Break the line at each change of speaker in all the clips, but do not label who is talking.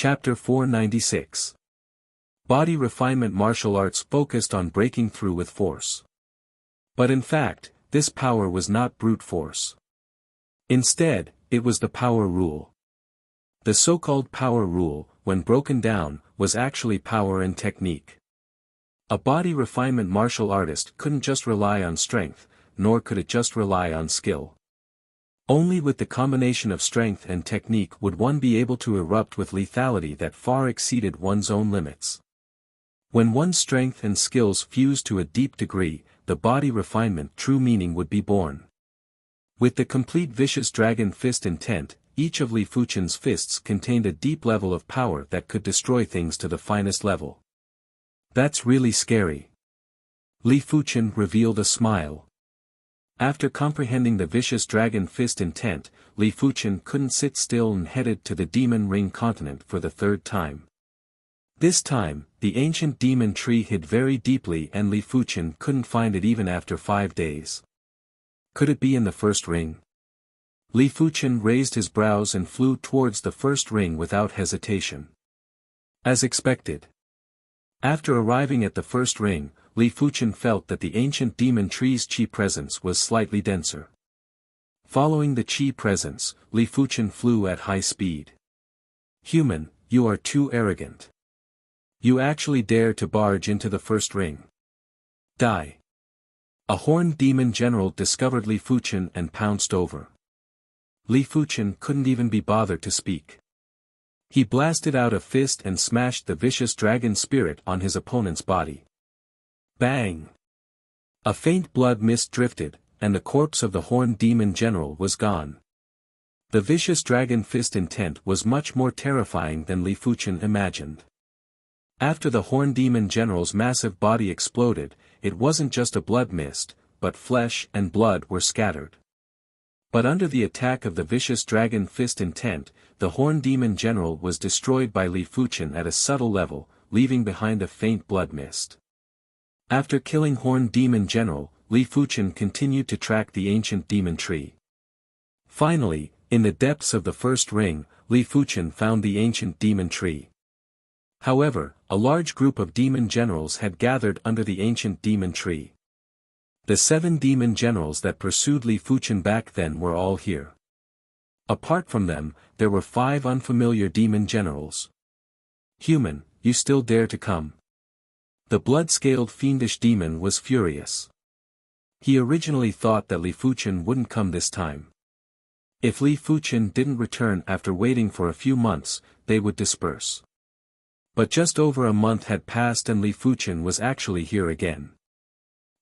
Chapter 496. Body refinement martial arts focused on breaking through with force. But in fact, this power was not brute force. Instead, it was the power rule. The so-called power rule, when broken down, was actually power and technique. A body refinement martial artist couldn't just rely on strength, nor could it just rely on skill. Only with the combination of strength and technique would one be able to erupt with lethality that far exceeded one's own limits. When one's strength and skills fused to a deep degree, the body refinement true meaning would be born. With the complete vicious dragon fist intent, each of Li Fuchen's fists contained a deep level of power that could destroy things to the finest level. That's really scary. Li Fuchen revealed a smile. After comprehending the vicious dragon fist intent, Li Fuchen couldn't sit still and headed to the demon ring continent for the third time. This time, the ancient demon tree hid very deeply and Li Fuchen couldn't find it even after 5 days. Could it be in the first ring? Li Fuchen raised his brows and flew towards the first ring without hesitation. As expected. After arriving at the first ring, Li Fuchen felt that the ancient demon tree's chi presence was slightly denser. Following the chi presence, Li Fuchen flew at high speed. Human, you are too arrogant. You actually dare to barge into the first ring. Die. A horned demon general discovered Li Fuchen and pounced over. Li Fuchen couldn't even be bothered to speak. He blasted out a fist and smashed the vicious dragon spirit on his opponent's body. Bang! A faint blood mist drifted, and the corpse of the horned demon general was gone. The vicious dragon fist intent was much more terrifying than Li Fuchen imagined. After the horned demon general's massive body exploded, it wasn't just a blood mist, but flesh and blood were scattered. But under the attack of the vicious dragon fist intent, the horned demon general was destroyed by Li Fuchen at a subtle level, leaving behind a faint blood mist. After killing horned demon general, Li Fuchen continued to track the ancient demon tree. Finally, in the depths of the first ring, Li Fuchen found the ancient demon tree. However, a large group of demon generals had gathered under the ancient demon tree. The 7 demon generals that pursued Li Fuchen back then were all here. Apart from them, there were 5 unfamiliar demon generals. Human, you still dare to come? The blood-scaled fiendish demon was furious. He originally thought that Li Fuchen wouldn't come this time. If Li Fuchen didn't return after waiting for a few months, they would disperse. But just over a month had passed and Li Fuchen was actually here again.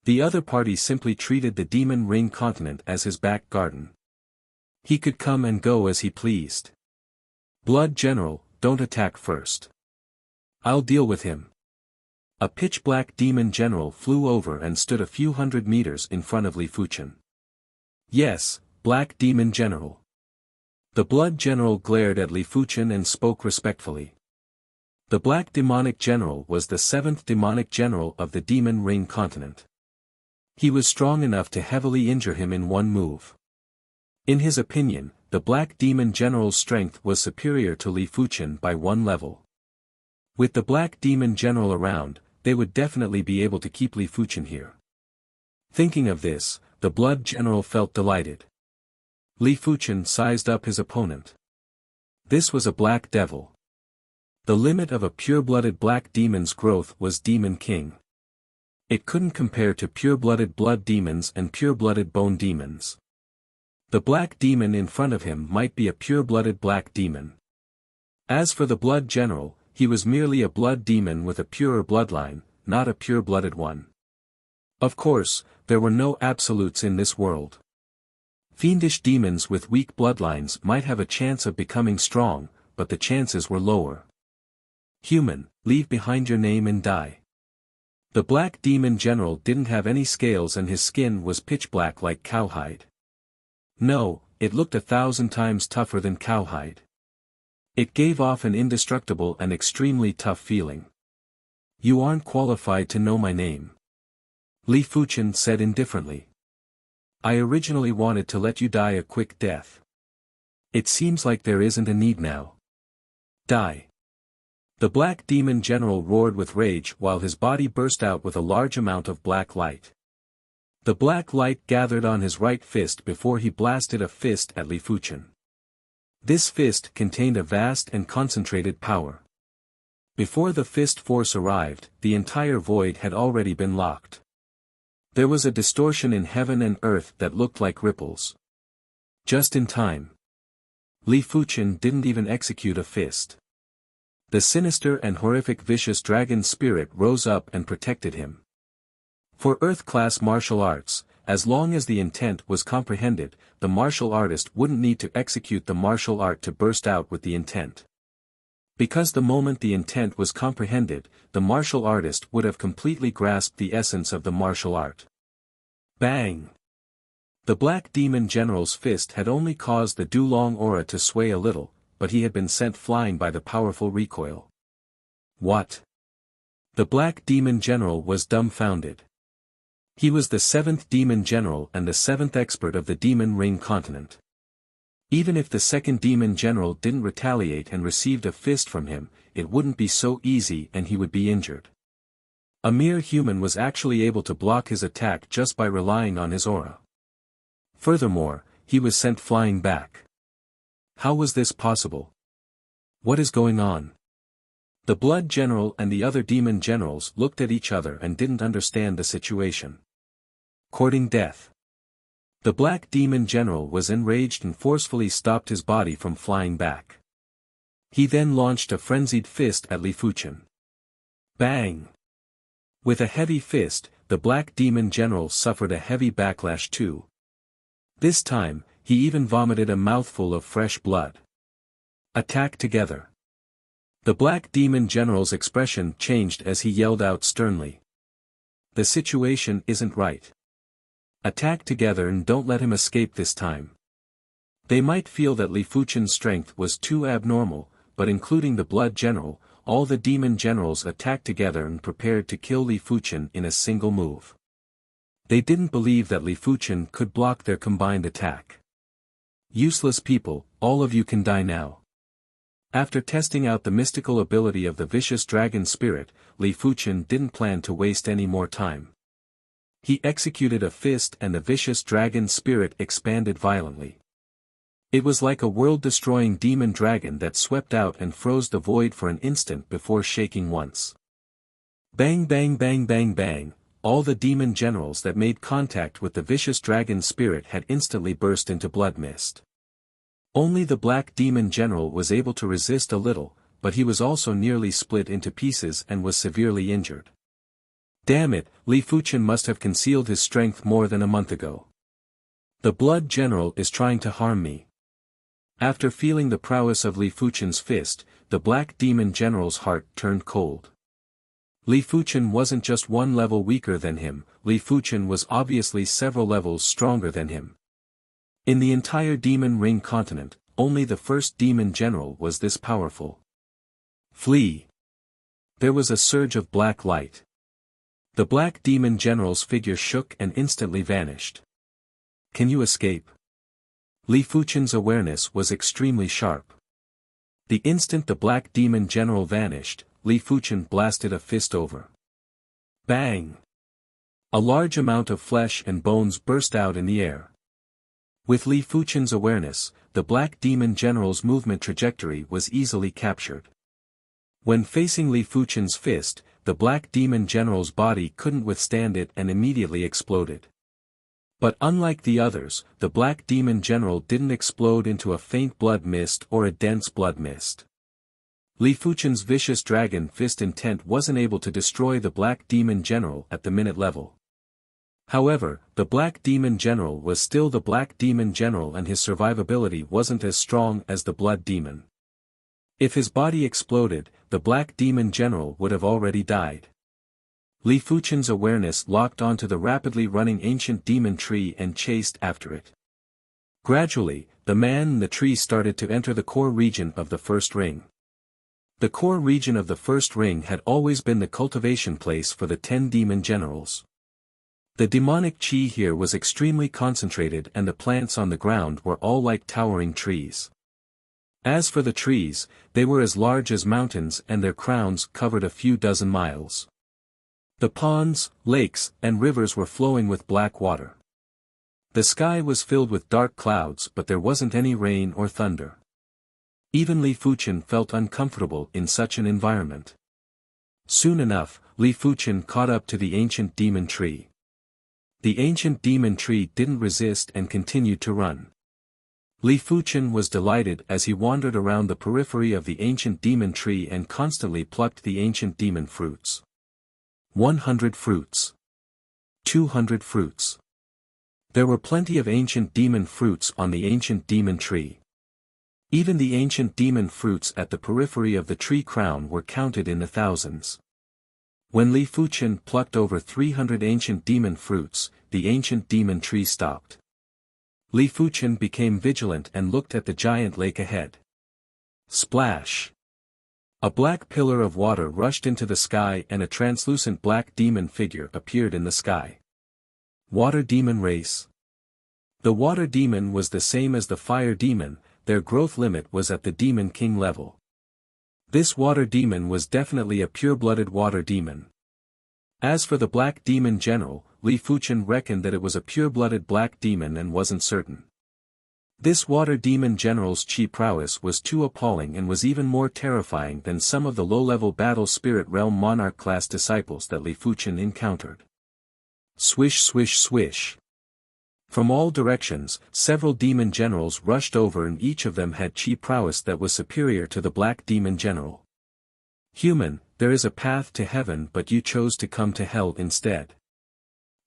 The other party simply treated the demon ring continent as his back garden. He could come and go as he pleased. Blood General, don't attack first. I'll deal with him. A pitch-black demon general flew over and stood a few hundred meters in front of Li Fuchen. Yes, Black Demon General. The Blood General glared at Li Fuchen and spoke respectfully. The Black Demonic General was the 7th demonic general of the Demon Ring continent. He was strong enough to heavily injure him in one move. In his opinion, the Black Demon General's strength was superior to Li Fuchen by 1 level. With the Black Demon General around, they would definitely be able to keep Li Fuchen here. Thinking of this, the Blood General felt delighted. Li Fuchen sized up his opponent. This was a black devil. The limit of a pure-blooded black demon's growth was Demon King. It couldn't compare to pure-blooded blood demons and pure-blooded bone demons. The black demon in front of him might be a pure-blooded black demon. As for the Blood General, he was merely a blood demon with a purer bloodline, not a pure-blooded one. Of course, there were no absolutes in this world. Fiendish demons with weak bloodlines might have a chance of becoming strong, but the chances were lower. Human, leave behind your name and die. The Black Demon General didn't have any scales and his skin was pitch black like cowhide. No, it looked 1,000 times tougher than cowhide. It gave off an indestructible and extremely tough feeling. You aren't qualified to know my name. Li Fuchen said indifferently. I originally wanted to let you die a quick death. It seems like there isn't a need now. Die. The black demon general roared with rage while his body burst out with a large amount of black light. The black light gathered on his right fist before he blasted a fist at Li Fuchen. This fist contained a vast and concentrated power. Before the fist force arrived, the entire void had already been locked. There was a distortion in heaven and earth that looked like ripples. Just in time. Li Fuchen didn't even execute a fist. The sinister and horrific vicious dragon spirit rose up and protected him. For Earth-class martial arts, as long as the intent was comprehended, the martial artist wouldn't need to execute the martial art to burst out with the intent. Because the moment the intent was comprehended, the martial artist would have completely grasped the essence of the martial art. Bang! The black demon general's fist had only caused the Dulong aura to sway a little, but he had been sent flying by the powerful recoil. What? The black demon general was dumbfounded. He was the 7th demon general and the 7th expert of the demon ring continent. Even if the 2nd demon general didn't retaliate and received a fist from him, it wouldn't be so easy and he would be injured. A mere human was actually able to block his attack just by relying on his aura. Furthermore, he was sent flying back. How was this possible? What is going on? The Blood General and the other demon generals looked at each other and didn't understand the situation. Courting death. The Black Demon General was enraged and forcefully stopped his body from flying back. He then launched a frenzied fist at Li Fuchen. Bang! With a heavy fist, the Black Demon General suffered a heavy backlash too. This time, he even vomited a mouthful of fresh blood. Attack together. The Black Demon General's expression changed as he yelled out sternly. The situation isn't right. Attack together and don't let him escape this time. They might feel that Li Fuchen's strength was too abnormal, but including the Blood General, all the demon generals attacked together and prepared to kill Li Fuchen in a single move. They didn't believe that Li Fuchen could block their combined attack. Useless people, all of you can die now. After testing out the mystical ability of the vicious dragon spirit, Li Fuchen didn't plan to waste any more time. He executed a fist and the vicious dragon spirit expanded violently. It was like a world-destroying demon dragon that swept out and froze the void for an instant before shaking once. Bang bang bang bang bang, all the demon generals that made contact with the vicious dragon spirit had instantly burst into blood mist. Only the Black Demon General was able to resist a little, but he was also nearly split into pieces and was severely injured. Damn it, Li Fuchen must have concealed his strength more than a month ago. The Blood General is trying to harm me. After feeling the prowess of Li Fuchen's fist, the Black Demon General's heart turned cold. Li Fuchen wasn't just one level weaker than him, Li Fuchen was obviously several levels stronger than him. In the entire Demon Ring continent, only the 1st Demon General was this powerful. Flee! There was a surge of black light. The Black Demon General's figure shook and instantly vanished. Can you escape? Li Fuchen's awareness was extremely sharp. The instant the Black Demon General vanished, Li Fuchen blasted a fist over. Bang! A large amount of flesh and bones burst out in the air. With Li Fuchen's awareness, the Black Demon General's movement trajectory was easily captured. When facing Li Fuchen's fist, the Black Demon General's body couldn't withstand it and immediately exploded. But unlike the others, the Black Demon General didn't explode into a faint blood mist or a dense blood mist. Li Fuchen's vicious dragon fist intent wasn't able to destroy the Black Demon General at the minute level. However, the Black Demon General was still the Black Demon General and his survivability wasn't as strong as the Blood Demon. If his body exploded, the Black Demon General would have already died. Li Fuchen's awareness locked onto the rapidly running ancient demon tree and chased after it. Gradually, the man in the tree started to enter the core region of the first ring. The core region of the first ring had always been the cultivation place for the 10 demon generals. The demonic chi here was extremely concentrated and the plants on the ground were all like towering trees. As for the trees, they were as large as mountains and their crowns covered a few dozen miles. The ponds, lakes, and rivers were flowing with black water. The sky was filled with dark clouds, but there wasn't any rain or thunder. Even Li Fuchen felt uncomfortable in such an environment. Soon enough, Li Fuchen caught up to the ancient demon tree. The ancient demon tree didn't resist and continued to run. Li Fuchen was delighted as he wandered around the periphery of the ancient demon tree and constantly plucked the ancient demon fruits. 100 fruits. 200 fruits. There were plenty of ancient demon fruits on the ancient demon tree. Even the ancient demon fruits at the periphery of the tree crown were counted in the thousands. When Li Fuchen plucked over 300 ancient demon fruits, the ancient demon tree stopped. Li Fuchen became vigilant and looked at the giant lake ahead. Splash! A black pillar of water rushed into the sky and a translucent black demon figure appeared in the sky. Water demon race. The water demon was the same as the fire demon, their growth limit was at the demon king level. This water demon was definitely a pure-blooded water demon. As for the black demon general, Li Fuchen reckoned that it was a pure-blooded black demon and wasn't certain. This water demon general's chi prowess was too appalling and was even more terrifying than some of the low-level battle spirit realm monarch class disciples that Li Fuchen encountered. Swish swish swish. From all directions, several demon generals rushed over and each of them had chi prowess that was superior to the black demon general. Human, there is a path to heaven but you chose to come to hell instead.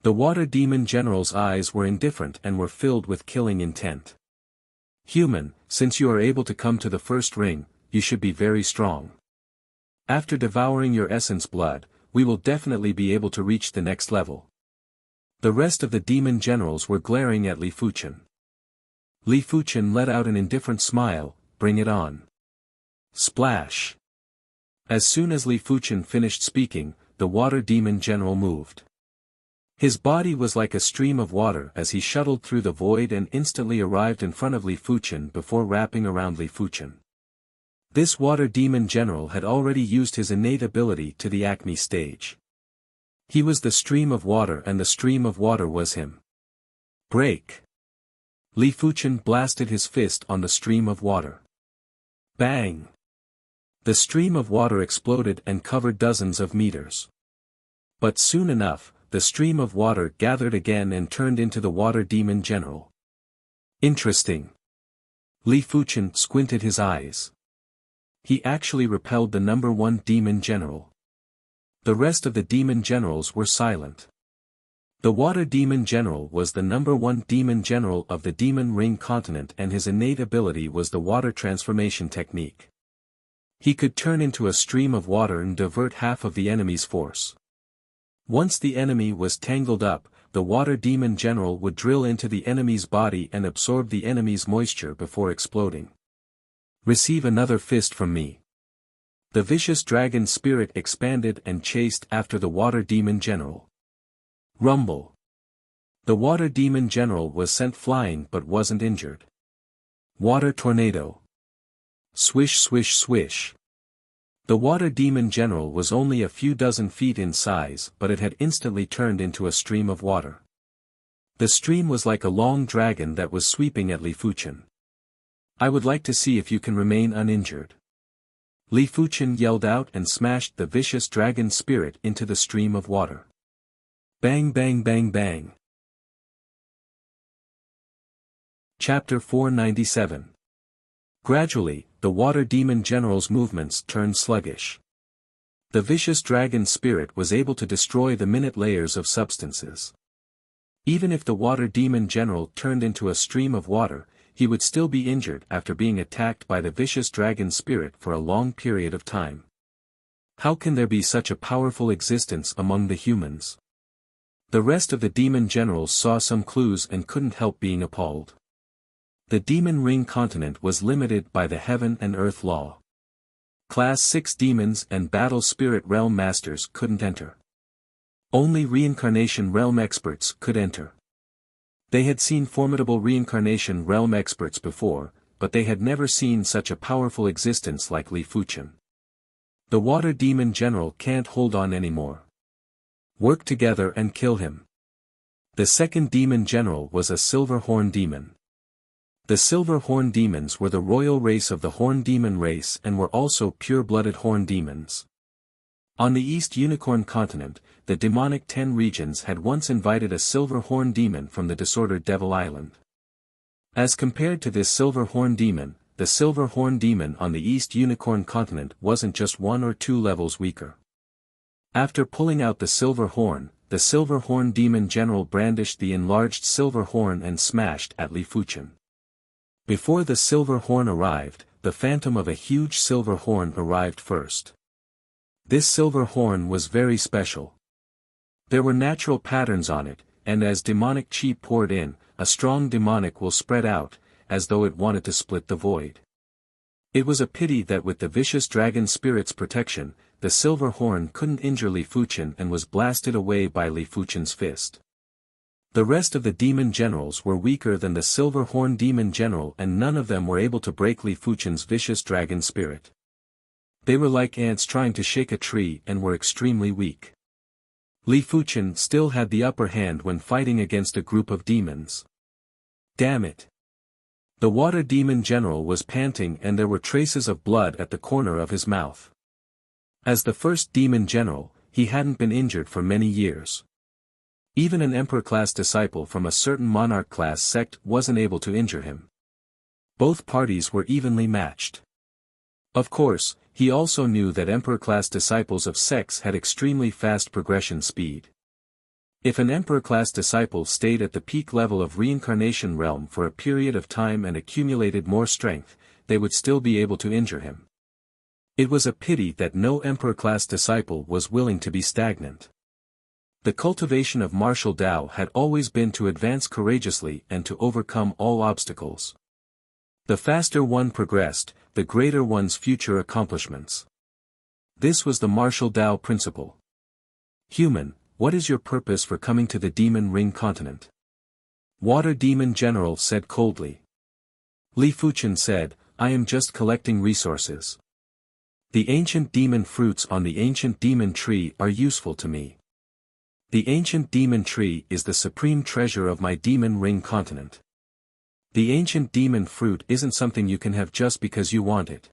The water demon general's eyes were indifferent and were filled with killing intent. Human, since you are able to come to the first ring, you should be very strong. After devouring your essence blood, we will definitely be able to reach the next level. The rest of the demon generals were glaring at Li Fuchen. Li Fuchen let out an indifferent smile, bring it on. Splash! As soon as Li Fuchen finished speaking, the water demon general moved. His body was like a stream of water as he shuttled through the void and instantly arrived in front of Li Fuchen before wrapping around Li Fuchen. This water demon general had already used his innate ability to the Acme stage. He was the stream of water and the stream of water was him. Break! Li Fuchen blasted his fist on the stream of water. Bang! The stream of water exploded and covered dozens of meters. But soon enough, the stream of water gathered again and turned into the water demon general. Interesting. Li Fuchen squinted his eyes. He actually repelled the number one demon general. The rest of the demon generals were silent. The water demon general was the number one demon general of the demon ring continent and his innate ability was the water transformation technique. He could turn into a stream of water and divert half of the enemy's force. Once the enemy was tangled up, the water demon general would drill into the enemy's body and absorb the enemy's moisture before exploding. Receive another fist from me. The vicious dragon spirit expanded and chased after the water demon general. Rumble. The water demon general was sent flying but wasn't injured. Water tornado. Swish swish swish. The water demon general was only a few dozen feet in size but it had instantly turned into a stream of water. The stream was like a long dragon that was sweeping at Li Fuchen. I would like to see if you can remain uninjured. Li Fuchen yelled out and smashed the vicious dragon spirit into the stream of water. Bang bang bang bang. Chapter 497. Gradually, the water demon general's movements turned sluggish. The vicious dragon spirit was able to destroy the minute layers of substances. Even if the water demon general turned into a stream of water, he would still be injured after being attacked by the vicious dragon spirit for a long period of time. How can there be such a powerful existence among the humans? The rest of the demon generals saw some clues and couldn't help being appalled. The demon ring continent was limited by the heaven and earth law. Class 6 demons and battle spirit realm masters couldn't enter. Only reincarnation realm experts could enter. They had seen formidable reincarnation realm experts before, but they had never seen such a powerful existence like Li Fuchen. The water demon general can't hold on anymore. Work together and kill him. The second demon general was a silver horn demon. The silver horn demons were the royal race of the horn demon race and were also pure-blooded horn demons. On the East Unicorn continent, the demonic 10 regions had once invited a silver horn demon from the disordered Devil Island. As compared to this silver horn demon, the silver horn demon on the East Unicorn continent wasn't just 1 or 2 levels weaker. After pulling out the silver horn demon general brandished the enlarged silver horn and smashed at Li Fuchen. Before the silver horn arrived, the phantom of a huge silver horn arrived first. This silver horn was very special. There were natural patterns on it, and as demonic chi poured in, a strong demonic will spread out, as though it wanted to split the void. It was a pity that with the vicious dragon spirit's protection, the silver horn couldn't injure Li Fuchen and was blasted away by Li Fuchen's fist. The rest of the demon generals were weaker than the silver horn demon general and none of them were able to break Li Fuchen's vicious dragon spirit. They were like ants trying to shake a tree and were extremely weak. Li Fuchen still had the upper hand when fighting against a group of demons. Damn it! The water demon general was panting and there were traces of blood at the corner of his mouth. As the first demon general, he hadn't been injured for many years. Even an emperor-class disciple from a certain monarch-class sect wasn't able to injure him. Both parties were evenly matched. Of course, he also knew that emperor-class disciples of sects had extremely fast progression speed. If an emperor-class disciple stayed at the peak level of reincarnation realm for a period of time and accumulated more strength, they would still be able to injure him. It was a pity that no emperor-class disciple was willing to be stagnant. The cultivation of martial Tao had always been to advance courageously and to overcome all obstacles. The faster one progressed, the greater one's future accomplishments. This was the martial Tao principle. Human, what is your purpose for coming to the Demon Ring continent? Water Demon General said coldly. Li Fuchen said, I am just collecting resources. The ancient demon fruits on the ancient demon tree are useful to me. The ancient demon tree is the supreme treasure of my Demon Ring continent. The ancient demon fruit isn't something you can have just because you want it.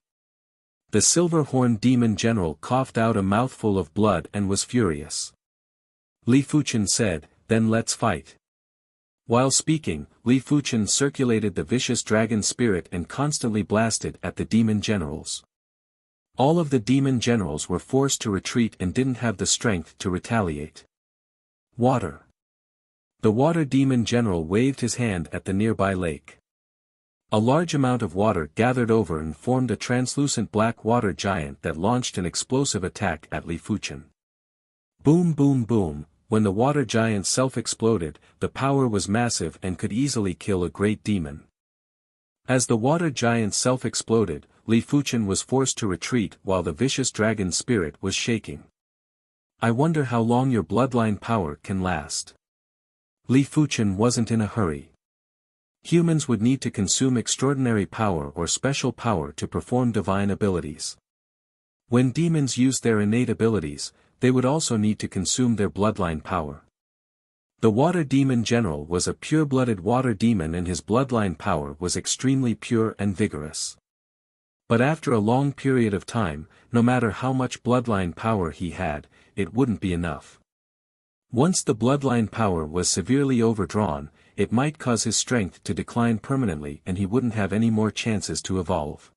The silver horn demon general coughed out a mouthful of blood and was furious. Li Fuchen said, then let's fight. While speaking, Li Fuchen circulated the vicious dragon spirit and constantly blasted at the demon generals. All of the demon generals were forced to retreat and didn't have the strength to retaliate. Water. The water demon general waved his hand at the nearby lake. A large amount of water gathered over and formed a translucent black water giant that launched an explosive attack at Li Fuchen. Boom boom boom, when the water giant self-exploded, the power was massive and could easily kill a great demon. As the water giant self-exploded, Li Fuchen was forced to retreat while the vicious dragon spirit was shaking. I wonder how long your bloodline power can last. Li Fuchen wasn't in a hurry. Humans would need to consume extraordinary power or special power to perform divine abilities. When demons used their innate abilities, they would also need to consume their bloodline power. The water demon general was a pure-blooded water demon and his bloodline power was extremely pure and vigorous. But after a long period of time, no matter how much bloodline power he had, it wouldn't be enough. Once the bloodline power was severely overdrawn, it might cause his strength to decline permanently and he wouldn't have any more chances to evolve.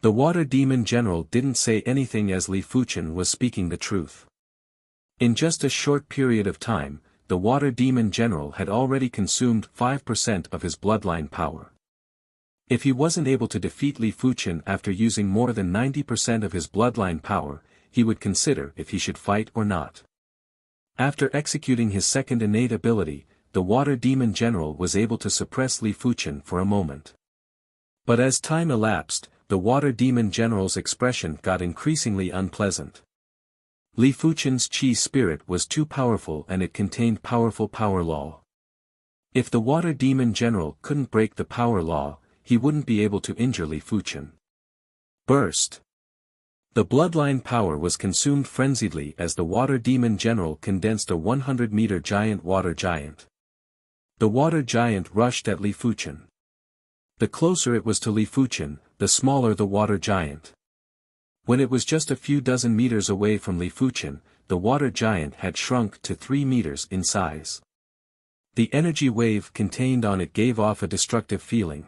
The water demon general didn't say anything as Li Fuchen was speaking the truth. In just a short period of time, the water demon general had already consumed 5% of his bloodline power. If he wasn't able to defeat Li Fuchen after using more than 90% of his bloodline power, he would consider if he should fight or not. After executing his second innate ability, the water demon general was able to suppress Li Fuchen for a moment. But as time elapsed, the water demon general's expression got increasingly unpleasant. Li Fuchen's chi spirit was too powerful and it contained powerful power law. If the water demon general couldn't break the power law, he wouldn't be able to injure Li Fuchen. Burst. The bloodline power was consumed frenziedly as the water demon general condensed a 100-meter giant water giant. The water giant rushed at Li Fuchen. The closer it was to Li Fuchen, the smaller the water giant. When it was just a few dozen meters away from Li Fuchen, the water giant had shrunk to 3 meters in size. The energy wave contained on it gave off a destructive feeling.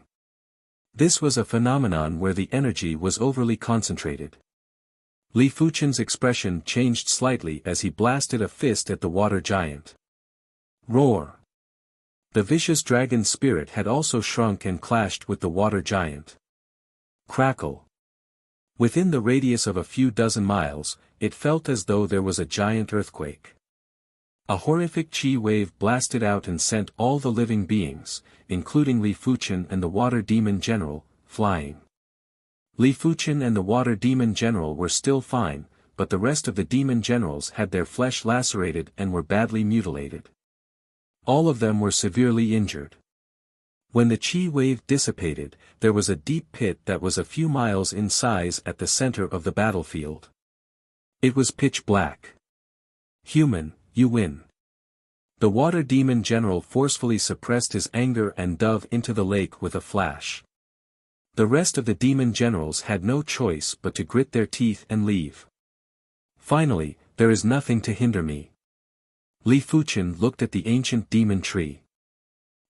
This was a phenomenon where the energy was overly concentrated. Li Fuchen's expression changed slightly as he blasted a fist at the water giant. Roar! The vicious dragon spirit had also shrunk and clashed with the water giant. Crackle! Within the radius of a few dozen miles, it felt as though there was a giant earthquake. A horrific chi wave blasted out and sent all the living beings, including Li Fuchen and the water demon general, flying. Li Fuchen and the water demon general were still fine, but the rest of the demon generals had their flesh lacerated and were badly mutilated. All of them were severely injured. When the chi wave dissipated, there was a deep pit that was a few miles in size at the center of the battlefield. It was pitch black. Human, you win. The water demon general forcefully suppressed his anger and dove into the lake with a flash. The rest of the demon generals had no choice but to grit their teeth and leave. Finally, there is nothing to hinder me. Li Fuchen looked at the ancient demon tree.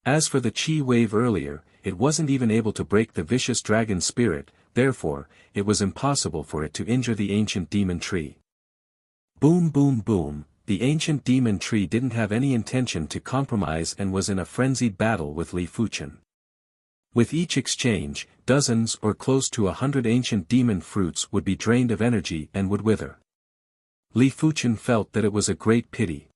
As for the chi wave earlier, it wasn't even able to break the vicious dragon spirit, therefore, it was impossible for it to injure the ancient demon tree. Boom boom boom, the ancient demon tree didn't have any intention to compromise and was in a frenzied battle with Li Fuchen. With each exchange, dozens or close to 100 ancient demon fruits would be drained of energy and would wither. Li Fuchen felt that it was a great pity.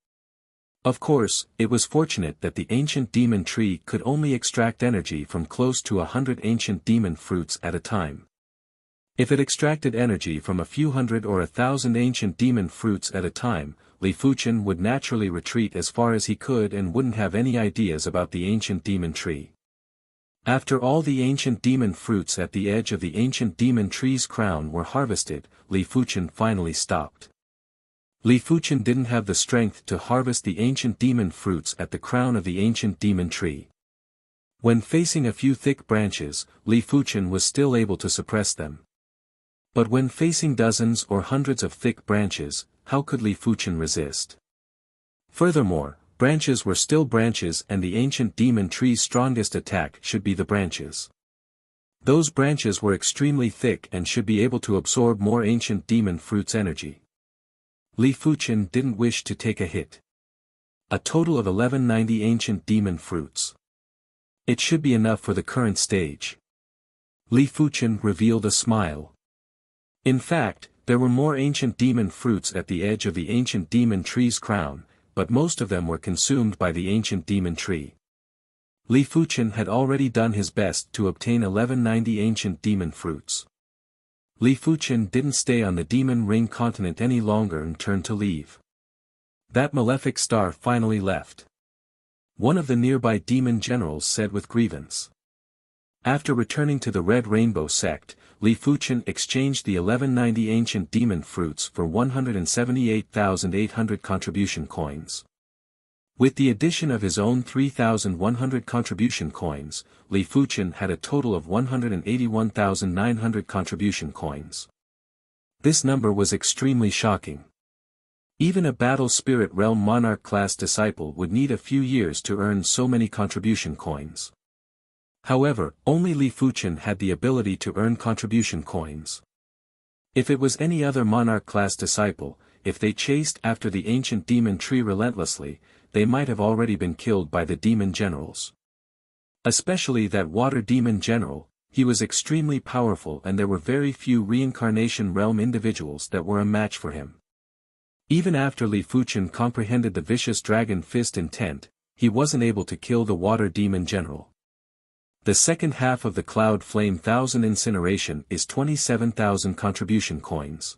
Of course, it was fortunate that the ancient demon tree could only extract energy from close to 100 ancient demon fruits at a time. If it extracted energy from a few hundred or 1,000 ancient demon fruits at a time, Li Fuchen would naturally retreat as far as he could and wouldn't have any ideas about the ancient demon tree. After all the ancient demon fruits at the edge of the ancient demon tree's crown were harvested, Li Fuchen finally stopped. Li Fuchen didn't have the strength to harvest the ancient demon fruits at the crown of the ancient demon tree. When facing a few thick branches, Li Fuchen was still able to suppress them. But when facing dozens or hundreds of thick branches, how could Li Fuchen resist? Furthermore, branches were still branches and the ancient demon tree's strongest attack should be the branches. Those branches were extremely thick and should be able to absorb more ancient demon fruits' energy. Li Fuchen didn't wish to take a hit. A total of 1190 ancient demon fruits. It should be enough for the current stage. Li Fuchen revealed a smile. In fact, there were more ancient demon fruits at the edge of the ancient demon tree's crown, but most of them were consumed by the ancient demon tree. Li Fuchen had already done his best to obtain 1190 ancient demon fruits. Li Fuchen didn't stay on the demon ring continent any longer and turned to leave. That malefic star finally left. One of the nearby demon generals said with grievance. After returning to the Red Rainbow sect, Li Fuchen exchanged the 1190 ancient demon fruits for 178,800 contribution coins. With the addition of his own 3,100 contribution coins, Li Fuchen had a total of 181,900 contribution coins. This number was extremely shocking. Even a Battle Spirit Realm Monarch class disciple would need a few years to earn so many contribution coins. However, only Li Fuchen had the ability to earn contribution coins. If it was any other Monarch class disciple, if they chased after the ancient demon tree relentlessly, they might have already been killed by the demon generals. Especially that water demon general, he was extremely powerful and there were very few reincarnation realm individuals that were a match for him. Even after Li Fuchen comprehended the vicious dragon fist intent, he wasn't able to kill the water demon general. The second half of the Cloud Flame 1000 incineration is 27,000 contribution coins.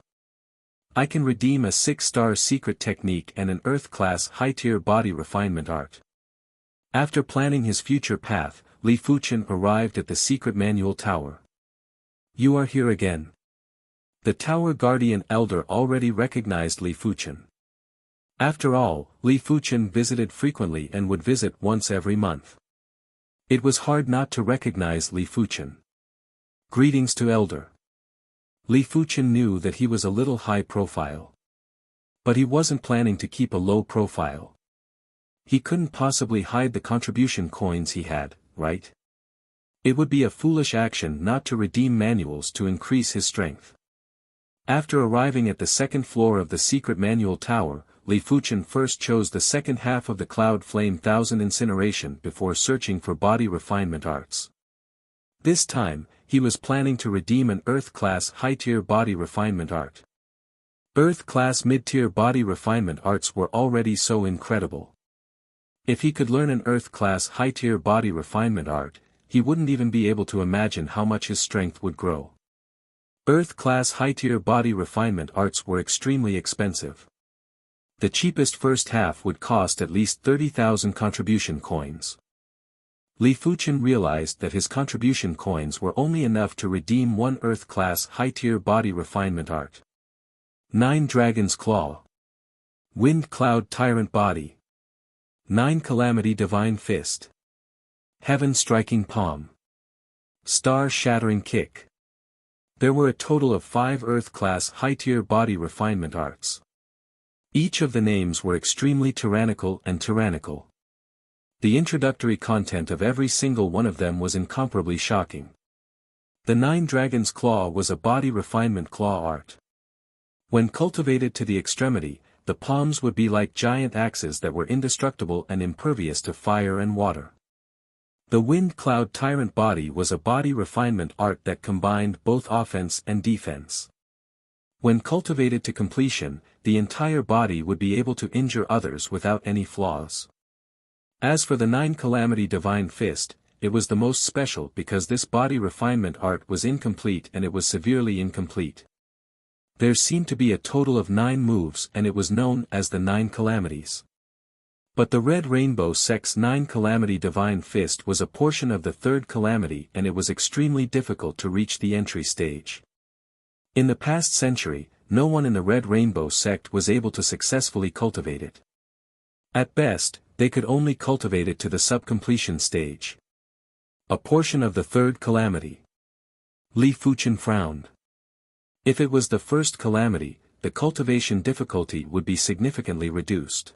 I can redeem a 6-star secret technique and an Earth-class high-tier body refinement art. After planning his future path, Li Fuchen arrived at the secret manual tower. You are here again. The tower guardian elder already recognized Li Fuchen. After all, Li Fuchen visited frequently and would visit once every month. It was hard not to recognize Li Fuchen. Greetings to elder. Li Fuchen knew that he was a little high profile. But he wasn't planning to keep a low profile. He couldn't possibly hide the contribution coins he had, right? It would be a foolish action not to redeem manuals to increase his strength. After arriving at the second floor of the secret manual tower, Li Fuchen first chose the second half of the Cloud Flame 1000 incineration before searching for body refinement arts. This time, he was planning to redeem an Earth-class high-tier body refinement art. Earth-class mid-tier body refinement arts were already so incredible. If he could learn an Earth-class high-tier body refinement art, he wouldn't even be able to imagine how much his strength would grow. Earth-class high-tier body refinement arts were extremely expensive. The cheapest first half would cost at least 30,000 contribution coins. Li Fuchen realized that his contribution coins were only enough to redeem one Earth-class high-tier body refinement art. 9 Dragon's Claw. Wind Cloud Tyrant Body. 9 Calamity Divine Fist. Heaven Striking Palm. Star Shattering Kick. There were a total of 5 Earth-class high-tier body refinement arts. Each of the names were extremely tyrannical and tyrannical. The introductory content of every single one of them was incomparably shocking. The 9 Dragon's Claw was a body refinement claw art. When cultivated to the extremity, the palms would be like giant axes that were indestructible and impervious to fire and water. The Wind Cloud Tyrant Body was a body refinement art that combined both offense and defense. When cultivated to completion, the entire body would be able to injure others without any flaws. As for the 9 Calamity Divine Fist, it was the most special because this body refinement art was incomplete and it was severely incomplete. There seemed to be a total of 9 moves and it was known as the 9 Calamities. But the Red Rainbow Sect's 9 Calamity Divine Fist was a portion of the 3rd Calamity and it was extremely difficult to reach the entry stage. In the past century, no one in the Red Rainbow Sect was able to successfully cultivate it. At best, they could only cultivate it to the sub-completion stage. A portion of the 3rd Calamity. Li Fuchen frowned. If it was the first calamity, the cultivation difficulty would be significantly reduced.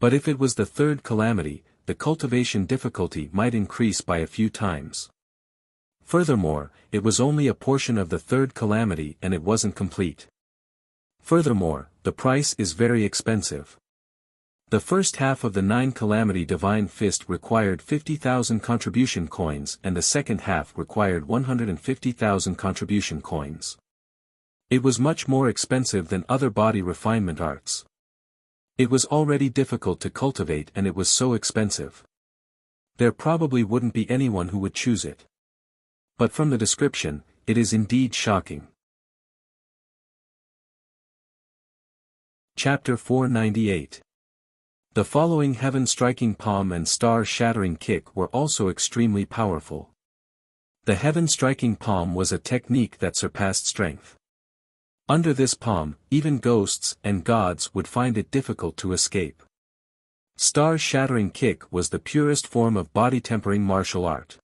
But if it was the 3rd calamity, the cultivation difficulty might increase by a few times. Furthermore, it was only a portion of the 3rd calamity and it wasn't complete. Furthermore, the price is very expensive. The first half of the 9 Calamity Divine Fist required 50,000 contribution coins and the second half required 150,000 contribution coins. It was much more expensive than other body refinement arts. It was already difficult to cultivate and it was so expensive. There probably wouldn't be anyone who would choose it. But from the description, it is indeed shocking. Chapter 498. The following Heaven-Striking Palm and Star-Shattering Kick were also extremely powerful. The Heaven-Striking Palm was a technique that surpassed strength. Under this palm, even ghosts and gods would find it difficult to escape. Star-Shattering Kick was the purest form of body-tempering martial art.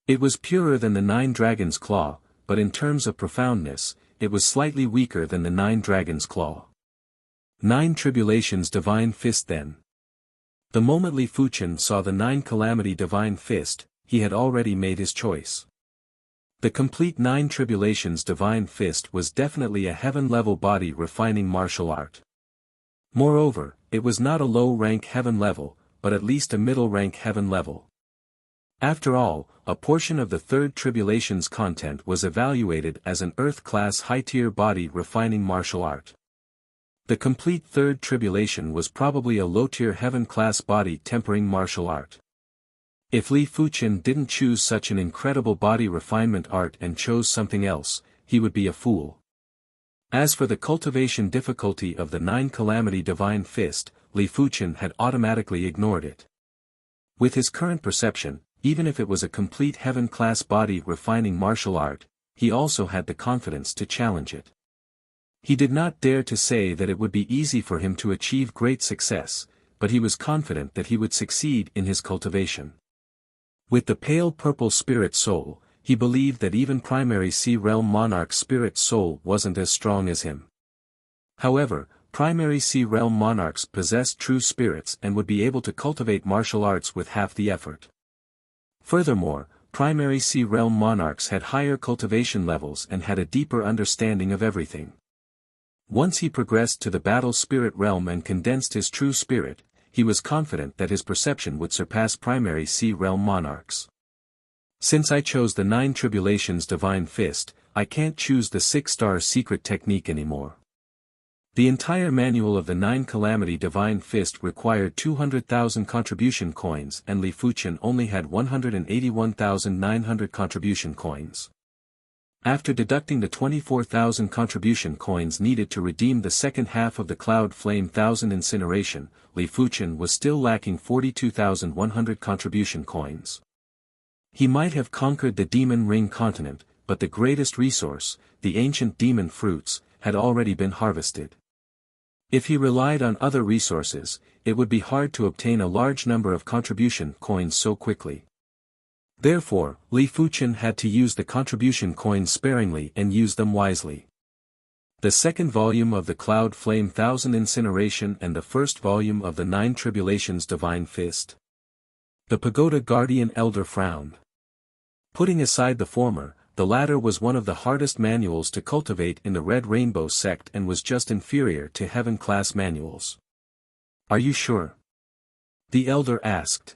It was purer than the 9 Dragon's Claw, but in terms of profoundness, it was slightly weaker than the 9 Dragon's Claw. 9 Tribulations Divine Fist then. The moment Li Fuchen saw the 9 Calamity Divine Fist, he had already made his choice. The complete 9 Tribulations Divine Fist was definitely a heaven-level body refining martial art. Moreover, it was not a low-rank heaven level, but at least a middle-rank heaven level. After all, a portion of the 3rd Tribulation's content was evaluated as an Earth-class high-tier body refining martial art. The complete 3rd Tribulation was probably a low-tier heaven-class body tempering martial art. If Li Fuchen didn't choose such an incredible body refinement art and chose something else, he would be a fool. As for the cultivation difficulty of the 9 Calamity Divine Fist, Li Fuchen had automatically ignored it. With his current perception, even if it was a complete heaven-class body-refining martial art, he also had the confidence to challenge it. He did not dare to say that it would be easy for him to achieve great success, but he was confident that he would succeed in his cultivation. With the pale purple spirit soul, he believed that even primary Sea Realm Monarch's spirit soul wasn't as strong as him. However, primary Sea Realm Monarchs possessed true spirits and would be able to cultivate martial arts with half the effort. Furthermore, primary Sea Realm Monarchs had higher cultivation levels and had a deeper understanding of everything. Once he progressed to the battle spirit realm and condensed his true spirit, he was confident that his perception would surpass primary Sea Realm Monarchs. Since I chose the 9 Tribulations Divine Fist, I can't choose the 6-star secret technique anymore. The entire manual of the 9 Calamity Divine Fist required 200,000 contribution coins and Li Fuchen only had 181,900 contribution coins. After deducting the 24,000 contribution coins needed to redeem the second half of the Cloud Flame 1000 incineration, Li Fuchen was still lacking 42,100 contribution coins. He might have conquered the Demon Ring continent, but the greatest resource, the ancient demon fruits, had already been harvested. If he relied on other resources, it would be hard to obtain a large number of contribution coins so quickly. Therefore, Li Fuchen had to use the contribution coins sparingly and use them wisely. The second volume of the Cloud Flame 1000 incineration and the first volume of the 9 Tribulations Divine Fist. The Pagoda Guardian Elder frowned. Putting aside the former, the latter was one of the hardest manuals to cultivate in the Red Rainbow sect and was just inferior to heaven-class manuals. Are you sure? The elder asked.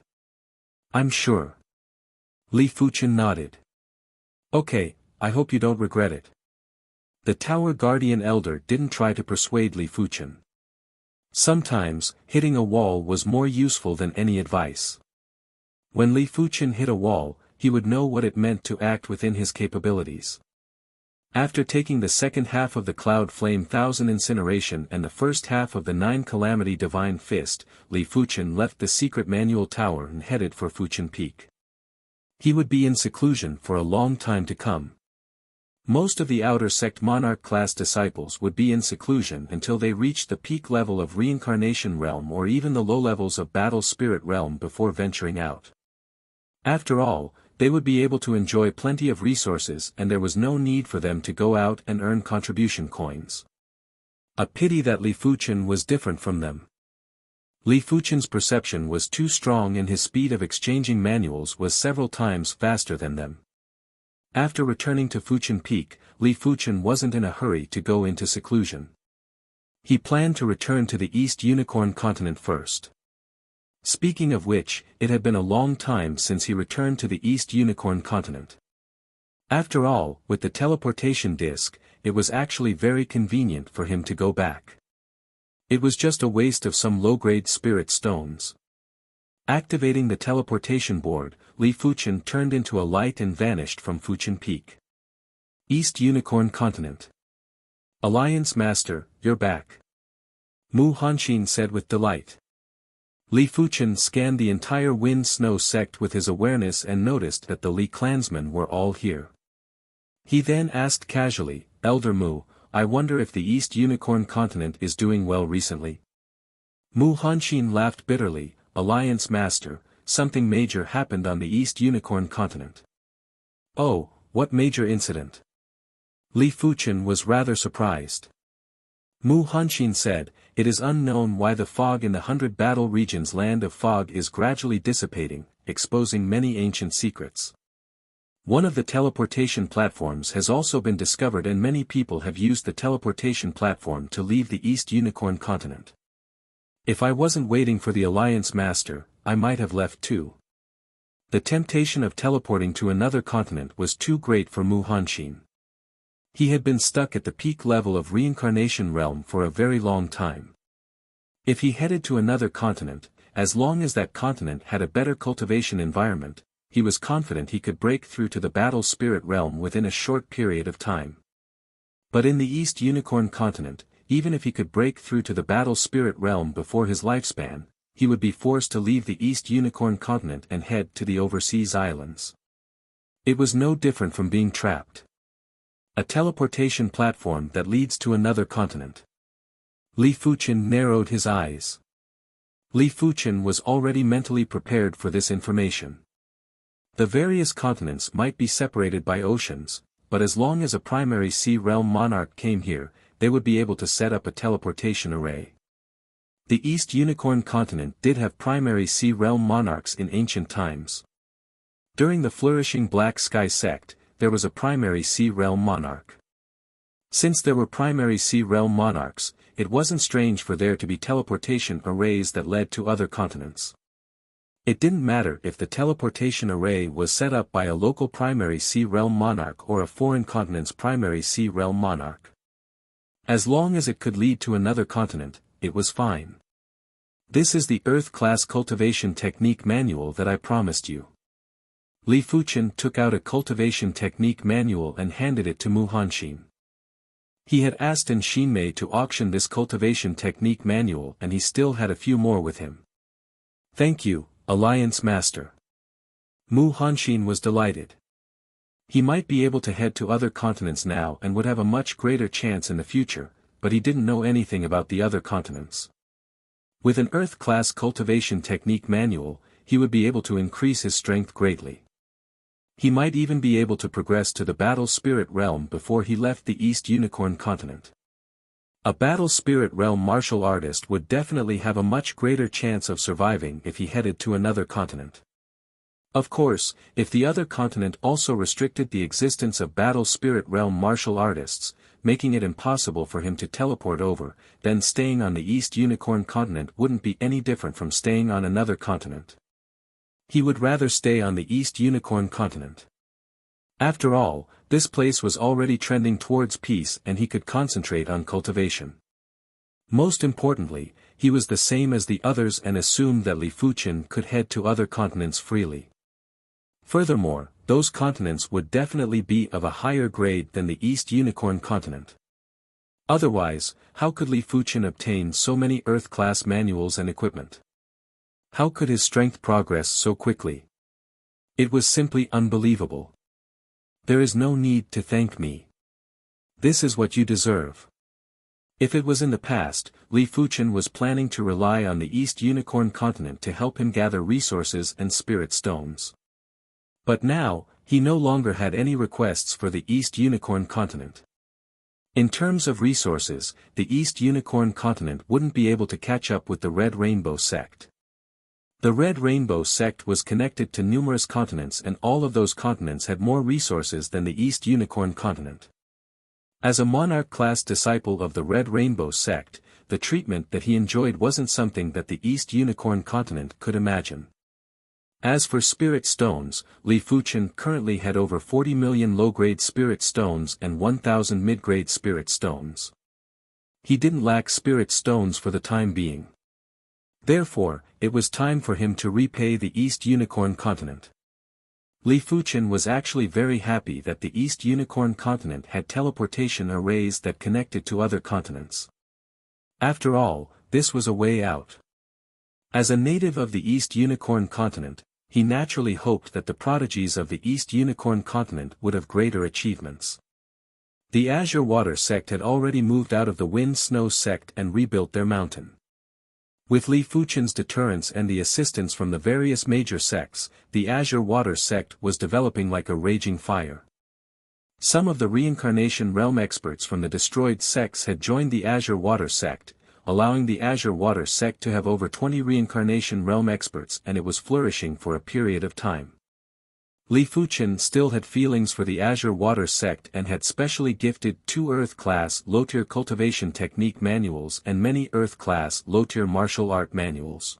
I'm sure. Li Fuchen nodded. Okay, I hope you don't regret it. The Tower Guardian Elder didn't try to persuade Li Fuchen. Sometimes, hitting a wall was more useful than any advice. When Li Fuchen hit a wall, he would know what it meant to act within his capabilities. After taking the second half of the Cloud Flame 1000 incineration and the first half of the 9 Calamity Divine Fist, Li Fuchen left the secret manual tower and headed for Fuchen Peak. He would be in seclusion for a long time to come. Most of the outer sect monarch class disciples would be in seclusion until they reached the peak level of reincarnation realm or even the low levels of battle spirit realm before venturing out. After all, they would be able to enjoy plenty of resources and there was no need for them to go out and earn contribution coins. A pity that Li Fuchen was different from them. Li Fuchen's perception was too strong and his speed of exchanging manuals was several times faster than them. After returning to Fuchen Peak, Li Fuchen wasn't in a hurry to go into seclusion. He planned to return to the East Unicorn continent first. Speaking of which, it had been a long time since he returned to the East Unicorn continent. After all, with the teleportation disk, it was actually very convenient for him to go back. It was just a waste of some low-grade spirit stones. Activating the teleportation board, Li Fuchen turned into a light and vanished from Fuchen Peak. East Unicorn continent. Alliance Master, you're back. Mu Hanxin said with delight. Li Fuchen scanned the entire Wind-Snow sect with his awareness and noticed that the Li clansmen were all here. He then asked casually, Elder Mu, I wonder if the East Unicorn continent is doing well recently. Mu Hanxin laughed bitterly, Alliance Master, something major happened on the East Unicorn continent. Oh, what major incident? Li Fuchen was rather surprised. Mu Hanxin said, it is unknown why the fog in the 100 battle regions land of fog is gradually dissipating, exposing many ancient secrets. One of the teleportation platforms has also been discovered and many people have used the teleportation platform to leave the East Unicorn continent. If I wasn't waiting for the Alliance Master, I might have left too. The temptation of teleporting to another continent was too great for Mu Hanxin. He had been stuck at the peak level of reincarnation realm for a very long time. If he headed to another continent, as long as that continent had a better cultivation environment, he was confident he could break through to the battle spirit realm within a short period of time. But in the East Unicorn continent, even if he could break through to the battle spirit realm before his lifespan, he would be forced to leave the East Unicorn continent and head to the overseas islands. It was no different from being trapped. A teleportation platform that leads to another continent. Li Fuqian narrowed his eyes. Li Fuqian was already mentally prepared for this information. The various continents might be separated by oceans, but as long as a primary sea realm monarch came here, they would be able to set up a teleportation array. The East Unicorn continent did have primary sea realm monarchs in ancient times. During the flourishing Black Sky sect, there was a primary sea realm monarch. Since there were primary sea realm monarchs, it wasn't strange for there to be teleportation arrays that led to other continents. It didn't matter if the teleportation array was set up by a local primary sea realm monarch or a foreign continent's primary sea realm monarch. As long as it could lead to another continent, it was fine. This is the Earth-class cultivation technique manual that I promised you. Li Fuqian took out a cultivation technique manual and handed it to Mu Hanxin. He had asked Xinmei to auction this cultivation technique manual and he still had a few more with him. Thank you, Alliance Master. Mu Hanxin was delighted. He might be able to head to other continents now and would have a much greater chance in the future, but he didn't know anything about the other continents. With an Earth-class cultivation technique manual, he would be able to increase his strength greatly. He might even be able to progress to the Battle Spirit Realm before he left the East Unicorn continent. A Battle Spirit Realm martial artist would definitely have a much greater chance of surviving if he headed to another continent. Of course, if the other continent also restricted the existence of Battle Spirit Realm martial artists, making it impossible for him to teleport over, then staying on the East Unicorn continent wouldn't be any different from staying on another continent. He would rather stay on the East Unicorn continent. After all, this place was already trending towards peace and he could concentrate on cultivation. Most importantly, he was the same as the others and assumed that Li Fuqian could head to other continents freely. Furthermore, those continents would definitely be of a higher grade than the East Unicorn continent. Otherwise, how could Li Fuqian obtain so many Earth-class manuals and equipment? How could his strength progress so quickly? It was simply unbelievable. There is no need to thank me. This is what you deserve. If it was in the past, Li Fuqian was planning to rely on the East Unicorn continent to help him gather resources and spirit stones. But now, he no longer had any requests for the East Unicorn continent. In terms of resources, the East Unicorn continent wouldn't be able to catch up with the Red Rainbow sect. The Red Rainbow sect was connected to numerous continents and all of those continents had more resources than the East Unicorn continent. As a monarch-class disciple of the Red Rainbow sect, the treatment that he enjoyed wasn't something that the East Unicorn continent could imagine. As for spirit stones, Li Fuqian currently had over 40 million low-grade spirit stones and 1,000 mid-grade spirit stones. He didn't lack spirit stones for the time being. Therefore, it was time for him to repay the East Unicorn continent. Li Fuqian was actually very happy that the East Unicorn continent had teleportation arrays that connected to other continents. After all, this was a way out. As a native of the East Unicorn continent, he naturally hoped that the prodigies of the East Unicorn continent would have greater achievements. The Azure Water sect had already moved out of the Wind Snow sect and rebuilt their mountain. With Li Fuqian's deterrence and the assistance from the various major sects, the Azure Water sect was developing like a raging fire. Some of the reincarnation realm experts from the destroyed sects had joined the Azure Water sect, allowing the Azure Water sect to have over 20 reincarnation realm experts, and it was flourishing for a period of time. Li Fuqian still had feelings for the Azure Water sect and had specially gifted 2 Earth-class low-tier cultivation technique manuals and many Earth-class low-tier martial art manuals.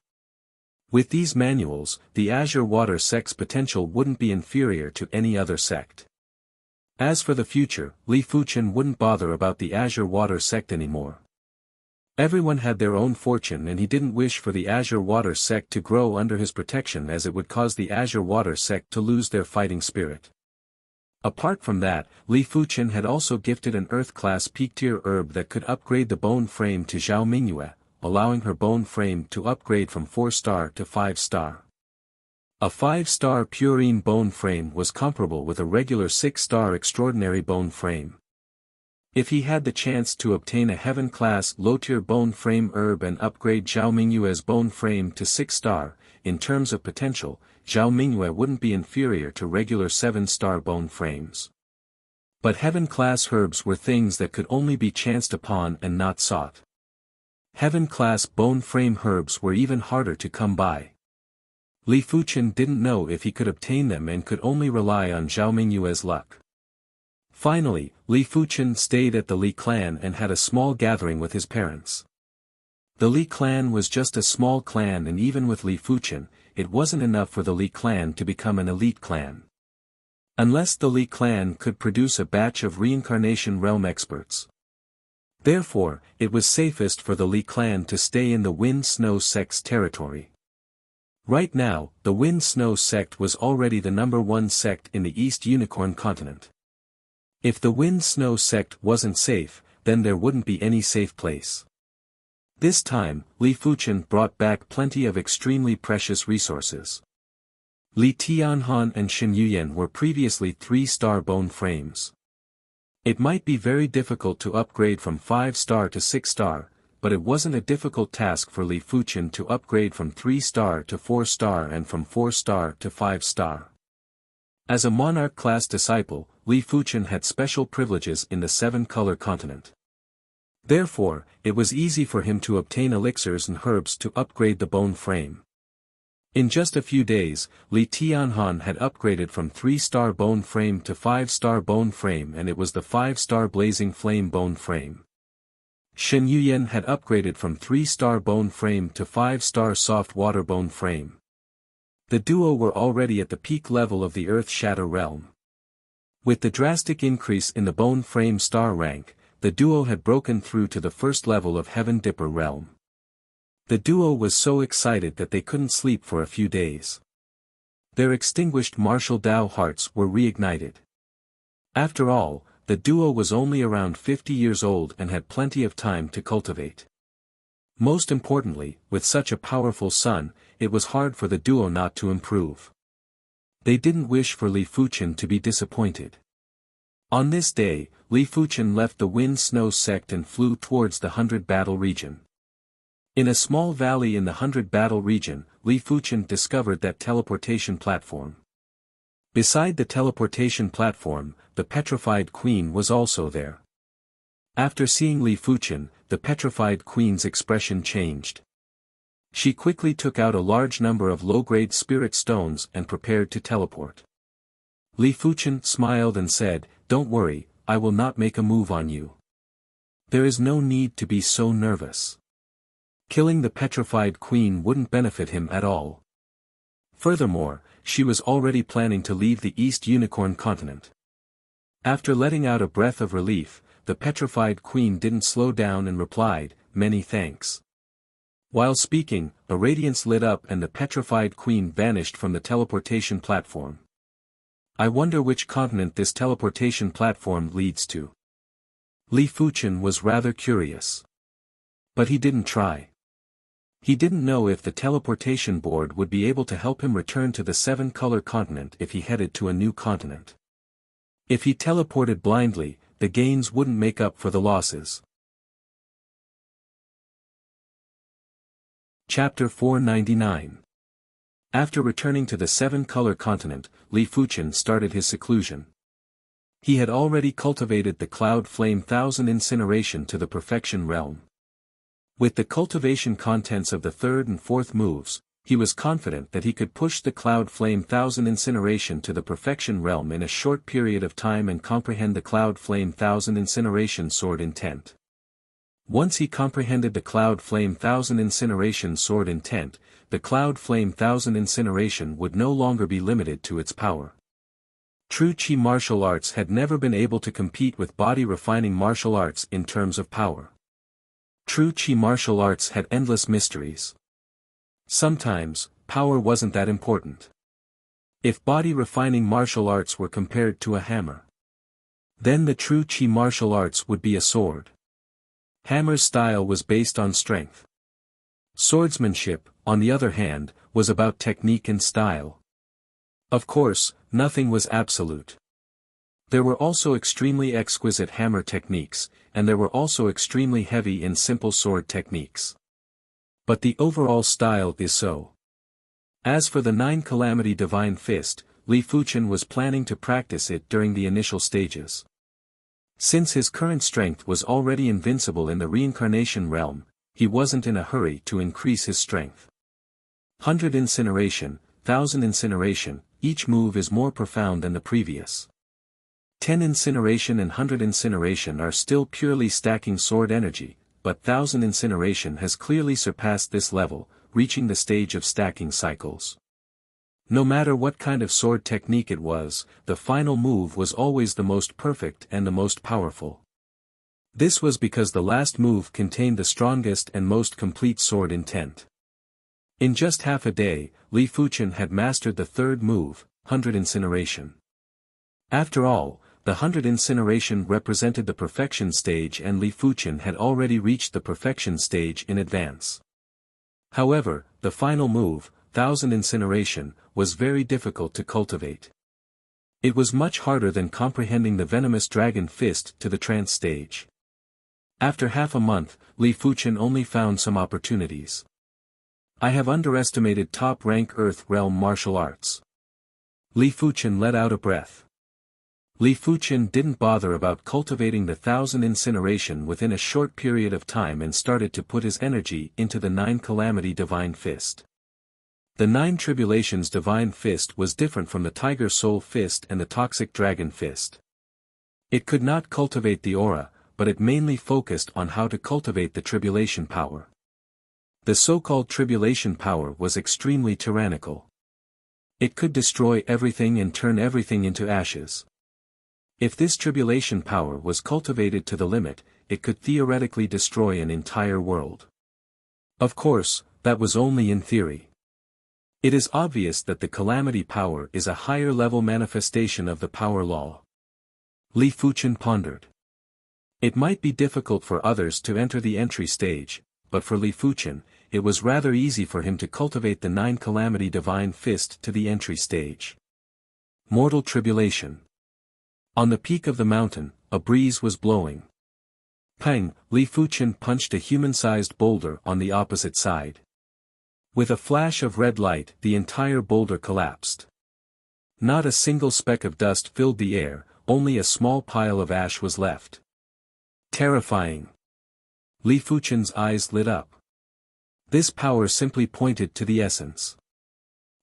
With these manuals, the Azure Water sect's potential wouldn't be inferior to any other sect. As for the future, Li Fuqian wouldn't bother about the Azure Water sect anymore. Everyone had their own fortune and he didn't wish for the Azure Water sect to grow under his protection as it would cause the Azure Water sect to lose their fighting spirit. Apart from that, Li Fuqian had also gifted an Earth-class peak-tier herb that could upgrade the bone frame to Zhao Mingyue, allowing her bone frame to upgrade from 4-star to 5-star. A 5-star Purine bone frame was comparable with a regular 6-star extraordinary bone frame. If he had the chance to obtain a heaven-class low-tier bone frame herb and upgrade Zhao Mingyue's bone frame to 6-star, in terms of potential, Zhao Mingyue wouldn't be inferior to regular 7-star bone frames. But heaven-class herbs were things that could only be chanced upon and not sought. Heaven-class bone frame herbs were even harder to come by. Li Fuchen didn't know if he could obtain them and could only rely on Zhao Mingyue's luck. Finally, Li Fuchen stayed at the Li clan and had a small gathering with his parents. The Li clan was just a small clan, and even with Li Fuchen, it wasn't enough for the Li clan to become an elite clan. Unless the Li clan could produce a batch of reincarnation realm experts. Therefore, it was safest for the Li clan to stay in the Wind Snow sect's territory. Right now, the Wind Snow sect was already the #1 sect in the East Unicorn continent. If the Wind Snow sect wasn't safe, then there wouldn't be any safe place. This time, Li Fuchen brought back plenty of extremely precious resources. Li Tianhan and Shen Yuyan were previously 3-star bone frames. It might be very difficult to upgrade from 5-star to 6-star, but it wasn't a difficult task for Li Fuchen to upgrade from 3-star to 4-star and from 4-star to 5-star. As a monarch-class disciple, Li Fuchen had special privileges in the 7-color continent. Therefore, it was easy for him to obtain elixirs and herbs to upgrade the bone frame. In just a few days, Li Tianhan had upgraded from 3-star bone frame to 5-star bone frame, and it was the 5-star blazing flame bone frame. Shen Yuyan had upgraded from 3-star bone frame to 5-star soft water bone frame. The duo were already at the peak level of the Earth Shadow realm. With the drastic increase in the bone frame star rank, the duo had broken through to the first level of Heaven Dipper realm. The duo was so excited that they couldn't sleep for a few days. Their extinguished martial Dao hearts were reignited. After all, the duo was only around 50 years old and had plenty of time to cultivate. Most importantly, with such a powerful son, it was hard for the duo not to improve. They didn't wish for Li Fuchen to be disappointed. On this day, Li Fuchen left the Wind Snow sect and flew towards the 100 Battle region. In a small valley in the 100 Battle region, Li Fuchen discovered that teleportation platform. Beside the teleportation platform, the petrified queen was also there. After seeing Li Fuchen, the petrified queen's expression changed. She quickly took out a large number of low-grade spirit stones and prepared to teleport. Li Fuchen smiled and said, "Don't worry, I will not make a move on you. There is no need to be so nervous. Killing the petrified queen wouldn't benefit him at all." Furthermore, she was already planning to leave the East Unicorn continent. After letting out a breath of relief, the petrified queen didn't slow down and replied, "Many thanks." While speaking, a radiance lit up and the petrified queen vanished from the teleportation platform. I wonder which continent this teleportation platform leads to. Li Fuchen was rather curious. But he didn't try. He didn't know if the teleportation board would be able to help him return to the 7-color continent if he headed to a new continent. If he teleported blindly, the gains wouldn't make up for the losses. Chapter 499. After returning to the 7-color continent, Li Fuchen started his seclusion. He had already cultivated the Cloud Flame 1000 incineration to the perfection realm. With the cultivation contents of the 3rd and 4th moves, he was confident that he could push the Cloud Flame 1000 incineration to the perfection realm in a short period of time and comprehend the Cloud Flame 1000 incineration sword intent. Once he comprehended the Cloud Flame 1000 incineration sword intent, the Cloud Flame 1000 incineration would no longer be limited to its power. True Qi martial arts had never been able to compete with body refining martial arts in terms of power. True Qi martial arts had endless mysteries. Sometimes, power wasn't that important. If body refining martial arts were compared to a hammer, then the true Qi martial arts would be a sword. Hammer's style was based on strength. Swordsmanship, on the other hand, was about technique and style. Of course, nothing was absolute. There were also extremely exquisite hammer techniques, and there were also extremely heavy and simple sword techniques. But the overall style is so. As for the 9 Calamity Divine Fist, Li Fuchen was planning to practice it during the initial stages. Since his current strength was already invincible in the reincarnation realm, he wasn't in a hurry to increase his strength. 100 Incineration, 1000 Incineration, each move is more profound than the previous. 10 Incineration and 100 Incineration are still purely stacking sword energy, but 1000 Incineration has clearly surpassed this level, reaching the stage of stacking cycles. No matter what kind of sword technique it was, the final move was always the most perfect and the most powerful. This was because the last move contained the strongest and most complete sword intent. In just half a day, Li Fuchen had mastered the third move, 100 Incineration. After all, the 100 Incineration represented the perfection stage, and Li Fuchen had already reached the perfection stage in advance. However, the final move, 1000 Incineration, was very difficult to cultivate. It was much harder than comprehending the venomous dragon fist to the trance stage. After half a month, Li Fuchen only found some opportunities. I have underestimated top-rank Earth Realm martial arts. Li Fuchen let out a breath. Li Fuchen didn't bother about cultivating the 1000 Incineration within a short period of time and started to put his energy into the 9 Calamity Divine Fist. The 9 Tribulations Divine Fist was different from the Tiger Soul Fist and the Toxic Dragon Fist. It could not cultivate the aura, but it mainly focused on how to cultivate the tribulation power. The so-called tribulation power was extremely tyrannical. It could destroy everything and turn everything into ashes. If this tribulation power was cultivated to the limit, it could theoretically destroy an entire world. Of course, that was only in theory. It is obvious that the calamity power is a higher-level manifestation of the power law. Li Fuchen pondered. It might be difficult for others to enter the entry stage, but for Li Fuchen, it was rather easy for him to cultivate the 9 Calamity Divine Fist to the entry stage. Mortal Tribulation. On the peak of the mountain, a breeze was blowing. Pang, Li Fuchen punched a human-sized boulder on the opposite side. With a flash of red light, the entire boulder collapsed. Not a single speck of dust filled the air, only a small pile of ash was left. Terrifying. Li Fuchen's eyes lit up. This power simply pointed to the essence.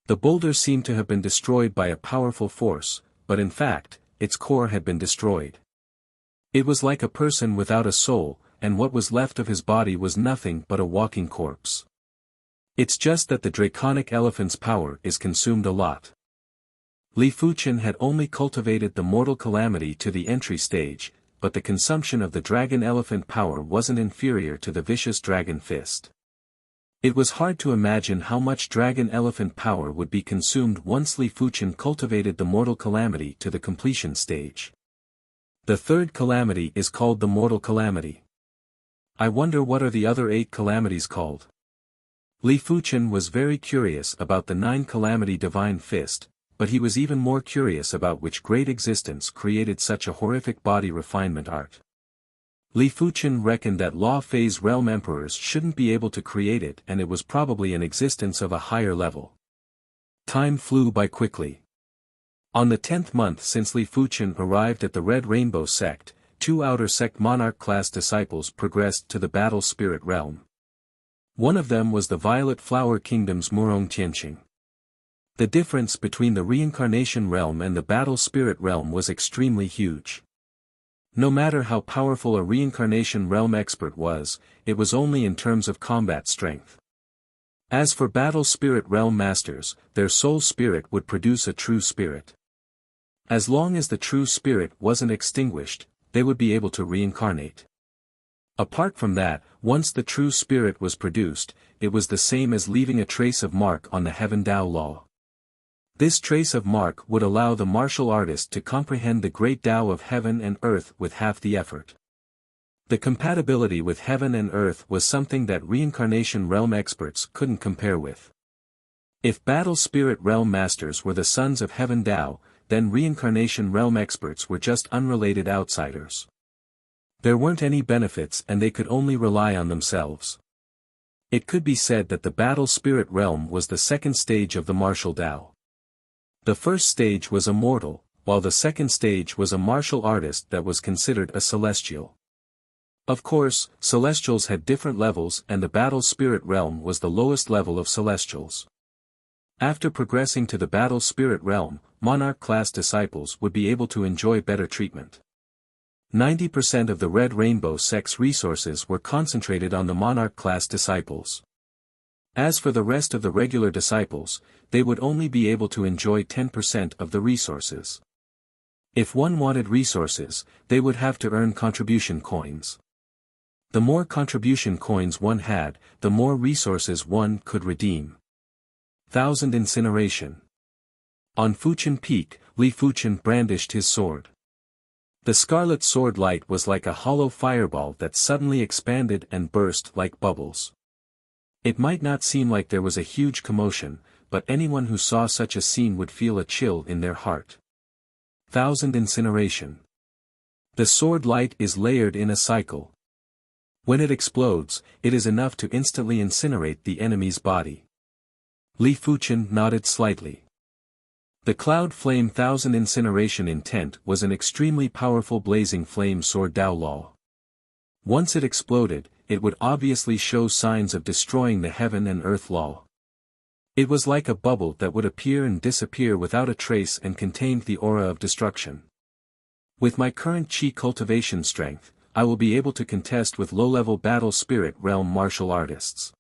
The boulder seemed to have been destroyed by a powerful force, but in fact, its core had been destroyed. It was like a person without a soul, and what was left of his body was nothing but a walking corpse. It's just that the draconic elephant's power is consumed a lot. Li Fuchen had only cultivated the mortal calamity to the entry stage, but the consumption of the dragon elephant power wasn't inferior to the vicious dragon fist. It was hard to imagine how much dragon elephant power would be consumed once Li Fuchen cultivated the mortal calamity to the completion stage. The third calamity is called the mortal calamity. I wonder what are the other 8 calamities called? Li Fuchen was very curious about the 9 Calamity Divine Fist, but he was even more curious about which great existence created such a horrific body refinement art. Li Fuchen reckoned that Law Phase Realm Emperors shouldn't be able to create it, and it was probably an existence of a higher level. Time flew by quickly. On the 10th month since Li Fuchen arrived at the Red Rainbow Sect, 2 Outer Sect Monarch-class disciples progressed to the Battle Spirit Realm. One of them was the Violet Flower Kingdom's Murong Tianqing. The difference between the Reincarnation Realm and the Battle Spirit Realm was extremely huge. No matter how powerful a Reincarnation Realm expert was, it was only in terms of combat strength. As for Battle Spirit Realm Masters, their soul spirit would produce a true spirit. As long as the true spirit wasn't extinguished, they would be able to reincarnate. Apart from that, once the true spirit was produced, it was the same as leaving a trace of mark on the Heaven Dao Law. This trace of mark would allow the martial artist to comprehend the great Tao of heaven and earth with half the effort. The compatibility with heaven and earth was something that reincarnation realm experts couldn't compare with. If battle spirit realm masters were the sons of heaven Tao, then reincarnation realm experts were just unrelated outsiders. There weren't any benefits and they could only rely on themselves. It could be said that the battle spirit realm was the second stage of the martial Tao. The first stage was a mortal, while the second stage was a martial artist that was considered a celestial. Of course, celestials had different levels and the battle spirit realm was the lowest level of celestials. After progressing to the battle spirit realm, monarch-class disciples would be able to enjoy better treatment. 90% of the Red Rainbow sect's resources were concentrated on the monarch-class disciples. As for the rest of the regular disciples, they would only be able to enjoy 10% of the resources. If one wanted resources, they would have to earn contribution coins. The more contribution coins one had, the more resources one could redeem. 1000 Incineration. On Fuchin Peak, Li Fuchin brandished his sword. The scarlet sword light was like a hollow fireball that suddenly expanded and burst like bubbles. It might not seem like there was a huge commotion, but anyone who saw such a scene would feel a chill in their heart. 1000 Incineration. The sword light is layered in a cycle. When it explodes, it is enough to instantly incinerate the enemy's body. Li Fuchin nodded slightly. The Cloud Flame 1000 Incineration intent was an extremely powerful blazing flame sword Tao law. Once it exploded, it would obviously show signs of destroying the heaven and earth law. It was like a bubble that would appear and disappear without a trace and contained the aura of destruction. With my current chi cultivation strength, I will be able to contest with low-level battle spirit realm martial artists.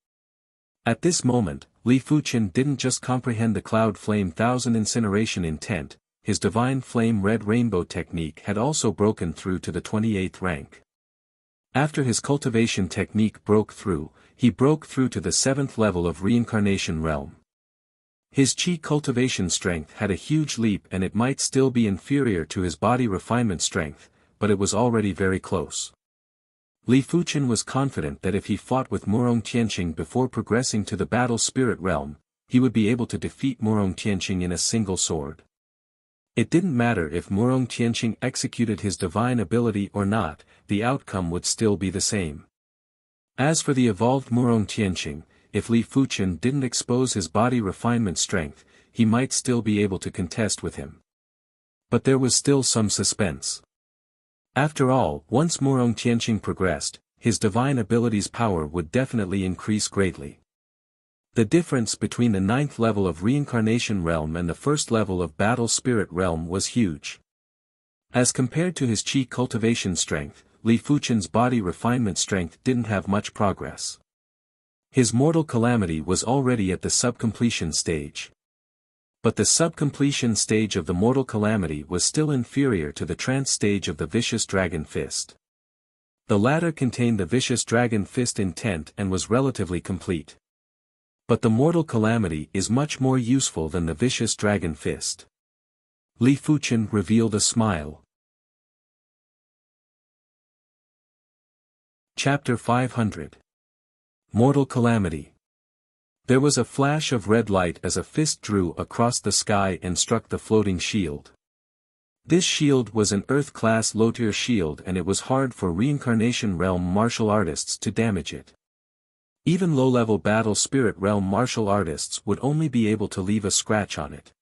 At this moment, Li Fuchin didn't just comprehend the Cloud Flame 1000 Incineration intent, his Divine Flame Red Rainbow technique had also broken through to the 28th rank. After his cultivation technique broke through, he broke through to the 7th level of Reincarnation Realm. His chi cultivation strength had a huge leap and it might still be inferior to his body refinement strength, but it was already very close. Li Fuchin was confident that if he fought with Murong Tianqing before progressing to the battle spirit realm, he would be able to defeat Murong Tianqing in a single sword. It didn't matter if Murong Tianqing executed his divine ability or not, the outcome would still be the same. As for the evolved Murong Tianqing, if Li Fuchin didn't expose his body refinement strength, he might still be able to contest with him. But there was still some suspense. After all, once Murong Tianqing progressed, his divine ability's power would definitely increase greatly. The difference between the 9th level of Reincarnation Realm and the 1st level of Battle Spirit Realm was huge. As compared to his chi cultivation strength, Li Fuchin's body refinement strength didn't have much progress. His mortal calamity was already at the subcompletion stage. But the subcompletion stage of the mortal calamity was still inferior to the trance stage of the vicious dragon fist. The latter contained the vicious dragon fist intent and was relatively complete. But the mortal calamity is much more useful than the vicious dragon fist. Li Fuchin revealed a smile. Chapter 500. Mortal Calamity. There was a flash of red light as a fist drew across the sky and struck the floating shield. This shield was an Earth-class low-tier shield and it was hard for Reincarnation Realm martial artists to damage it. Even low-level Battle Spirit Realm martial artists would only be able to leave a scratch on it.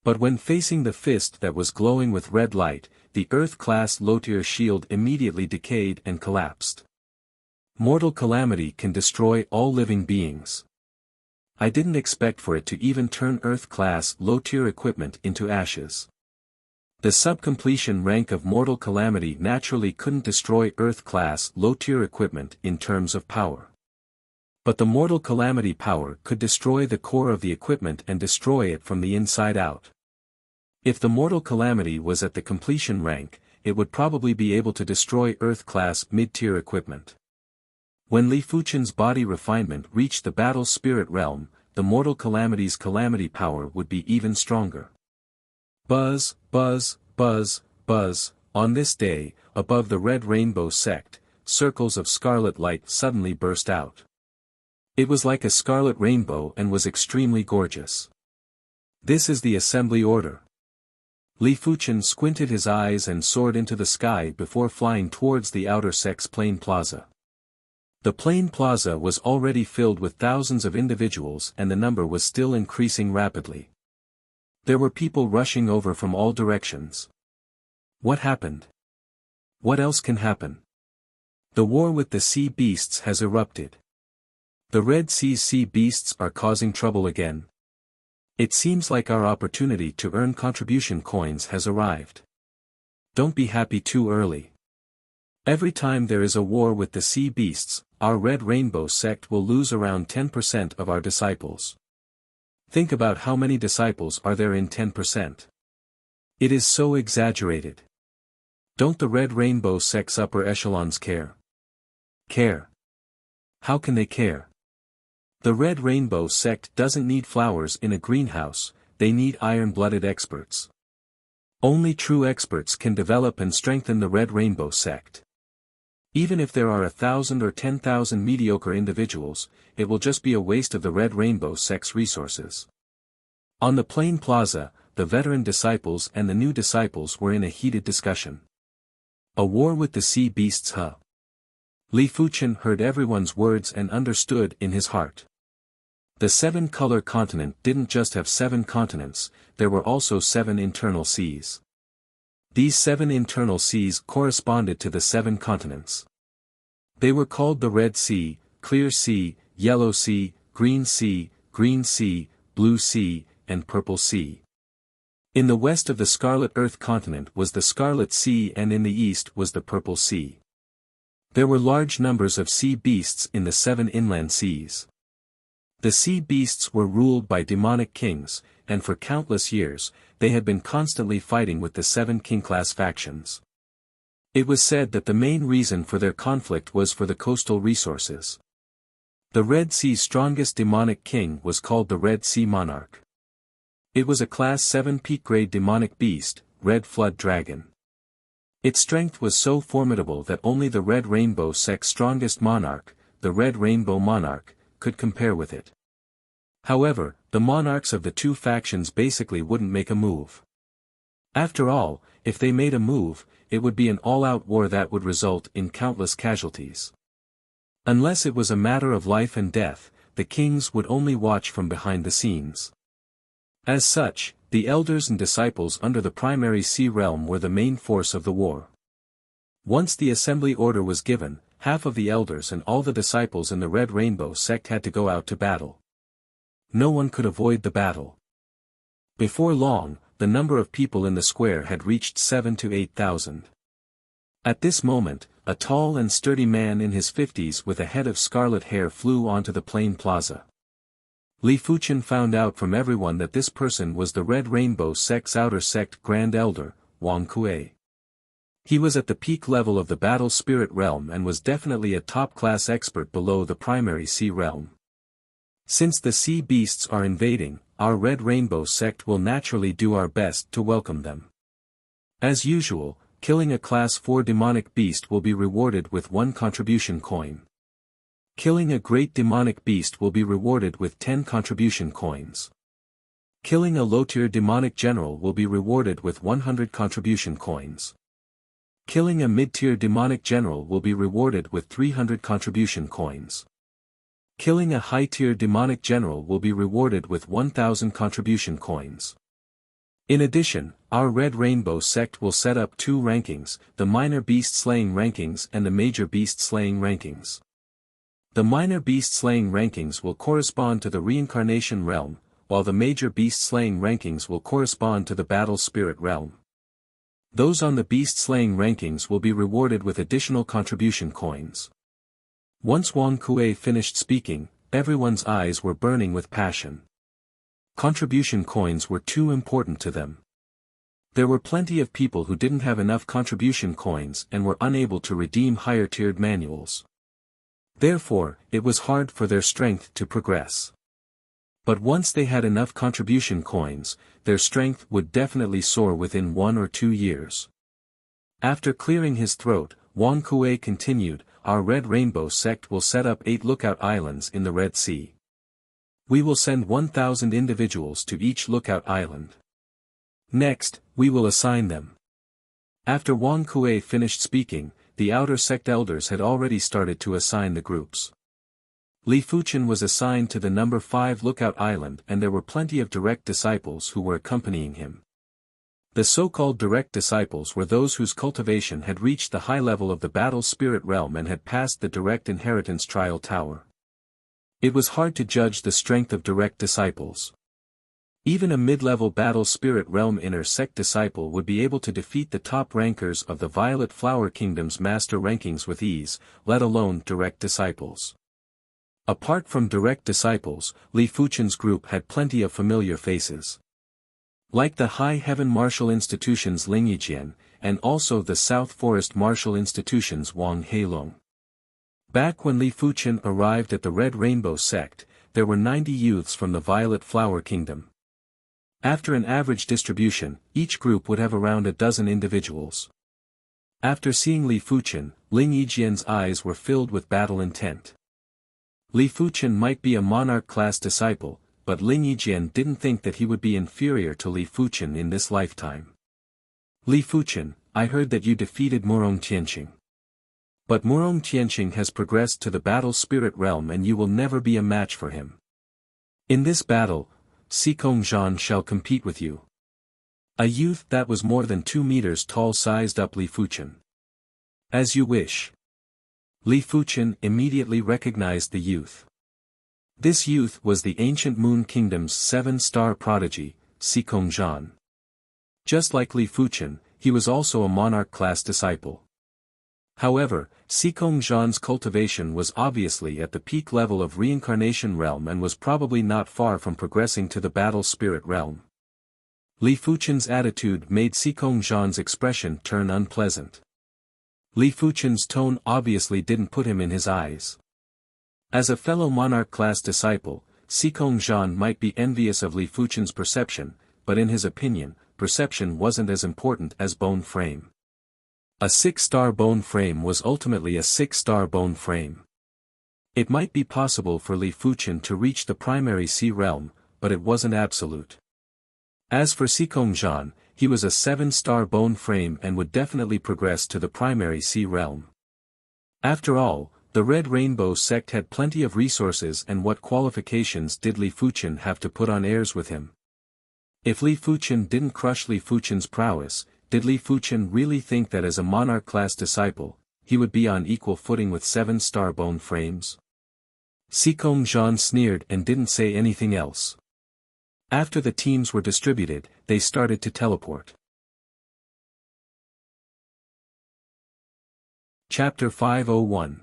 But when facing the fist that was glowing with red light, the Earth-class low-tier shield immediately decayed and collapsed. Mortal calamity can destroy all living beings. I didn't expect for it to even turn Earth-class low-tier equipment into ashes. The subcompletion rank of Mortal Calamity naturally couldn't destroy Earth-class low-tier equipment in terms of power. But the Mortal Calamity power could destroy the core of the equipment and destroy it from the inside out. If the Mortal Calamity was at the completion rank, it would probably be able to destroy Earth-class mid-tier equipment. When Li Fuchin's body refinement reached the Battle Spirit Realm, the Mortal Calamity's calamity power would be even stronger. Buzz, buzz, buzz, buzz, on this day, above the Red Rainbow sect, circles of scarlet light suddenly burst out. It was like a scarlet rainbow and was extremely gorgeous. This is the assembly order. Li Fuchen squinted his eyes and soared into the sky before flying towards the outer Sex Plain Plaza. The plain plaza was already filled with thousands of individuals and the number was still increasing rapidly. There were people rushing over from all directions. What happened? What else can happen? The war with the sea beasts has erupted. The Red Sea's sea beasts are causing trouble again. It seems like our opportunity to earn contribution coins has arrived. Don't be happy too early. Every time there is a war with the sea beasts, our Red Rainbow sect will lose around 10% of our disciples. Think about how many disciples are there in 10%. It is so exaggerated. Don't the Red Rainbow sect's upper echelons care? Care? How can they care? The Red Rainbow sect doesn't need flowers in a greenhouse, they need iron-blooded experts. Only true experts can develop and strengthen the Red Rainbow sect. Even if there are 1,000 or 10,000 mediocre individuals, it will just be a waste of the Red Rainbow sect's resources. On the Plain Plaza, the veteran disciples and the new disciples were in a heated discussion. A war with the sea beasts, huh? Li Fuchen heard everyone's words and understood in his heart. The seven-color continent didn't just have 7 continents, there were also 7 internal seas. These 7 internal seas corresponded to the 7 continents. They were called the Red Sea, Clear Sea, Yellow Sea, Green Sea, Blue Sea, and Purple Sea. In the west of the Scarlet Earth continent was the Scarlet Sea and in the east was the Purple Sea. There were large numbers of sea beasts in the 7 inland seas. The sea beasts were ruled by demonic kings, and for countless years, they had been constantly fighting with the 7 king-class factions. It was said that the main reason for their conflict was for the coastal resources. The Red Sea's strongest demonic king was called the Red Sea Monarch. It was a Class 7 peak-grade demonic beast, Red Flood Dragon. Its strength was so formidable that only the Red Rainbow sect's strongest monarch, the Red Rainbow Monarch, could compare with it. However, the monarchs of the 2 factions basically wouldn't make a move. After all, if they made a move, it would be an all-out war that would result in countless casualties. Unless it was a matter of life and death, the kings would only watch from behind the scenes. As such, the elders and disciples under the primary sea realm were the main force of the war. Once the assembly order was given, half of the elders and all the disciples in the Red Rainbow sect had to go out to battle. No one could avoid the battle. Before long, the number of people in the square had reached 7,000 to 8,000. At this moment, a tall and sturdy man in his 50s with a head of scarlet hair flew onto the plain plaza. Li Fuchen found out from everyone that this person was the Red Rainbow sect's outer sect Grand Elder, Wang Kuei. He was at the peak level of the battle spirit realm and was definitely a top-class expert below the primary sea realm. Since the sea beasts are invading, our Red Rainbow sect will naturally do our best to welcome them. As usual, killing a Class 4 demonic beast will be rewarded with 1 contribution coin. Killing a great demonic beast will be rewarded with 10 contribution coins. Killing a low-tier demonic general will be rewarded with 100 contribution coins. Killing a mid-tier demonic general will be rewarded with 300 contribution coins. Killing a high-tier demonic general will be rewarded with 1,000 contribution coins. In addition, our Red Rainbow sect will set up 2 rankings, the Minor Beast Slaying rankings and the Major Beast Slaying rankings. The Minor Beast Slaying rankings will correspond to the Reincarnation realm, while the Major Beast Slaying rankings will correspond to the Battle Spirit realm. Those on the Beast Slaying rankings will be rewarded with additional contribution coins. Once Wang Kuei finished speaking, everyone's eyes were burning with passion. Contribution coins were too important to them. There were plenty of people who didn't have enough contribution coins and were unable to redeem higher-tiered manuals. Therefore, it was hard for their strength to progress. But once they had enough contribution coins, their strength would definitely soar within 1 or 2 years. After clearing his throat, Wang Kuei continued, our Red Rainbow sect will set up 8 lookout islands in the Red Sea. We will send 1,000 individuals to each lookout island. Next, we will assign them. After Wang Kuei finished speaking, the outer sect elders had already started to assign the groups. Li Fuchen was assigned to the number 5 lookout island, and there were plenty of direct disciples who were accompanying him. The so-called direct disciples were those whose cultivation had reached the high level of the battle spirit realm and had passed the direct inheritance trial tower. It was hard to judge the strength of direct disciples. Even a mid-level battle spirit realm inner sect disciple would be able to defeat the top rankers of the Violet Flower Kingdom's master rankings with ease, let alone direct disciples. Apart from direct disciples, Li Fuchen's group had plenty of familiar faces. Like the High Heaven Martial Institution's Ling Yijian, and also the South Forest Martial Institution's Wang Heilong. Back when Li Fuchen arrived at the Red Rainbow sect, there were 90 youths from the Violet Flower Kingdom. After an average distribution, each group would have around a dozen individuals. After seeing Li Fuchen, Ling Yijian's eyes were filled with battle intent. Li Fuchen might be a monarch-class disciple, but Ling Yijian didn't think that he would be inferior to Li Fuchen in this lifetime. Li Fuchen, I heard that you defeated Murong Tianqing. But Murong Tianqing has progressed to the battle spirit realm and you will never be a match for him. In this battle, Xikong Zhan shall compete with you. A youth that was more than 2 meters tall sized up Li Fuchen. As you wish. Li Fuchen immediately recognized the youth. This youth was the ancient Moon Kingdom's 7-star prodigy, Xikong Zhan. Just like Li Fuchen, he was also a monarch-class disciple. However, Xikong Zhan's cultivation was obviously at the peak level of reincarnation realm and was probably not far from progressing to the battle spirit realm. Li Fuchen's attitude made Xikong Zhan's expression turn unpleasant. Li Fuchen's tone obviously didn't put him in his eyes. As a fellow monarch-class disciple, Xikong Zhan might be envious of Li Fuchen's perception, but in his opinion, perception wasn't as important as bone frame. A 6-star bone frame was ultimately a 6-star bone frame. It might be possible for Li Fuchen to reach the primary sea realm, but it wasn't absolute. As for Xikong Zhan, he was a 7-star bone frame and would definitely progress to the primary sea realm. After all, the Red Rainbow sect had plenty of resources, and what qualifications did Li Fuchen have to put on airs with him? If Li Fuchen didn't crush Li Fuchen's prowess, did Li Fuchen really think that as a monarch-class disciple, he would be on equal footing with 7-star bone frames? Xikong Zhan sneered and didn't say anything else. After the teams were distributed, they started to teleport. Chapter 501.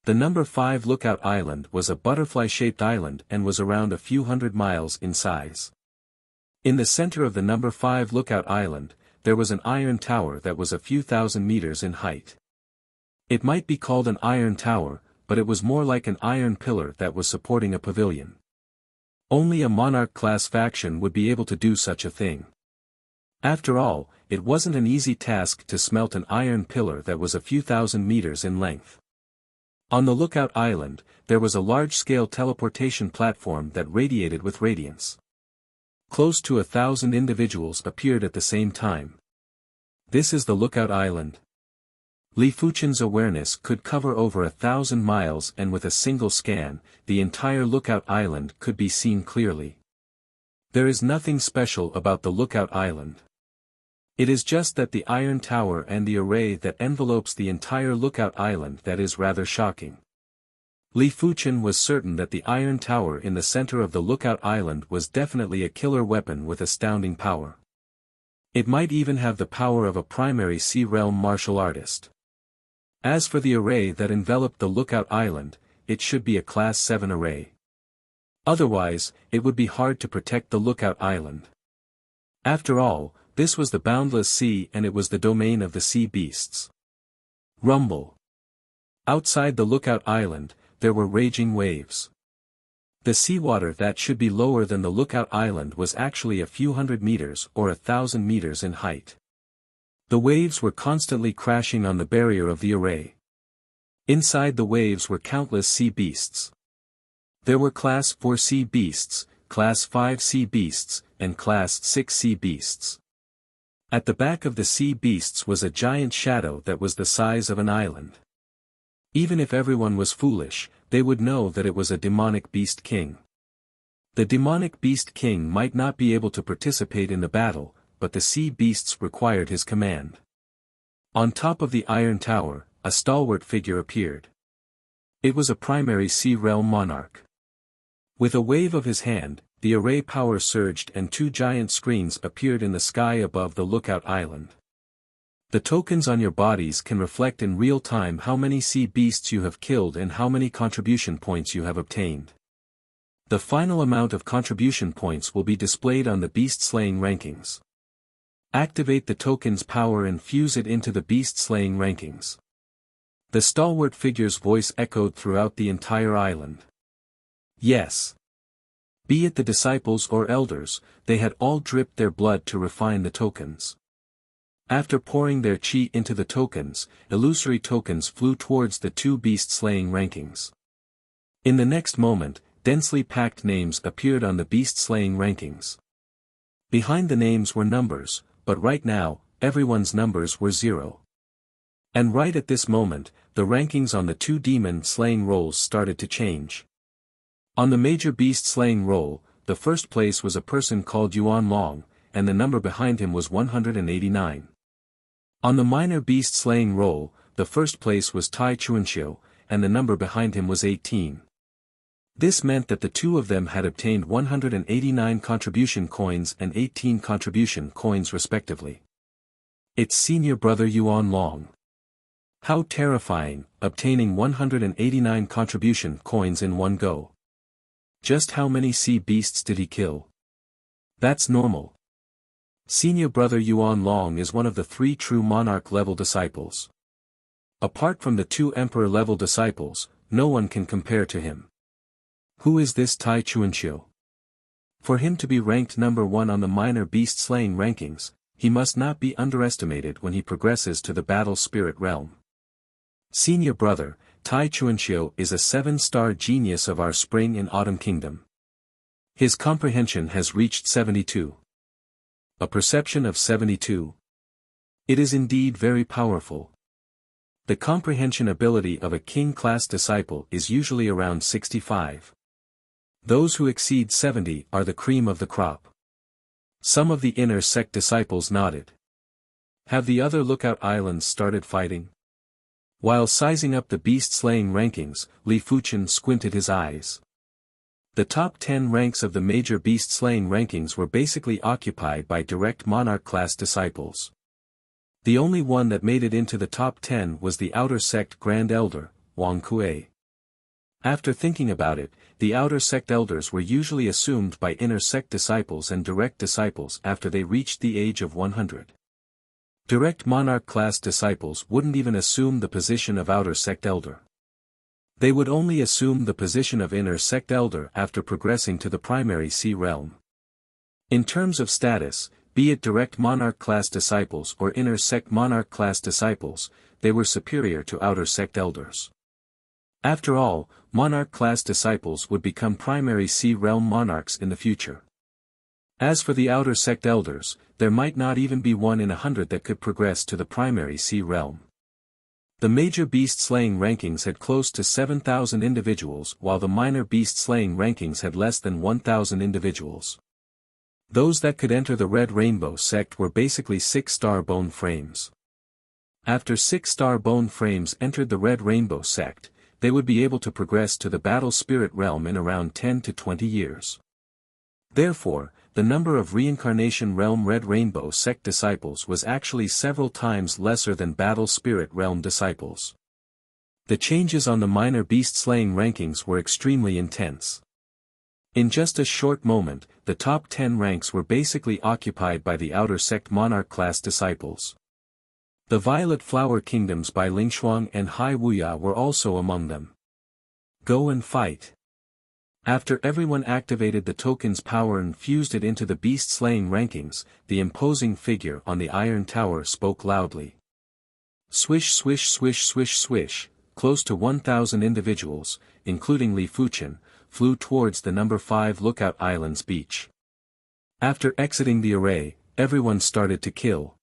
The number 5 Lookout Island was a butterfly-shaped island and was around a few hundred miles in size. In the center of the number 5 Lookout Island, there was an iron tower that was a few thousand meters in height. It might be called an iron tower, but it was more like an iron pillar that was supporting a pavilion. Only a monarch-class faction would be able to do such a thing. After all, it wasn't an easy task to smelt an iron pillar that was a few thousand meters in length. On the Lookout Island, there was a large-scale teleportation platform that radiated with radiance. Close to 1,000 individuals appeared at the same time. This is the Lookout Island. Li Fuchen's awareness could cover over 1,000 miles, and with a single scan, the entire Lookout Island could be seen clearly. There is nothing special about the Lookout Island. It is just that the iron tower and the array that envelopes the entire Lookout Island that is rather shocking. Li Fuchen was certain that the iron tower in the center of the Lookout Island was definitely a killer weapon with astounding power. It might even have the power of a primary sea realm martial artist. As for the array that enveloped the Lookout Island, it should be a Class 7 array. Otherwise, it would be hard to protect the Lookout Island. After all, this was the boundless sea and it was the domain of the sea beasts. Rumble. Outside the Lookout Island, there were raging waves. The seawater that should be lower than the Lookout Island was actually a few hundred meters or 1,000 meters in height. The waves were constantly crashing on the barrier of the array. Inside the waves were countless sea beasts. There were Class 4 sea beasts, Class 5 sea beasts, and Class 6 sea beasts. At the back of the sea beasts was a giant shadow that was the size of an island. Even if everyone was foolish, they would know that it was a demonic beast king. The demonic beast king might not be able to participate in the battle, but the sea beasts required his command. On top of the iron tower, a stalwart figure appeared. It was a primary sea realm monarch. With a wave of his hand, the array power surged and two giant screens appeared in the sky above the lookout island. The tokens on your bodies can reflect in real time how many sea beasts you have killed and how many contribution points you have obtained. The final amount of contribution points will be displayed on the beast slaying rankings. Activate the token's power and fuse it into the beast slaying rankings. The stalwart figure's voice echoed throughout the entire island. Yes. Be it the disciples or elders, they had all dripped their blood to refine the tokens. After pouring their chi into the tokens, illusory tokens flew towards the two beast-slaying rankings. In the next moment, densely packed names appeared on the beast-slaying rankings. Behind the names were numbers, but right now, everyone's numbers were 0. And right at this moment, the rankings on the two demon-slaying rolls started to change. On the major beast-slaying roll, the first place was a person called Yuan Long, and the number behind him was 189. On the minor beast-slaying roll, the first place was Tai Chuanxiu, and the number behind him was 18. This meant that the two of them had obtained 189 contribution coins and 18 contribution coins respectively. It's senior brother Yuan Long. How terrifying, obtaining 189 contribution coins in one go. Just how many sea beasts did he kill? That's normal. Senior brother Yuan Long is one of the 3 true monarch-level disciples. Apart from the 2 emperor-level disciples, no one can compare to him. Who is this Tai Chuanxiu? For him to be ranked number 1 on the minor beast-slaying rankings, he must not be underestimated when he progresses to the battle spirit realm. Senior brother, Tai Chuanxiu is a 7-star genius of our spring and autumn kingdom. His comprehension has reached 72. A perception of 72. It is indeed very powerful. The comprehension ability of a king-class disciple is usually around 65. Those who exceed 70 are the cream of the crop. Some of the inner sect disciples nodded. Have the other lookout islands started fighting? While sizing up the beast-slaying rankings, Li Fuchen squinted his eyes. The top 10 ranks of the major beast-slaying rankings were basically occupied by direct monarch-class disciples. The only one that made it into the top 10 was the outer sect Grand Elder, Wang Kuei. After thinking about it, the outer sect elders were usually assumed by inner sect disciples and direct disciples after they reached the age of 100. Direct monarch-class disciples wouldn't even assume the position of outer sect elder. They would only assume the position of inner sect elder after progressing to the primary sea realm. In terms of status, be it direct monarch-class disciples or inner sect monarch-class disciples, they were superior to outer sect elders. After all, monarch-class disciples would become primary sea realm monarchs in the future. As for the outer sect elders, there might not even be 1 in 100 that could progress to the primary sea realm. The major beast-slaying rankings had close to 7,000 individuals while the minor beast-slaying rankings had less than 1,000 individuals. Those that could enter the Red Rainbow sect were basically 6-star bone frames. After 6-star bone frames entered the Red Rainbow sect, they would be able to progress to the battle spirit realm in around 10 to 20 years. Therefore, the number of reincarnation realm Red Rainbow sect disciples was actually several times lesser than battle spirit realm disciples. The changes on the minor beast-slaying rankings were extremely intense. In just a short moment, the top 10 ranks were basically occupied by the outer sect monarch-class disciples. The Violet Flower Kingdoms by Lingshuang and Hai Wuya were also among them. Go and fight. After everyone activated the token's power and fused it into the beast-slaying rankings, the imposing figure on the iron tower spoke loudly. Swish swish swish swish swish, close to 1,000 individuals, including Li Fuchen, flew towards the number 5 Lookout Island's beach. After exiting the array, everyone started to kill.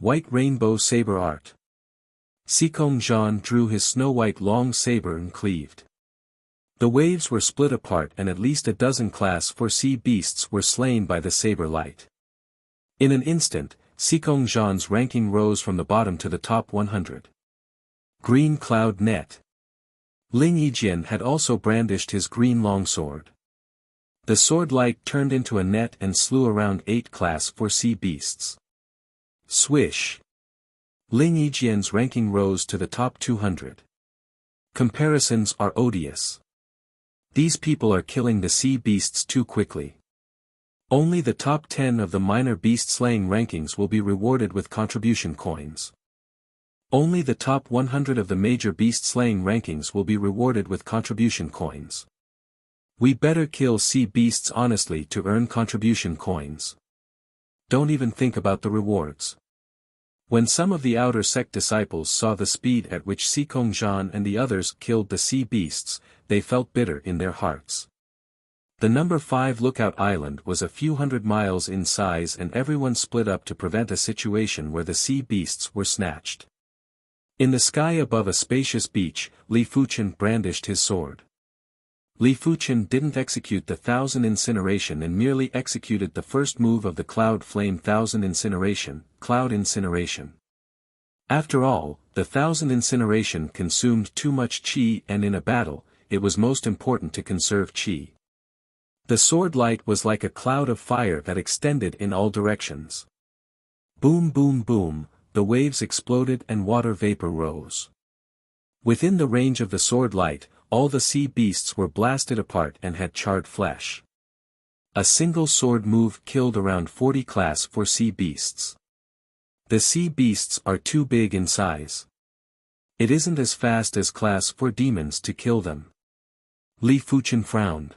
White Rainbow Saber Art. Xikong Zhan drew his snow-white long saber and cleaved. The waves were split apart and at least a dozen Class 4 sea beasts were slain by the saber light. In an instant, Xikong Zhan's ranking rose from the bottom to the top 100. Green Cloud Net. Ling Yijian had also brandished his green longsword. The sword light turned into a net and slew around 8 Class 4 sea beasts. Swish. Ling Yijian's ranking rose to the top 200. Comparisons are odious. These people are killing the sea beasts too quickly. Only the top 10 of the minor beast-slaying rankings will be rewarded with contribution coins. Only the top 100 of the major beast-slaying rankings will be rewarded with contribution coins. We better kill sea beasts honestly to earn contribution coins. Don't even think about the rewards. When some of the outer sect disciples saw the speed at which Xikong Zhan and the others killed the sea beasts, they felt bitter in their hearts. The number 5 Lookout Island was a few hundred miles in size and everyone split up to prevent a situation where the sea beasts were snatched. In the sky above a spacious beach, Li Fuchen brandished his sword. Li Fuchen didn't execute the 1,000 incineration and merely executed the first move of the Cloud Flame 1,000 incineration, Cloud Incineration. After all, the 1,000 incineration consumed too much qi and in a battle, it was most important to conserve qi. The sword light was like a cloud of fire that extended in all directions. Boom boom boom, the waves exploded and water vapor rose. Within the range of the sword light, all the sea beasts were blasted apart and had charred flesh. A single sword move killed around 40 Class 4 sea beasts. The sea beasts are too big in size. It isn't as fast as Class 4 demons to kill them. Li Fuchen frowned.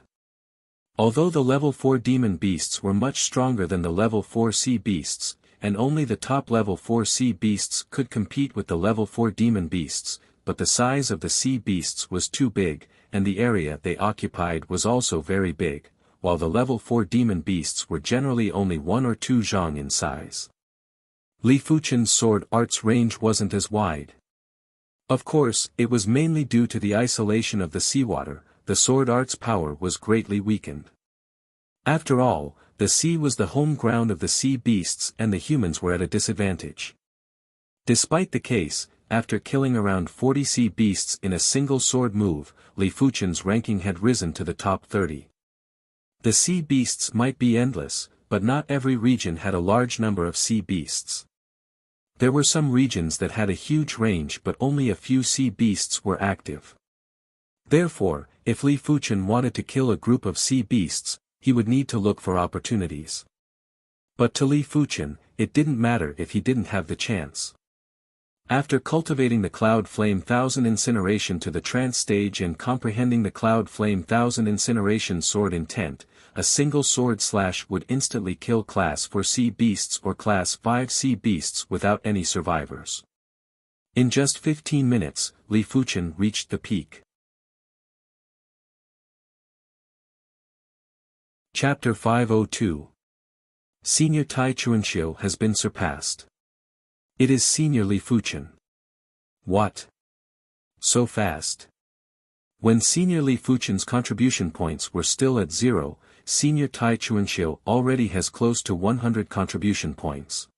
Although the level 4 demon beasts were much stronger than the level 4 sea beasts, and only the top level 4 sea beasts could compete with the level 4 demon beasts, but the size of the sea beasts was too big, and the area they occupied was also very big, while the level 4 demon beasts were generally only 1 or 2 zhang in size. Li Fuchen's sword art's range wasn't as wide. Of course, it was mainly due to the isolation of the seawater, the sword art's power was greatly weakened. After all, the sea was the home ground of the sea beasts and the humans were at a disadvantage. Despite the case, after killing around 40 sea beasts in a single sword move, Li Fuchen's ranking had risen to the top 30. The sea beasts might be endless, but not every region had a large number of sea beasts. There were some regions that had a huge range but only a few sea beasts were active. Therefore, if Li Fuchen wanted to kill a group of sea beasts, he would need to look for opportunities. But to Li Fuchen, it didn't matter if he didn't have the chance. After cultivating the Cloud Flame 1,000 incineration to the trance stage and comprehending the Cloud Flame 1,000 incineration sword intent, a single sword slash would instantly kill Class 4 sea beasts or Class 5 sea beasts without any survivors. In just 15 minutes, Li Fuchen reached the peak. Chapter 502. Senior Tai Chuanxiu has been surpassed. It is Senior Li Fuchen. What? So fast. When Senior Li Fuchen's contribution points were still at 0, Senior Tai Chuanxiu already has close to 100 contribution points.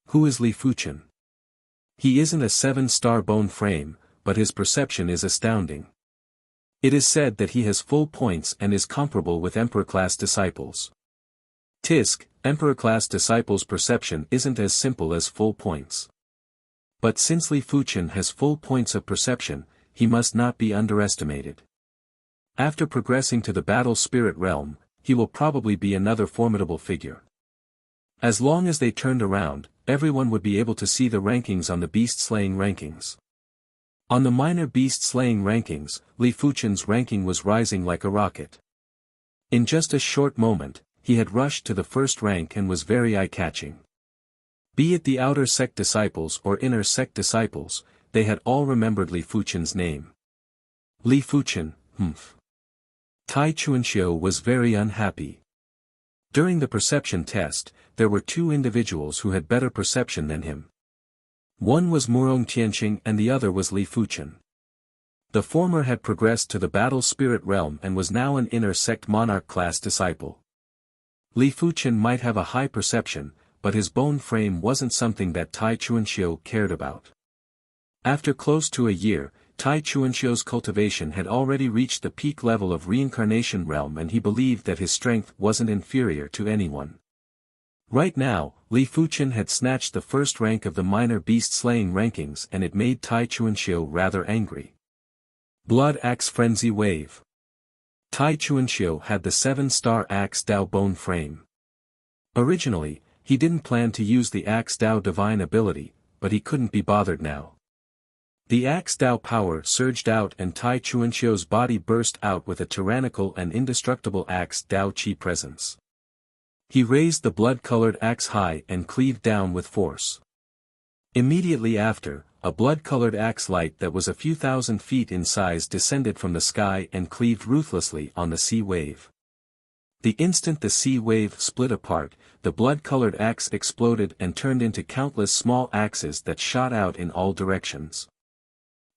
Who is Li Fuchen? He isn't a 7-star bone frame, but his perception is astounding. It is said that he has full points and is comparable with Emperor-class disciples. Tisk, Emperor-class disciples' perception isn't as simple as full points. But since Li Fuchen has full points of perception, he must not be underestimated. After progressing to the battle spirit realm, he will probably be another formidable figure. As long as they turned around, everyone would be able to see the rankings on the beast-slaying rankings. On the minor beast slaying rankings, Li Fuchen's ranking was rising like a rocket. In just a short moment, he had rushed to the first rank and was very eye-catching. Be it the outer sect disciples or inner sect disciples, they had all remembered Li Fuchen's name. Li Fuchen, humph. Tai Chuanxiu was very unhappy. During the perception test, there were two individuals who had better perception than him. One was Murong Tianqing and the other was Li Fuchen. The former had progressed to the battle spirit realm and was now an inner sect monarch class disciple. Li Fuchen might have a high perception, but his bone frame wasn't something that Tai Chuanxiu cared about. After close to a year, Tai Chuanxiu's cultivation had already reached the peak level of reincarnation realm and he believed that his strength wasn't inferior to anyone. Right now, Li Fuchen had snatched the first rank of the minor beast slaying rankings and it made Tai Chuanxiu rather angry. Blood Axe Frenzy Wave. Tai Chuanxiu had the 7-star Axe Dao bone frame. Originally, he didn't plan to use the Axe Dao divine ability, but he couldn't be bothered now. The Axe Dao power surged out and Tai Chuanxiu's body burst out with a tyrannical and indestructible Axe Dao Qi presence. He raised the blood-colored axe high and cleaved down with force. Immediately after, a blood-colored axe light that was a few thousand feet in size descended from the sky and cleaved ruthlessly on the sea wave. The instant the sea wave split apart, the blood-colored axe exploded and turned into countless small axes that shot out in all directions.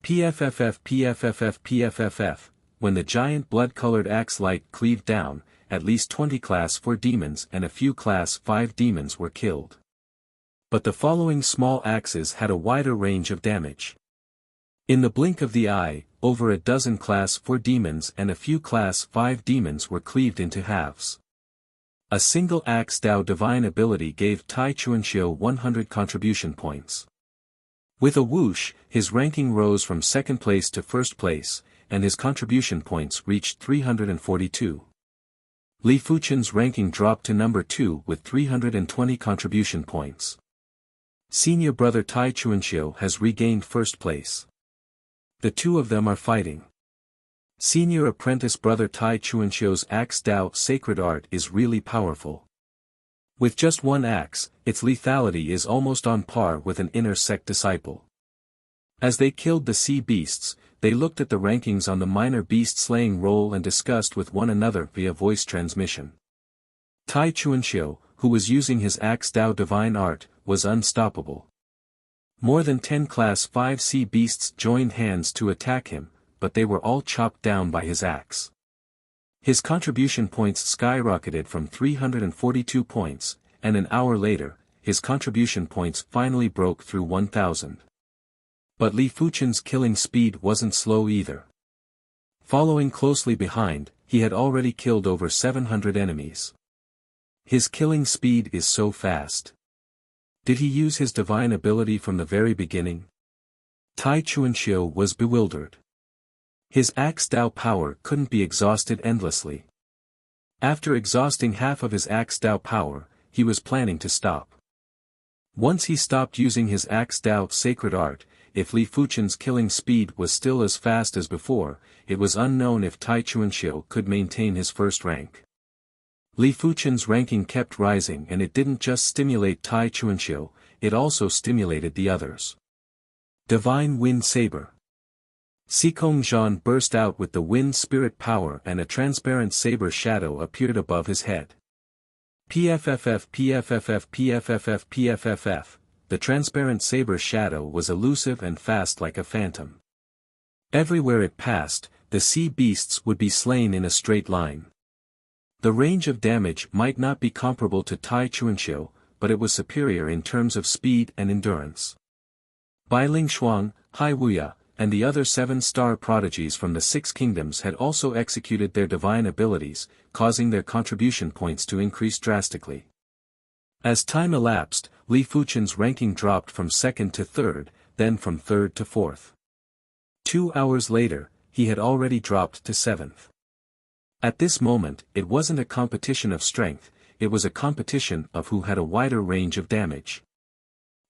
PFFF PFFF PFFF, when the giant blood-colored axe light cleaved down, at least 20 Class 4 demons and a few Class 5 demons were killed. But the following small axes had a wider range of damage. In the blink of the eye, over a dozen Class 4 demons and a few Class 5 demons were cleaved into halves. A single Axe Dao divine ability gave Tai Chuanxiu 100 contribution points. With a whoosh, his ranking rose from second place to first place, and his contribution points reached 342. Li Fuchen's ranking dropped to number 2 with 320 contribution points. Senior brother Tai Chuanxiu has regained first place. The two of them are fighting. Senior apprentice brother Tai Chuanxiu's Axe Dao sacred art is really powerful. With just one axe, its lethality is almost on par with an inner sect disciple. As they killed the sea beasts, they looked at the rankings on the minor beast slaying roll and discussed with one another via voice transmission. Tai Chuanxiu, who was using his Axe Dao divine art, was unstoppable. More than 10 Class 5 sea beasts joined hands to attack him, but they were all chopped down by his axe. His contribution points skyrocketed from 342 points, and an hour later, his contribution points finally broke through 1,000. But Li Fuchen's killing speed wasn't slow either. Following closely behind, he had already killed over 700 enemies. His killing speed is so fast. Did he use his divine ability from the very beginning? Tai Chuanxiu was bewildered. His Axe Dao power couldn't be exhausted endlessly. After exhausting half of his Axe Dao power, he was planning to stop. Once he stopped using his Axe Dao sacred art, if Li Fuchen's killing speed was still as fast as before, it was unknown if Tai Chuanxiu could maintain his first rank. Li Fuchen's ranking kept rising and it didn't just stimulate Tai Chuanxiu, it also stimulated the others. Divine Wind Saber. Xikong Zhan burst out with the wind spirit power and a transparent saber shadow appeared above his head. PFFF PFFF PFFF PFFF, the transparent saber shadow was elusive and fast like a phantom. Everywhere it passed, the sea beasts would be slain in a straight line. The range of damage might not be comparable to Tai Chuanxiu, but it was superior in terms of speed and endurance. Bai Ling Shuang, Hai Wuya, and the other 7-star prodigies from the 6 kingdoms had also executed their divine abilities, causing their contribution points to increase drastically. As time elapsed, Li Fuchen's ranking dropped from second to third, then from third to fourth. 2 hours later, he had already dropped to seventh. At this moment, it wasn't a competition of strength, it was a competition of who had a wider range of damage.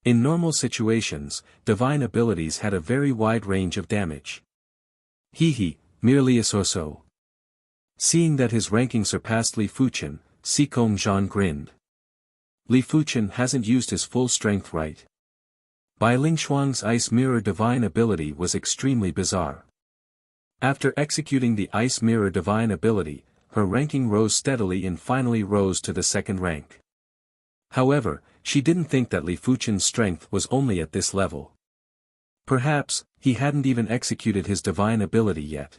In normal situations, divine abilities had a very wide range of damage. He, merely a so-so. Seeing that his ranking surpassed Li Fuchen, Sicong Zhan grinned. Li Fuchen hasn't used his full strength right. Bai Lingshuang's Ice Mirror divine ability was extremely bizarre. After executing the Ice Mirror divine ability, her ranking rose steadily and finally rose to the second rank. However, she didn't think that Li Fuchen's strength was only at this level. Perhaps, he hadn't even executed his divine ability yet.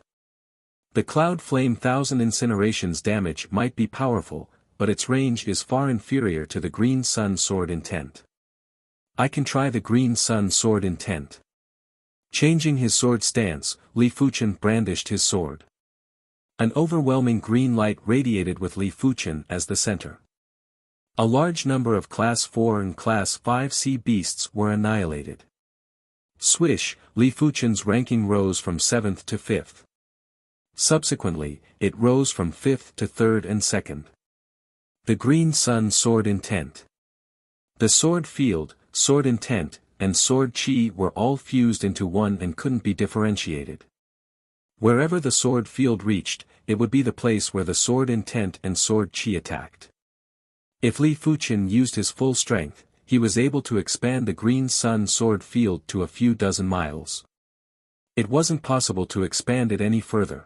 The Cloud Flame 1000 Incineration's damage might be powerful, but its range is far inferior to the Green Sun Sword Intent. I can try the Green Sun Sword Intent. Changing his sword stance, Li Fuchen brandished his sword. An overwhelming green light radiated with Li Fuchen as the center. A large number of Class 4 and Class 5 sea beasts were annihilated. Swish, Li Fuchen's ranking rose from 7th to 5th. Subsequently, it rose from 5th to 3rd and 2nd. The Green Sun Sword Intent. The sword field, sword intent, and sword chi were all fused into one and couldn't be differentiated. Wherever the sword field reached, it would be the place where the sword intent and sword chi attacked. If Li Fuchen used his full strength, he was able to expand the Green Sun sword field to a few dozen miles. It wasn't possible to expand it any further.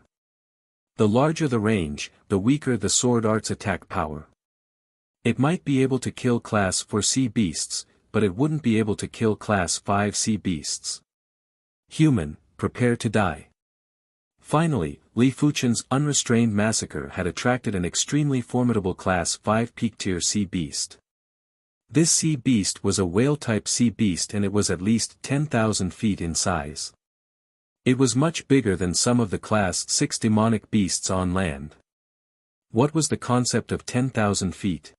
The larger the range, the weaker the sword art's attack power. It might be able to kill Class 4 sea beasts, but it wouldn't be able to kill Class 5 sea beasts. Human, prepare to die. Finally, Li Fuchen's unrestrained massacre had attracted an extremely formidable Class 5 peak-tier sea beast. This sea beast was a whale-type sea beast and it was at least 10,000 feet in size. It was much bigger than some of the Class 6 demonic beasts on land. What was the concept of 10,000 feet?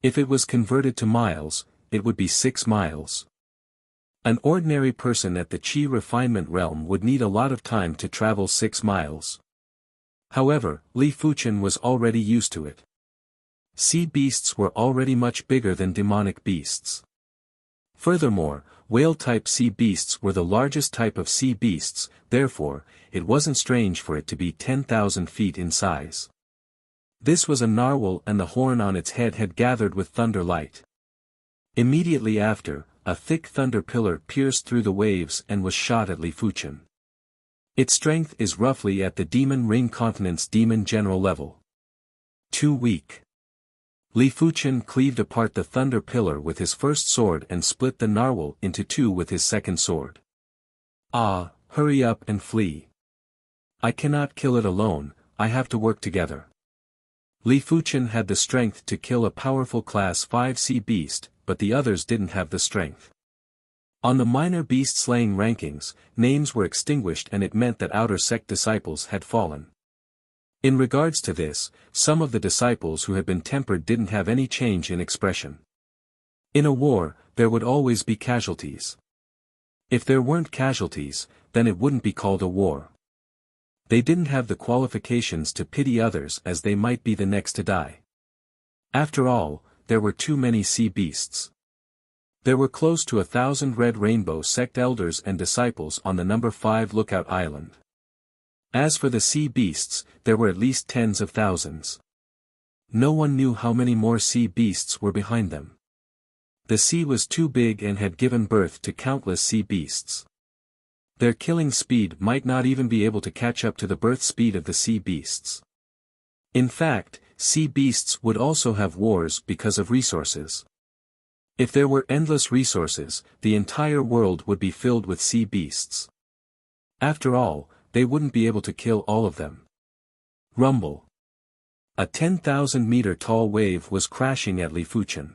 If it was converted to miles, it would be 6 miles. An ordinary person at the Qi refinement realm would need a lot of time to travel 6 miles. However, Li Fuchen was already used to it. Sea beasts were already much bigger than demonic beasts. Furthermore, whale-type sea beasts were the largest type of sea beasts, therefore, it wasn't strange for it to be 10,000 feet in size. This was a narwhal and the horn on its head had gathered with thunder light. Immediately after, a thick thunder pillar pierced through the waves and was shot at Li Fuchen. Its strength is roughly at the Demon Ring Continent's Demon General level. Too weak. Li Fuchen cleaved apart the thunder pillar with his first sword and split the narwhal into 2 with his second sword. Ah, hurry up and flee. I cannot kill it alone, I have to work together. Li Fuchen had the strength to kill a powerful Class 5 sea beast, but the others didn't have the strength. On the minor beast-slaying rankings, names were extinguished and it meant that outer sect disciples had fallen. In regards to this, some of the disciples who had been tempered didn't have any change in expression. In a war, there would always be casualties. If there weren't casualties, then it wouldn't be called a war. They didn't have the qualifications to pity others as they might be the next to die. After all, there were too many sea beasts. There were close to 1,000 Red Rainbow sect elders and disciples on the number 5 Lookout Island. As for the sea beasts, there were at least tens of thousands. No one knew how many more sea beasts were behind them. The sea was too big and had given birth to countless sea beasts. Their killing speed might not even be able to catch up to the birth speed of the sea beasts. In fact, sea beasts would also have wars because of resources. If there were endless resources, the entire world would be filled with sea beasts. After all, they wouldn't be able to kill all of them. Rumble. A 10,000-meter tall wave was crashing at Li Fuchen.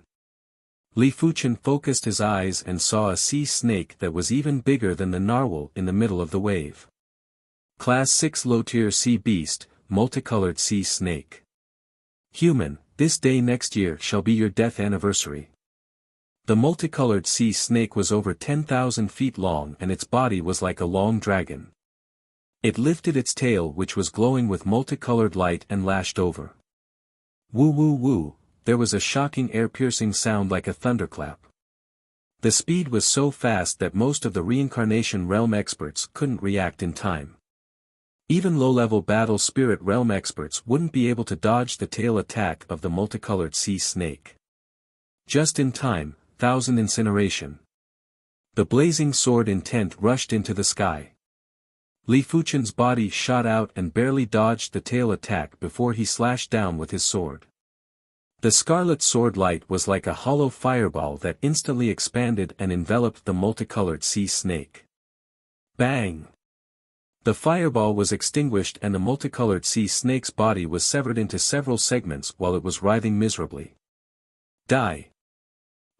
Li Fuchen focused his eyes and saw a sea snake that was even bigger than the narwhal in the middle of the wave. Class 6 low-tier sea beast, multicolored sea snake. Human, this day next year shall be your death anniversary. The multicolored sea snake was over 10,000 feet long and its body was like a long dragon. It lifted its tail which was glowing with multicolored light and lashed over. Woo woo woo, there was a shocking air-piercing sound like a thunderclap. The speed was so fast that most of the reincarnation realm experts couldn't react in time. Even low-level battle spirit realm experts wouldn't be able to dodge the tail attack of the multicolored sea snake. Just in time, thousand incineration. The blazing sword intent rushed into the sky. Li Fuchen's body shot out and barely dodged the tail attack before he slashed down with his sword. The scarlet sword light was like a hollow fireball that instantly expanded and enveloped the multicolored sea snake. Bang! The fireball was extinguished and the multicolored sea snake's body was severed into several segments while it was writhing miserably. Die!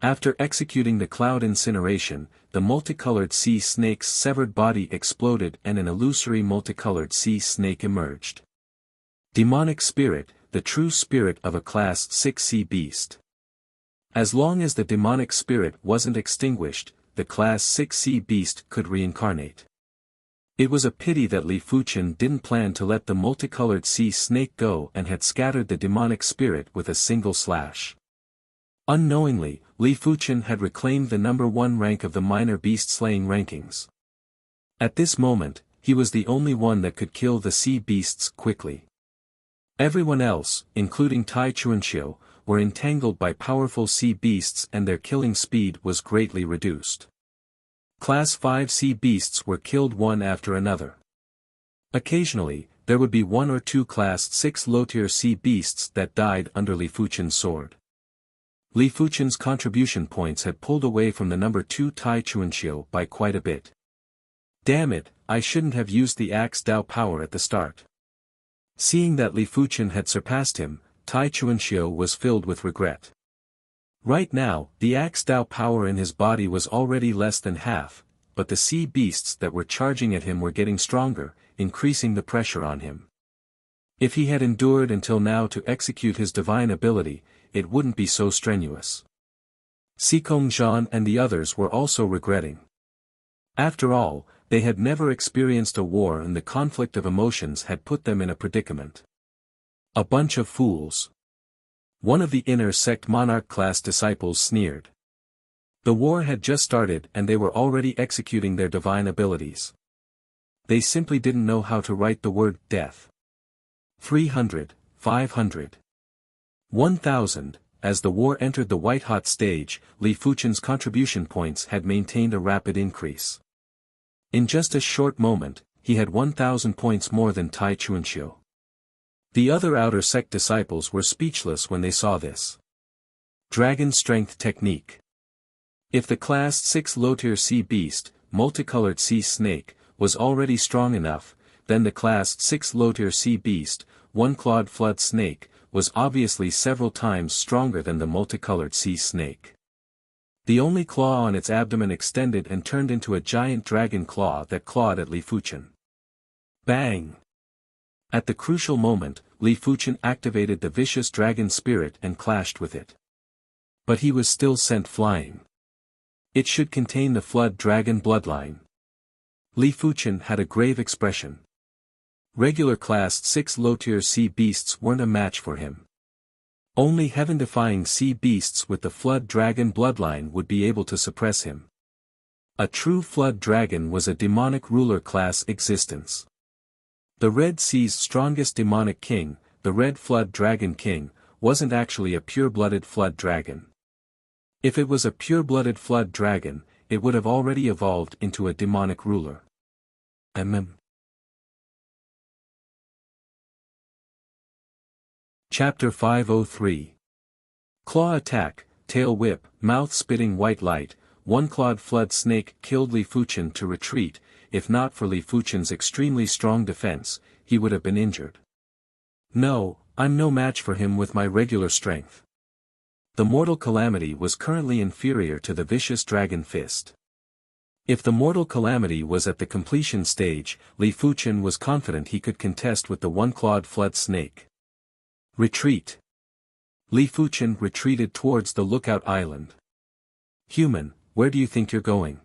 After executing the cloud incineration, the multicolored sea snake's severed body exploded and an illusory multicolored sea snake emerged. Demonic spirit, the true spirit of a Class 6 sea beast. As long as the demonic spirit wasn't extinguished, the Class 6 sea beast could reincarnate. It was a pity that Li Fuchen didn't plan to let the multicolored sea snake go and had scattered the demonic spirit with a single slash. Unknowingly, Li Fuchen had reclaimed the #1 rank of the minor beast-slaying rankings. At this moment, he was the only one that could kill the sea beasts quickly. Everyone else, including Tai Chuanxiu, were entangled by powerful sea beasts and their killing speed was greatly reduced. Class 5 sea beasts were killed one after another. Occasionally, there would be one or two Class 6 low-tier sea beasts that died under Li Fuchen's sword. Li Fuchen's contribution points had pulled away from the #2 Tai Chuanxiu by quite a bit. Damn it, I shouldn't have used the axe Dao power at the start. Seeing that Li Fuchen had surpassed him, Tai Chuanxiu was filled with regret. Right now, the axe Dao power in his body was already less than half, but the sea beasts that were charging at him were getting stronger, increasing the pressure on him. If he had endured until now to execute his divine ability, it wouldn't be so strenuous. Xikong Zhan and the others were also regretting. After all, they had never experienced a war and the conflict of emotions had put them in a predicament. A bunch of fools. One of the inner sect monarch class disciples sneered. The war had just started and they were already executing their divine abilities. They simply didn't know how to write the word death. 300, 500. 1,000, as the war entered the white-hot stage, Li Fuchen's contribution points had maintained a rapid increase. In just a short moment, he had 1,000 points more than Tai Chuanxiu. The other outer sect disciples were speechless when they saw this. Dragon Strength Technique. If the Class 6 low-tier sea beast, multicolored sea snake, was already strong enough, then the Class 6 low-tier sea beast, one-clawed flood snake, was obviously several times stronger than the multicolored sea snake. The only claw on its abdomen extended and turned into a giant dragon claw that clawed at Li Fuchen. Bang! At the crucial moment, Li Fuchen activated the vicious dragon spirit and clashed with it. But he was still sent flying. It should contain the flood dragon bloodline. Li Fuchen had a grave expression. Regular Class 6 low-tier sea beasts weren't a match for him. Only heaven-defying sea beasts with the flood dragon bloodline would be able to suppress him. A true flood dragon was a demonic ruler class existence. The Red Sea's strongest demonic king, the Red Flood Dragon King, wasn't actually a pure-blooded flood dragon. If it was a pure-blooded flood dragon, it would have already evolved into a demonic ruler. Chapter 503. Claw Attack, Tail Whip, Mouth-Spitting White Light, One-Clawed Flood Snake killed Li Fuchen to retreat. If not for Li Fuchen's extremely strong defense, he would have been injured. No, I'm no match for him with my regular strength. The Mortal Calamity was currently inferior to the Vicious Dragon Fist. If the Mortal Calamity was at the completion stage, Li Fuchen was confident he could contest with the One-Clawed Flood Snake. Retreat. Li Fuchen retreated towards the Lookout Island. Human, where do you think you're going?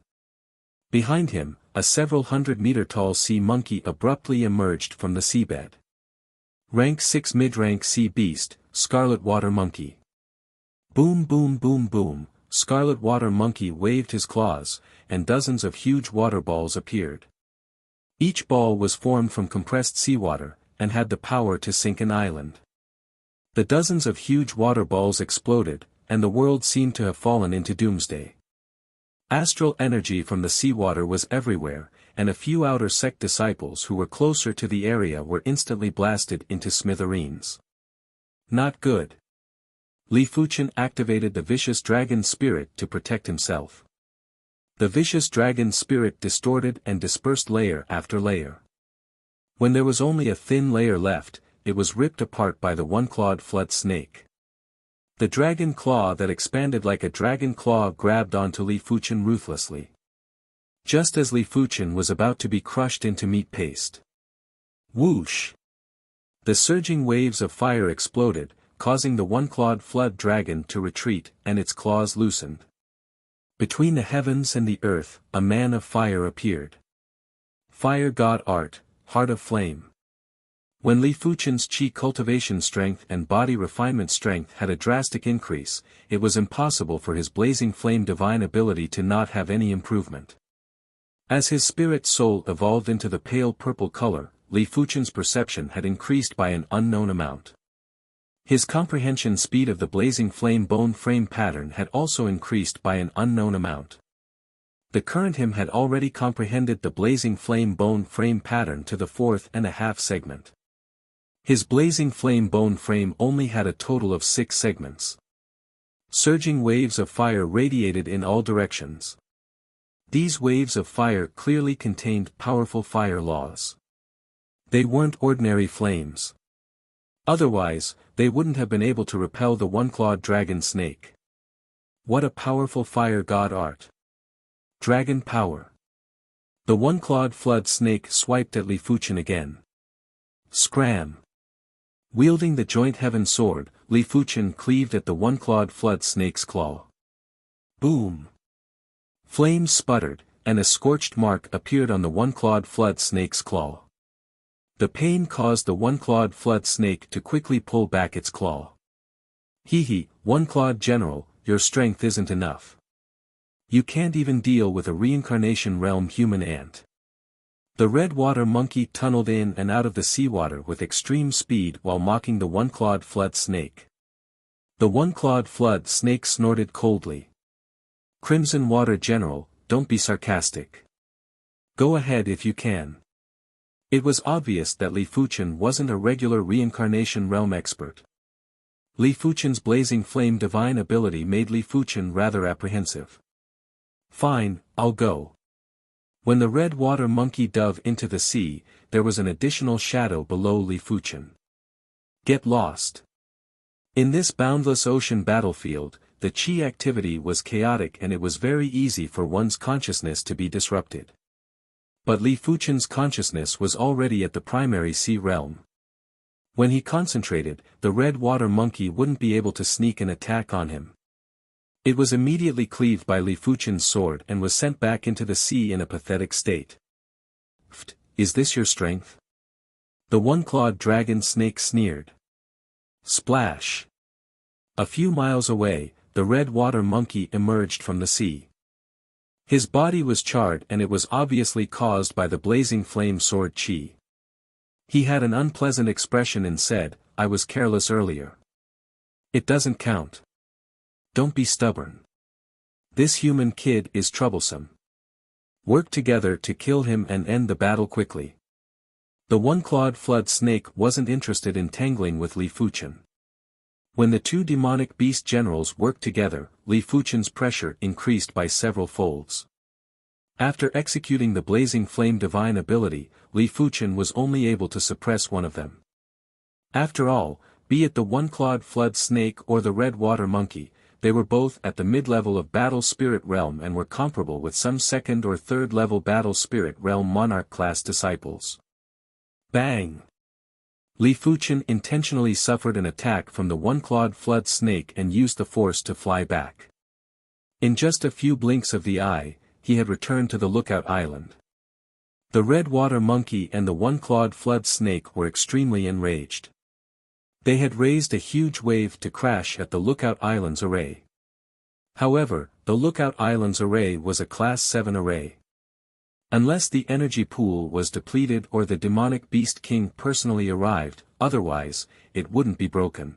Behind him, a several hundred-meter-tall sea monkey abruptly emerged from the seabed. Rank 6 mid-rank sea beast, Scarlet Water Monkey. Boom boom boom boom, Scarlet Water Monkey waved his claws, and dozens of huge water balls appeared. Each ball was formed from compressed seawater, and had the power to sink an island. The dozens of huge water balls exploded, and the world seemed to have fallen into doomsday. Astral energy from the seawater was everywhere, and a few outer sect disciples who were closer to the area were instantly blasted into smithereens. Not good. Li Fuchen activated the vicious dragon spirit to protect himself. The vicious dragon spirit distorted and dispersed layer after layer. When there was only a thin layer left, it was ripped apart by the one-clawed flood snake. The dragon claw that expanded like a dragon claw grabbed onto Li Fuchen ruthlessly. Just as Li Fuchen was about to be crushed into meat paste. Whoosh! The surging waves of fire exploded, causing the one-clawed flood dragon to retreat, and its claws loosened. Between the heavens and the earth, a man of fire appeared. Fire god Art, Heart of Flame. When Li Fuchen's chi cultivation strength and body refinement strength had a drastic increase, it was impossible for his blazing flame divine ability to not have any improvement. As his spirit soul evolved into the pale purple color, Li Fuchen's perception had increased by an unknown amount. His comprehension speed of the blazing flame bone frame pattern had also increased by an unknown amount. The current him had already comprehended the blazing flame bone frame pattern to the 4.5 segment. His blazing flame bone frame only had a total of 6 segments. Surging waves of fire radiated in all directions. These waves of fire clearly contained powerful fire laws. They weren't ordinary flames. Otherwise, they wouldn't have been able to repel the one-clawed dragon snake. What a powerful fire god Art. Dragon power. The one-clawed flood snake swiped at Li Fuchen again. Scram! Wielding the joint heaven sword, Li Fuchen cleaved at the one-clawed flood snake's claw. Boom! Flames sputtered, and a scorched mark appeared on the one-clawed flood snake's claw. The pain caused the one-clawed flood snake to quickly pull back its claw. Hee, one-clawed general, your strength isn't enough. You can't even deal with a reincarnation realm human ant. The red water monkey tunneled in and out of the seawater with extreme speed while mocking the one-clawed flood snake. The one-clawed flood snake snorted coldly. Crimson Water General, don't be sarcastic. Go ahead if you can. It was obvious that Li Fuchen wasn't a regular reincarnation realm expert. Li Fuchen's blazing flame divine ability made Li Fuchen rather apprehensive. Fine, I'll go. When the red water monkey dove into the sea, there was an additional shadow below Li Fuchen. Get lost. In this boundless ocean battlefield, the chi activity was chaotic and it was very easy for one's consciousness to be disrupted. But Li Fuchen's consciousness was already at the primary sea realm. When he concentrated, the red water monkey wouldn't be able to sneak an attack on him. It was immediately cleaved by Li Fuchen's sword and was sent back into the sea in a pathetic state. Pfft, is this your strength? The one-clawed dragon snake sneered. Splash! A few miles away, the red water monkey emerged from the sea. His body was charred and it was obviously caused by the blazing flame sword chi. He had an unpleasant expression and said, I was careless earlier. It doesn't count. Don't be stubborn. This human kid is troublesome. Work together to kill him and end the battle quickly. The one-clawed flood snake wasn't interested in tangling with Li Fuchen. When the two demonic beast generals worked together, Li Fuchen's pressure increased by several folds. After executing the blazing flame divine ability, Li Fuchen was only able to suppress one of them. After all, be it the one-clawed flood snake or the red water monkey, they were both at the mid-level of battle spirit realm and were comparable with some second or third level battle spirit realm monarch class disciples. Bang! Li Fuchen intentionally suffered an attack from the one-clawed flood snake and used the force to fly back. In just a few blinks of the eye, he had returned to the lookout island. The red water monkey and the one-clawed flood snake were extremely enraged. They had raised a huge wave to crash at the lookout island's array. However, the Lookout Islands array was a Class 7 array. Unless the energy pool was depleted or the demonic beast king personally arrived, otherwise, it wouldn't be broken.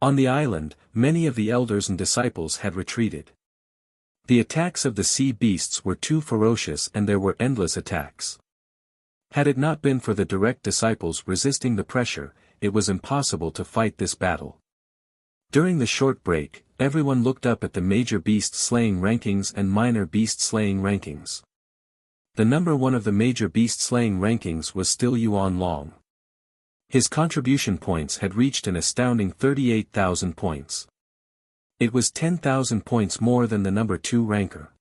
On the island, many of the elders and disciples had retreated. The attacks of the sea beasts were too ferocious and there were endless attacks. Had it not been for the direct disciples resisting the pressure, it was impossible to fight this battle. During the short break, everyone looked up at the major beast slaying rankings and minor beast slaying rankings. The number 1 of the major beast slaying rankings was still Yuan Long. His contribution points had reached an astounding 38,000 points. It was 10,000 points more than the number 2 ranker.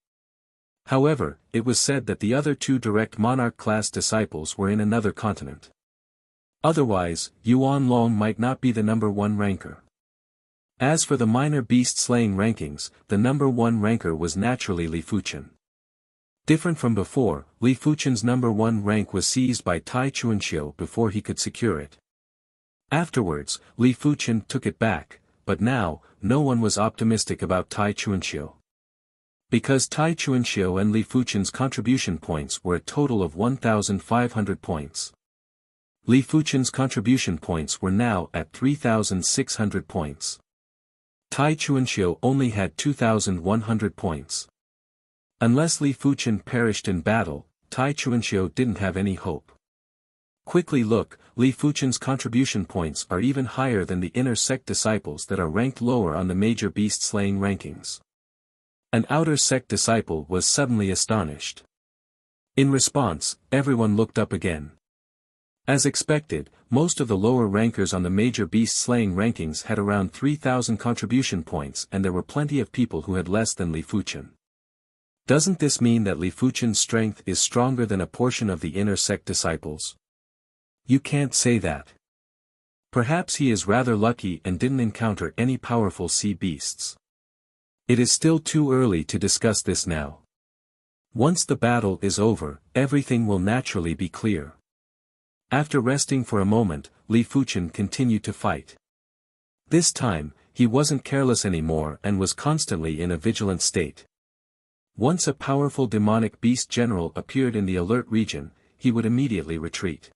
However, it was said that the other 2 direct monarch-class disciples were in another continent. Otherwise, Yuan Long might not be the number 1 ranker. As for the minor beast-slaying rankings, the number 1 ranker was naturally Li Fuchen. Different from before, Li Fuchen's number 1 rank was seized by Tai Chuanxiu before he could secure it. Afterwards, Li Fuchen took it back, but now, no one was optimistic about Tai Chuanxiu. Because Tai Chuanxiu and Li Fuchen's contribution points were a total of 1,500 points. Li Fuchen's contribution points were now at 3,600 points. Tai Chuanxiu only had 2,100 points. Unless Li Fuchen perished in battle, Tai Chuanxiu didn't have any hope. Quickly look, Li Fuchen's contribution points are even higher than the inner sect disciples that are ranked lower on the major beast-slaying rankings. An outer sect disciple was suddenly astonished. In response, everyone looked up again. As expected, most of the lower rankers on the major beast-slaying rankings had around 3,000 contribution points and there were plenty of people who had less than Li Fuchen. Doesn't this mean that Li Fuchen's strength is stronger than a portion of the inner sect disciples? You can't say that. Perhaps he is rather lucky and didn't encounter any powerful sea beasts. It is still too early to discuss this now. Once the battle is over, everything will naturally be clear. After resting for a moment, Li Fuchen continued to fight. This time, he wasn't careless anymore and was constantly in a vigilant state. Once a powerful demonic beast general appeared in the alert region, he would immediately retreat.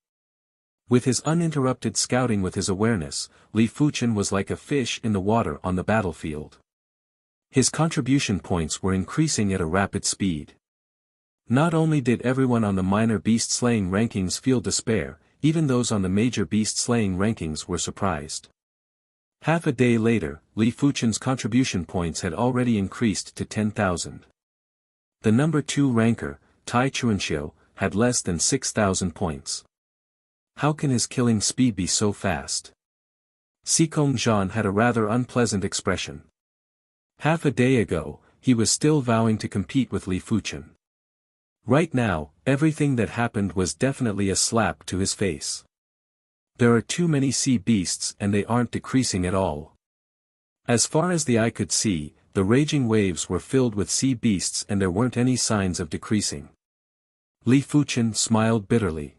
With his uninterrupted scouting with his awareness, Li Fuchen was like a fish in the water on the battlefield. His contribution points were increasing at a rapid speed. Not only did everyone on the minor beast-slaying rankings feel despair, even those on the major beast-slaying rankings were surprised. Half a day later, Li Fuchen's contribution points had already increased to 10,000. The number 2 ranker, Tai Chuanxiu, had less than 6,000 points. How can his killing speed be so fast? Xikong Zhan had a rather unpleasant expression. Half a day ago, he was still vowing to compete with Li Fuchen. Right now, everything that happened was definitely a slap to his face. There are too many sea beasts and they aren't decreasing at all. As far as the eye could see, the raging waves were filled with sea beasts and there weren't any signs of decreasing. Li Fuchen smiled bitterly.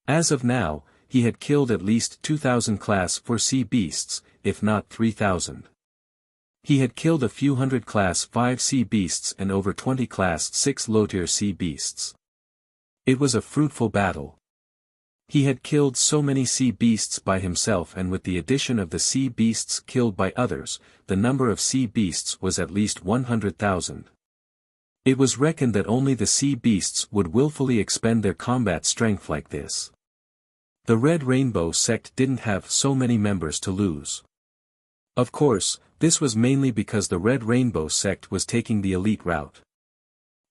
As of now, he had killed at least 2,000 class 4 sea beasts, if not 3,000. He had killed a few hundred class 5 sea beasts and over 20 class 6 low-tier sea beasts. It was a fruitful battle. He had killed so many sea beasts by himself and with the addition of the sea beasts killed by others, the number of sea beasts was at least 100,000. It was reckoned that only the sea beasts would willfully expend their combat strength like this. The Red Rainbow sect didn't have so many members to lose. Of course, this was mainly because the Red Rainbow sect was taking the elite route.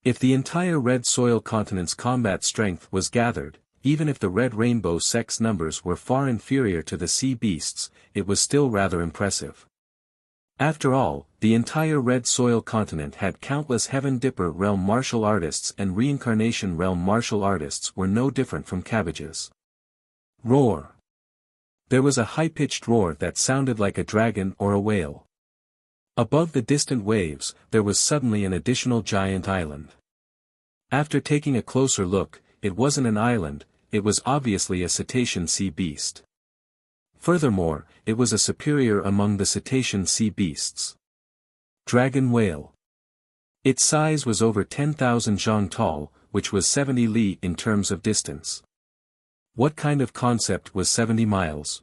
If the entire Red Soil continent's combat strength was gathered, even if the Red Rainbow sect's numbers were far inferior to the sea beasts, it was still rather impressive. After all, the entire Red Soil continent had countless Heaven Dipper realm martial artists and Reincarnation realm martial artists were no different from cabbages. Roar! There was a high-pitched roar that sounded like a dragon or a whale. Above the distant waves, there was suddenly an additional giant island. After taking a closer look, it wasn't an island, it was obviously a cetacean sea beast. Furthermore, it was a superior among the cetacean sea beasts. Dragon whale. Its size was over 10,000 zhang tall, which was 70 li in terms of distance. What kind of concept was 70 miles?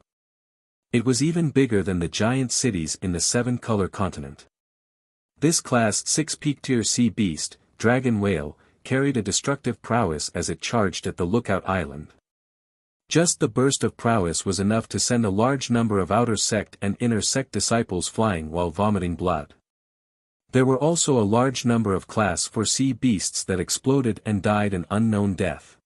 It was even bigger than the giant cities in the seven-color continent. This Class 6 peak-tier sea beast, dragon whale, carried a destructive prowess as it charged at the Lookout Island. Just the burst of prowess was enough to send a large number of outer sect and inner sect disciples flying while vomiting blood. There were also a large number of Class 4 sea beasts that exploded and died an unknown death.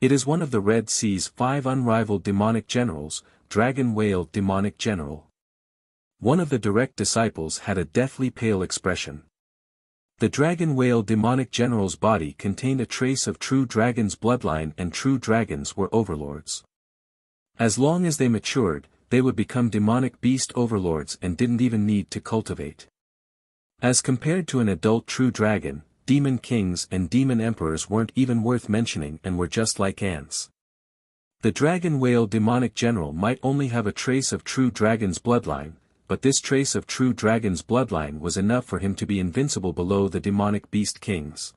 It is one of the Red Sea's 5 unrivaled demonic generals, Dragon Whale Demonic General. One of the direct disciples had a deathly pale expression. The Dragon Whale Demonic General's body contained a trace of true dragon's bloodline, and true dragons were overlords. As long as they matured, they would become demonic beast overlords and didn't even need to cultivate. As compared to an adult true dragon, demon kings and demon emperors weren't even worth mentioning and were just like ants. The Dragon Whale Demonic General might only have a trace of true dragon's bloodline, but this trace of true dragon's bloodline was enough for him to be invincible below the demonic beast kings.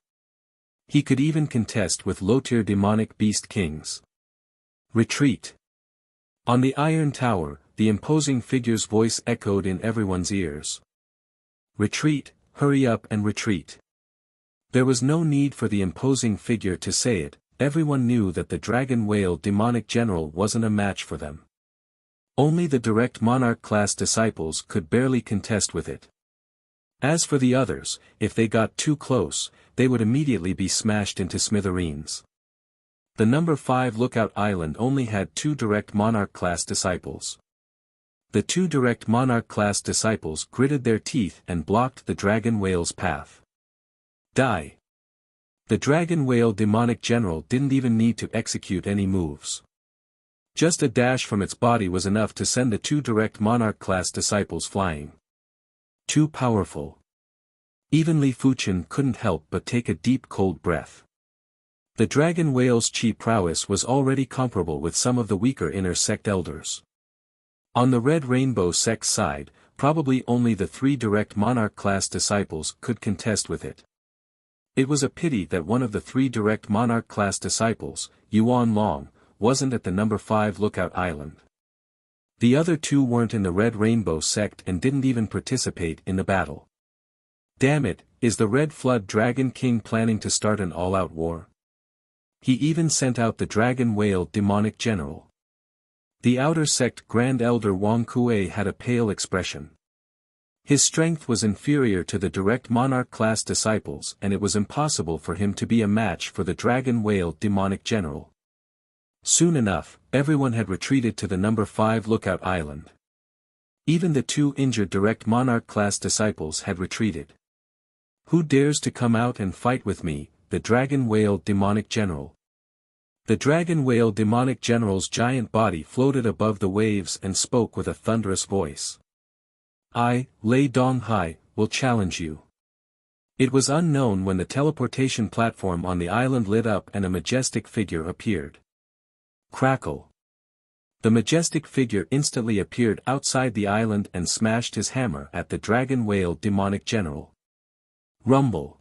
He could even contest with low-tier demonic beast kings. Retreat. On the Iron Tower, the imposing figure's voice echoed in everyone's ears. Retreat, hurry up and retreat. There was no need for the imposing figure to say it, everyone knew that the Dragon Whale Demonic General wasn't a match for them. Only the direct monarch-class disciples could barely contest with it. As for the others, if they got too close, they would immediately be smashed into smithereens. The number 5 Lookout Island only had 2 direct monarch-class disciples. The 2 direct monarch-class disciples gritted their teeth and blocked the dragon whale's path. Die. The Dragon Whale Demonic General didn't even need to execute any moves. Just a dash from its body was enough to send the 2 direct monarch-class disciples flying. Too powerful. Even Li Fuchen couldn't help but take a deep cold breath. The Dragon Whale's chi prowess was already comparable with some of the weaker inner sect elders. On the Red Rainbow sect's side, probably only the 3 direct monarch-class disciples could contest with it. It was a pity that one of the 3 direct monarch-class disciples, Yuan Long, wasn't at the number 5 Lookout Island. The other 2 weren't in the Red Rainbow sect and didn't even participate in the battle. Damn it, is the Red Flood Dragon King planning to start an all-out war? He even sent out the Dragon Whale Demonic General. The Outer Sect Grand Elder Wang Kuei had a pale expression. His strength was inferior to the direct monarch-class disciples, and it was impossible for him to be a match for the Dragon Whale Demonic General. Soon enough, everyone had retreated to the number 5 Lookout Island. Even the 2 injured direct monarch-class disciples had retreated. Who dares to come out and fight with me, the Dragon Whale Demonic General? The Dragon Whale Demonic General's giant body floated above the waves and spoke with a thunderous voice. I, Lei Donghai, will challenge you. It was unknown when the teleportation platform on the island lit up and a majestic figure appeared. Crackle. The majestic figure instantly appeared outside the island and smashed his hammer at the Dragon Whale Demonic General. Rumble.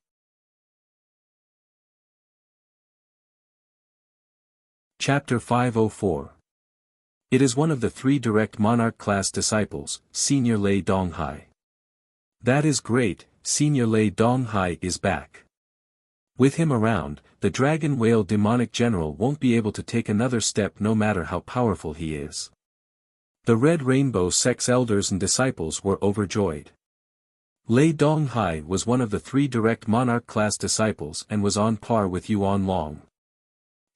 Chapter 504. It is one of the 3 direct monarch-class disciples, Senior Lei Donghai. That is great, Senior Lei Donghai is back. With him around, the Dragon Whale Demonic General won't be able to take another step no matter how powerful he is. The Red Rainbow sect's elders and disciples were overjoyed. Lei Donghai was one of the 3 direct monarch-class disciples and was on par with Yuan Long.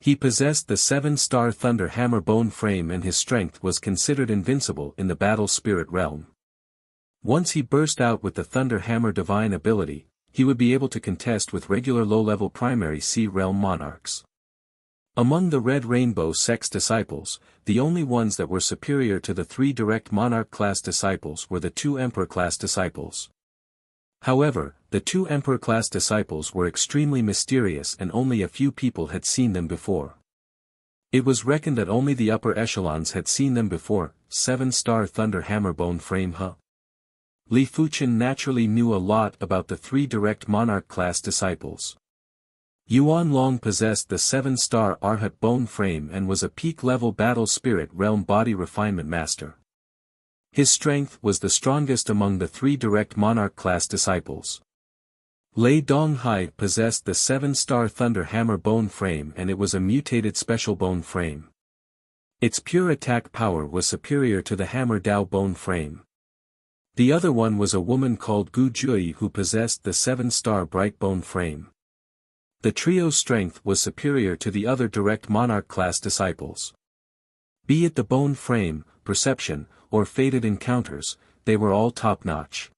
He possessed the 7-star Thunder Hammer bone frame and his strength was considered invincible in the battle spirit realm. Once he burst out with the Thunder Hammer divine ability, he would be able to contest with regular low-level primary sea realm monarchs. Among the Red Rainbow sect's disciples, the only ones that were superior to the 3 direct monarch-class disciples were the 2 Emperor-class disciples. However, the 2 Emperor-class disciples were extremely mysterious and only a few people had seen them before. It was reckoned that only the upper echelons had seen them before. 7-star Thunder Hammer bone frame, huh? Li Fuchen naturally knew a lot about the three direct monarch-class disciples. Yuan Long possessed the 7-star Arhat bone frame and was a peak-level battle spirit realm body refinement master. His strength was the strongest among the three direct monarch-class disciples. Lei Donghai possessed the 7-star Thunder Hammer bone frame and it was a mutated special bone frame. Its pure attack power was superior to the Hammer Dao bone frame. The other one was a woman called Gu Jui who possessed the 7-star Bright bone frame. The trio's strength was superior to the other direct monarch-class disciples. Be it the bone frame, perception, or fated encounters, they were all top-notch.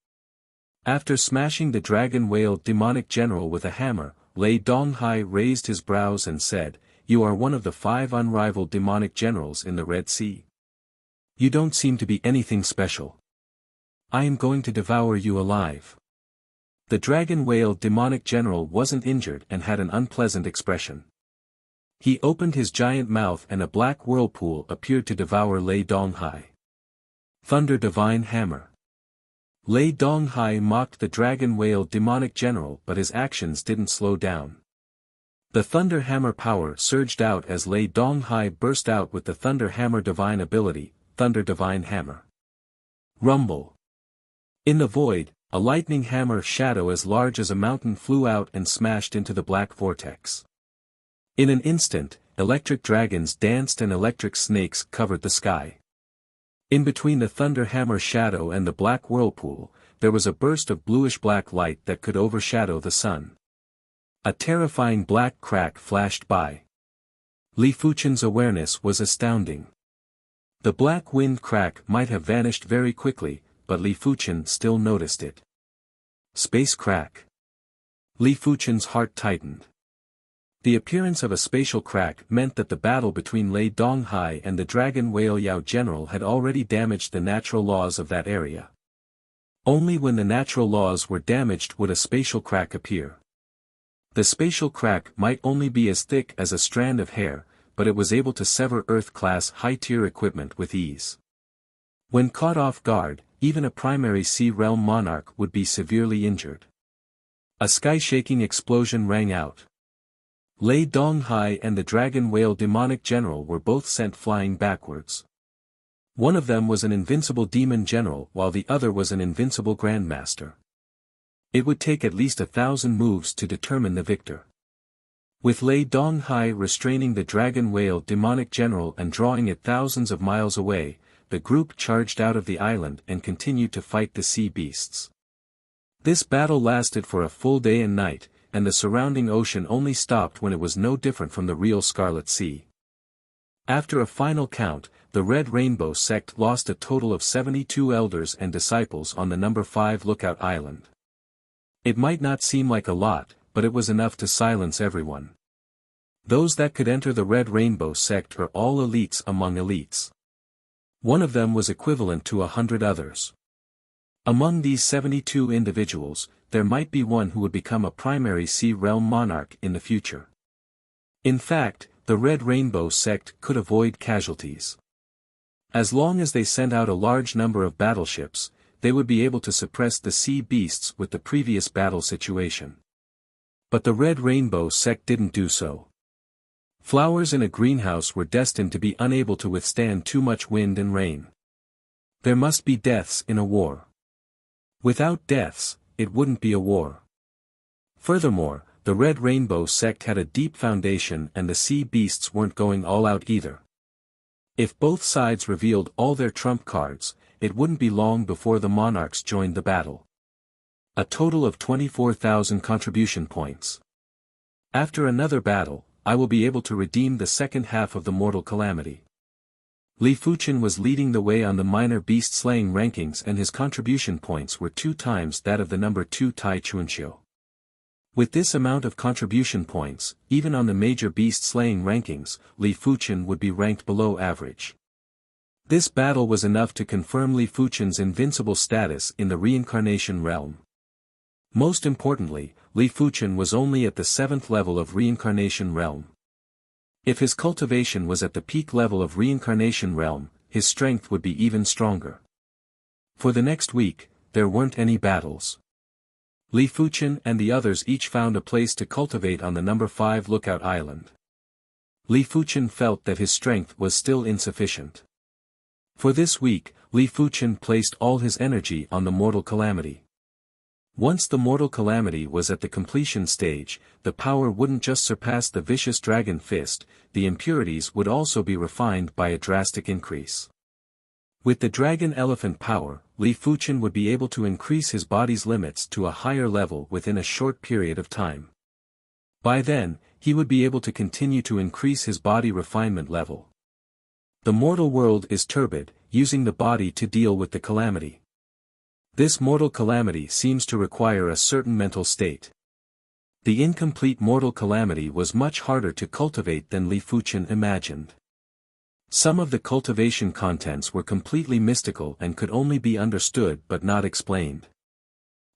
After smashing the dragon whale demonic general with a hammer, Lei Donghai raised his brows and said, "You are one of the 5 unrivaled demonic generals in the Red Sea. You don't seem to be anything special. I am going to devour you alive." The dragon whale demonic general wasn't injured and had an unpleasant expression. He opened his giant mouth and a black whirlpool appeared to devour Lei Donghai. Thunder Divine Hammer. Lei Donghai mocked the dragon whale demonic general but his actions didn't slow down. The Thunder Hammer power surged out as Lei Donghai burst out with the Thunder Hammer divine ability, Thunder Divine Hammer. Rumble. In the void, a lightning hammer shadow as large as a mountain flew out and smashed into the black vortex. In an instant, electric dragons danced and electric snakes covered the sky. In between the thunder hammer shadow and the black whirlpool, there was a burst of bluish-black light that could overshadow the sun. A terrifying black crack flashed by. Li Fuchen's awareness was astounding. The black wind crack might have vanished very quickly, but Li Fuchen still noticed it. Space crack. Li Fuchen's heart tightened. The appearance of a spatial crack meant that the battle between Lei Donghai and the dragon whale Yao general had already damaged the natural laws of that area. Only when the natural laws were damaged would a spatial crack appear. The spatial crack might only be as thick as a strand of hair, but it was able to sever Earth-class high-tier equipment with ease. When caught off guard, even a primary Sea Realm monarch would be severely injured. A sky-shaking explosion rang out. Lei Donghai and the dragon whale demonic general were both sent flying backwards. One of them was an invincible demon general while the other was an invincible grandmaster. It would take at least 1,000 moves to determine the victor. With Lei Donghai restraining the dragon whale demonic general and drawing it thousands of miles away, the group charged out of the island and continued to fight the sea beasts. This battle lasted for a full day and night, and the surrounding ocean only stopped when it was no different from the real Scarlet Sea. After a final count, the Red Rainbow sect lost a total of 72 elders and disciples on the number 5 Lookout Island. It might not seem like a lot, but it was enough to silence everyone. Those that could enter the Red Rainbow sect are all elites among elites. One of them was equivalent to 100 others. Among these 72 individuals, there might be one who would become a primary Sea Realm monarch in the future. In fact, the Red Rainbow sect could avoid casualties. As long as they sent out a large number of battleships, they would be able to suppress the sea beasts with the previous battle situation. But the Red Rainbow sect didn't do so. Flowers in a greenhouse were destined to be unable to withstand too much wind and rain. There must be deaths in a war. Without deaths, it wouldn't be a war. Furthermore, the Red Rainbow sect had a deep foundation and the sea beasts weren't going all out either. If both sides revealed all their trump cards, it wouldn't be long before the monarchs joined the battle. A total of 24,000 contribution points. After another battle, I will be able to redeem the second half of the mortal calamity. Li Fuchen was leading the way on the minor beast-slaying rankings and his contribution points were 2 times that of the number 2 Tai Chunxiu. With this amount of contribution points, even on the major beast-slaying rankings, Li Fuchen would be ranked below average. This battle was enough to confirm Li Fuchen's invincible status in the reincarnation realm. Most importantly, Li Fuchen was only at the 7th level of reincarnation realm. If his cultivation was at the peak level of reincarnation realm, his strength would be even stronger. For the next week, there weren't any battles. Li Fuchen and the others each found a place to cultivate on the number 5 lookout island. Li Fuchen felt that his strength was still insufficient. For this week, Li Fuchen placed all his energy on the mortal calamity. Once the mortal calamity was at the completion stage, the power wouldn't just surpass the vicious dragon fist, the impurities would also be refined by a drastic increase. With the dragon elephant power, Li Fuchen would be able to increase his body's limits to a higher level within a short period of time. By then, he would be able to continue to increase his body refinement level. The mortal world is turbid, using the body to deal with the calamity. This mortal calamity seems to require a certain mental state. The incomplete mortal calamity was much harder to cultivate than Li Fuchen imagined. Some of the cultivation contents were completely mystical and could only be understood but not explained.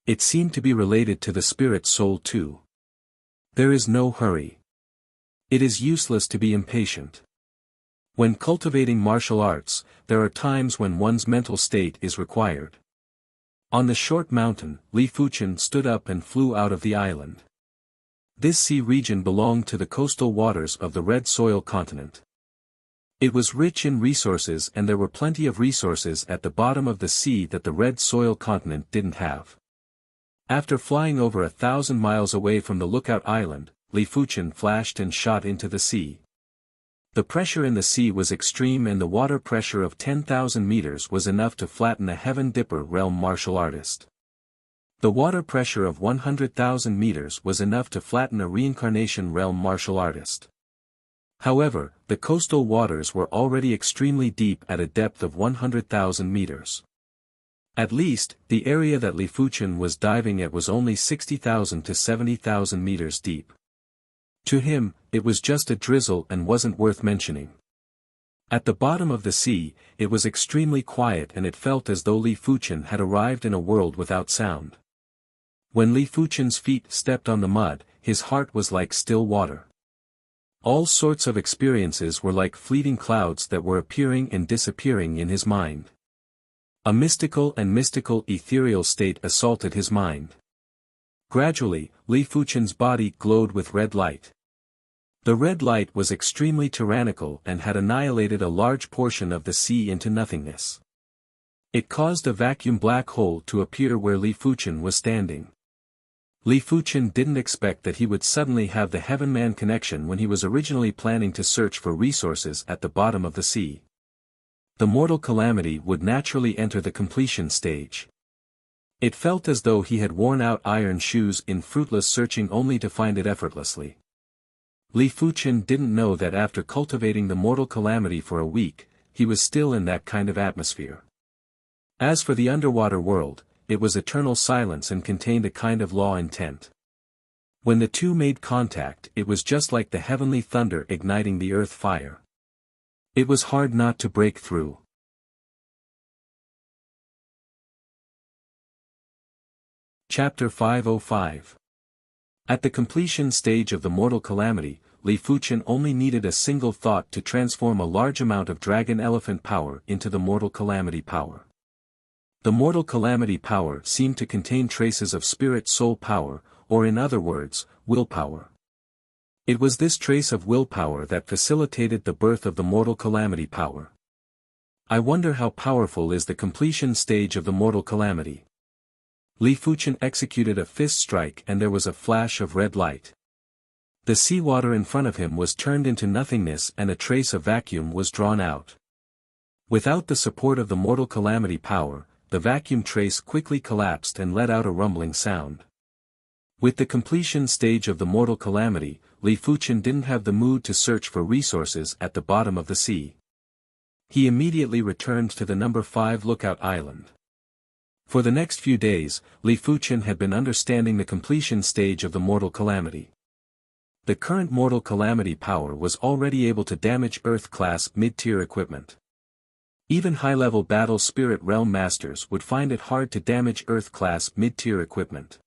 It seemed to be related to the spirit soul too. There is no hurry. It is useless to be impatient. When cultivating martial arts, there are times when one's mental state is required. On the short mountain, Li Fuchen stood up and flew out of the island. This sea region belonged to the coastal waters of the Red Soil continent. It was rich in resources and there were plenty of resources at the bottom of the sea that the Red Soil continent didn't have. After flying over 1,000 miles away from the lookout island, Li Fuchen flashed and shot into the sea. The pressure in the sea was extreme and the water pressure of 10,000 meters was enough to flatten a Heaven Dipper realm martial artist. The water pressure of 100,000 meters was enough to flatten a reincarnation realm martial artist. However, the coastal waters were already extremely deep at a depth of 100,000 meters. At least, the area that Li Fuchen was diving at was only 60,000 to 70,000 meters deep. To him, it was just a drizzle and wasn't worth mentioning. At the bottom of the sea, it was extremely quiet and it felt as though Li Fuchen had arrived in a world without sound. When Li Fuchen's feet stepped on the mud, his heart was like still water. All sorts of experiences were like fleeting clouds that were appearing and disappearing in his mind. A mystical ethereal state assaulted his mind. Gradually, Li Fuchen's body glowed with red light. The red light was extremely tyrannical and had annihilated a large portion of the sea into nothingness. It caused a vacuum black hole to appear where Li Fuchen was standing. Li Fuchen didn't expect that he would suddenly have the Heaven-Man connection when he was originally planning to search for resources at the bottom of the sea. The mortal calamity would naturally enter the completion stage. It felt as though he had worn out iron shoes in fruitless searching only to find it effortlessly. Li Fuchen didn't know that after cultivating the mortal calamity for a week, he was still in that kind of atmosphere. As for the underwater world, it was eternal silence and contained a kind of law intent. When the two made contact, it was just like the heavenly thunder igniting the earth fire. It was hard not to break through. Chapter 505. At the completion stage of the mortal calamity, Li Fuchen only needed a single thought to transform a large amount of dragon elephant power into the mortal calamity power. The mortal calamity power seemed to contain traces of spirit soul power, or in other words, willpower. It was this trace of willpower that facilitated the birth of the mortal calamity power. I wonder how powerful is the completion stage of the mortal calamity. Li Fuchen executed a fist strike and there was a flash of red light. The seawater in front of him was turned into nothingness and a trace of vacuum was drawn out. Without the support of the mortal calamity power, the vacuum trace quickly collapsed and let out a rumbling sound. With the completion stage of the mortal calamity, Li Fuchen didn't have the mood to search for resources at the bottom of the sea. He immediately returned to the number 5 lookout island. For the next few days, Li Fuchen had been understanding the completion stage of the mortal calamity. The current mortal calamity power was already able to damage Earth-class mid-tier equipment. Even high-level battle spirit realm masters would find it hard to damage Earth-class mid-tier equipment.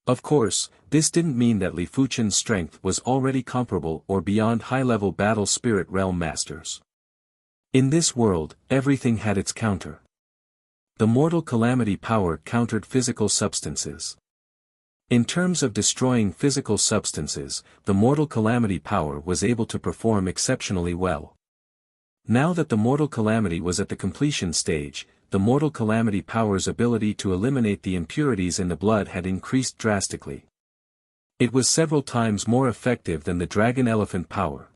Of course, this didn't mean that Li Fuchen's strength was already comparable or beyond high-level battle spirit realm masters. In this world, everything had its counter. The mortal calamity power countered physical substances. In terms of destroying physical substances, the mortal calamity power was able to perform exceptionally well. Now that the mortal calamity was at the completion stage, the mortal calamity power's ability to eliminate the impurities in the blood had increased drastically. It was several times more effective than the dragon elephant power.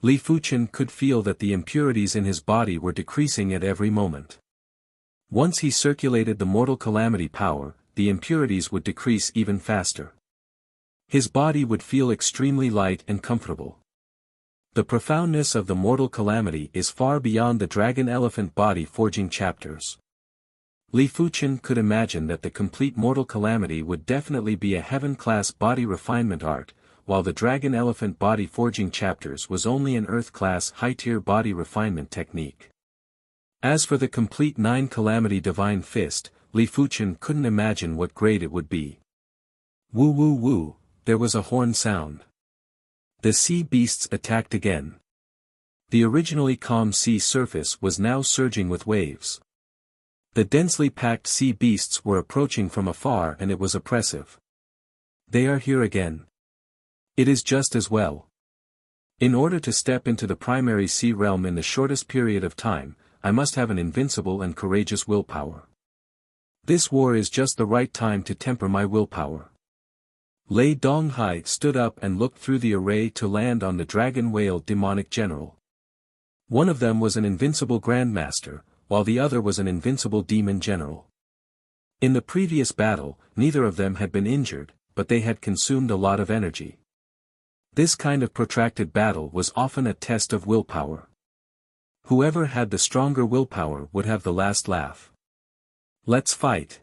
Li Fuchen could feel that the impurities in his body were decreasing at every moment. Once he circulated the mortal calamity power, the impurities would decrease even faster. His body would feel extremely light and comfortable. The profoundness of the mortal calamity is far beyond the dragon elephant body forging chapters. Li Fuchen could imagine that the complete mortal calamity would definitely be a heaven-class body refinement art, while the dragon elephant body forging chapters was only an earth-class high-tier body refinement technique. As for the complete 9 calamity divine fist, Li Fuchen couldn't imagine what grade it would be. Woo woo woo, there was a horn sound. The sea beasts attacked again. The originally calm sea surface was now surging with waves. The densely packed sea beasts were approaching from afar and it was oppressive. They are here again. It is just as well. In order to step into the primary sea realm in the shortest period of time, I must have an invincible and courageous willpower. This war is just the right time to temper my willpower. Lei Donghai stood up and looked through the array to land on the dragon whale demonic general. One of them was an invincible grandmaster, while the other was an invincible demon general. In the previous battle, neither of them had been injured, but they had consumed a lot of energy. This kind of protracted battle was often a test of willpower. Whoever had the stronger willpower would have the last laugh. Let's fight.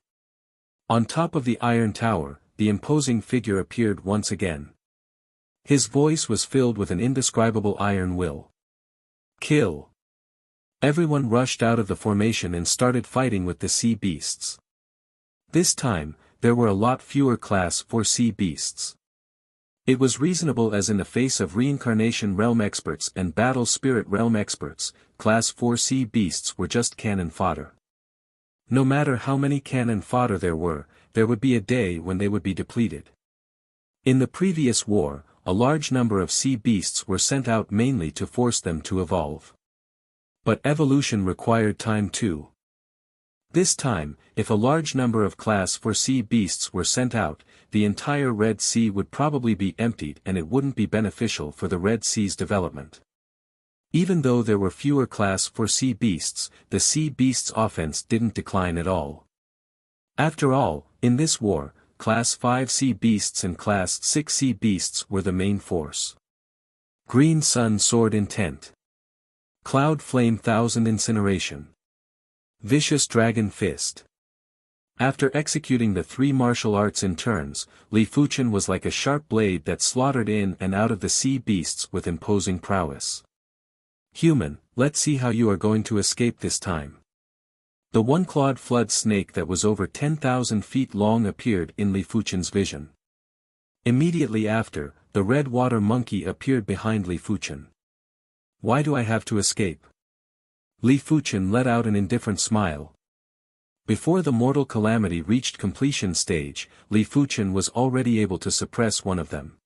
On top of the iron tower, the imposing figure appeared once again. His voice was filled with an indescribable iron will. Kill. Everyone rushed out of the formation and started fighting with the sea beasts. This time, there were a lot fewer Class 4 sea beasts. It was reasonable, as in the face of reincarnation realm experts and battle spirit realm experts, Class 4 sea beasts were just cannon fodder. No matter how many cannon fodder there would be a day when they would be depleted. In the previous war, a large number of sea beasts were sent out mainly to force them to evolve. But evolution required time too. This time, if a large number of Class 4 sea beasts were sent out, the entire Red Sea would probably be emptied and it wouldn't be beneficial for the Red Sea's development. Even though there were fewer Class 4 sea beasts, the sea beasts' offense didn't decline at all. After all, in this war, Class 5 sea beasts and Class 6 sea beasts were the main force. Green Sun Sword Intent. Cloud Flame Thousand Incineration. Vicious Dragon Fist. After executing the 3 martial arts in turns, Li Fuchen was like a sharp blade that slaughtered in and out of the sea beasts with imposing prowess. Human, let's see how you are going to escape this time. The one-clawed flood snake that was over 10,000 feet long appeared in Li Fuchen's vision. Immediately after, the red water monkey appeared behind Li Fuchen. Why do I have to escape? Li Fuchen let out an indifferent smile. Before the mortal calamity reached completion stage, Li Fuchen was already able to suppress one of them.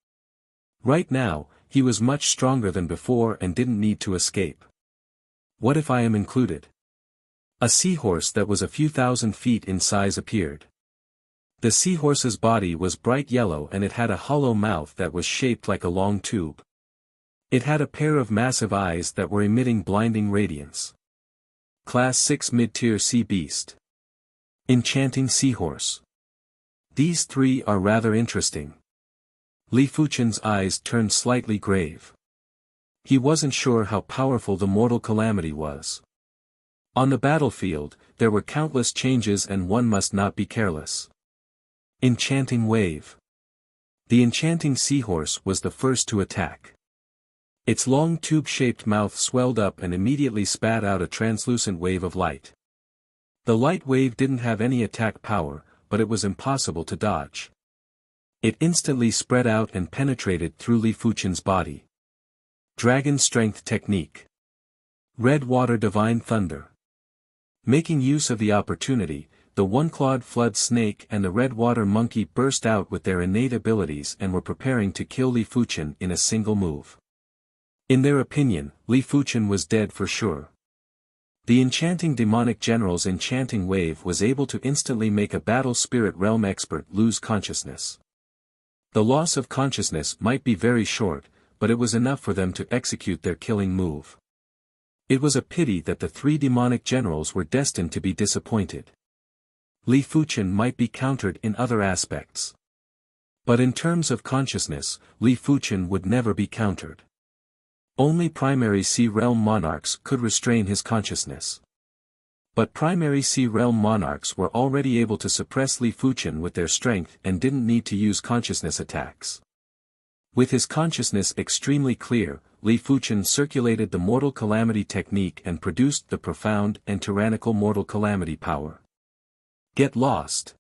Right now, he was much stronger than before and didn't need to escape. What if I am included? A seahorse that was a few thousand feet in size appeared. The seahorse's body was bright yellow and it had a hollow mouth that was shaped like a long tube. It had a pair of massive eyes that were emitting blinding radiance. Class 6 mid-tier sea beast. Enchanting seahorse. These 3 are rather interesting. Li Fuchen's eyes turned slightly grave. He wasn't sure how powerful the mortal calamity was. On the battlefield, there were countless changes and one must not be careless. Enchanting wave. The enchanting seahorse was the first to attack. Its long tube-shaped mouth swelled up and immediately spat out a translucent wave of light. The light wave didn't have any attack power, but it was impossible to dodge. It instantly spread out and penetrated through Li Fuchen's body. Dragon Strength Technique. Red Water Divine Thunder. Making use of the opportunity, the one-clawed flood snake and the red water monkey burst out with their innate abilities and were preparing to kill Li Fuchen in a single move. In their opinion, Li Fuchen was dead for sure. The enchanting demonic general's enchanting wave was able to instantly make a battle spirit realm expert lose consciousness. The loss of consciousness might be very short, but it was enough for them to execute their killing move. It was a pity that the three demonic generals were destined to be disappointed. Li Fuchen might be countered in other aspects. But in terms of consciousness, Li Fuchen would never be countered. Only primary Sea Realm monarchs could restrain his consciousness. But primary Sea Realm monarchs were already able to suppress Li Fuchen with their strength and didn't need to use consciousness attacks. With his consciousness extremely clear, Li Fuchen circulated the Mortal Calamity technique and produced the profound and tyrannical Mortal Calamity power. Get lost.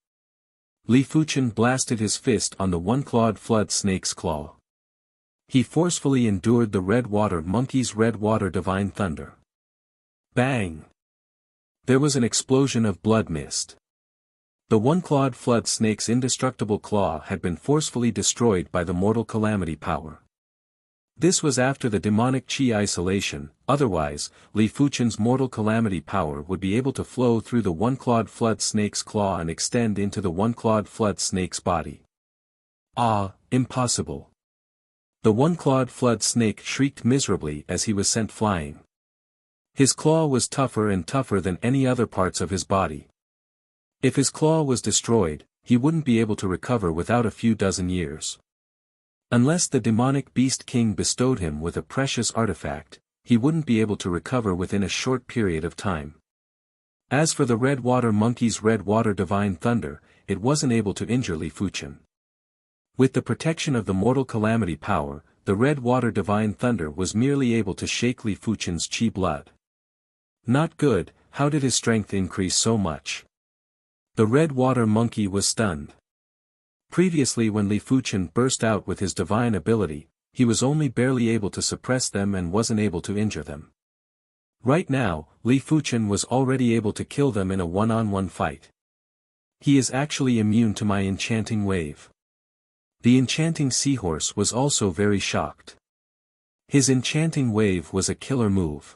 Li Fuchen blasted his fist on the one-clawed flood snake's claw. He forcefully endured the red water monkey's red water divine thunder. Bang! There was an explosion of blood mist. The one-clawed flood snake's indestructible claw had been forcefully destroyed by the Mortal Calamity power. This was after the demonic chi isolation, otherwise, Li Fuchen's Mortal Calamity power would be able to flow through the one-clawed flood snake's claw and extend into the one-clawed flood snake's body. Ah, impossible. The one-clawed flood snake shrieked miserably as he was sent flying. His claw was tougher and tougher than any other parts of his body. If his claw was destroyed, he wouldn't be able to recover without a few dozen years. Unless the demonic beast king bestowed him with a precious artifact, he wouldn't be able to recover within a short period of time. As for the red water monkey's red water divine thunder, it wasn't able to injure Li Fuchen. With the protection of the Mortal Calamity power, the red water divine thunder was merely able to shake Li Fuchen's chi blood. Not good. How did his strength increase so much? The red water monkey was stunned. Previously when Li Fuchen burst out with his divine ability, he was only barely able to suppress them and wasn't able to injure them. Right now, Li Fuchen was already able to kill them in a one-on-one fight. He is actually immune to my enchanting wave. The enchanting seahorse was also very shocked. His enchanting wave was a killer move.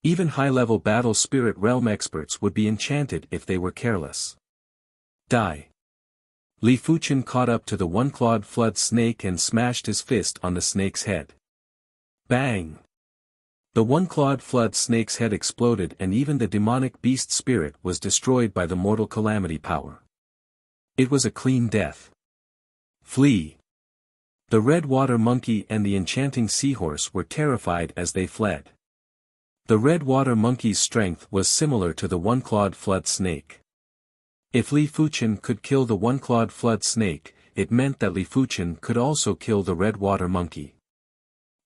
Even high-level battle spirit realm experts would be enchanted if they were careless. Die. Li Fuchen caught up to the one-clawed flood snake and smashed his fist on the snake's head. Bang! The one-clawed flood snake's head exploded and even the demonic beast spirit was destroyed by the Mortal Calamity power. It was a clean death. Flee! The red water monkey and the enchanting seahorse were terrified as they fled. The red water monkey's strength was similar to the one-clawed flood snake. If Li Fuchen could kill the one-clawed flood snake, it meant that Li Fuchen could also kill the red water monkey.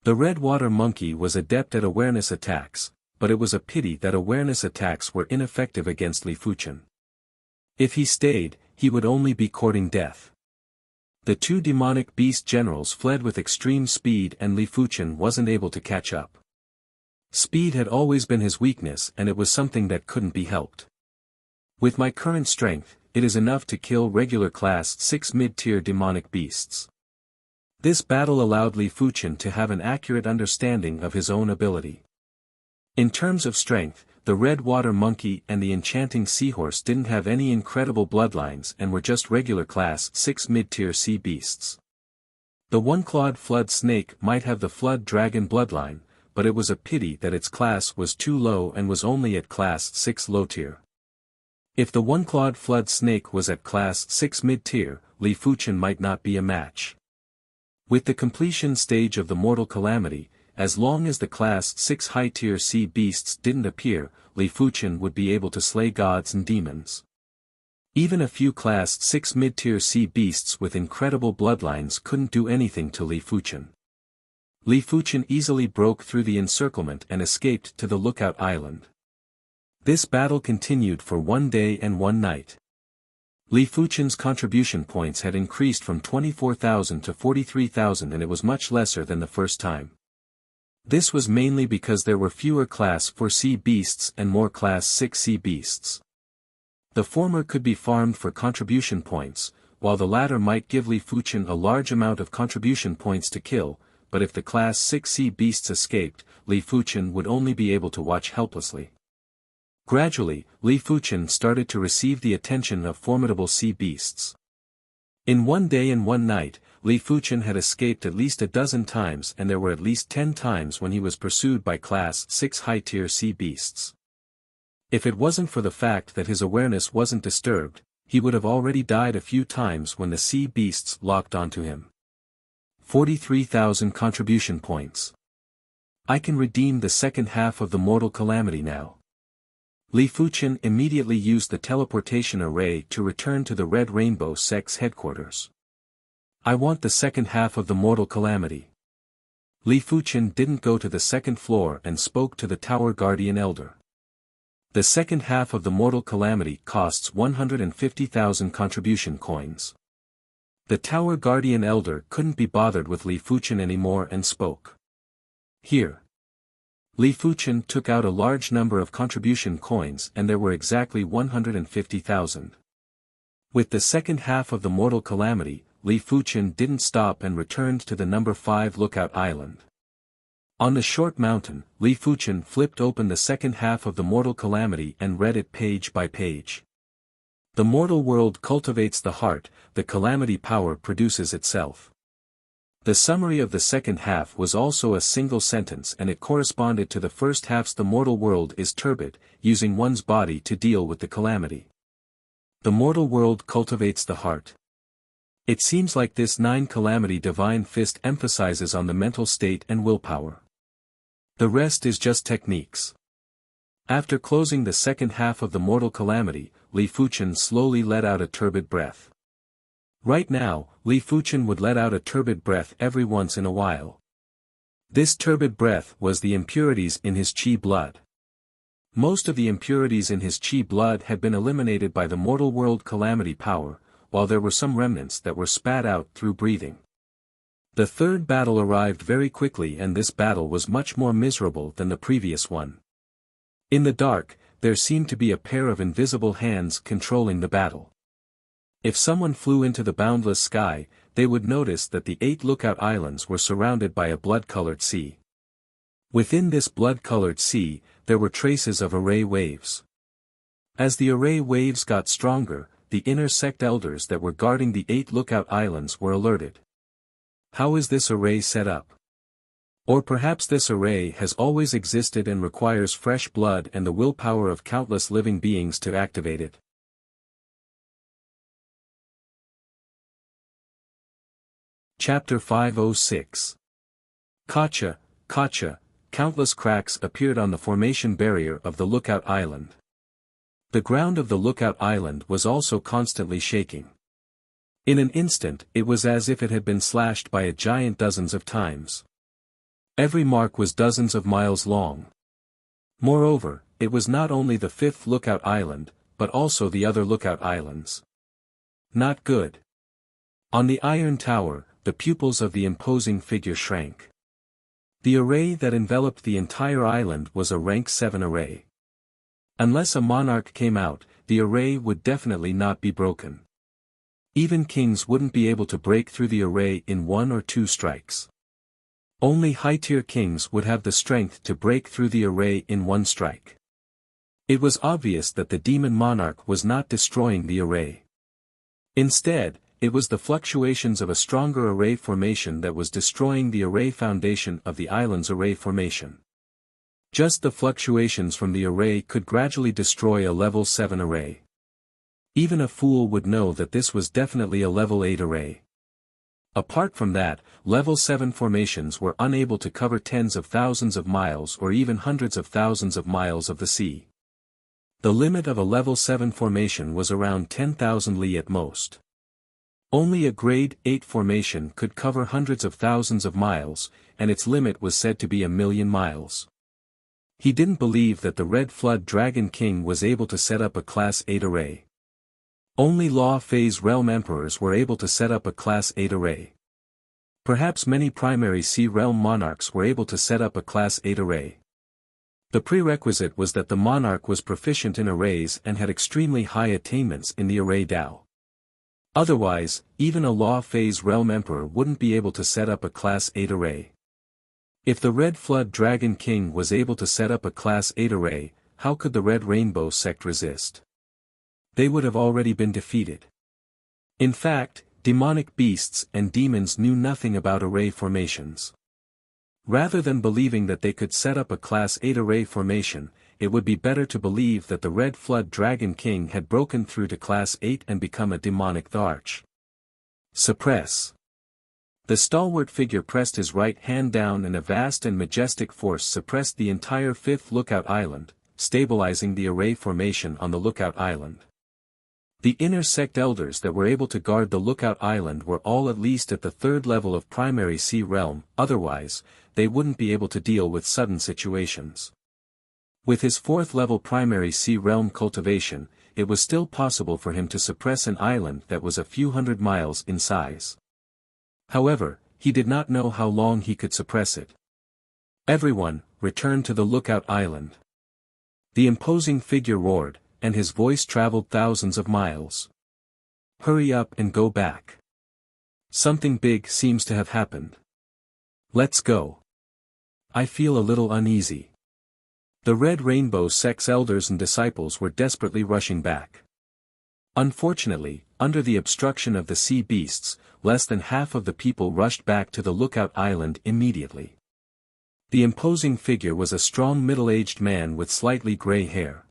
The red water monkey was adept at awareness attacks, but it was a pity that awareness attacks were ineffective against Li Fuchen. If he stayed, he would only be courting death. The two demonic beast generals fled with extreme speed and Li Fuchen wasn't able to catch up. Speed had always been his weakness and it was something that couldn't be helped. With my current strength, it is enough to kill regular Class 6 mid-tier demonic beasts. This battle allowed Li Fuchen to have an accurate understanding of his own ability. In terms of strength, the red water monkey and the enchanting seahorse didn't have any incredible bloodlines and were just regular Class 6 mid-tier sea beasts. The one-clawed flood snake might have the flood dragon bloodline, but it was a pity that its class was too low and was only at Class 6 low-tier. If the one-clawed flood snake was at Class 6 mid-tier, Li Fuchen might not be a match. With the completion stage of the Mortal Calamity, as long as the Class 6 high-tier sea beasts didn't appear, Li Fuchen would be able to slay gods and demons. Even a few Class 6 mid-tier sea beasts with incredible bloodlines couldn't do anything to Li Fuchen. Li Fuchen easily broke through the encirclement and escaped to the Lookout Island. This battle continued for 1 day and 1 night. Li Fuchen's contribution points had increased from 24,000 to 43,000 and it was much lesser than the first time. This was mainly because there were fewer Class 4 sea beasts and more Class 6 sea beasts. The former could be farmed for contribution points, while the latter might give Li Fuchen a large amount of contribution points to kill, but if the Class 6 sea beasts escaped, Li Fuchen would only be able to watch helplessly. Gradually, Li Fuchen started to receive the attention of formidable sea beasts. In one day and one night, Li Fuchen had escaped at least a dozen times, and there were at least 10 times when he was pursued by Class 6 high-tier sea beasts. If it wasn't for the fact that his awareness wasn't disturbed, he would have already died a few times when the sea beasts locked onto him. 43,000 contribution points. I can redeem the second half of the mortal calamity now. Li Fuchen immediately used the teleportation array to return to the Red Rainbow Sect's headquarters. I want the second half of the mortal calamity. Li Fuchen didn't go to the second floor and spoke to the Tower Guardian Elder. The second half of the mortal calamity costs 150,000 contribution coins. The Tower Guardian Elder couldn't be bothered with Li Fuchen anymore and spoke. Here. Li Fuchen took out a large number of contribution coins, and there were exactly 150,000. With the second half of the mortal calamity, Li Fuchen didn't stop and returned to the number 5 Lookout Island. On the short mountain, Li Fuchen flipped open the second half of the mortal calamity and read it page by page. The mortal world cultivates the heart, the calamity power produces itself. The summary of the second half was also a single sentence, and it corresponded to the first half's. The mortal world is turbid, using one's body to deal with the calamity. The mortal world cultivates the heart. It seems like this 9 calamity divine fist emphasizes on the mental state and willpower. The rest is just techniques. After closing the second half of the mortal calamity, Li Fuchen slowly let out a turbid breath. Right now, Li Fuchen would let out a turbid breath every once in a while. This turbid breath was the impurities in his qi blood. Most of the impurities in his qi blood had been eliminated by the mortal world calamity power, while there were some remnants that were spat out through breathing. The third battle arrived very quickly, and this battle was much more miserable than the previous one. In the dark, there seemed to be a pair of invisible hands controlling the battle. If someone flew into the boundless sky, they would notice that the 8 Lookout Islands were surrounded by a blood-colored sea. Within this blood-colored sea, there were traces of array waves. As the array waves got stronger, the inner sect elders that were guarding the 8 Lookout Islands were alerted. How is this array set up? Or perhaps this array has always existed and requires fresh blood and the willpower of countless living beings to activate it. Chapter 506. Gotcha, gotcha, countless cracks appeared on the formation barrier of the Lookout Island. The ground of the Lookout Island was also constantly shaking. In an instant, it was as if it had been slashed by a giant dozens of times. Every mark was dozens of miles long. Moreover, it was not only the 5th Lookout Island, but also the other Lookout Islands. Not good. On the Iron Tower, the pupils of the imposing figure shrank. The array that enveloped the entire island was a rank 7 array. Unless a monarch came out, the array would definitely not be broken. Even kings wouldn't be able to break through the array in 1 or 2 strikes. Only high-tier kings would have the strength to break through the array in 1 strike. It was obvious that the demon monarch was not destroying the array. Instead, it was the fluctuations of a stronger array formation that was destroying the array foundation of the island's array formation. Just the fluctuations from the array could gradually destroy a level 7 array. Even a fool would know that this was definitely a level 8 array. Apart from that, level 7 formations were unable to cover tens of thousands of miles or even hundreds of thousands of miles of the sea. The limit of a level 7 formation was around 10,000 li at most. Only a grade 8 formation could cover hundreds of thousands of miles, and its limit was said to be 1,000,000 miles. He didn't believe that the Red Flood Dragon King was able to set up a Class 8 array. Only Law Phase Realm Emperors were able to set up a Class 8 array. Perhaps many primary Sea Realm monarchs were able to set up a Class 8 array. The prerequisite was that the monarch was proficient in arrays and had extremely high attainments in the array Dao. Otherwise, even a Law Phase Realm Emperor wouldn't be able to set up a Class 8 array. If the Red Flood Dragon King was able to set up a Class 8 array, how could the Red Rainbow sect resist? They would have already been defeated. In fact, demonic beasts and demons knew nothing about array formations. Rather than believing that they could set up a Class 8 array formation, it would be better to believe that the Red Flood Dragon King had broken through to Class 8 and become a demonic Tharch. Suppress. The stalwart figure pressed his right hand down and a vast and majestic force suppressed the entire 5th Lookout Island, stabilizing the array formation on the Lookout Island. The inner sect elders that were able to guard the Lookout Island were all at least at the 3rd level of primary Sea Realm, otherwise, they wouldn't be able to deal with sudden situations. With his 4th level primary Sea Realm cultivation, it was still possible for him to suppress an island that was a few hundred miles in size. However, he did not know how long he could suppress it. Everyone, return to the Lookout Island. The imposing figure roared, and his voice traveled thousands of miles. Hurry up and go back. Something big seems to have happened. Let's go. I feel a little uneasy. The Red Rainbow sect's elders and disciples were desperately rushing back. Unfortunately, under the obstruction of the sea beasts, less than half of the people rushed back to the Lookout Island immediately. The imposing figure was a strong middle-aged man with slightly gray hair.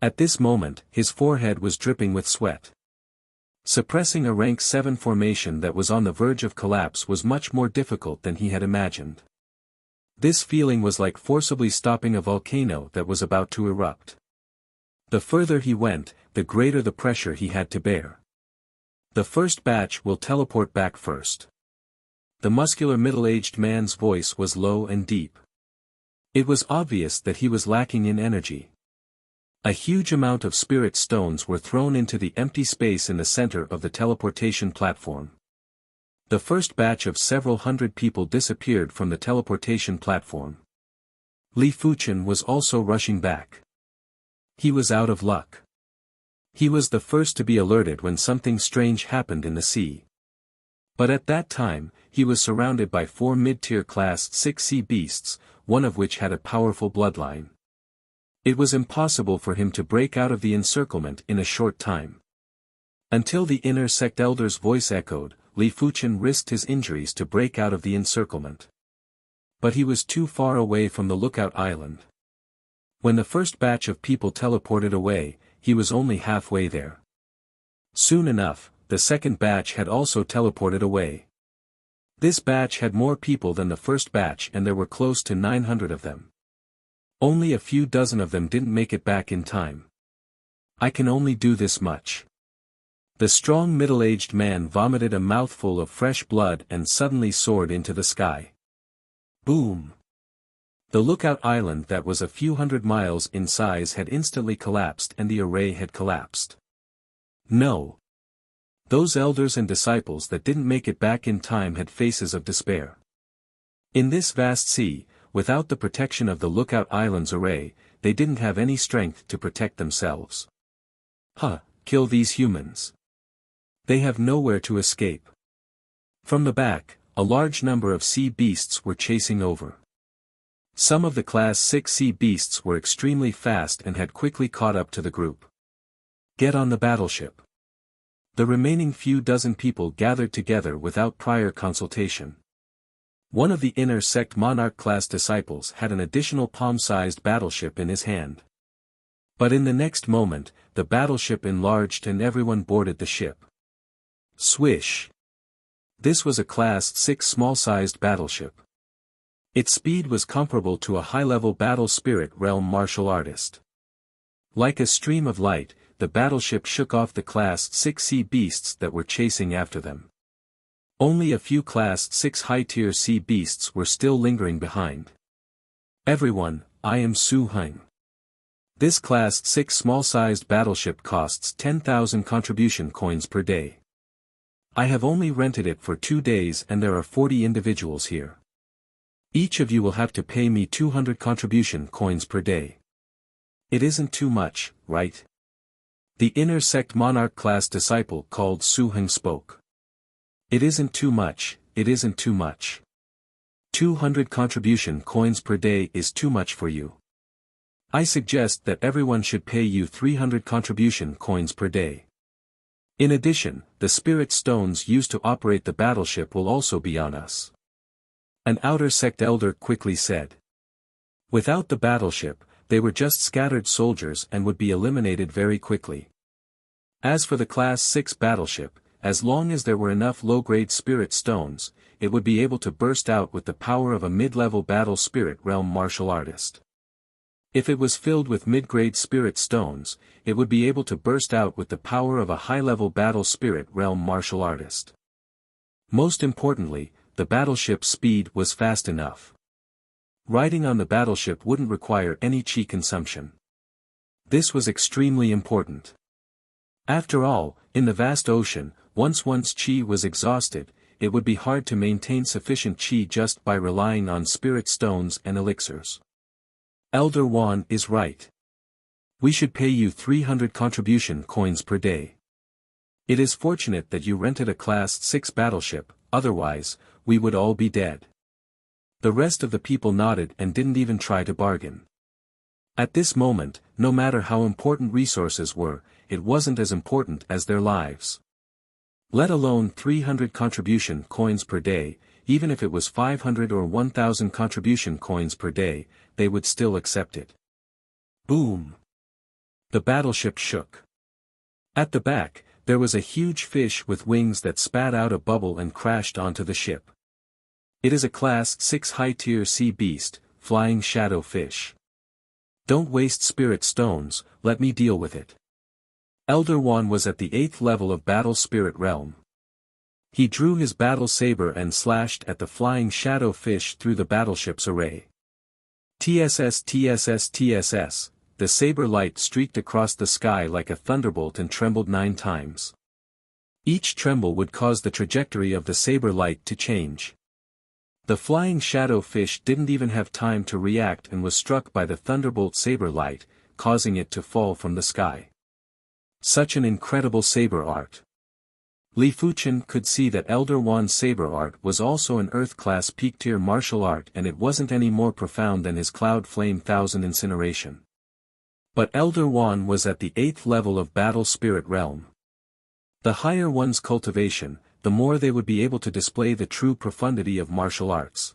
At this moment, his forehead was dripping with sweat. Suppressing a rank 7 formation that was on the verge of collapse was much more difficult than he had imagined. This feeling was like forcibly stopping a volcano that was about to erupt. The further he went, the greater the pressure he had to bear. The first batch will teleport back first. The muscular middle-aged man's voice was low and deep. It was obvious that he was lacking in energy. A huge amount of spirit stones were thrown into the empty space in the center of the teleportation platform. The first batch of several hundred people disappeared from the teleportation platform. Li Fuchen was also rushing back. He was out of luck. He was the first to be alerted when something strange happened in the sea. But at that time, he was surrounded by 4 mid-tier class 6 sea beasts, one of which had a powerful bloodline. It was impossible for him to break out of the encirclement in a short time. Until the inner sect elder's voice echoed, Li Fuchen risked his injuries to break out of the encirclement. But he was too far away from the Lookout Island. When the first batch of people teleported away, he was only halfway there. Soon enough, the second batch had also teleported away. This batch had more people than the first batch and there were close to 900 of them. Only a few dozen of them didn't make it back in time. I can only do this much. The strong middle-aged man vomited a mouthful of fresh blood and suddenly soared into the sky. Boom! The Lookout Island that was a few hundred miles in size had instantly collapsed and the array had collapsed. No! Those elders and disciples that didn't make it back in time had faces of despair. In this vast sea, without the protection of the Lookout Island's array, they didn't have any strength to protect themselves. Kill these humans. They have nowhere to escape. From the back, a large number of sea beasts were chasing over. Some of the Class 6 sea beasts were extremely fast and had quickly caught up to the group. Get on the battleship. The remaining few dozen people gathered together without prior consultation. One of the inner sect monarch class disciples had an additional palm-sized battleship in his hand. But in the next moment, the battleship enlarged and everyone boarded the ship. Swish! This was a Class 6 small-sized battleship. Its speed was comparable to a high-level battle spirit realm martial artist. Like a stream of light, the battleship shook off the Class 6 sea beasts that were chasing after them. Only a few Class 6 high-tier sea beasts were still lingering behind. Everyone, I am Su Heng. This Class 6 small-sized battleship costs 10,000 contribution coins per day. I have only rented it for 2 days and there are 40 individuals here. Each of you will have to pay me 200 contribution coins per day. It isn't too much, right? The inner sect monarch class disciple called Su Heng spoke. It isn't too much, it isn't too much. 200 contribution coins per day is too much for you. I suggest that everyone should pay you 300 contribution coins per day. In addition, the spirit stones used to operate the battleship will also be on us. An outer sect elder quickly said. Without the battleship, they were just scattered soldiers and would be eliminated very quickly. As for the Class 6 battleship, as long as there were enough low-grade spirit stones, it would be able to burst out with the power of a mid-level battle spirit realm martial artist. If it was filled with mid-grade spirit stones, it would be able to burst out with the power of a high-level battle spirit realm martial artist. Most importantly, the battleship's speed was fast enough. Riding on the battleship wouldn't require any chi consumption. This was extremely important. After all, in the vast ocean, once chi was exhausted, it would be hard to maintain sufficient chi just by relying on spirit stones and elixirs. Elder Wan is right. We should pay you 300 contribution coins per day. It is fortunate that you rented a Class 6 battleship, otherwise, we would all be dead. The rest of the people nodded and didn't even try to bargain. At this moment, no matter how important resources were, it wasn't as important as their lives. Let alone 300 contribution coins per day, even if it was 500 or 1,000 contribution coins per day, they would still accept it. Boom! The battleship shook. At the back, there was a huge fish with wings that spat out a bubble and crashed onto the ship. It is a Class 6 high-tier sea beast, flying shadow fish. Don't waste spirit stones, let me deal with it. Elder Wan was at the 8th level of battle spirit realm. He drew his battle saber and slashed at the flying shadow fish through the battleship's array. TSS TSS TSS, the saber light streaked across the sky like a thunderbolt and trembled 9 times. Each tremble would cause the trajectory of the saber light to change. The flying shadow fish didn't even have time to react and was struck by the thunderbolt saber light, causing it to fall from the sky. Such an incredible saber art. Li Fuchen could see that Elder Wan's saber art was also an Earth-class peak-tier martial art and it wasn't any more profound than his Cloud Flame 1000 incineration. But Elder Wan was at the 8th level of battle spirit realm. The higher one's cultivation, the more they would be able to display the true profundity of martial arts.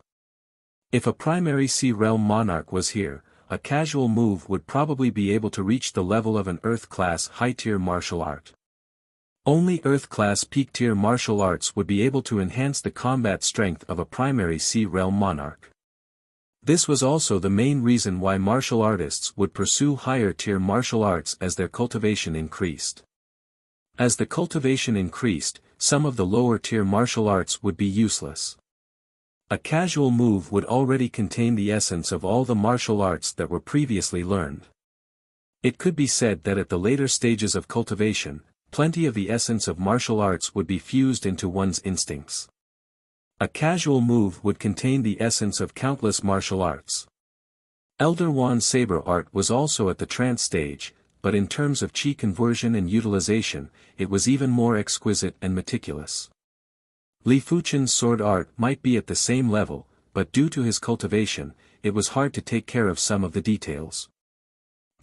If a primary sea realm monarch was here, a casual move would probably be able to reach the level of an Earth-class high-tier martial art. Only Earth-class peak-tier martial arts would be able to enhance the combat strength of a primary sea realm monarch. This was also the main reason why martial artists would pursue higher-tier martial arts as their cultivation increased. As the cultivation increased, some of the lower-tier martial arts would be useless. A casual move would already contain the essence of all the martial arts that were previously learned. It could be said that at the later stages of cultivation, plenty of the essence of martial arts would be fused into one's instincts. A casual move would contain the essence of countless martial arts. Elder Wan's saber art was also at the trance stage, but in terms of chi conversion and utilization, it was even more exquisite and meticulous. Li Fuchen's sword art might be at the same level, but due to his cultivation, it was hard to take care of some of the details.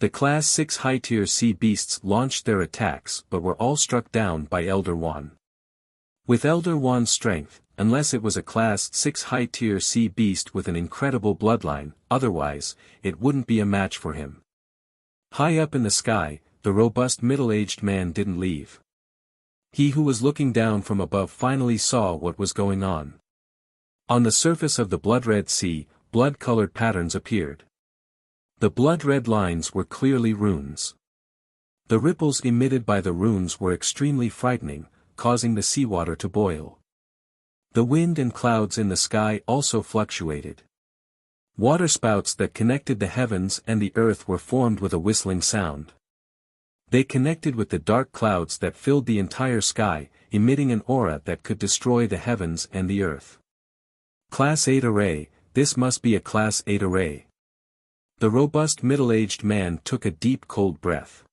The Class 6 high-tier sea beasts launched their attacks but were all struck down by Elder Wan. With Elder Wan's strength, unless it was a Class 6 high-tier sea beast with an incredible bloodline, otherwise, it wouldn't be a match for him. High up in the sky, the robust middle-aged man didn't leave. He who was looking down from above finally saw what was going on. On the surface of the blood-red sea, blood-colored patterns appeared. The blood-red lines were clearly runes. The ripples emitted by the runes were extremely frightening, causing the seawater to boil. The wind and clouds in the sky also fluctuated. Waterspouts that connected the heavens and the earth were formed with a whistling sound. They connected with the dark clouds that filled the entire sky, emitting an aura that could destroy the heavens and the earth. Class 8 array, this must be a Class 8 array. The robust middle-aged man took a deep cold breath.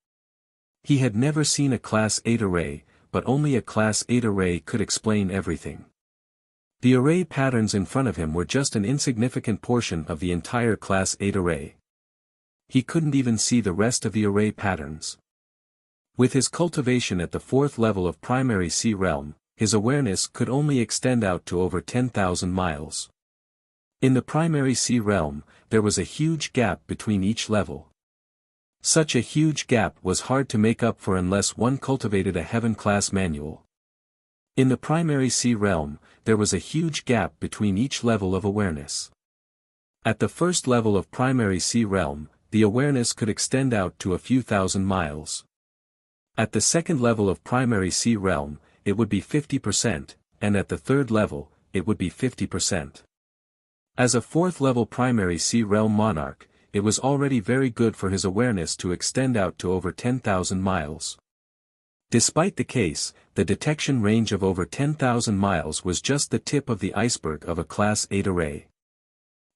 He had never seen a Class 8 array, but only a Class 8 array could explain everything. The array patterns in front of him were just an insignificant portion of the entire Class 8 array. He couldn't even see the rest of the array patterns. With his cultivation at the 4th level of primary C realm, his awareness could only extend out to over 10,000 miles. In the primary C realm, there was a huge gap between each level. Such a huge gap was hard to make up for unless one cultivated a heaven-class manual. In the primary C realm, there was a huge gap between each level of awareness. At the 1st level of primary C realm, the awareness could extend out to a few thousand miles. At the 2nd level of primary C realm, it would be 50%, and at the 3rd level, it would be 50%. As a 4th level primary C realm monarch, it was already very good for his awareness to extend out to over 10,000 miles. Despite the case, the detection range of over 10,000 miles was just the tip of the iceberg of a Class 8 array.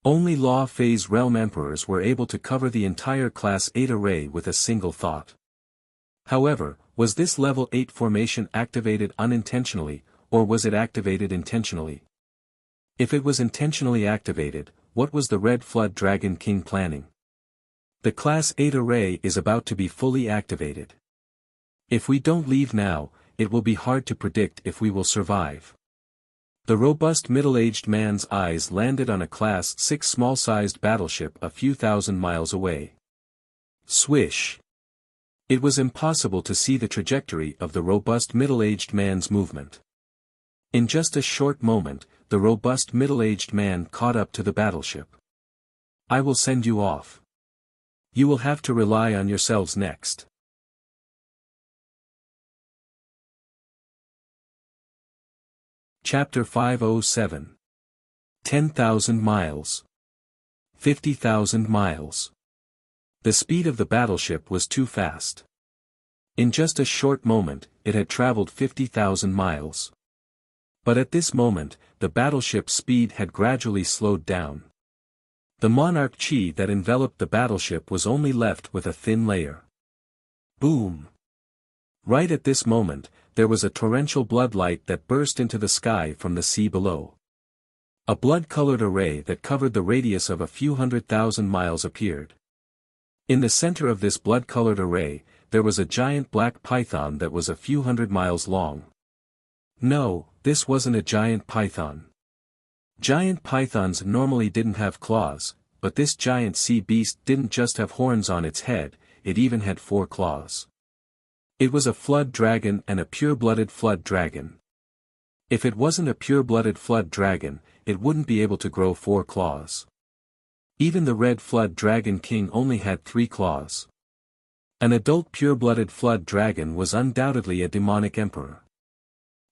Only Law Phase realm emperors were able to cover the entire Class 8 array with a single thought. However, was this level 8 formation activated unintentionally, or was it activated intentionally? If it was intentionally activated, what was the Red Flood Dragon King planning? The Class 8 array is about to be fully activated. If we don't leave now, it will be hard to predict if we will survive. The robust middle-aged man's eyes landed on a Class 6 small-sized battleship a few thousand miles away. Swish! It was impossible to see the trajectory of the robust middle-aged man's movement. In just a short moment, the robust middle-aged man caught up to the battleship. I will send you off. You will have to rely on yourselves next. Chapter 507. 10,000 miles. 50,000 miles. The speed of the battleship was too fast. In just a short moment, it had traveled 50,000 miles. But at this moment, the battleship's speed had gradually slowed down. The monarch chi that enveloped the battleship was only left with a thin layer. Boom! Right at this moment, there was a torrential blood light that burst into the sky from the sea below. A blood-colored array that covered the radius of a few 100,000 miles appeared. In the center of this blood-colored array, there was a giant black python that was a few 100 miles long. No, this wasn't a giant python. Giant pythons normally didn't have claws, but this giant sea beast didn't just have horns on its head, it even had 4 claws. It was a flood dragon and a pure-blooded flood dragon. If it wasn't a pure-blooded flood dragon, it wouldn't be able to grow 4 claws. Even the red flood dragon king only had 3 claws. An adult pure-blooded flood dragon was undoubtedly a demonic emperor.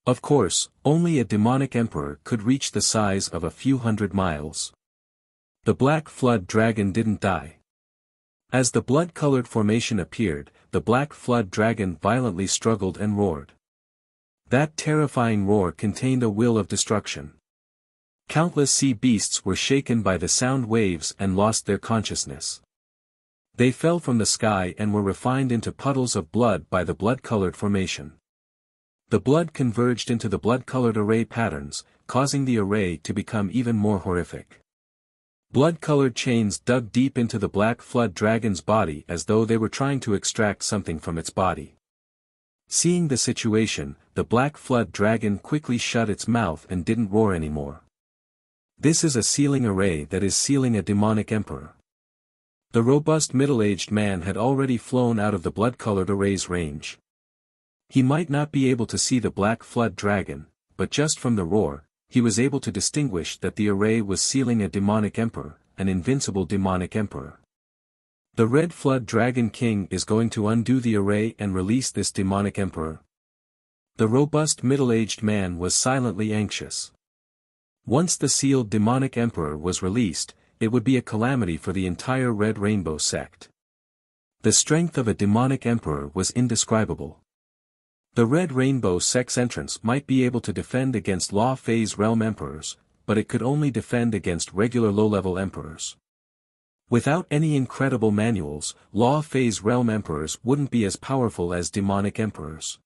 Of course, only a demonic emperor could reach the size of a few 100 miles. The black flood dragon didn't die. As the blood-colored formation appeared, the black flood dragon violently struggled and roared. That terrifying roar contained a will of destruction. Countless sea beasts were shaken by the sound waves and lost their consciousness. They fell from the sky and were refined into puddles of blood by the blood-colored formation. The blood converged into the blood-colored array patterns, causing the array to become even more horrific. Blood-colored chains dug deep into the black flood dragon's body as though they were trying to extract something from its body. Seeing the situation, the black flood dragon quickly shut its mouth and didn't roar anymore. This is a sealing array that is sealing a demonic emperor. The robust middle-aged man had already flown out of the blood-colored array's range. He might not be able to see the black flood dragon, but just from the roar, he was able to distinguish that the array was sealing a demonic emperor, an invincible demonic emperor. The red flood dragon king is going to undo the array and release this demonic emperor. The robust middle-aged man was silently anxious. Once the sealed demonic emperor was released, it would be a calamity for the entire Red Rainbow sect. The strength of a demonic emperor was indescribable. The Red Rainbow sect's entrance might be able to defend against Law Phase realm emperors, but it could only defend against regular low-level emperors. Without any incredible manuals, Law Phase realm emperors wouldn't be as powerful as demonic emperors.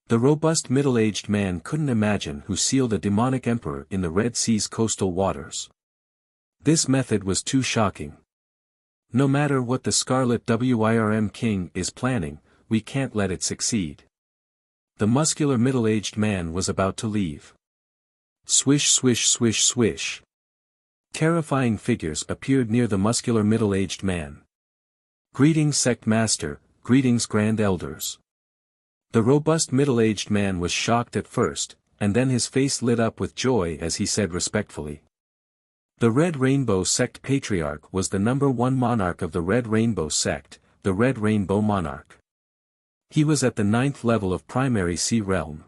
The robust middle-aged man couldn't imagine who sealed a demonic emperor in the Red Sea's coastal waters. This method was too shocking. No matter what the Scarlet Wyrm King is planning, we can't let it succeed. The muscular middle-aged man was about to leave. Swish swish swish swish. Terrifying figures appeared near the muscular middle-aged man. Greetings Sect Master, greetings Grand Elders. The robust middle-aged man was shocked at first, and then his face lit up with joy as he said respectfully. The Red Rainbow Sect Patriarch was the #1 monarch of the Red Rainbow Sect, the Red Rainbow Monarch. He was at the 9th level of Primary Sea Realm.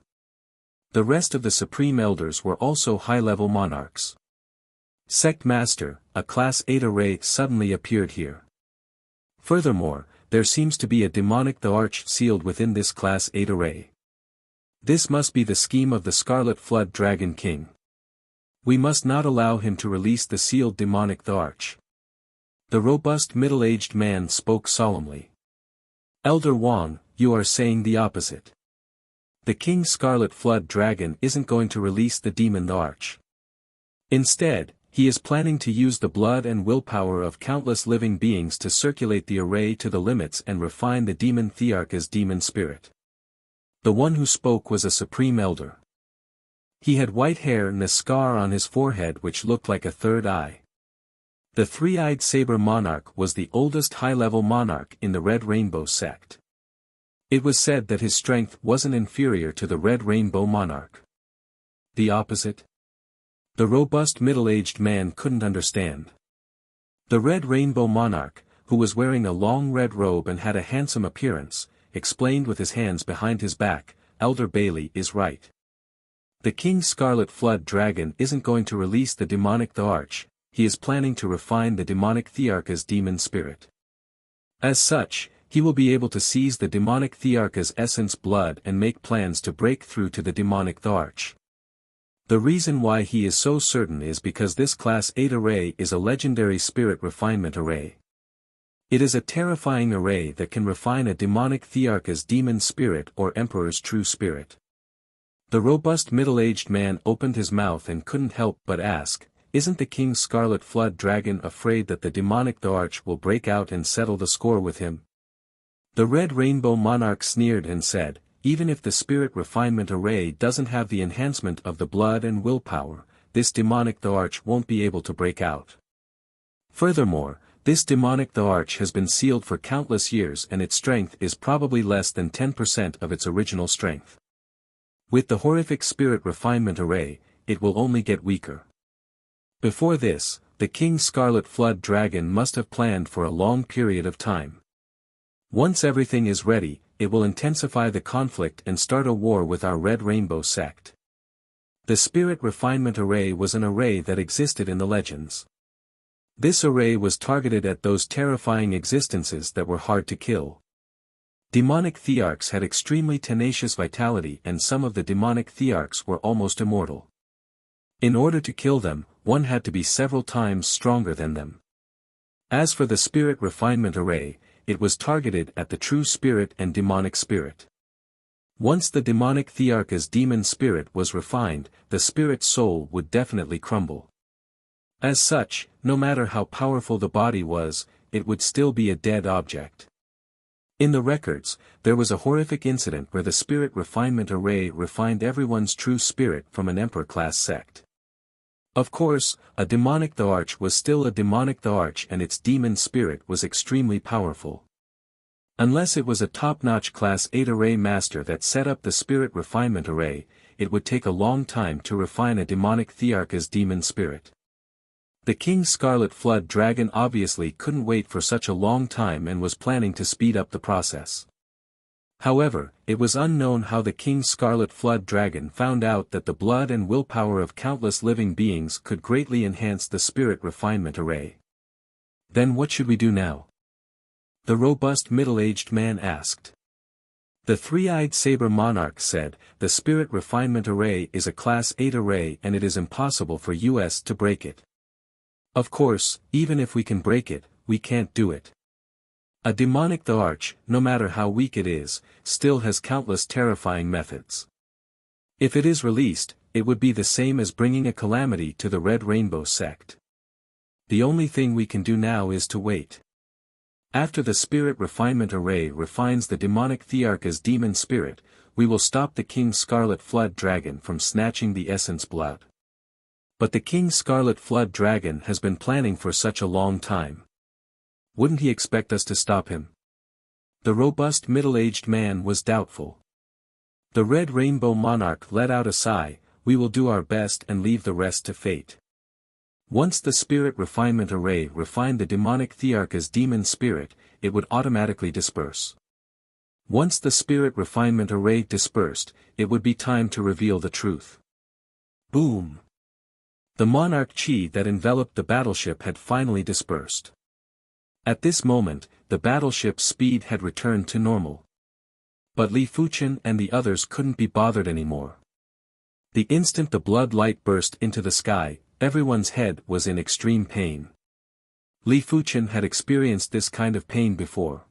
The rest of the Supreme Elders were also high-level monarchs. Sect Master, a Class 8 array suddenly appeared here. Furthermore, there seems to be a demonic the Arch sealed within this Class 8 array. This must be the scheme of the Scarlet Flood Dragon King. We must not allow him to release the sealed demonic the Arch. The robust middle-aged man spoke solemnly. Elder Wang, you are saying the opposite. The King Scarlet Flood Dragon isn't going to release the demon the Arch. Instead, he is planning to use the blood and willpower of countless living beings to circulate the array to the limits and refine the demon Thearch's demon spirit. The one who spoke was a Supreme Elder. He had white hair and a scar on his forehead which looked like a third eye. The three-eyed saber monarch was the oldest high-level monarch in the Red Rainbow sect. It was said that his strength wasn't inferior to the Red Rainbow monarch. The opposite? The robust middle-aged man couldn't understand. The Red Rainbow monarch, who was wearing a long red robe and had a handsome appearance, explained with his hands behind his back, Elder Bailey is right. The King Scarlet Flood Dragon isn't going to release the demonic the Arch, he is planning to refine the demonic Thearch's demon spirit. As such, he will be able to seize the demonic Thearch's essence blood and make plans to break through to the demonic the Arch. The reason why he is so certain is because this Class 8 array is a legendary spirit refinement array. It is a terrifying array that can refine a demonic Thearch's demon spirit or Emperor's true spirit. The robust middle-aged man opened his mouth and couldn't help but ask, isn't the King Scarlet Flood Dragon afraid that the demonic the Arch will break out and settle the score with him? The Red Rainbow Monarch sneered and said, even if the spirit refinement array doesn't have the enhancement of the blood and willpower, this demonic the Arch won't be able to break out. Furthermore, this demonic the Arch has been sealed for countless years and its strength is probably less than 10% of its original strength. With the horrific spirit refinement array, it will only get weaker. Before this, the King Scarlet Flood Dragon must have planned for a long period of time. Once everything is ready, it will intensify the conflict and start a war with our Red Rainbow sect. The Spirit Refinement Array was an array that existed in the legends. This array was targeted at those terrifying existences that were hard to kill. Demonic Thearchs had extremely tenacious vitality and some of the demonic Thearchs were almost immortal. In order to kill them, one had to be several times stronger than them. As for the Spirit Refinement Array, it was targeted at the true spirit and demonic spirit. Once the demonic Thearch's demon spirit was refined, the spirit's soul would definitely crumble. As such, no matter how powerful the body was, it would still be a dead object. In the records, there was a horrific incident where the Spirit Refinement Array refined everyone's true spirit from an Emperor-class sect. Of course, a demonic the Arch was still a demonic the Arch and its demon spirit was extremely powerful. Unless it was a top-notch Class 8 array master that set up the Spirit Refinement Array, it would take a long time to refine a demonic Thearch's demon spirit. The King Scarlet Flood Dragon obviously couldn't wait for such a long time and was planning to speed up the process. However, it was unknown how the King Scarlet Flood Dragon found out that the blood and willpower of countless living beings could greatly enhance the Spirit Refinement Array. Then what should we do now? The robust middle-aged man asked. The three-eyed saber monarch said, the Spirit Refinement Array is a Class 8 array and it is impossible for us to break it. Of course, even if we can break it, we can't do it. A demonic the arch, no matter how weak it is, still has countless terrifying methods. If it is released, it would be the same as bringing a calamity to the Red Rainbow sect. The only thing we can do now is to wait. After the Spirit Refinement Array refines the demonic Thearcha's demon spirit, we will stop the King Scarlet Flood Dragon from snatching the Essence Blood. But the King Scarlet Flood Dragon has been planning for such a long time. Wouldn't he expect us to stop him? The robust middle-aged man was doubtful. The Red Rainbow Monarch let out a sigh, we will do our best and leave the rest to fate. Once the Spirit Refinement Array refined the demonic Thearcha's demon spirit, it would automatically disperse. Once the Spirit Refinement Array dispersed, it would be time to reveal the truth. Boom! The monarch chi that enveloped the battleship had finally dispersed. At this moment, the battleship's speed had returned to normal. But Li Fuchen and the others couldn't be bothered anymore. The instant the blood light burst into the sky, everyone's head was in extreme pain. Li Fuchen had experienced this kind of pain before.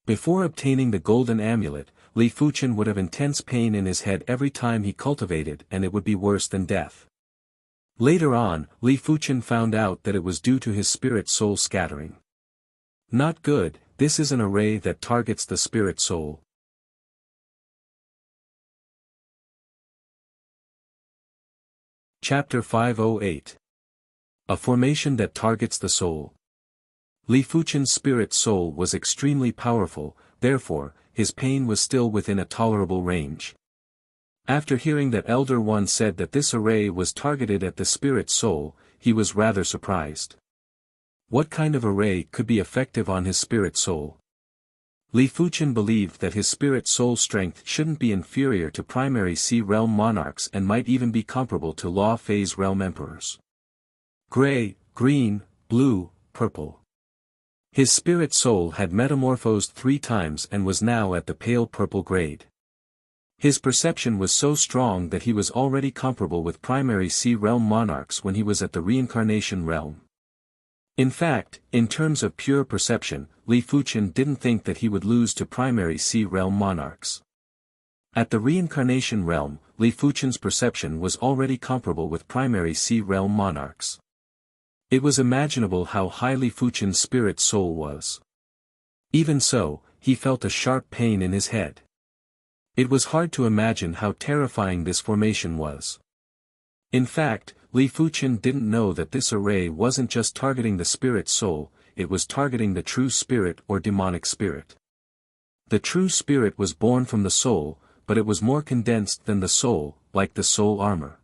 Before obtaining the golden amulet, Li Fuchen would have intense pain in his head every time he cultivated and it would be worse than death. Later on, Li Fuchen found out that it was due to his spirit soul scattering. Not good, this is an array that targets the spirit soul. Chapter 508. A formation that targets the soul. Li Fuchen's spirit soul was extremely powerful, therefore, his pain was still within a tolerable range. After hearing that Elder One said that this array was targeted at the spirit soul, he was rather surprised. What kind of array could be effective on his spirit soul? Li Fuchen believed that his spirit soul strength shouldn't be inferior to primary Sea Realm monarchs and might even be comparable to Law Phase Realm emperors. Gray, green, blue, purple. His spirit soul had metamorphosed 3 times and was now at the pale purple grade. His perception was so strong that he was already comparable with primary Sea Realm monarchs when he was at the reincarnation realm. In fact, in terms of pure perception, Li Fuchen didn't think that he would lose to primary Sea Realm monarchs. At the reincarnation realm, Li Fuchen's perception was already comparable with primary Sea Realm monarchs. It was imaginable how high Li Fuchen's spirit soul was. Even so, he felt a sharp pain in his head. It was hard to imagine how terrifying this formation was. In fact, Li Fuchen didn't know that this array wasn't just targeting the spirit soul, it was targeting the true spirit or demonic spirit. The true spirit was born from the soul, but it was more condensed than the soul, like the soul armor.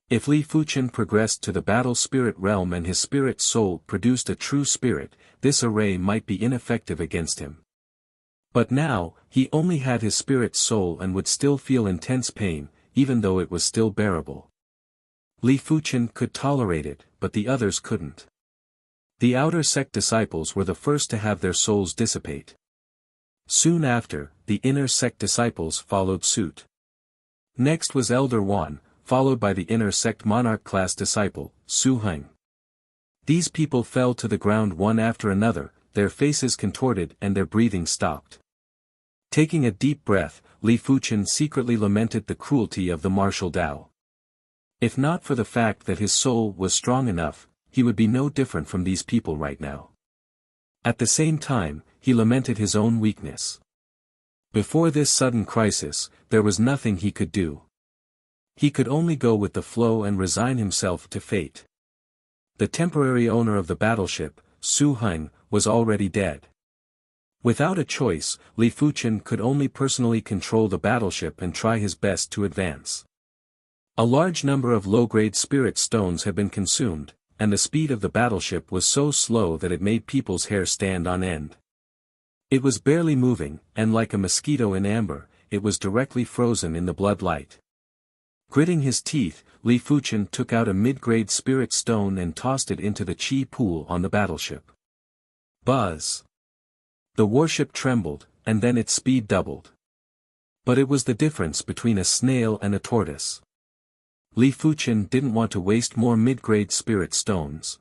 If Li Fuchen progressed to the battle spirit realm and his spirit soul produced a true spirit, this array might be ineffective against him. But now, he only had his spirit soul and would still feel intense pain, even though it was still bearable. Li Fuchen could tolerate it, but the others couldn't. The outer sect disciples were the first to have their souls dissipate. Soon after, the inner sect disciples followed suit. Next was Elder One, followed by the inner sect monarch class disciple, Su Heng. These people fell to the ground one after another, their faces contorted and their breathing stopped. Taking a deep breath, Li Fuchen secretly lamented the cruelty of the martial Tao. If not for the fact that his soul was strong enough, he would be no different from these people right now. At the same time, he lamented his own weakness. Before this sudden crisis, there was nothing he could do. He could only go with the flow and resign himself to fate. The temporary owner of the battleship, Su Heng, was already dead. Without a choice, Li Fuchen could only personally control the battleship and try his best to advance. A large number of low-grade spirit stones had been consumed, and the speed of the battleship was so slow that it made people's hair stand on end. It was barely moving, and like a mosquito in amber, it was directly frozen in the blood light. Gritting his teeth, Li Fuchen took out a mid-grade spirit stone and tossed it into the chi pool on the battleship. Buzz! The warship trembled, and then its speed doubled. But it was the difference between a snail and a tortoise. Li Fuchen didn't want to waste more mid-grade spirit stones.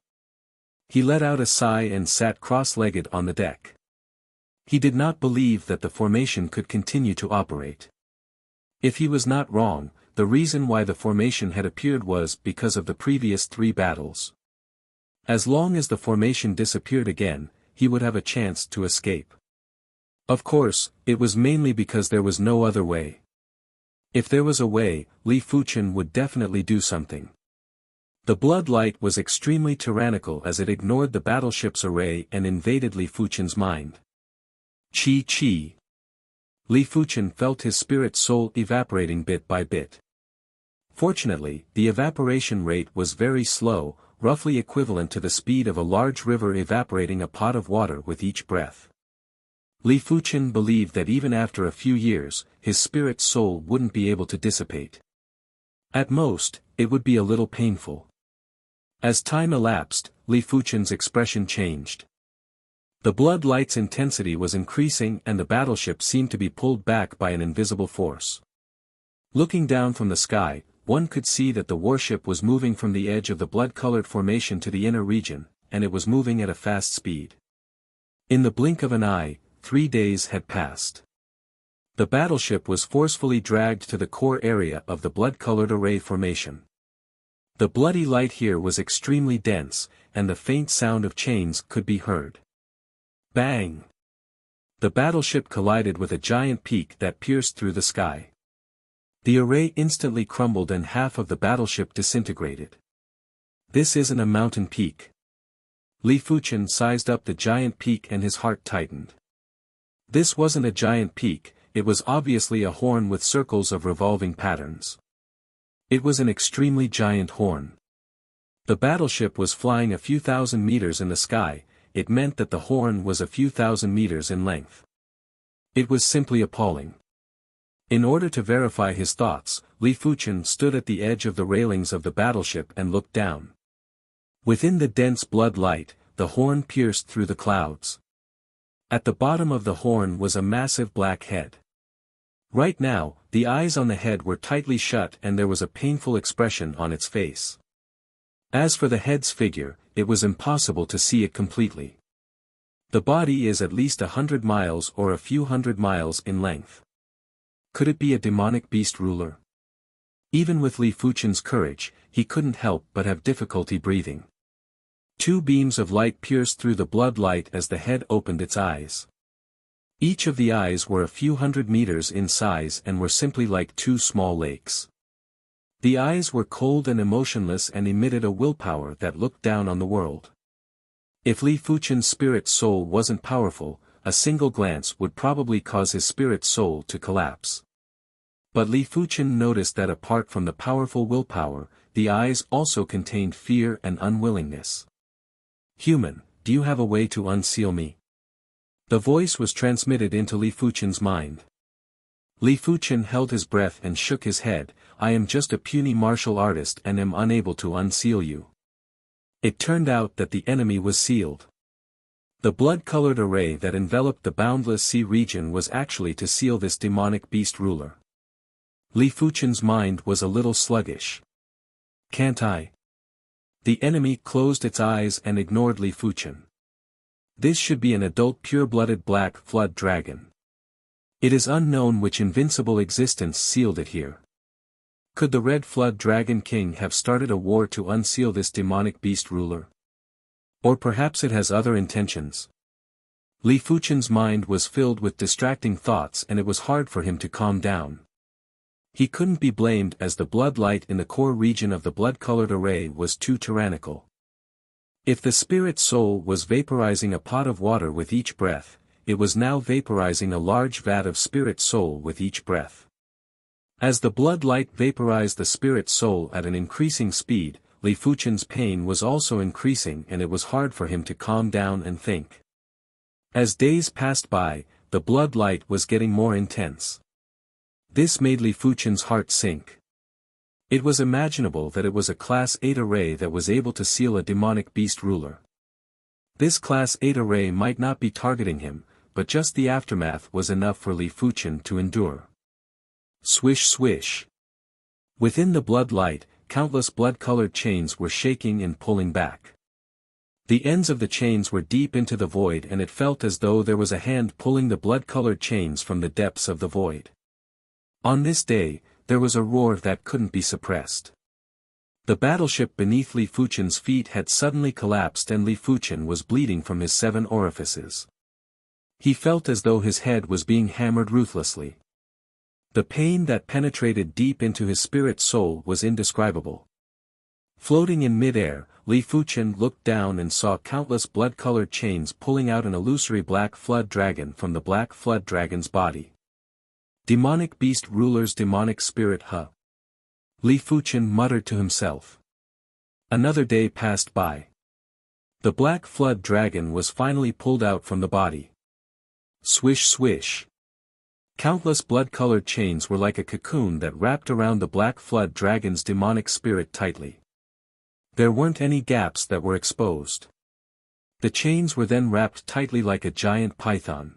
He let out a sigh and sat cross-legged on the deck. He did not believe that the formation could continue to operate. If he was not wrong, the reason why the formation had appeared was because of the previous 3 battles. As long as the formation disappeared again, he would have a chance to escape. Of course, it was mainly because there was no other way. If there was a way, Li Fuchen would definitely do something. The blood light was extremely tyrannical as it ignored the battleship's array and invaded Li Fuchen's mind. Chi. Li Fuchen felt his spirit soul evaporating bit by bit. Fortunately, the evaporation rate was very slow, roughly equivalent to the speed of a large river evaporating a pot of water with each breath. Li Fuchen believed that even after a few years, his spirit soul wouldn't be able to dissipate. At most, it would be a little painful. As time elapsed, Li Fuchen's expression changed. The blood light's intensity was increasing and the battleship seemed to be pulled back by an invisible force. Looking down from the sky, one could see that the warship was moving from the edge of the blood-colored formation to the inner region, and it was moving at a fast speed. In the blink of an eye, 3 days had passed. The battleship was forcefully dragged to the core area of the blood-colored array formation. The bloody light here was extremely dense, and the faint sound of chains could be heard. Bang! The battleship collided with a giant peak that pierced through the sky. The array instantly crumbled and half of the battleship disintegrated. This isn't a mountain peak. Li Fuchen sized up the giant peak and his heart tightened. This wasn't a giant peak, it was obviously a horn with circles of revolving patterns. It was an extremely giant horn. The battleship was flying a few thousand meters in the sky, it meant that the horn was a few thousand meters in length. It was simply appalling. In order to verify his thoughts, Li Fuchen stood at the edge of the railings of the battleship and looked down. Within the dense blood light, the horn pierced through the clouds. At the bottom of the horn was a massive black head. Right now, the eyes on the head were tightly shut and there was a painful expression on its face. As for the head's figure, it was impossible to see it completely. The body is at least 100 miles or a few hundred miles in length. Could it be a demonic beast ruler? Even with Li Fuchen's courage, he couldn't help but have difficulty breathing. 2 beams of light pierced through the blood light as the head opened its eyes. Each of the eyes were a few hundred meters in size and were simply like 2 small lakes. The eyes were cold and emotionless and emitted a willpower that looked down on the world. If Li Fuchen's spirit soul wasn't powerful, a single glance would probably cause his spirit soul to collapse. But Li Fuchen noticed that apart from the powerful willpower, the eyes also contained fear and unwillingness. "Human, do you have a way to unseal me?" The voice was transmitted into Li Fuchen's mind. Li Fuchen held his breath and shook his head. "I am just a puny martial artist and am unable to unseal you." It turned out that the enemy was sealed. The blood-colored array that enveloped the boundless sea region was actually to seal this demonic beast ruler. Li Fuchen's mind was a little sluggish. "Can't I?" The enemy closed its eyes and ignored Li Fuchen. This should be an adult pure-blooded black flood dragon. It is unknown which invincible existence sealed it here. Could the Red Flood Dragon King have started a war to unseal this demonic beast ruler? Or perhaps it has other intentions. Li Fuchen's mind was filled with distracting thoughts and it was hard for him to calm down. He couldn't be blamed as the blood light in the core region of the blood-colored array was too tyrannical. If the spirit soul was vaporizing a pot of water with each breath, it was now vaporizing a large vat of spirit soul with each breath. As the blood light vaporized the spirit soul at an increasing speed, Li Fuchen's pain was also increasing and it was hard for him to calm down and think. As days passed by, the blood light was getting more intense. This made Li Fuchen's heart sink. It was imaginable that it was a Class 8 array that was able to seal a demonic beast ruler. This Class 8 array might not be targeting him, but just the aftermath was enough for Li Fuchen to endure. Swish swish. Within the blood light, countless blood-colored chains were shaking and pulling back. The ends of the chains were deep into the void, and it felt as though there was a hand pulling the blood-colored chains from the depths of the void. On this day, there was a roar that couldn't be suppressed. The battleship beneath Li Fuchen's feet had suddenly collapsed, and Li Fuchen was bleeding from his 7 orifices. He felt as though his head was being hammered ruthlessly. The pain that penetrated deep into his spirit soul was indescribable. Floating in mid-air, Li Fuchen looked down and saw countless blood-colored chains pulling out an illusory black flood dragon from the black flood dragon's body. Demonic beast ruler's demonic spirit Li Fuchen muttered to himself. Another day passed by. The black flood dragon was finally pulled out from the body. Swish swish. Countless blood-colored chains were like a cocoon that wrapped around the black flood dragon's demonic spirit tightly. There weren't any gaps that were exposed. The chains were then wrapped tightly like a giant python.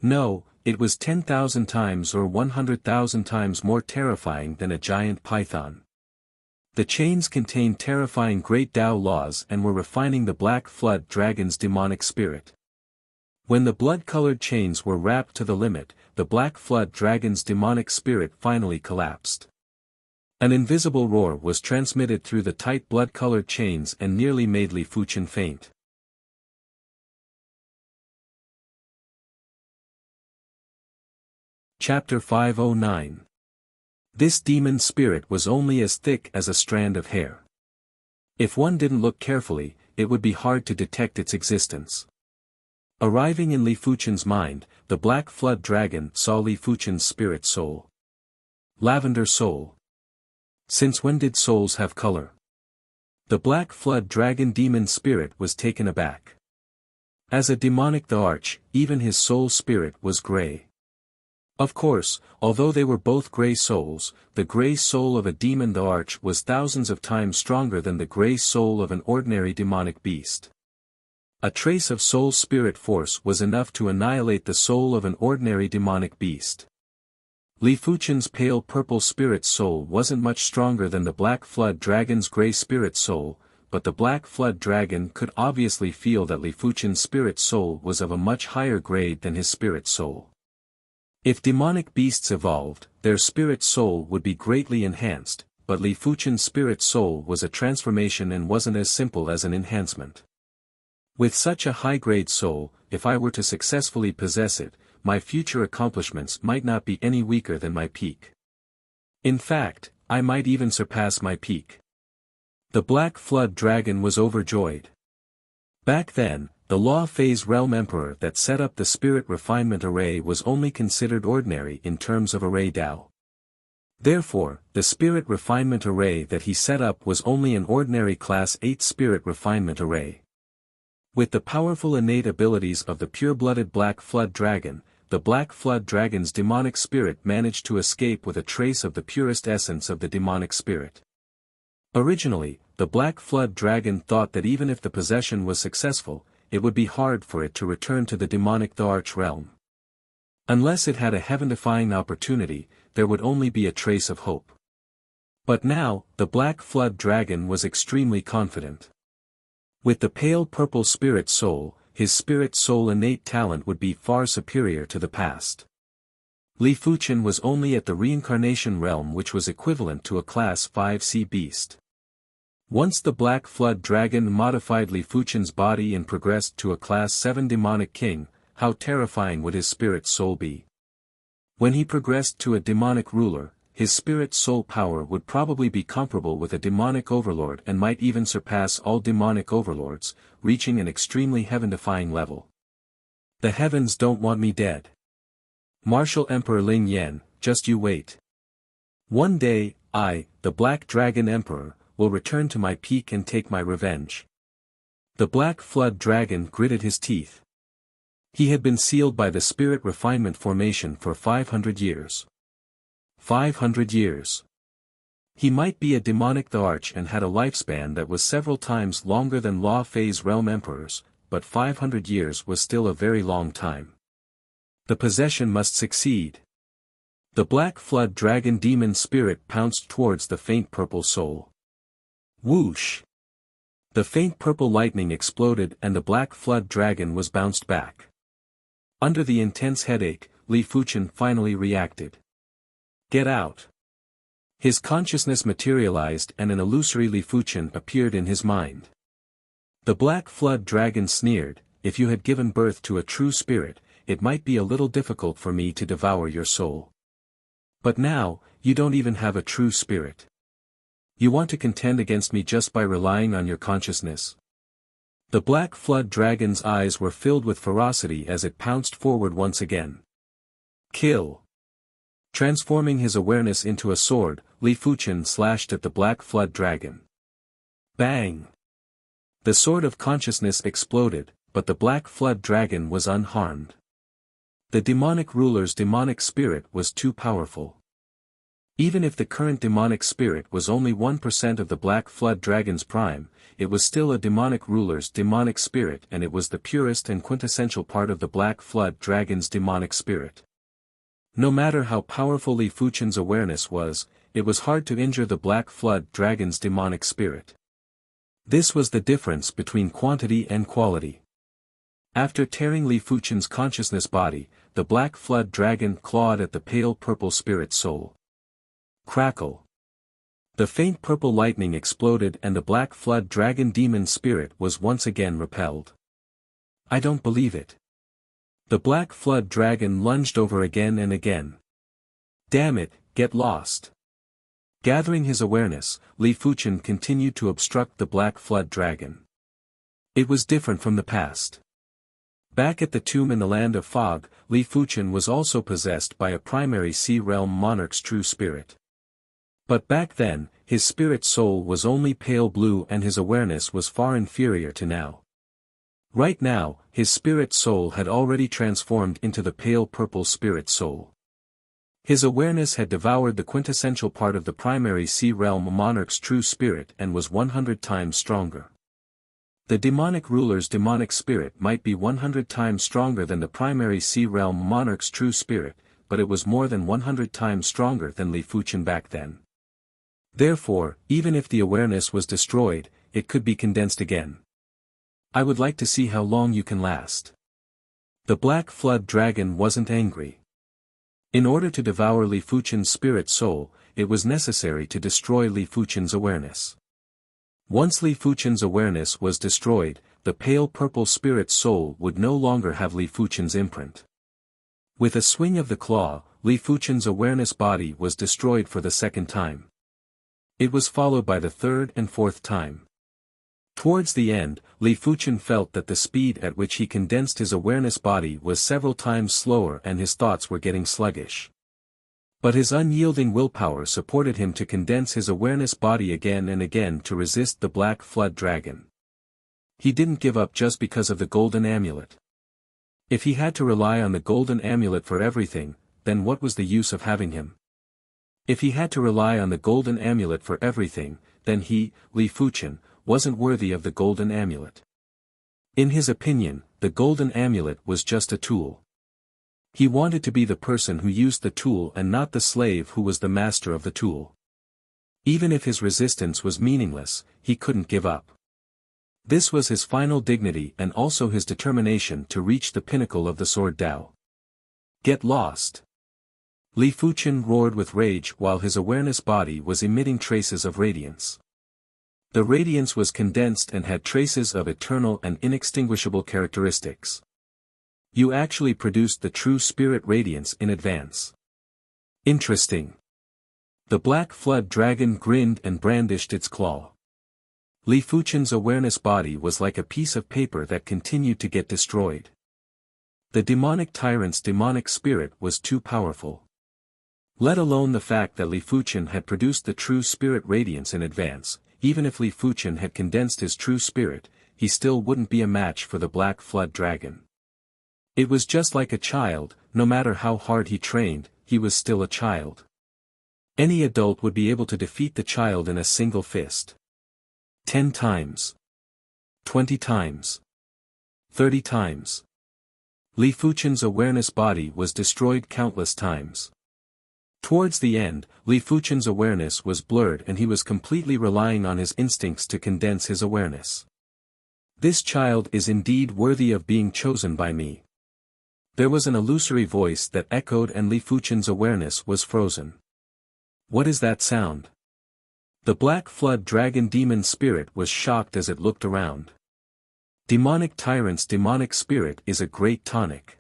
No, it was 10,000 times or 100,000 times more terrifying than a giant python. The chains contained terrifying great Tao laws and were refining the black flood dragon's demonic spirit. When the blood-colored chains were wrapped to the limit, the black flood dragon's demonic spirit finally collapsed. An invisible roar was transmitted through the tight blood-colored chains and nearly made Li Fuchen faint. Chapter 509. This demon spirit was only as thick as a strand of hair. If one didn't look carefully, it would be hard to detect its existence. Arriving in Li Fuchen's mind, the black flood dragon saw Li Fuchen's spirit soul. Lavender soul. Since when did souls have color? The black flood dragon demon spirit was taken aback. As a demonic the arch, even his soul spirit was gray. Of course, although they were both gray souls, the gray soul of a demon the arch was thousands of times stronger than the gray soul of an ordinary demonic beast. A trace of soul spirit force was enough to annihilate the soul of an ordinary demonic beast. Li Fuchen's pale purple spirit soul wasn't much stronger than the black flood dragon's gray spirit soul, but the black flood dragon could obviously feel that Li Fuchen's spirit soul was of a much higher grade than his spirit soul. If demonic beasts evolved, their spirit soul would be greatly enhanced, but Li Fuchen's spirit soul was a transformation and wasn't as simple as an enhancement. With such a high-grade soul, if I were to successfully possess it, my future accomplishments might not be any weaker than my peak. In fact, I might even surpass my peak. The Black Flood Dragon was overjoyed. Back then, the Law Phase Realm Emperor that set up the Spirit Refinement Array was only considered ordinary in terms of Array Dao. Therefore, the Spirit Refinement Array that he set up was only an ordinary Class 8 Spirit Refinement Array. With the powerful innate abilities of the pure-blooded Black Flood Dragon, the Black Flood Dragon's demonic spirit managed to escape with a trace of the purest essence of the demonic spirit. Originally, the Black Flood Dragon thought that even if the possession was successful, it would be hard for it to return to the demonic the Arch realm. Unless it had a heaven-defying opportunity, there would only be a trace of hope. But now, the Black Flood Dragon was extremely confident. With the pale purple spirit soul, his spirit soul innate talent would be far superior to the past. Li Fuchen was only at the reincarnation realm, which was equivalent to a Class 5C beast. Once the Black Flood Dragon modified Li Fuchen's body and progressed to a Class 7 demonic king, how terrifying would his spirit soul be? When he progressed to a demonic ruler, his spirit soul power would probably be comparable with a demonic overlord and might even surpass all demonic overlords, reaching an extremely heaven-defying level. The heavens don't want me dead. Martial Emperor Ling Yan, just you wait. One day, I, the Black Dragon Emperor, will return to my peak and take my revenge. The Black Flood Dragon gritted his teeth. He had been sealed by the Spirit Refinement Formation for 500 years. 500 years. He might be a demonic the Arch and had a lifespan that was several times longer than Law Phase Realm Emperors, but 500 years was still a very long time. The possession must succeed. The black flood dragon demon spirit pounced towards the faint purple soul. Whoosh! The faint purple lightning exploded and the black flood dragon was bounced back. Under the intense headache, Li Fuchen finally reacted. Get out! His consciousness materialized and an illusory Li Fuchen appeared in his mind. The black flood dragon sneered, if you had given birth to a true spirit, it might be a little difficult for me to devour your soul. But now, you don't even have a true spirit. You want to contend against me just by relying on your consciousness? The black flood dragon's eyes were filled with ferocity as it pounced forward once again. Kill! Transforming his awareness into a sword, Li Fuchen slashed at the black flood dragon. Bang! The sword of consciousness exploded, but the black flood dragon was unharmed. The demonic ruler's demonic spirit was too powerful. Even if the current demonic spirit was only 1% of the black flood dragon's prime, it was still a demonic ruler's demonic spirit and it was the purest and quintessential part of the black flood dragon's demonic spirit. No matter how powerful Li Fuchen's awareness was, it was hard to injure the black flood dragon's demonic spirit. This was the difference between quantity and quality. After tearing Li Fuchen's consciousness body, the black flood dragon clawed at the pale purple spirit soul. Crackle! The faint purple lightning exploded and the black flood dragon demon spirit was once again repelled. I don't believe it. The black flood dragon lunged over again and again. Damn it, get lost! Gathering his awareness, Li Fuchen continued to obstruct the black flood dragon. It was different from the past. Back at the tomb in the land of fog, Li Fuchen was also possessed by a primary sea realm monarch's true spirit. But back then, his spirit soul was only pale blue and his awareness was far inferior to now. Right now, his spirit soul had already transformed into the pale purple spirit soul. His awareness had devoured the quintessential part of the primary sea realm monarch's true spirit and was 100 times stronger. The demonic ruler's demonic spirit might be 100 times stronger than the primary sea realm monarch's true spirit, but it was more than 100 times stronger than Li Fuchen back then. Therefore, even if the awareness was destroyed, it could be condensed again. I would like to see how long you can last. The black flood dragon wasn't angry. In order to devour Li Fuchen's spirit soul, it was necessary to destroy Li Fuchen's awareness. Once Li Fuchen's awareness was destroyed, the pale purple spirit soul would no longer have Li Fuchen's imprint. With a swing of the claw, Li Fuchen's awareness body was destroyed for the second time. It was followed by the third and fourth time. Towards the end, Li Fuchen felt that the speed at which he condensed his awareness body was several times slower and his thoughts were getting sluggish. But his unyielding willpower supported him to condense his awareness body again and again to resist the black flood dragon. He didn't give up just because of the golden amulet. If he had to rely on the golden amulet for everything, then what was the use of having him? If he had to rely on the golden amulet for everything, then he, Li Fuchen, wasn't worthy of the golden amulet. In his opinion, the golden amulet was just a tool. He wanted to be the person who used the tool and not the slave who was the master of the tool. Even if his resistance was meaningless, he couldn't give up. This was his final dignity and also his determination to reach the pinnacle of the sword Tao. Get lost! Li Fuchen roared with rage while his awareness body was emitting traces of radiance. The radiance was condensed and had traces of eternal and inextinguishable characteristics. You actually produced the true spirit radiance in advance. Interesting. The black flood dragon grinned and brandished its claw. Li Fuchen's awareness body was like a piece of paper that continued to get destroyed. The demonic tyrant's demonic spirit was too powerful. Let alone the fact that Li Fuchen had produced the true spirit radiance in advance, even if Li Fuchen had condensed his true spirit, he still wouldn't be a match for the black flood dragon. It was just like a child, no matter how hard he trained, he was still a child. Any adult would be able to defeat the child in a single fist. 10 times. 20 times. 30 times. Li Fuchen's awareness body was destroyed countless times. Towards the end, Li Fuchen's awareness was blurred and he was completely relying on his instincts to condense his awareness. This child is indeed worthy of being chosen by me. There was an illusory voice that echoed and Li Fuchen's awareness was frozen. What is that sound? The Black Flood Dragon demon spirit was shocked as it looked around. Demonic tyrant's demonic spirit is a great tonic.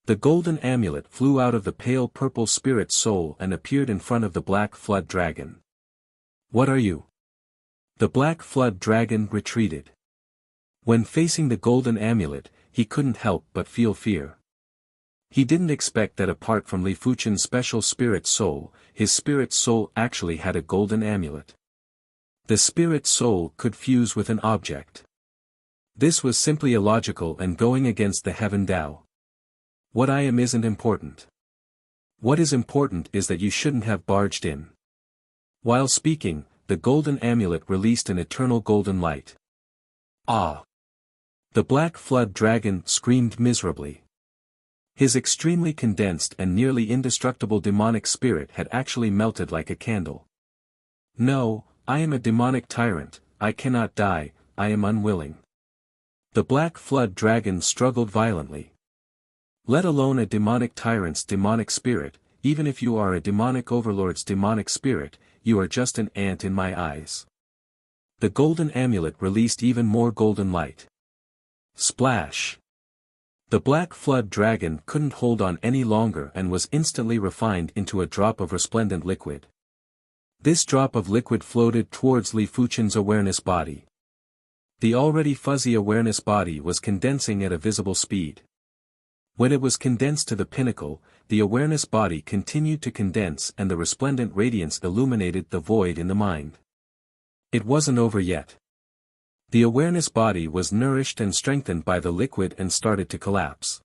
The golden amulet flew out of the pale purple spirit's soul and appeared in front of the Black Flood Dragon. What are you? The Black Flood Dragon retreated. When facing the golden amulet, he couldn't help but feel fear. He didn't expect that apart from Li Fuchen's special spirit soul, his spirit soul actually had a golden amulet. The spirit soul could fuse with an object. This was simply illogical and going against the Heaven Tao. What I am isn't important. What is important is that you shouldn't have barged in. While speaking, the golden amulet released an eternal golden light. Ah! The Black Flood Dragon screamed miserably. His extremely condensed and nearly indestructible demonic spirit had actually melted like a candle. No, I am a demonic tyrant, I cannot die, I am unwilling. The Black Flood Dragon struggled violently. Let alone a demonic tyrant's demonic spirit, even if you are a demonic overlord's demonic spirit, you are just an ant in my eyes. The golden amulet released even more golden light. Splash! The Black Flood Dragon couldn't hold on any longer and was instantly refined into a drop of resplendent liquid. This drop of liquid floated towards Li Fuchen's awareness body. The already fuzzy awareness body was condensing at a visible speed. When it was condensed to the pinnacle, the awareness body continued to condense and the resplendent radiance illuminated the void in the mind. It wasn't over yet. The awareness body was nourished and strengthened by the liquid and started to collapse.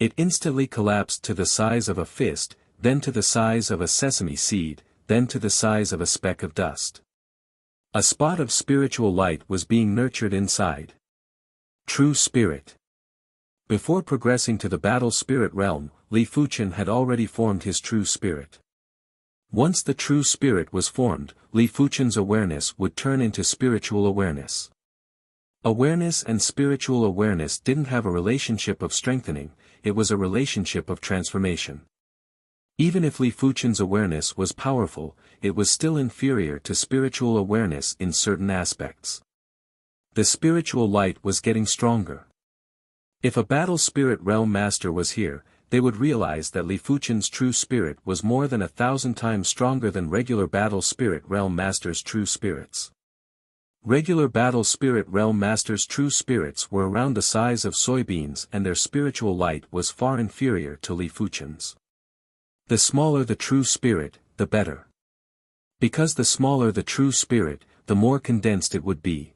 It instantly collapsed to the size of a fist, then to the size of a sesame seed, then to the size of a speck of dust. A spot of spiritual light was being nurtured inside. True spirit. Before progressing to the battle spirit realm, Li Fuchen had already formed his true spirit. Once the true spirit was formed, Li Fuchen's awareness would turn into spiritual awareness. Awareness and spiritual awareness didn't have a relationship of strengthening, it was a relationship of transformation. Even if Li Fuchen's awareness was powerful, it was still inferior to spiritual awareness in certain aspects. The spiritual light was getting stronger. If a battle spirit realm master was here, they would realize that Li Fuchen's true spirit was more than 1,000 times stronger than regular battle spirit realm masters' true spirits. Regular battle spirit realm masters' true spirits were around the size of soybeans and their spiritual light was far inferior to Li Fuchen's. The smaller the true spirit, the better. Because the smaller the true spirit, the more condensed it would be.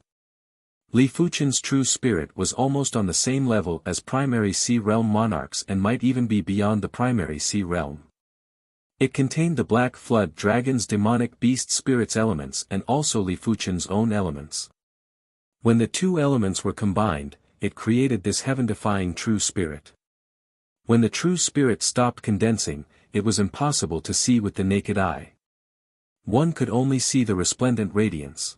Li Fuchen's true spirit was almost on the same level as primary sea realm monarchs and might even be beyond the primary sea realm. It contained the Black Flood Dragon's demonic beast spirit's elements and also Li Fuchen's own elements. When the two elements were combined, it created this heaven-defying true spirit. When the true spirit stopped condensing, it was impossible to see with the naked eye. One could only see the resplendent radiance.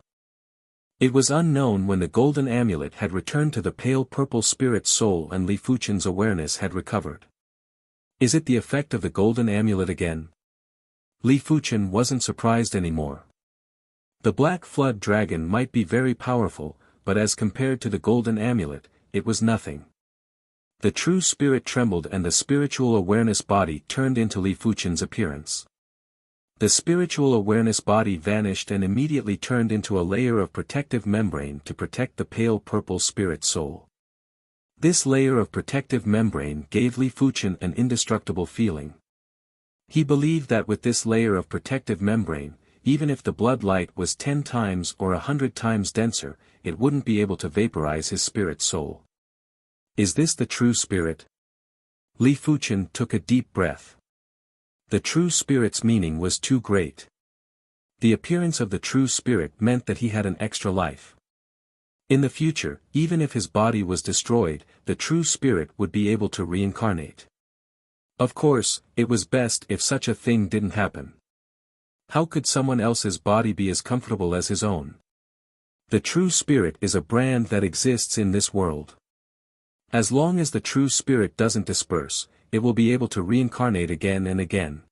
It was unknown when the golden amulet had returned to the pale purple spirit's soul and Li Fuchen's awareness had recovered. Is it the effect of the golden amulet again? Li Fuchen wasn't surprised anymore. The Black Flood Dragon might be very powerful, but as compared to the golden amulet, it was nothing. The true spirit trembled and the spiritual awareness body turned into Li Fuchen's appearance. The spiritual awareness body vanished and immediately turned into a layer of protective membrane to protect the pale purple spirit soul. This layer of protective membrane gave Li Fuchen an indestructible feeling. He believed that with this layer of protective membrane, even if the blood light was 10 times or 100 times denser, it wouldn't be able to vaporize his spirit soul. Is this the true spirit? Li Fuchen took a deep breath. The true spirit's meaning was too great. The appearance of the true spirit meant that he had an extra life. In the future, even if his body was destroyed, the true spirit would be able to reincarnate. Of course, it was best if such a thing didn't happen. How could someone else's body be as comfortable as his own? The true spirit is a brand that exists in this world. As long as the true spirit doesn't disperse, it will be able to reincarnate again and again.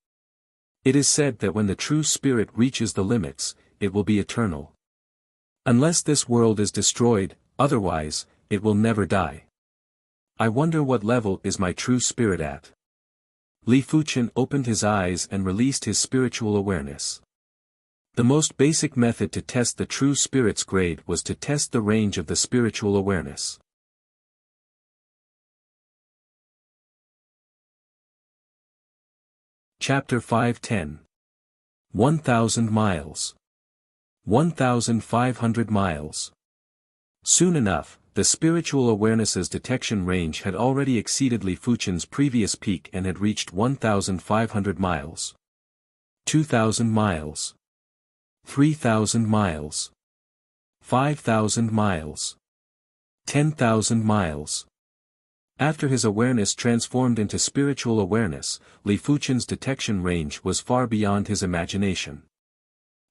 It is said that when the true spirit reaches the limits, it will be eternal. Unless this world is destroyed, otherwise, it will never die. I wonder what level is my true spirit at. Li Fuchen opened his eyes and released his spiritual awareness. The most basic method to test the true spirit's grade was to test the range of the spiritual awareness. Chapter 510. 1,000 miles. 1,500 miles. Soon enough, the spiritual awareness's detection range had already exceeded Li Fuchen's previous peak and had reached 1,500 miles. 2,000 miles. 3,000 miles. 5,000 miles. 10,000 miles. After his awareness transformed into spiritual awareness, Li Fuchen's detection range was far beyond his imagination.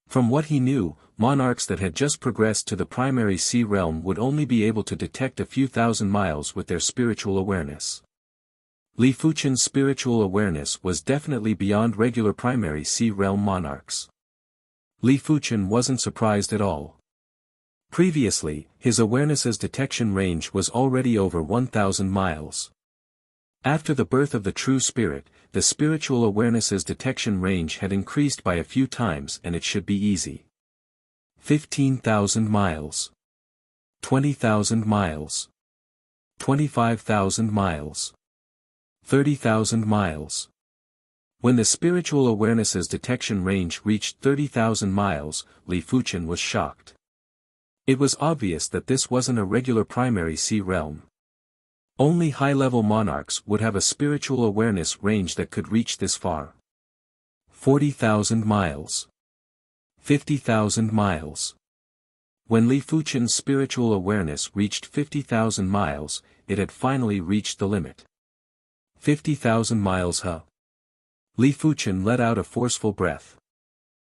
From what he knew, monarchs that had just progressed to the primary sea realm would only be able to detect a few thousand miles with their spiritual awareness. Li Fuchen's spiritual awareness was definitely beyond regular primary sea realm monarchs. Li Fuchen wasn't surprised at all. Previously, his awareness's detection range was already over 1,000 miles. After the birth of the true spirit, the spiritual awareness's detection range had increased by a few times and it should be easy. 15,000 miles. 20,000 miles. 25,000 miles. 30,000 miles. When the spiritual awareness's detection range reached 30,000 miles, Li Fuchen was shocked. It was obvious that this wasn't a regular primary sea realm. Only high-level monarchs would have a spiritual awareness range that could reach this far. 40,000 miles. 50,000 miles. When Li Fuchen's spiritual awareness reached 50,000 miles, it had finally reached the limit. 50,000 miles, huh? Li Fuchen let out a forceful breath.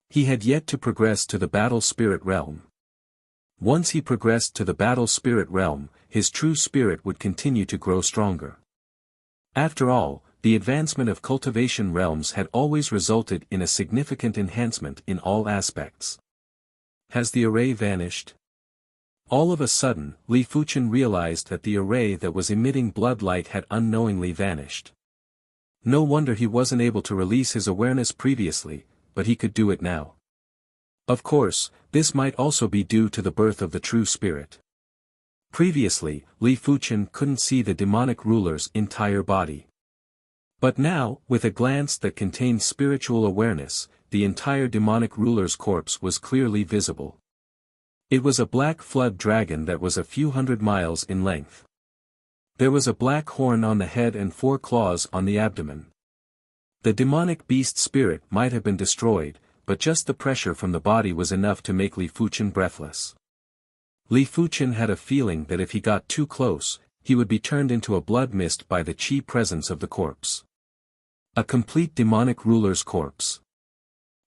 He had yet to progress to the battle spirit realm. Once he progressed to the battle spirit realm, his true spirit would continue to grow stronger. After all, the advancement of cultivation realms had always resulted in a significant enhancement in all aspects. Has the array vanished? All of a sudden, Li Fuchen realized that the array that was emitting blood light had unknowingly vanished. No wonder he wasn't able to release his awareness previously, but he could do it now. Of course, this might also be due to the birth of the true spirit. Previously, Li Fuchen couldn't see the demonic ruler's entire body. But now, with a glance that contained spiritual awareness, the entire demonic ruler's corpse was clearly visible. It was a black flood dragon that was a few hundred miles in length. There was a black horn on the head and 4 claws on the abdomen. The demonic beast spirit might have been destroyed, but just the pressure from the body was enough to make Li Fuchen breathless. Li Fuchen had a feeling that if he got too close, he would be turned into a blood mist by the qi presence of the corpse. A complete demonic ruler's corpse.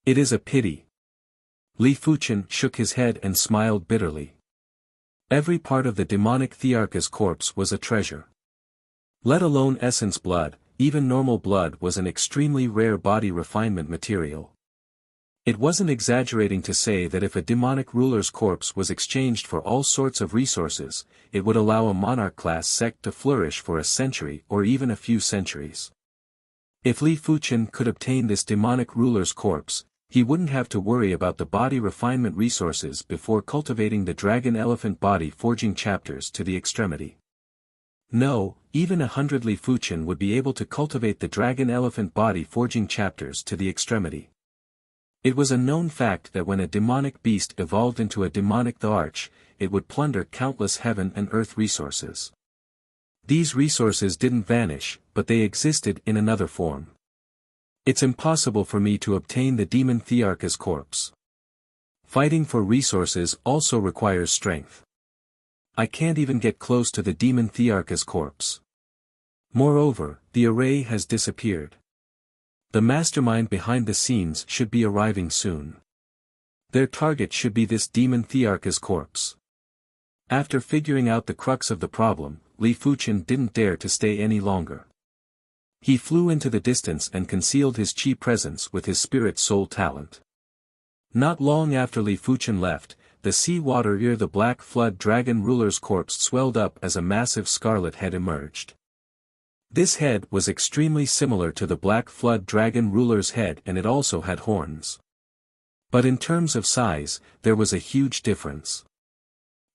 It is a pity. Li Fuchen shook his head and smiled bitterly. Every part of the demonic Thearcha's corpse was a treasure. Let alone essence blood, even normal blood was an extremely rare body refinement material. It wasn't exaggerating to say that if a demonic ruler's corpse was exchanged for all sorts of resources, it would allow a monarch-class sect to flourish for a century or even a few centuries. If Li Fuchen could obtain this demonic ruler's corpse, he wouldn't have to worry about the body refinement resources before cultivating the dragon elephant body forging chapters to the extremity. No, even 100 Li Fuchen would be able to cultivate the dragon elephant body forging chapters to the extremity. It was a known fact that when a demonic beast evolved into a demonic Thearch, it would plunder countless heaven and earth resources. These resources didn't vanish, but they existed in another form. It's impossible for me to obtain the demon Thearcha's corpse. Fighting for resources also requires strength. I can't even get close to the demon Thearcha's corpse. Moreover, the array has disappeared. The mastermind behind the scenes should be arriving soon. Their target should be this demon Thearcha's corpse. After figuring out the crux of the problem, Li Fuqian didn't dare to stay any longer. He flew into the distance and concealed his qi presence with his spirit soul talent. Not long after Li Fuqian left, the sea water ear the Black Flood Dragon ruler's corpse swelled up as a massive scarlet head emerged. This head was extremely similar to the Black Flood Dragon ruler's head, and it also had horns. But in terms of size, there was a huge difference.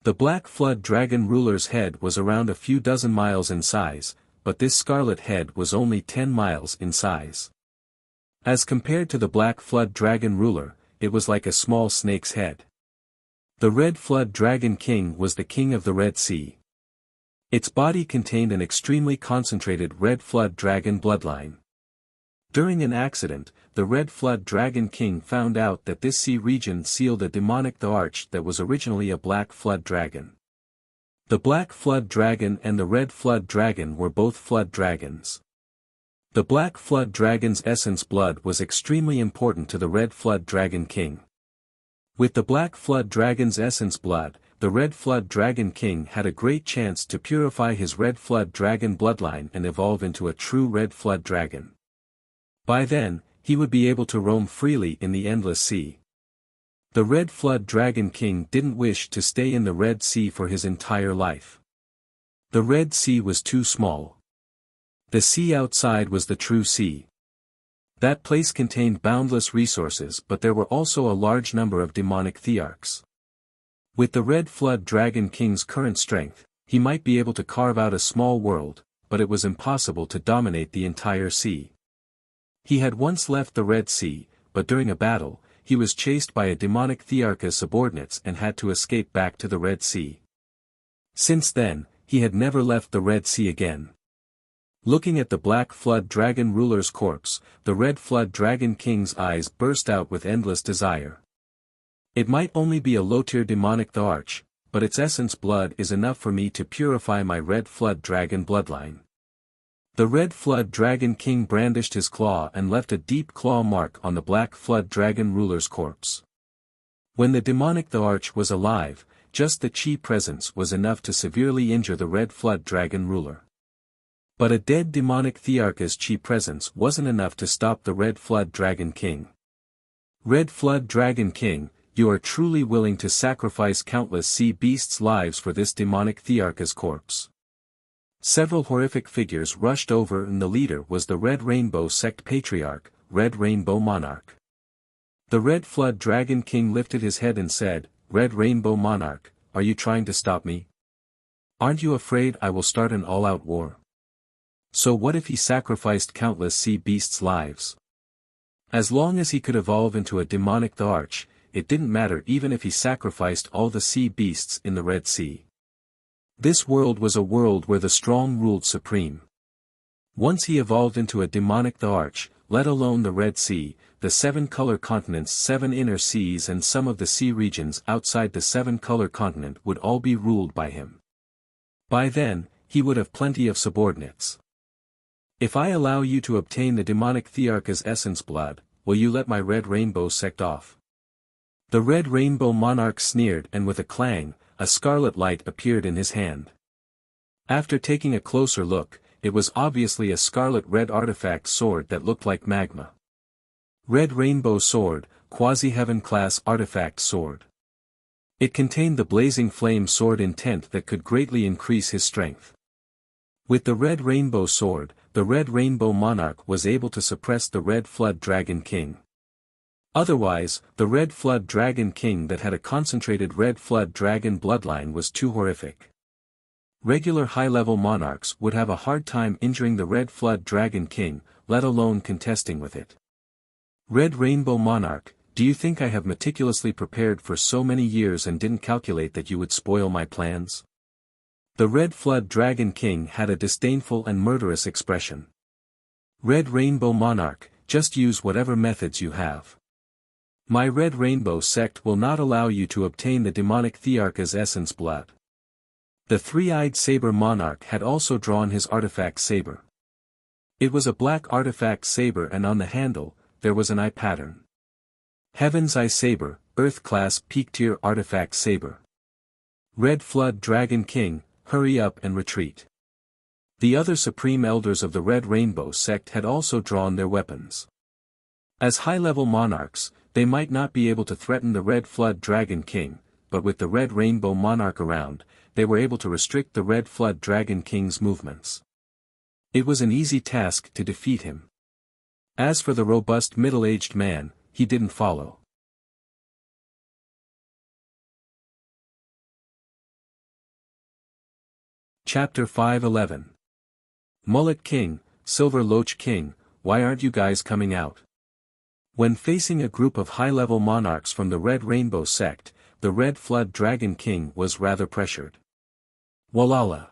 The Black Flood Dragon ruler's head was around a few dozen miles in size, but this scarlet head was only 10 miles in size. As compared to the Black Flood Dragon ruler, it was like a small snake's head. The Red Flood Dragon King was the king of the Red Sea. Its body contained an extremely concentrated Red Flood Dragon bloodline. During an accident, the Red Flood Dragon King found out that this sea region sealed a demonic the Arch that was originally a Black Flood Dragon. The Black Flood Dragon and the Red Flood Dragon were both flood dragons. The Black Flood Dragon's essence blood was extremely important to the Red Flood Dragon King. With the Black Flood Dragon's essence blood, the Red Flood Dragon King had a great chance to purify his Red Flood Dragon bloodline and evolve into a true Red Flood Dragon. By then, he would be able to roam freely in the endless sea. The Red Flood Dragon King didn't wish to stay in the Red Sea for his entire life. The Red Sea was too small. The sea outside was the true sea. That place contained boundless resources, but there were also a large number of demonic Thearchs. With the Red Flood Dragon King's current strength, he might be able to carve out a small world, but it was impossible to dominate the entire sea. He had once left the Red Sea, but during a battle, he was chased by a demonic Thearcha's subordinates and had to escape back to the Red Sea. Since then, he had never left the Red Sea again. Looking at the Black Flood Dragon ruler's corpse, the Red Flood Dragon King's eyes burst out with endless desire. It might only be a low-tier demonic the Arch, but its essence blood is enough for me to purify my Red Flood Dragon bloodline. The Red Flood Dragon King brandished his claw and left a deep claw mark on the Black Flood Dragon ruler's corpse. When the demonic the Arch was alive, just the chi presence was enough to severely injure the Red Flood Dragon ruler. But a dead demonic Thearcha's chi presence wasn't enough to stop the Red Flood Dragon King. Red Flood Dragon King, you are truly willing to sacrifice countless sea beasts' lives for this demonic Thearcha's corpse. Several horrific figures rushed over, and the leader was the Red Rainbow Sect Patriarch, Red Rainbow Monarch. The Red Flood Dragon King lifted his head and said, "Red Rainbow Monarch, are you trying to stop me? Aren't you afraid I will start an all-out war? So what if he sacrificed countless sea beasts' lives? As long as he could evolve into a demonic the Arch, it didn't matter even if he sacrificed all the sea beasts in the Red Sea. This world was a world where the strong ruled supreme. Once he evolved into a demonic the Arch, let alone the Red Sea, the 7-color continents, 7 inner seas, and some of the sea regions outside the 7-color continent would all be ruled by him. By then, he would have plenty of subordinates. If I allow you to obtain the demonic Thearcha's essence blood, will you let my Red Rainbow Sect off?" The Red Rainbow Monarch sneered, and with a clang, a scarlet light appeared in his hand. After taking a closer look, it was obviously a scarlet-red artifact sword that looked like magma. Red Rainbow Sword, Quasi-Heaven Class Artifact Sword. It contained the blazing flame sword intent that could greatly increase his strength. With the Red Rainbow Sword, the Red Rainbow Monarch was able to suppress the Red Flood Dragon King. Otherwise, the Red Flood Dragon King that had a concentrated Red Flood Dragon bloodline was too horrific. Regular high-level monarchs would have a hard time injuring the Red Flood Dragon King, let alone contesting with it. Red Rainbow Monarch, do you think I have meticulously prepared for so many years and didn't calculate that you would spoil my plans? The Red Flood Dragon King had a disdainful and murderous expression. Red Rainbow Monarch, just use whatever methods you have. My Red Rainbow Sect will not allow you to obtain the demonic Thearcha's essence blood. The three-eyed saber monarch had also drawn his artifact saber. It was a black artifact saber, and on the handle, there was an eye pattern. Heaven's Eye Saber, Earth-class peak-tier artifact saber. Red Flood Dragon King, hurry up and retreat. The other supreme elders of the Red Rainbow sect had also drawn their weapons. As high-level monarchs, they might not be able to threaten the Red Flood Dragon King, but with the Red Rainbow monarch around, they were able to restrict the Red Flood Dragon King's movements. It was an easy task to defeat him. As for the robust middle-aged man, he didn't follow. Chapter 5:11. Mullet King, Silver Loach King, why aren't you guys coming out? When facing a group of high-level monarchs from the Red Rainbow sect, the Red Flood Dragon King was rather pressured. Walala!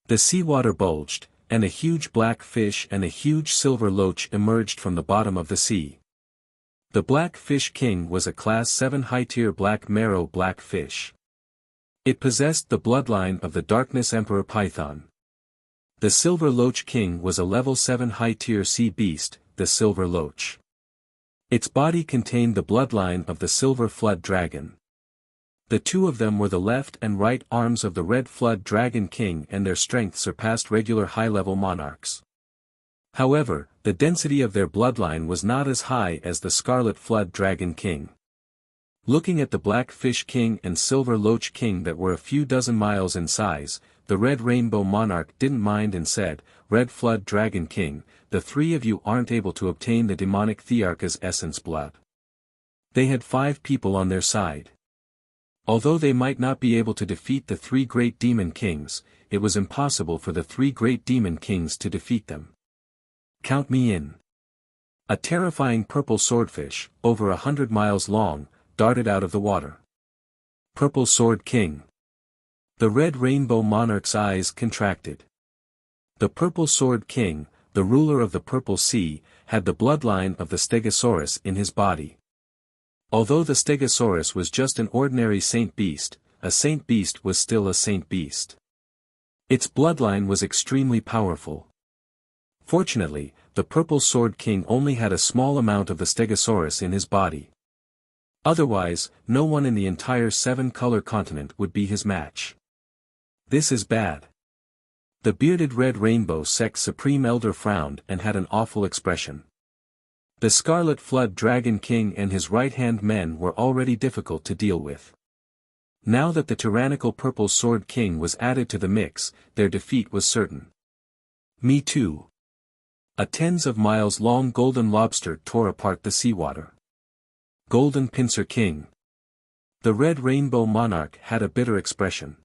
The seawater bulged, and a huge black fish and a huge silver loach emerged from the bottom of the sea. The Black Fish King was a Class 7 high-tier black marrow black fish. It possessed the bloodline of the Darkness Emperor Python. The Silver Loach King was a Level 7 high-tier sea beast, the Silver Loach. Its body contained the bloodline of the Silver Flood Dragon. The two of them were the left and right arms of the Red Flood Dragon King, and their strength surpassed regular high-level monarchs. However, the density of their bloodline was not as high as the Scarlet Flood Dragon King. Looking at the Black Fish King and Silver Loach King that were a few dozen miles in size, the Red Rainbow Monarch didn't mind and said, Red Flood Dragon King, the three of you aren't able to obtain the demonic Thearka's essence blood. They had 5 people on their side. Although they might not be able to defeat the 3 great demon kings, it was impossible for the 3 great demon kings to defeat them. Count me in. A terrifying purple swordfish, over 100 miles long, darted out of the water. Purple Sword King. The Red Rainbow Monarch's eyes contracted. The Purple Sword King, the ruler of the Purple Sea, had the bloodline of the Stegosaurus in his body. Although the Stegosaurus was just an ordinary saint beast, a saint beast was still a saint beast. Its bloodline was extremely powerful. Fortunately, the Purple Sword King only had a small amount of the Stegosaurus in his body. Otherwise, no one in the entire 7-color continent would be his match. This is bad. The bearded Red Rainbow sect Supreme Elder frowned and had an awful expression. The Scarlet Flood Dragon King and his right-hand men were already difficult to deal with. Now that the tyrannical Purple Sword King was added to the mix, their defeat was certain. Me too. A tens of miles long golden lobster tore apart the seawater. Golden Pincer King. The Red Rainbow Monarch had a bitter expression.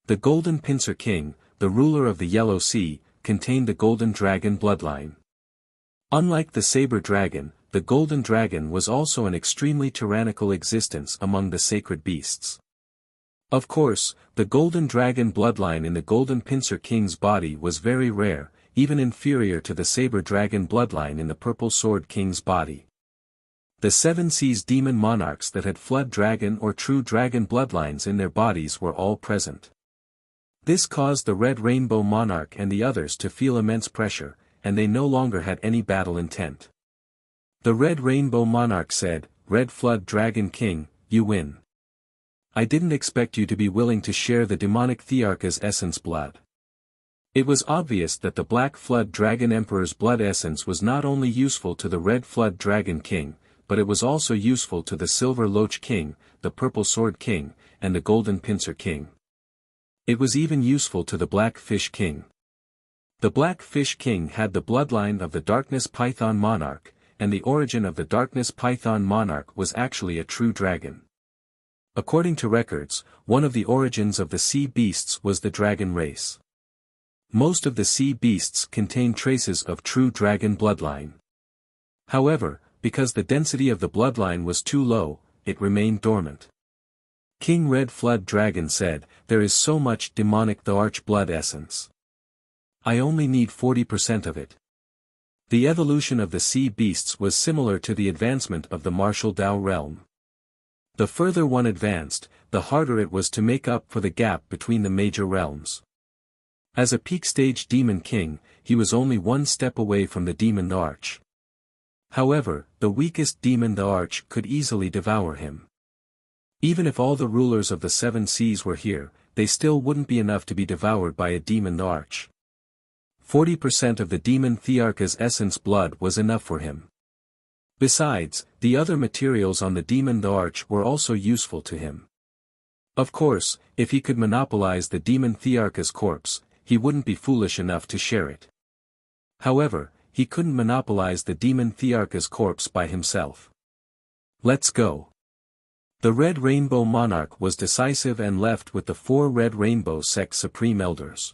The Golden Pincer King, the ruler of the Yellow Sea, contained the Golden Dragon bloodline. Unlike the Saber Dragon, the Golden Dragon was also an extremely tyrannical existence among the sacred beasts. Of course, the Golden Dragon bloodline in the Golden Pincer King's body was very rare, even inferior to the Saber Dragon bloodline in the Purple Sword King's body. The 7 Seas demon monarchs that had Flood Dragon or True Dragon bloodlines in their bodies were all present. This caused the Red Rainbow Monarch and the others to feel immense pressure, and they no longer had any battle intent. The Red Rainbow Monarch said, Red Flood Dragon King, you win. I didn't expect you to be willing to share the demonic Thearka's essence blood. It was obvious that the Black Flood Dragon Emperor's blood essence was not only useful to the Red Flood Dragon King, but it was also useful to the Silver Loach King, the Purple Sword King, and the Golden Pincer King. It was even useful to the Black Fish King. The Black Fish King had the bloodline of the Darkness Python Monarch, and the origin of the Darkness Python Monarch was actually a true dragon. According to records, one of the origins of the sea beasts was the dragon race. Most of the sea beasts contain traces of true dragon bloodline. However, because the density of the bloodline was too low, it remained dormant. King Red Flood Dragon said, there is so much demonic the arch blood essence. I only need 40% of it. The evolution of the sea beasts was similar to the advancement of the martial Dao realm. The further one advanced, the harder it was to make up for the gap between the major realms. As a peak-stage demon king, he was only one step away from the demon arch. However, the weakest demon, the arch, could easily devour him. Even if all the rulers of the seven seas were here, they still wouldn't be enough to be devoured by a demon arch. 40% of the demon Thearcha's essence blood was enough for him. Besides, the other materials on the demon arch were also useful to him. Of course, if he could monopolize the demon Thearcha's corpse, he wouldn't be foolish enough to share it. However, he couldn't monopolize the demon Thearcha's corpse by himself. Let's go. The Red Rainbow Monarch was decisive and left with the 4 Red Rainbow Sect Supreme Elders.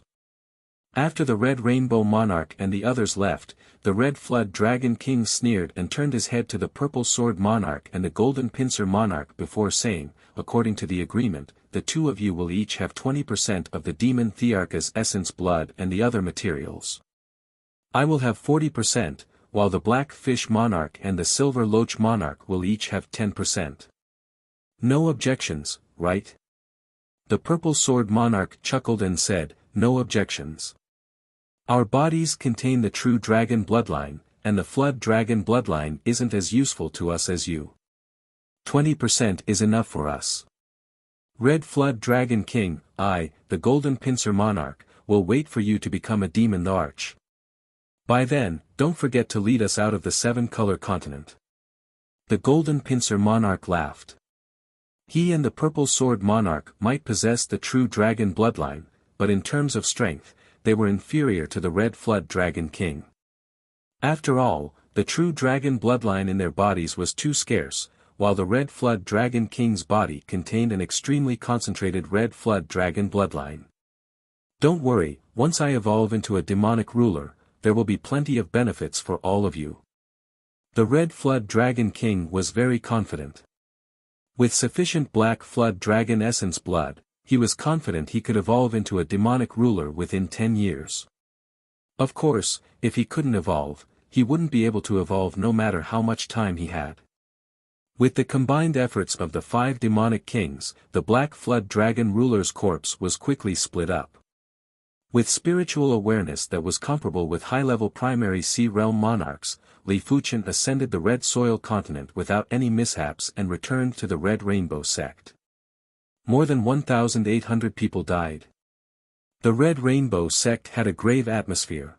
After the Red Rainbow Monarch and the others left, the Red Flood Dragon King sneered and turned his head to the Purple Sword Monarch and the Golden Pincer Monarch before saying, according to the agreement, the 2 of you will each have 20% of the demon Thearcha's essence blood and the other materials. I will have 40%, while the Black Fish Monarch and the Silver Loach Monarch will each have 10%. No objections, right? The Purple Sword Monarch chuckled and said, no objections. Our bodies contain the true dragon bloodline, and the Flood Dragon bloodline isn't as useful to us as you. 20% is enough for us. Red Flood Dragon King, I, the Golden Pincer Monarch, will wait for you to become a demon arch. By then, don't forget to lead us out of the 7-color continent. The Golden Pincer Monarch laughed. He and the Purple Sword Monarch might possess the true dragon bloodline, but in terms of strength, they were inferior to the Red Flood Dragon King. After all, the true dragon bloodline in their bodies was too scarce, while the Red Flood Dragon King's body contained an extremely concentrated Red Flood Dragon bloodline. Don't worry, once I evolve into a demonic ruler, there will be plenty of benefits for all of you. The Red Flood Dragon King was very confident. With sufficient Black Flood Dragon essence blood, he was confident he could evolve into a demonic ruler within 10 years. Of course, if he couldn't evolve, he wouldn't be able to evolve no matter how much time he had. With the combined efforts of the 5 demonic kings, the Black Flood Dragon ruler's corpse was quickly split up. With spiritual awareness that was comparable with high-level primary Sea Realm monarchs, Li Fuqian ascended the Red Soil continent without any mishaps and returned to the Red Rainbow sect. More than 1,800 people died. The Red Rainbow sect had a grave atmosphere.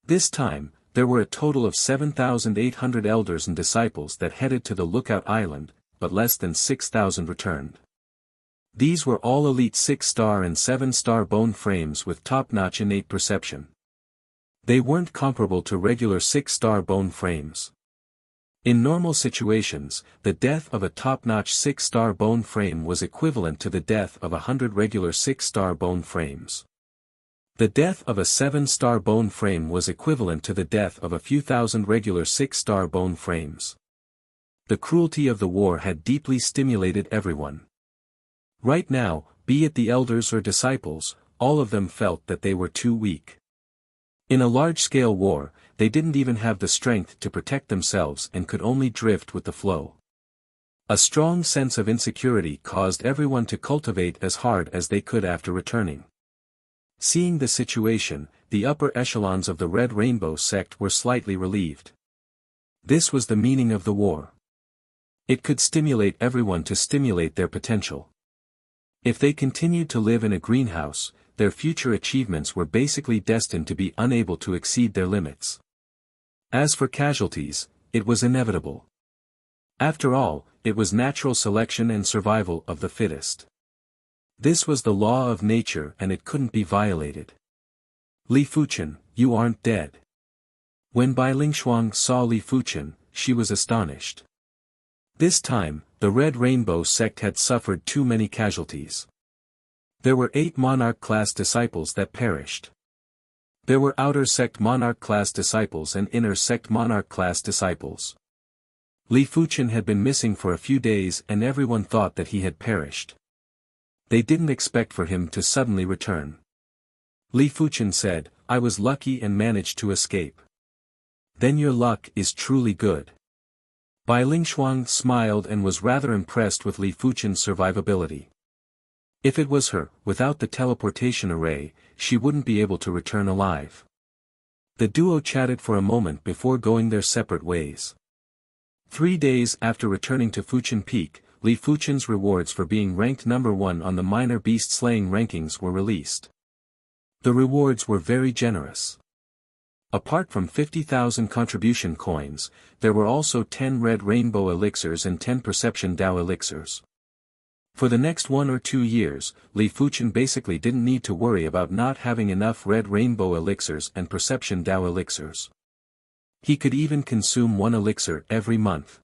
This time, there were a total of 7,800 elders and disciples that headed to the Lookout Island, but less than 6,000 returned. These were all elite 6-star and 7-star bone frames with top-notch innate perception. They weren't comparable to regular 6-star bone frames. In normal situations, the death of a top-notch 6-star bone frame was equivalent to the death of 100 regular 6-star bone frames. The death of a 7-star bone frame was equivalent to the death of a few thousand regular 6-star bone frames. The cruelty of the war had deeply stimulated everyone. Right now, be it the elders or disciples, all of them felt that they were too weak. In a large-scale war, they didn't even have the strength to protect themselves and could only drift with the flow. A strong sense of insecurity caused everyone to cultivate as hard as they could after returning. Seeing the situation, the upper echelons of the Red Rainbow sect were slightly relieved. This was the meaning of the war. It could stimulate everyone to stimulate their potential. If they continued to live in a greenhouse, their future achievements were basically destined to be unable to exceed their limits. As for casualties, it was inevitable. After all, it was natural selection and survival of the fittest. This was the law of nature and it couldn't be violated. Li Fuqian, you aren't dead. When Bai Lingshuang saw Li Fuqian, she was astonished. This time, the Red Rainbow sect had suffered too many casualties. There were 8 monarch-class disciples that perished. There were outer sect monarch-class disciples and inner sect monarch-class disciples. Li Fuqian had been missing for a few days and everyone thought that he had perished. They didn't expect for him to suddenly return. Li Fuqian said, I was lucky and managed to escape. Then your luck is truly good. Bai Lingshuang smiled and was rather impressed with Li Fuchen's survivability. If it was her, without the teleportation array, she wouldn't be able to return alive. The duo chatted for a moment before going their separate ways. 3 days after returning to Fuchen Peak, Li Fuchen's rewards for being ranked number 1 on the minor beast slaying rankings were released. The rewards were very generous. Apart from 50,000 contribution coins, there were also 10 red rainbow elixirs and 10 perception Dao elixirs. For the next 1 or 2 years, Li Fuchen basically didn't need to worry about not having enough red rainbow elixirs and perception Dao elixirs. He could even consume 1 elixir every month.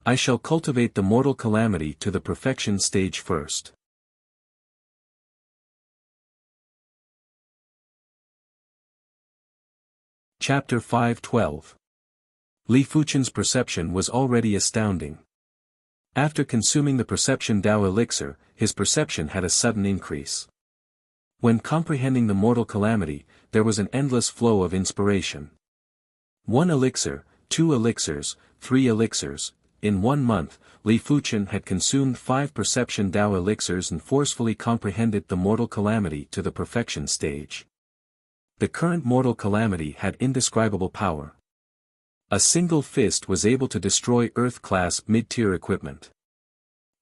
I shall cultivate the mortal calamity to the perfection stage first. Chapter 5:12. Li Fuchen's perception was already astounding. After consuming the perception Dao elixir, his perception had a sudden increase. When comprehending the mortal calamity, there was an endless flow of inspiration. 1 elixir, 2 elixirs, 3 elixirs. In 1 month, Li Fuchen had consumed 5 perception Dao elixirs and forcefully comprehended the mortal calamity to the perfection stage. The current mortal calamity had indescribable power. A single fist was able to destroy Earth-class mid-tier equipment.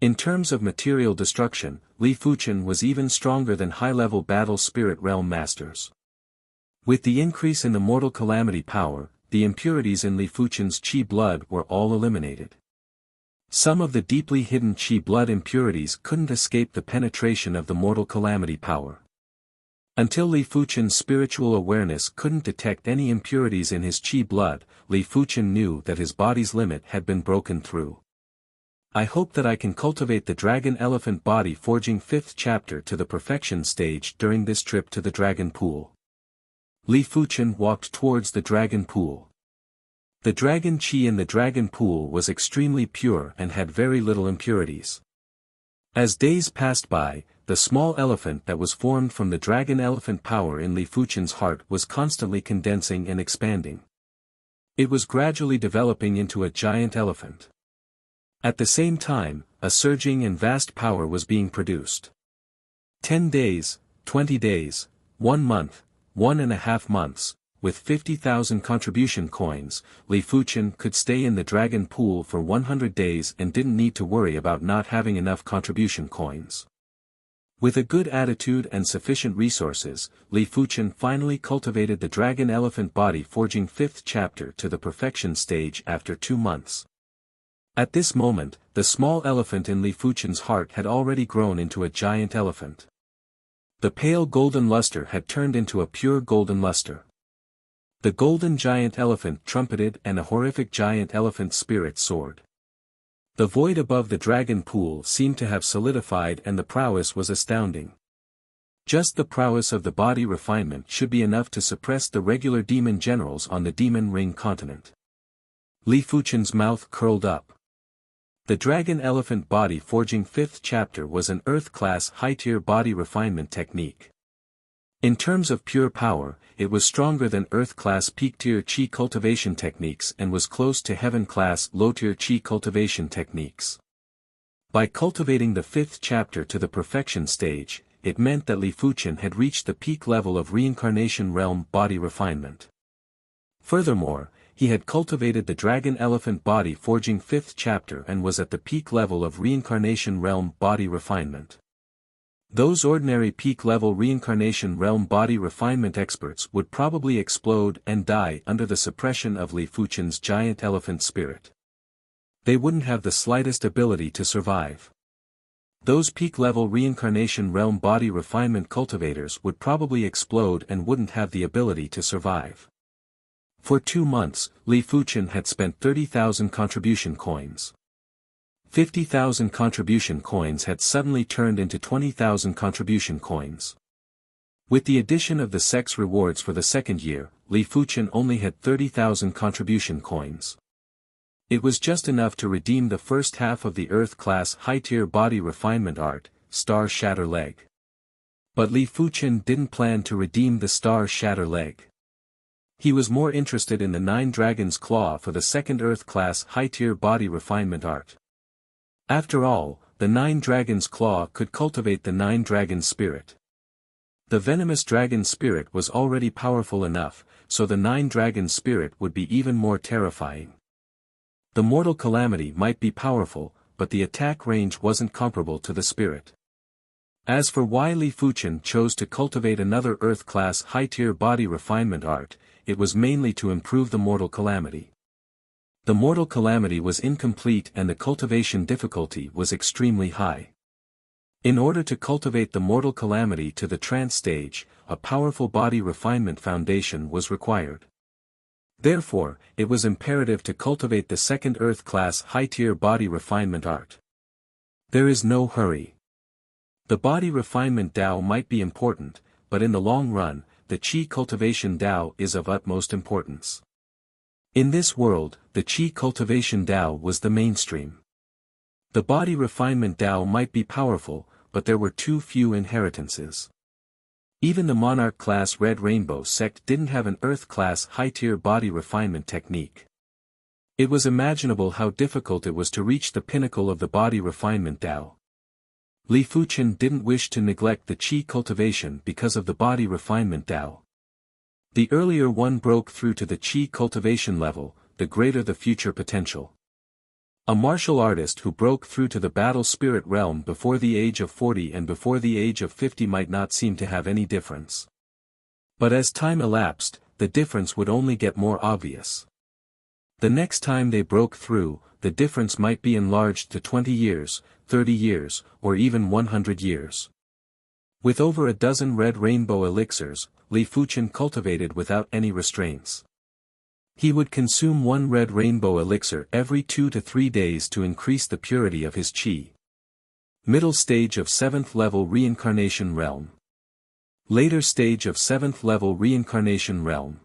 In terms of material destruction, Li Fuchen was even stronger than high-level battle spirit realm masters. With the increase in the mortal calamity power, the impurities in Li Fuchen's Qi blood were all eliminated. Some of the deeply hidden Qi blood impurities couldn't escape the penetration of the mortal calamity power. Until Li Fuchen's spiritual awareness couldn't detect any impurities in his Qi blood, Li Fuchen knew that his body's limit had been broken through. I hope that I can cultivate the Dragon Elephant Body Forging 5th chapter to the perfection stage during this trip to the Dragon Pool. Li Fuchen walked towards the Dragon Pool. The Dragon Qi in the Dragon Pool was extremely pure and had very little impurities. As days passed by, the small elephant that was formed from the dragon elephant power in Li Fuchen's heart was constantly condensing and expanding. It was gradually developing into a giant elephant. At the same time, a surging and vast power was being produced. 10 days, 20 days, 1 month, 1.5 months, with 50,000 contribution coins, Li Fuchen could stay in the dragon pool for 100 days and didn't need to worry about not having enough contribution coins. With a good attitude and sufficient resources, Li Fuchen finally cultivated the Dragon Elephant Body Forging 5th chapter to the perfection stage after 2 months. At this moment, the small elephant in Li Fuchen's heart had already grown into a giant elephant. The pale golden luster had turned into a pure golden luster. The golden giant elephant trumpeted and a horrific giant elephant spirit soared. The void above the dragon pool seemed to have solidified and the prowess was astounding. Just the prowess of the body refinement should be enough to suppress the regular demon generals on the Demon Ring continent. Li Fuchen's mouth curled up. The Dragon Elephant Body Forging 5th chapter was an Earth-class high-tier body refinement technique. In terms of pure power, it was stronger than Earth-class peak-tier Qi cultivation techniques and was close to Heaven-class low-tier Qi cultivation techniques. By cultivating the 5th chapter to the perfection stage, it meant that Li Fuchen had reached the peak level of reincarnation realm body refinement. Furthermore, he had cultivated the Dragon Elephant Body Forging 5th chapter and was at the peak level of reincarnation realm body refinement. Those ordinary peak-level reincarnation realm body refinement experts would probably explode and die under the suppression of Li Fuchen's giant elephant spirit. They wouldn't have the slightest ability to survive. Those peak-level reincarnation realm body refinement cultivators would probably explode and wouldn't have the ability to survive. For 2 months, Li Fuchen had spent 30,000 contribution coins. 50,000 contribution coins had suddenly turned into 20,000 contribution coins. With the addition of the sex rewards for the 2nd year, Li Fuchen only had 30,000 contribution coins. It was just enough to redeem the first half of the Earth-class high-tier body refinement art, Star Shatter Leg. But Li Fuchen didn't plan to redeem the Star Shatter Leg. He was more interested in the 9 Dragons' Claw for the second Earth-class high-tier body refinement art. After all, the 9 Dragons' Claw could cultivate the 9 Dragons' Spirit. The venomous dragon spirit was already powerful enough, so the 9 Dragons' Spirit would be even more terrifying. The mortal calamity might be powerful, but the attack range wasn't comparable to the spirit. As for why Li Fuchen chose to cultivate another Earth-class high-tier body refinement art, it was mainly to improve the mortal calamity. The mortal calamity was incomplete and the cultivation difficulty was extremely high. In order to cultivate the mortal calamity to the trance stage, a powerful body refinement foundation was required. Therefore, it was imperative to cultivate the second Earth-class high-tier body refinement art. There is no hurry. The body refinement Tao might be important, but in the long run, the Qi cultivation Tao is of utmost importance. In this world, the Qi cultivation Tao was the mainstream. The body refinement Tao might be powerful, but there were too few inheritances. Even the monarch-class Red Rainbow sect didn't have an Earth-class high-tier body refinement technique. It was imaginable how difficult it was to reach the pinnacle of the body refinement Tao. Li Fuchen didn't wish to neglect the Qi cultivation because of the body refinement Tao. The earlier one broke through to the Qi cultivation level, the greater the future potential. A martial artist who broke through to the battle spirit realm before the age of 40 and before the age of 50 might not seem to have any difference. But as time elapsed, the difference would only get more obvious. The next time they broke through, the difference might be enlarged to 20 years, 30 years, or even 100 years. With over a dozen red rainbow elixirs, Li Fuchen cultivated without any restraints. He would consume 1 red rainbow elixir every 2 to 3 days to increase the purity of his qi. Middle stage of 7th level reincarnation realm. Later stage of 7th level reincarnation realm.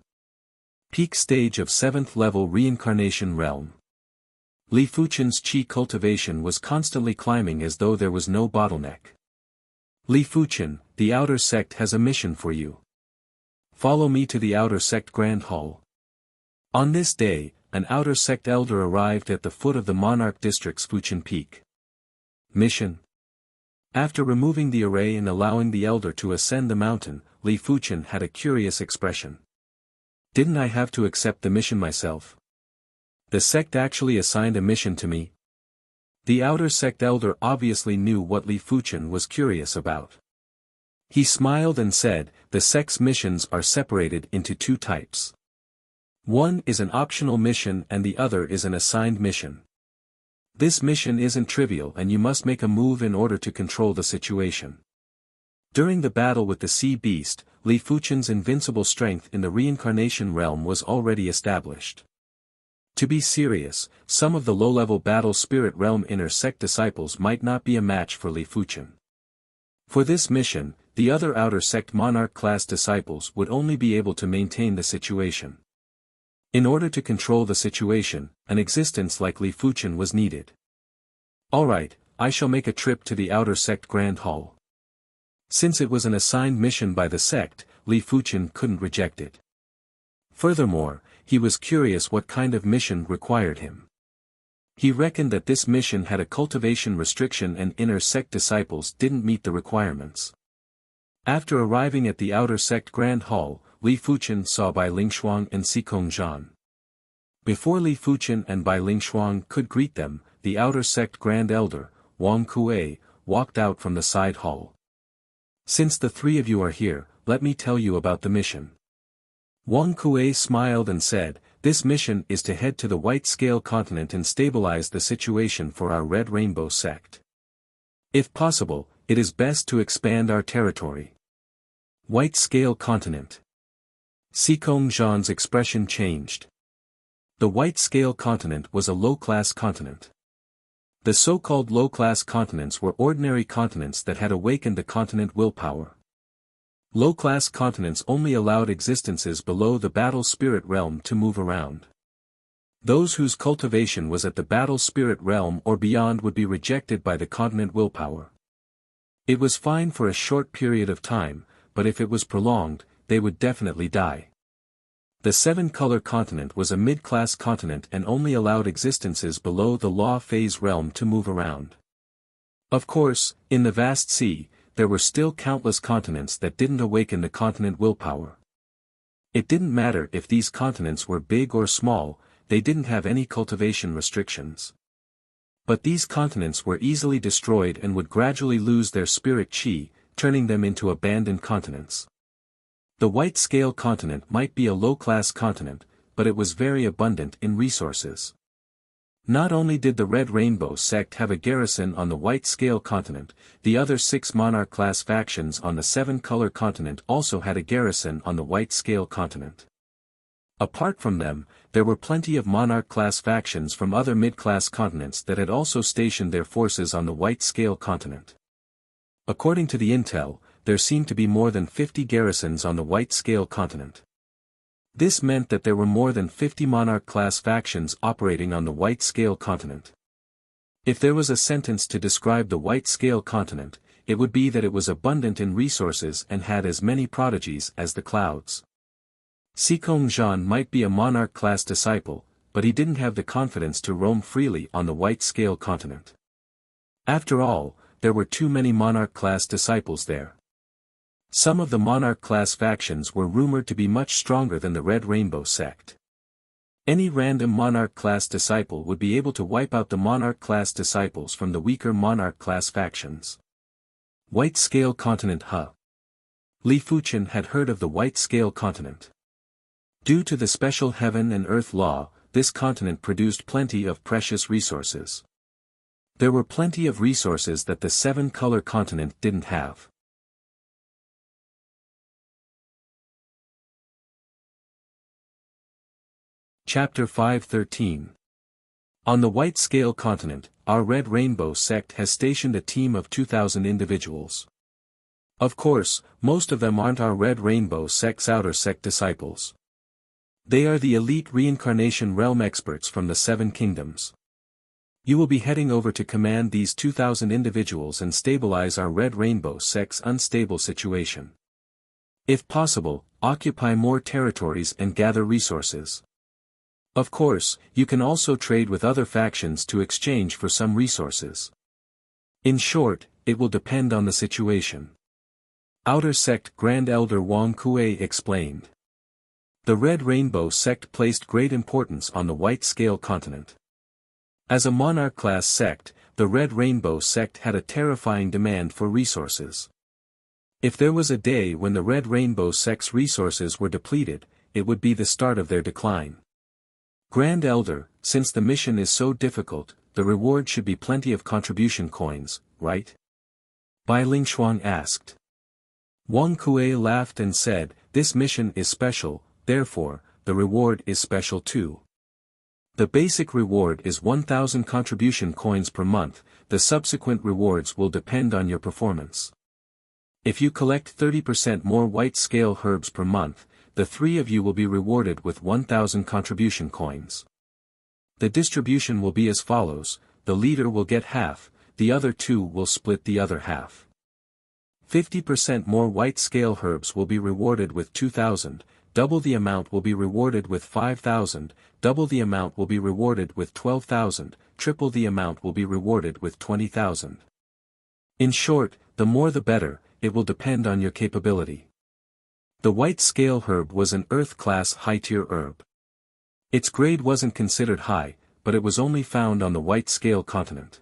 Peak stage of 7th level reincarnation realm. Li Fuchen's qi cultivation was constantly climbing as though there was no bottleneck. Li Fuchen, the outer sect has a mission for you. Follow me to the outer sect Grand Hall. On this day, an outer sect elder arrived at the foot of the monarch district's Fuchen Peak. Mission. After removing the array and allowing the elder to ascend the mountain, Li Fuchen had a curious expression. Didn't I have to accept the mission myself? The sect actually assigned a mission to me? The outer sect elder obviously knew what Li Fuchen was curious about. He smiled and said, the sect's missions are separated into 2 types. One is an optional mission and the other is an assigned mission. This mission isn't trivial and you must make a move in order to control the situation. During the battle with the sea beast, Li Fuchen's invincible strength in the reincarnation realm was already established. To be serious, some of the low-level battle spirit realm inner sect disciples might not be a match for Li Fuchen. For this mission, the other outer sect monarch class disciples would only be able to maintain the situation. In order to control the situation, an existence like Li Fuchen was needed. Alright, I shall make a trip to the outer sect Grand Hall. Since it was an assigned mission by the sect, Li Fuchen couldn't reject it. Furthermore, he was curious what kind of mission required him. He reckoned that this mission had a cultivation restriction and inner sect disciples didn't meet the requirements. After arriving at the outer sect Grand Hall, Li Fuchen saw Bai Lingshuang and Xikong Zhan. Before Li Fuchen and Bai Lingshuang could greet them, the outer sect Grand Elder, Wang Kuei, walked out from the side hall. Since the 3 of you are here, let me tell you about the mission. Wang Kuei smiled and said, this mission is to head to the White Scale Continent and stabilize the situation for our Red Rainbow sect. If possible, it is best to expand our territory. White Scale Continent. Xikong Zhan's expression changed. The White Scale Continent was a low-class continent. The so-called low-class continents were ordinary continents that had awakened the continent willpower. Low-class continents only allowed existences below the battle spirit realm to move around. Those whose cultivation was at the battle spirit realm or beyond would be rejected by the continent willpower. It was fine for a short period of time, but if it was prolonged, they would definitely die. The seven-color continent was a mid-class continent and only allowed existences below the law phase realm to move around. Of course, in the vast sea, there were still countless continents that didn't awaken the continent willpower. It didn't matter if these continents were big or small, they didn't have any cultivation restrictions. But these continents were easily destroyed and would gradually lose their spirit chi, turning them into abandoned continents. The white scale continent might be a low-class continent, but it was very abundant in resources. Not only did the Red Rainbow sect have a garrison on the white scale continent, the other 6 monarch-class factions on the 7-color continent also had a garrison on the white scale continent. Apart from them, there were plenty of monarch-class factions from other mid-class continents that had also stationed their forces on the white scale continent. According to the intel, there seemed to be more than 50 garrisons on the white scale continent. This meant that there were more than 50 monarch-class factions operating on the white scale continent. If there was a sentence to describe the white scale continent, it would be that it was abundant in resources and had as many prodigies as the clouds. Sikong Zhan might be a monarch-class disciple, but he didn't have the confidence to roam freely on the white scale continent. After all, there were too many monarch-class disciples there. Some of the monarch-class factions were rumored to be much stronger than the Red Rainbow sect. Any random monarch-class disciple would be able to wipe out the monarch-class disciples from the weaker monarch-class factions. White Scale Continent Li Fuchen had heard of the White Scale Continent. Due to the special heaven and earth law, this continent produced plenty of precious resources. There were plenty of resources that the 7-color continent didn't have. Chapter 5:13. On the White Scale Continent, our Red Rainbow sect has stationed a team of 2,000 individuals. Of course, most of them aren't our Red Rainbow sect's outer sect disciples. They are the elite reincarnation realm experts from the 7 kingdoms. You will be heading over to command these 2,000 individuals and stabilize our Red Rainbow sect's unstable situation. If possible, occupy more territories and gather resources. Of course, you can also trade with other factions to exchange for some resources. In short, it will depend on the situation. Outer Sect Grand Elder Wang Kuei explained. The Red Rainbow sect placed great importance on the White Scale Continent. As a monarch-class sect, the Red Rainbow sect had a terrifying demand for resources. If there was a day when the Red Rainbow sect's resources were depleted, it would be the start of their decline. Grand Elder, since the mission is so difficult, the reward should be plenty of contribution coins, right? Bai Lingshuang asked. Wang Kuei laughed and said, this mission is special, therefore, the reward is special too. The basic reward is 1,000 contribution coins per month, the subsequent rewards will depend on your performance. If you collect 30% more white scale herbs per month, the 3 of you will be rewarded with 1,000 contribution coins. The distribution will be as follows, the leader will get half, the other 2 will split the other half. 50% more white scale herbs will be rewarded with 2,000, double the amount will be rewarded with 5,000, double the amount will be rewarded with 12,000, triple the amount will be rewarded with 20,000. In short, the more the better, it will depend on your capability. The white scale herb was an earth-class high-tier herb. Its grade wasn't considered high, but it was only found on the white scale continent.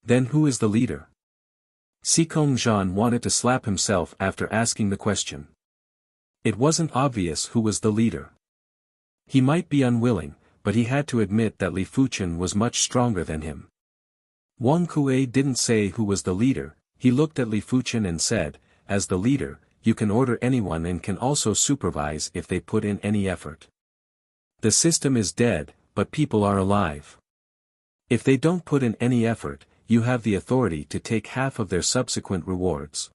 Then who is the leader? Sikong Zhan wanted to slap himself after asking the question. It wasn't obvious who was the leader. He might be unwilling, but he had to admit that Li Fuchen was much stronger than him. Wang Kuei didn't say who was the leader, he looked at Li Fuchen and said, as the leader, you can order anyone and can also supervise if they put in any effort. The system is dead, but people are alive. If they don't put in any effort, you have the authority to take half of their subsequent rewards.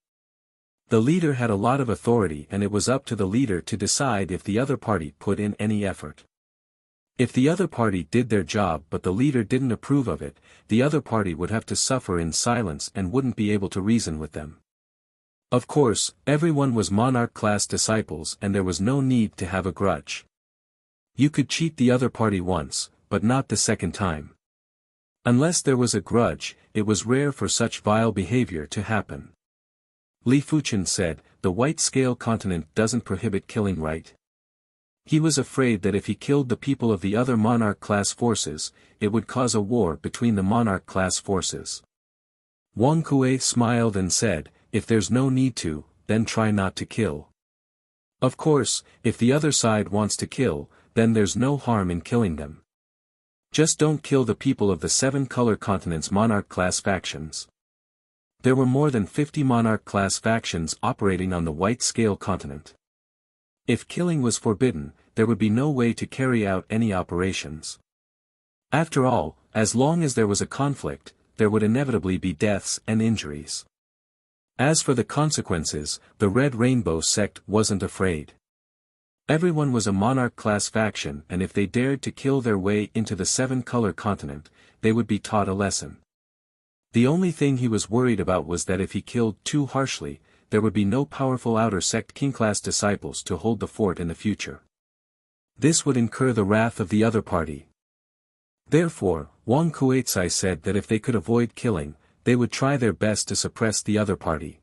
The leader had a lot of authority and it was up to the leader to decide if the other party put in any effort. If the other party did their job but the leader didn't approve of it, the other party would have to suffer in silence and wouldn't be able to reason with them. Of course, everyone was monarch-class disciples and there was no need to have a grudge. You could cheat the other party once, but not the second time. Unless there was a grudge, it was rare for such vile behavior to happen. Li Fuchen said, "The white scale continent doesn't prohibit killing, right?" He was afraid that if he killed the people of the other monarch-class forces, it would cause a war between the monarch-class forces. Wang Kuei smiled and said, "If there's no need to, then try not to kill. Of course, if the other side wants to kill, then there's no harm in killing them. Just don't kill the people of the 7 color continents' monarch-class factions." There were more than 50 monarch-class factions operating on the white-scale continent. If killing was forbidden, there would be no way to carry out any operations. After all, as long as there was a conflict, there would inevitably be deaths and injuries. As for the consequences, the Red Rainbow sect wasn't afraid. Everyone was a monarch-class faction, and if they dared to kill their way into the 7 color continent, they would be taught a lesson. The only thing he was worried about was that if he killed too harshly, there would be no powerful outer sect king-class disciples to hold the fort in the future. This would incur the wrath of the other party. Therefore, Wang Kuei-tsai said that if they could avoid killing, they would try their best to suppress the other party.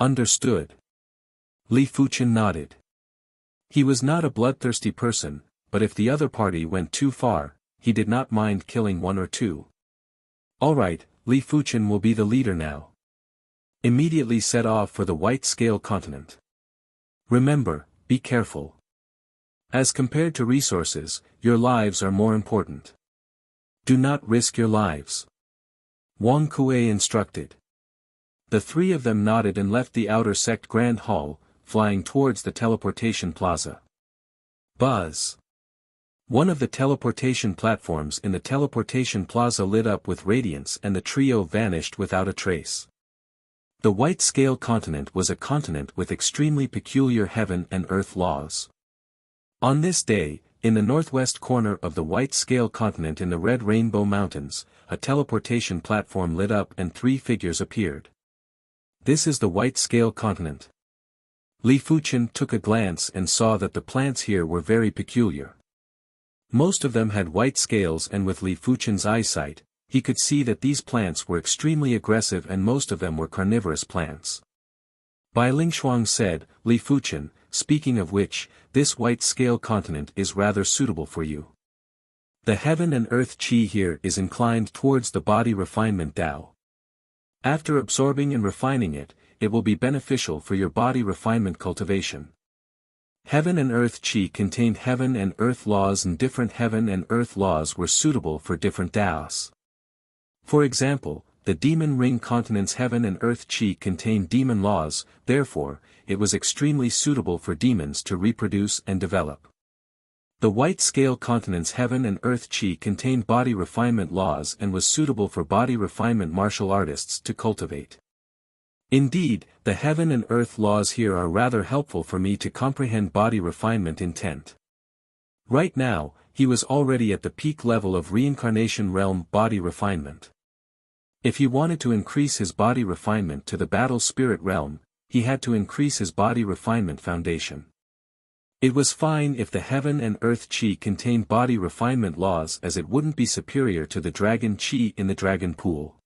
Understood. Li Fuchen nodded. He was not a bloodthirsty person, but if the other party went too far, he did not mind killing 1 or 2. All right, Li Fuchen will be the leader now. Immediately set off for the white-scale continent. Remember, be careful. As compared to resources, your lives are more important. Do not risk your lives. Wang Kuei instructed. The 3 of them nodded and left the outer sect grand hall, flying towards the teleportation plaza. Buzz. One of the teleportation platforms in the teleportation plaza lit up with radiance and the trio vanished without a trace. The white-scale continent was a continent with extremely peculiar heaven and earth laws. On this day, in the northwest corner of the white-scale continent in the Red Rainbow Mountains, a teleportation platform lit up and 3 figures appeared. This is the white-scale continent. Li Fuchen took a glance and saw that the plants here were very peculiar. Most of them had white scales, and with Li Fuchen's eyesight, he could see that these plants were extremely aggressive and most of them were carnivorous plants. Bai Lingshuang said, "Li Fuchen, speaking of which, this white-scale continent is rather suitable for you. The heaven and earth qi here is inclined towards the body refinement Tao. After absorbing and refining it, it will be beneficial for your body refinement cultivation. Heaven and earth qi contained heaven and earth laws, and different heaven and earth laws were suitable for different Taos. For example, the demon ring continent's heaven and earth qi contained demon laws, therefore, it was extremely suitable for demons to reproduce and develop. The white-scale continent's heaven and earth qi contained body refinement laws and was suitable for body refinement martial artists to cultivate. Indeed, the heaven and earth laws here are rather helpful for me to comprehend body refinement intent." Right now, he was already at the peak level of reincarnation realm body refinement. If he wanted to increase his body refinement to the battle spirit realm, he had to increase his body refinement foundation. It was fine if the heaven and earth qi contained body refinement laws, as it wouldn't be superior to the dragon qi in the dragon pool.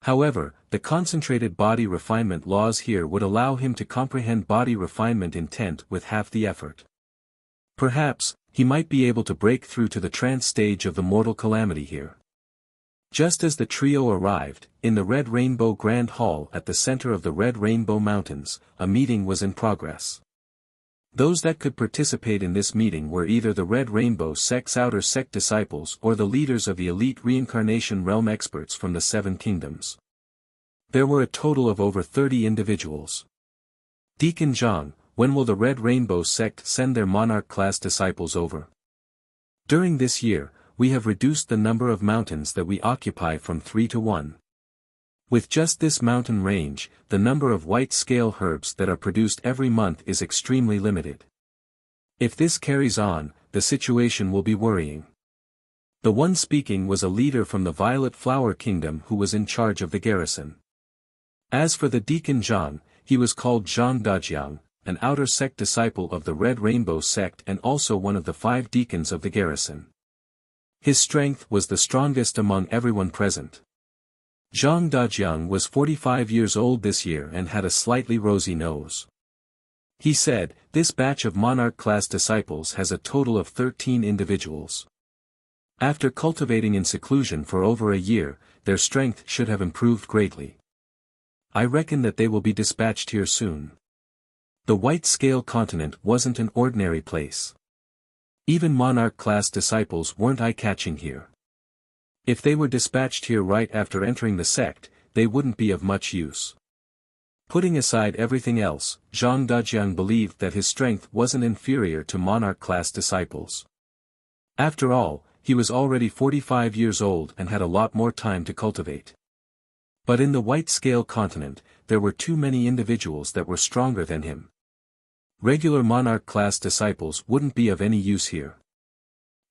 However, the concentrated body refinement laws here would allow him to comprehend body refinement intent with half the effort. Perhaps, he might be able to break through to the trance stage of the mortal calamity here. Just as the trio arrived, in the Red Rainbow Grand Hall at the center of the Red Rainbow Mountains, a meeting was in progress. Those that could participate in this meeting were either the Red Rainbow sect's outer sect disciples or the leaders of the elite reincarnation realm experts from the 7 kingdoms. There were a total of over 30 individuals. Deacon Zhang, when will the Red Rainbow sect send their monarch-class disciples over? During this year, we have reduced the number of mountains that we occupy from 3 to 1. With just this mountain range, the number of white-scale herbs that are produced every month is extremely limited. If this carries on, the situation will be worrying. The one speaking was a leader from the Violet Flower Kingdom who was in charge of the garrison. As for the Deacon Zhang, he was called Zhang Dajiang, an outer sect disciple of the Red Rainbow sect and also one of the 5 deacons of the garrison. His strength was the strongest among everyone present. Zhang Dajiang was 45 years old this year and had a slightly rosy nose. He said, "This batch of monarch-class disciples has a total of 13 individuals. After cultivating in seclusion for over a year, their strength should have improved greatly. I reckon that they will be dispatched here soon." The White Scale Continent wasn't an ordinary place. Even monarch-class disciples weren't eye-catching here. If they were dispatched here right after entering the sect, they wouldn't be of much use. Putting aside everything else, Zhang Dajiang believed that his strength wasn't inferior to monarch-class disciples. After all, he was already 45 years old and had a lot more time to cultivate. But in the White Scale Continent, there were too many individuals that were stronger than him. Regular monarch-class disciples wouldn't be of any use here.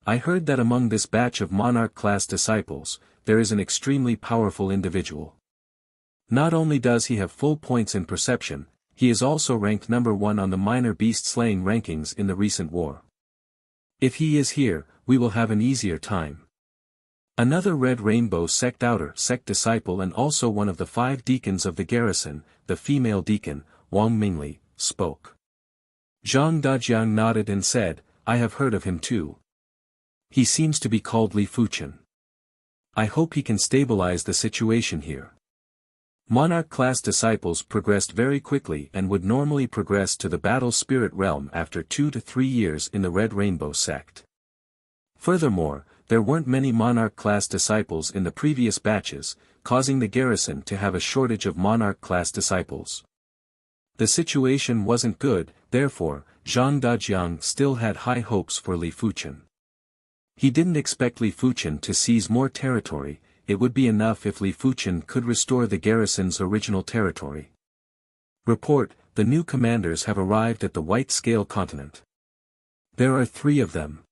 I heard that among this batch of monarch-class disciples, there is an extremely powerful individual. Not only does he have full points in perception, he is also ranked number 1 on the minor beast-slaying rankings in the recent war. If he is here, we will have an easier time. Another Red Rainbow sect outer sect disciple and also one of the 5 deacons of the garrison, the female deacon, Wang Mingli, spoke. Zhang Dajiang nodded and said, "I have heard of him too. He seems to be called Li Fuchen. I hope he can stabilize the situation here." Monarch-class disciples progressed very quickly and would normally progress to the battle spirit realm after 2 to 3 years in the Red Rainbow sect. Furthermore, there weren't many monarch-class disciples in the previous batches, causing the garrison to have a shortage of monarch-class disciples. The situation wasn't good, therefore, Zhang Dajiang still had high hopes for Li Fuchen. He didn't expect Li Fuchen to seize more territory. It would be enough if Li Fuchen could restore the garrison's original territory. Report, the new commanders have arrived at the White Scale Continent. There are 3 of them.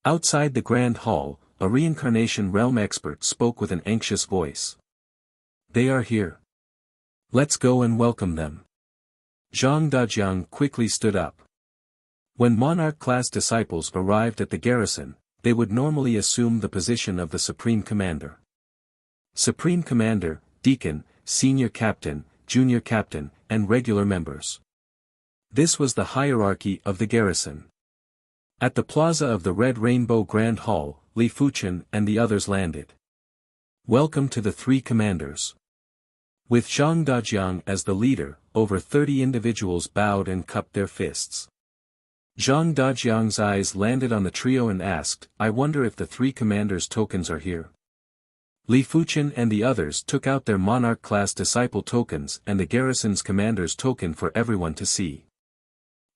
Outside the Grand Hall, a reincarnation realm expert spoke with an anxious voice. They are here. Let's go and welcome them. Zhang Dajiang quickly stood up. When monarch-class disciples arrived at the garrison, they would normally assume the position of the Supreme Commander. Supreme Commander, Deacon, Senior Captain, Junior Captain, and regular members. This was the hierarchy of the garrison. At the plaza of the Red Rainbow Grand Hall, Li Fuchen and the others landed. Welcome to the 3 commanders. With Zhang Dajiang as the leader, over 30 individuals bowed and cupped their fists. Zhang Dajiang's eyes landed on the trio and asked, "I wonder if the 3 commanders' tokens are here." Li Fuchen and the others took out their monarch-class disciple tokens and the garrison's commander's token for everyone to see.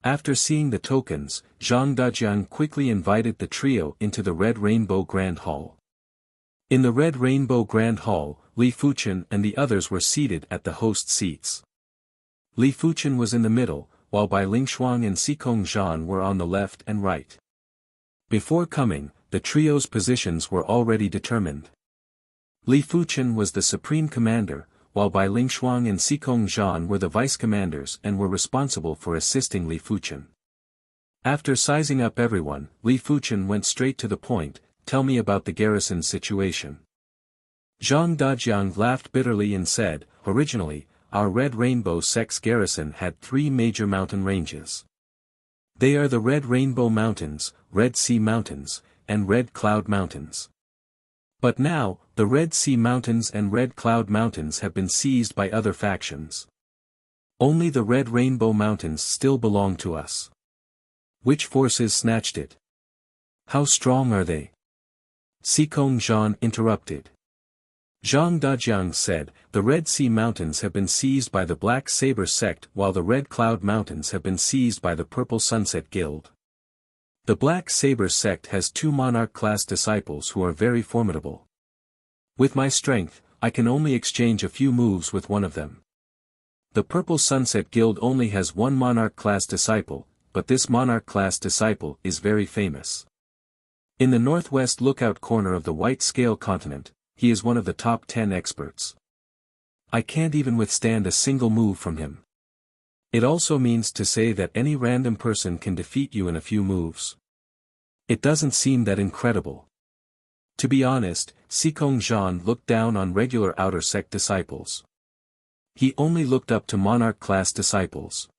After seeing the tokens, Zhang Dajiang quickly invited the trio into the Red Rainbow Grand Hall. In the Red Rainbow Grand Hall, Li Fuchen and the others were seated at the host seats. Li Fuchen was in the middle, while Bai Lingshuang and Xikong Zhan were on the left and right. Before coming, the trio's positions were already determined. Li Fuchen was the supreme commander, while Bai Lingshuang and Xikong Zhan were the vice-commanders and were responsible for assisting Li Fuchen. After sizing up everyone, Li Fuchen went straight to the point, "Tell me about the garrison's situation." Zhang Dajiang laughed bitterly and said, "Originally, our Red Rainbow sect's garrison had 3 major mountain ranges. They are the Red Rainbow Mountains, Red Sea Mountains, and Red Cloud Mountains. But now, the Red Sea Mountains and Red Cloud Mountains have been seized by other factions. Only the Red Rainbow Mountains still belong to us. Which forces snatched it? How strong are they?" Xikong Zhan interrupted. Zhang Dajiang said, "The Red Sea Mountains have been seized by the Black Saber sect while the Red Cloud Mountains have been seized by the Purple Sunset Guild. The Black Saber sect has 2 monarch-class disciples who are very formidable. With my strength, I can only exchange a few moves with one of them. The Purple Sunset Guild only has 1 monarch-class disciple, but this monarch-class disciple is very famous. In the northwest lookout corner of the White Scale Continent, he is one of the top 10 experts. I can't even withstand a single move from him. It also means to say that any random person can defeat you in a few moves. It doesn't seem that incredible. To be honest, Sikong Zhan looked down on regular outer sect disciples. He only looked up to monarch-class disciples.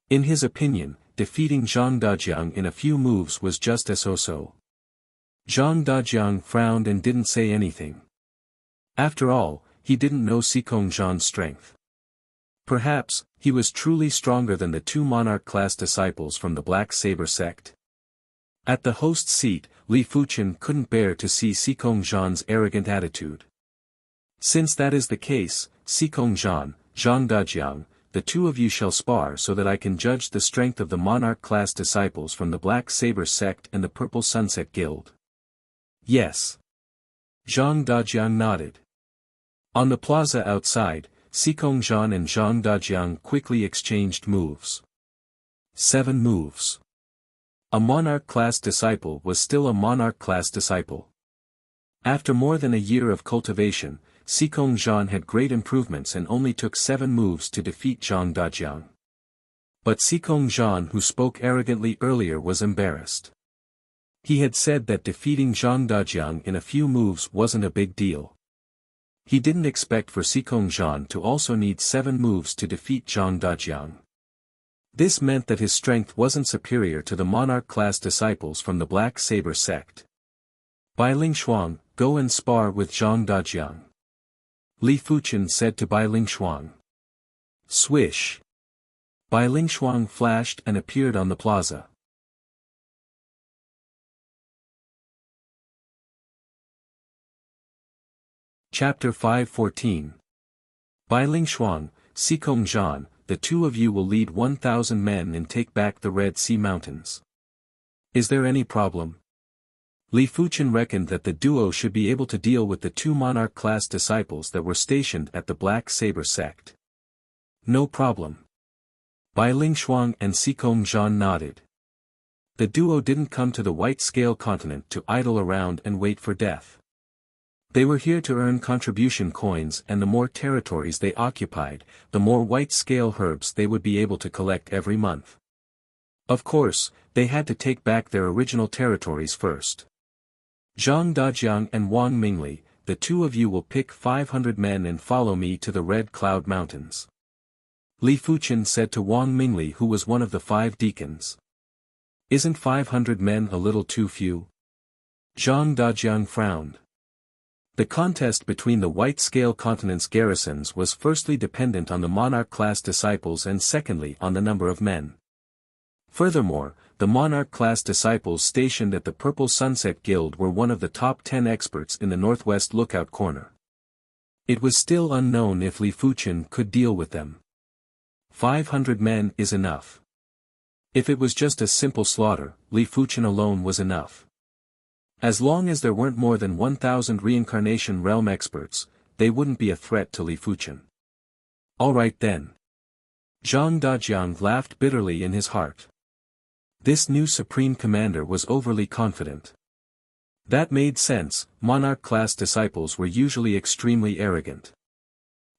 In his opinion, defeating Zhang Dajiang in a few moves was just as so. Zhang Dajiang frowned and didn't say anything. After all, he didn't know Sikong Zhan's strength. Perhaps, he was truly stronger than the two monarch-class disciples from the Black Saber sect. At the host's seat, Li Fuchen couldn't bear to see Sikong Zhan's arrogant attitude. Since that is the case, Sikong Zhan, Zhang Dajiang, the two of you shall spar so that I can judge the strength of the monarch-class disciples from the Black Saber sect and the Purple Sunset Guild. Yes. Zhang Dajiang nodded. On the plaza outside, Sikong Zhan and Zhang Dajiang quickly exchanged moves. 7 moves. A monarch-class disciple was still a monarch-class disciple. After more than a year of cultivation, Sikong Zhan had great improvements and only took 7 moves to defeat Zhang Dajiang. But Sikong Zhan, who spoke arrogantly earlier, was embarrassed. He had said that defeating Zhang Dajiang in a few moves wasn't a big deal. He didn't expect for Sikong Zhan to also need 7 moves to defeat Zhang Dajiang. This meant that his strength wasn't superior to the monarch-class disciples from the Black Saber sect. Bai Lingshuang, go and spar with Zhang Dajiang. Li Fuchen said to Bai Lingshuang. Swish. Bai Lingshuang flashed and appeared on the plaza. Chapter 5:14. Bai Lingshuang, Sikong Zhan, the two of you will lead 1,000 men and take back the Red Sea Mountains. Is there any problem? Li Fuchen reckoned that the duo should be able to deal with the 2 monarch-class disciples that were stationed at the Black Saber sect. No problem. Bai Lingshuang and Sikong Zhan nodded. The duo didn't come to the White Scale Continent to idle around and wait for death. They were here to earn contribution coins, and the more territories they occupied, the more white scale herbs they would be able to collect every month. Of course, they had to take back their original territories first. Zhang Dajiang and Wang Mingli, the two of you will pick 500 men and follow me to the Red Cloud Mountains. Li Fuchen said to Wang Mingli, who was one of the 5 deacons. Isn't 500 men a little too few? Zhang Dajiang frowned. The contest between the White Scale Continent's garrisons was firstly dependent on the monarch-class disciples and secondly on the number of men. Furthermore, the monarch-class disciples stationed at the Purple Sunset Guild were one of the top 10 experts in the Northwest Lookout Corner. It was still unknown if Li Fuchen could deal with them. 500 men is enough. If it was just a simple slaughter, Li Fuchen alone was enough. As long as there weren't more than 1,000 reincarnation realm experts, they wouldn't be a threat to Li Fuchen. Alright then. Zhang Dajiang laughed bitterly in his heart. This new supreme commander was overly confident. That made sense, monarch-class disciples were usually extremely arrogant.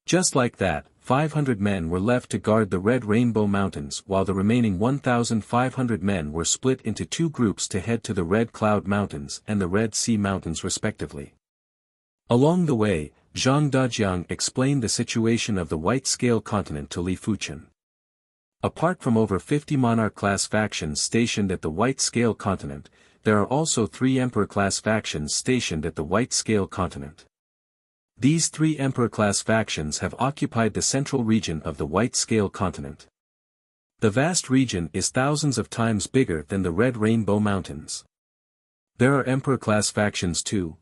Just like that, 500 men were left to guard the Red Rainbow Mountains while the remaining 1,500 men were split into 2 groups to head to the Red Cloud Mountains and the Red Sea Mountains respectively. Along the way, Zhang Dajiang explained the situation of the White Scale Continent to Li Fuchen. Apart from over 50 monarch-class factions stationed at the White Scale Continent, there are also 3 Emperor-class factions stationed at the White Scale Continent. These 3 Emperor-class factions have occupied the central region of the White Scale Continent. The vast region is thousands of times bigger than the Red Rainbow Mountains. There are Emperor-class factions too.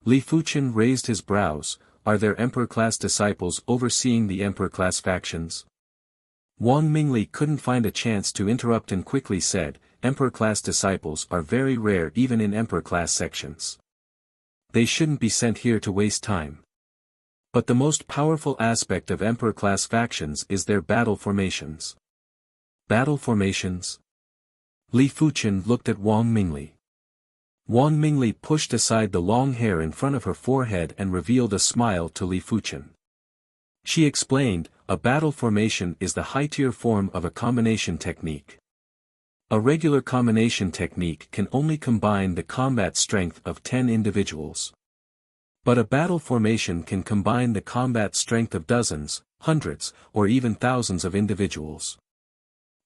Li Fuchen raised his brows. Are there Emperor-class disciples overseeing the Emperor-class factions? Wang Mingli couldn't find a chance to interrupt and quickly said, Emperor-class disciples are very rare even in Emperor-class sections. They shouldn't be sent here to waste time. But the most powerful aspect of Emperor-class factions is their battle formations. Battle formations? Li Fuchen looked at Wang Mingli. Wang Mingli pushed aside the long hair in front of her forehead and revealed a smile to Li Fuchen. She explained, a battle formation is the high-tier form of a combination technique. A regular combination technique can only combine the combat strength of 10 individuals. But a battle formation can combine the combat strength of dozens, hundreds, or even thousands of individuals.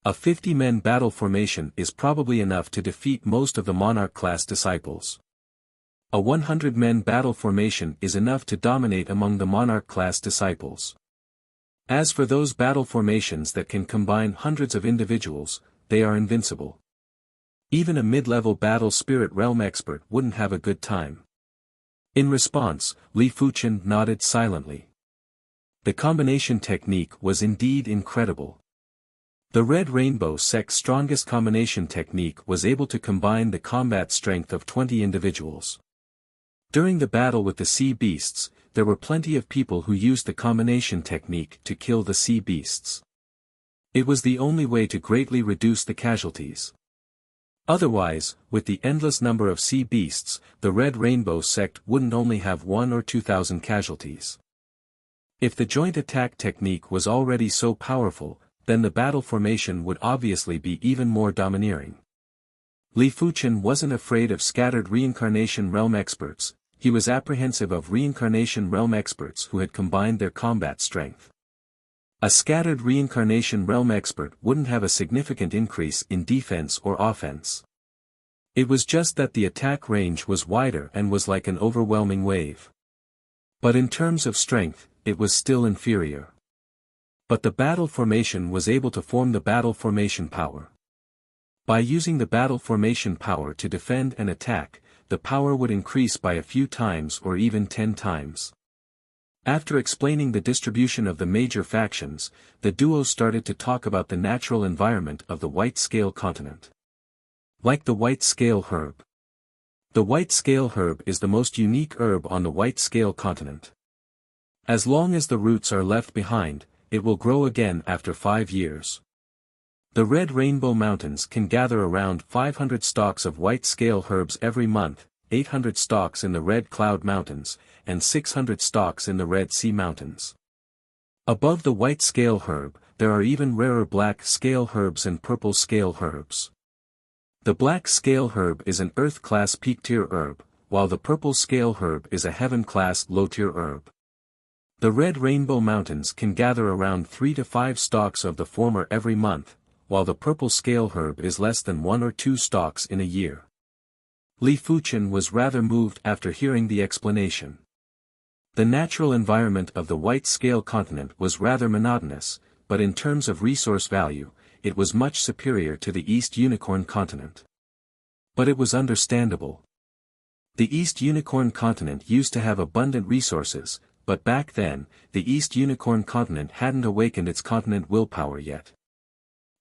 A 50-men battle formation is probably enough to defeat most of the monarch-class disciples. A 100-men battle formation is enough to dominate among the monarch-class disciples. As for those battle formations that can combine hundreds of individuals, they are invincible. Even a mid-level battle spirit realm expert wouldn't have a good time. In response, Li Fuchen nodded silently. The combination technique was indeed incredible. The Red Rainbow sect's strongest combination technique was able to combine the combat strength of 20 individuals. During the battle with the sea beasts, there were plenty of people who used the combination technique to kill the sea beasts. It was the only way to greatly reduce the casualties. Otherwise, with the endless number of sea beasts, the Red Rainbow sect wouldn't only have 1 or 2,000 casualties. If the joint attack technique was already so powerful, then the battle formation would obviously be even more domineering. Li Fuchen wasn't afraid of scattered reincarnation realm experts, he was apprehensive of reincarnation realm experts who had combined their combat strength. A scattered reincarnation realm expert wouldn't have a significant increase in defense or offense. It was just that the attack range was wider and was like an overwhelming wave. But in terms of strength, it was still inferior. But the battle formation was able to form the battle formation power. By using the battle formation power to defend and attack, the power would increase by a few times or even 10 times. After explaining the distribution of the major factions, the duo started to talk about the natural environment of the white scale continent. Like the white scale herb. The white scale herb is the most unique herb on the white scale continent. As long as the roots are left behind, it will grow again after 5 years. The Red Rainbow Mountains can gather around 500 stalks of white scale herbs every month, 800 stalks in the Red Cloud Mountains, and 600 stalks in the Red Sea Mountains. Above the white scale herb, there are even rarer black scale herbs and purple scale herbs. The black scale herb is an earth-class peak-tier herb, while the purple scale herb is a heaven-class low-tier herb. The Red Rainbow Mountains can gather around 3 to 5 stalks of the former every month, while the purple scale herb is less than 1 or 2 stalks in a year. Li Fuchen was rather moved after hearing the explanation. The natural environment of the white scale continent was rather monotonous, but in terms of resource value, it was much superior to the East Unicorn continent. But it was understandable. The East Unicorn continent used to have abundant resources, but back then, the East Unicorn continent hadn't awakened its continent willpower yet.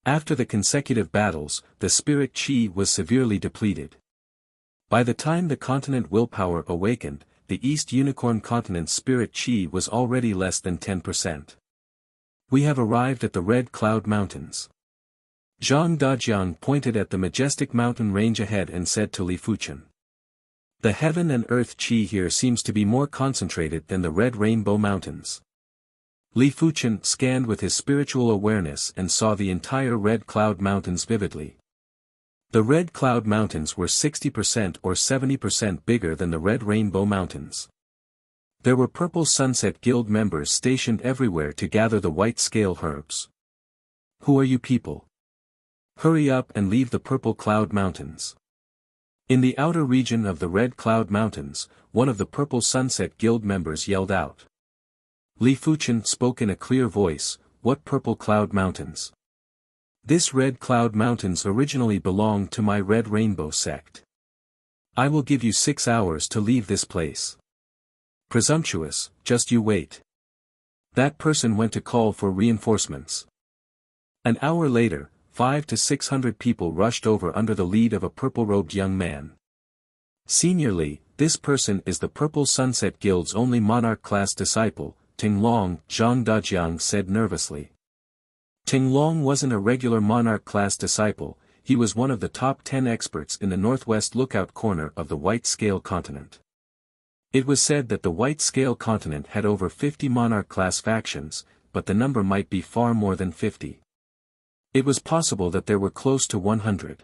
After the consecutive battles, the spirit chi was severely depleted. By the time the continent willpower awakened, the East Unicorn continent's spirit chi was already less than 10%. We have arrived at the Red Cloud Mountains. Zhang Dajiang pointed at the majestic mountain range ahead and said to Li Fuchen. The heaven and earth chi here seems to be more concentrated than the Red Rainbow Mountains. Li Fuchen scanned with his spiritual awareness and saw the entire Red Cloud Mountains vividly. The Red Cloud Mountains were 60% or 70% bigger than the Red Rainbow Mountains. There were Purple Sunset Guild members stationed everywhere to gather the white scale herbs. Who are you people? Hurry up and leave the Purple Cloud Mountains. In the outer region of the Red Cloud Mountains, one of the Purple Sunset Guild members yelled out. Li Fuchen spoke in a clear voice, "What Purple Cloud Mountains? This Red Cloud Mountains originally belonged to my Red Rainbow sect. I will give you 6 hours to leave this place." Presumptuous, just you wait. That person went to call for reinforcements. An hour later, 500 to 600 people rushed over under the lead of a purple-robed young man. Seniorly, this person is the Purple Sunset Guild's only monarch-class disciple, Ting Long, Zhang Dajiang said nervously. Ting Long wasn't a regular monarch-class disciple, he was one of the top 10 experts in the northwest lookout corner of the white scale continent. It was said that the White Scale continent had over 50 monarch-class factions, but the number might be far more than 50. It was possible that there were close to 100.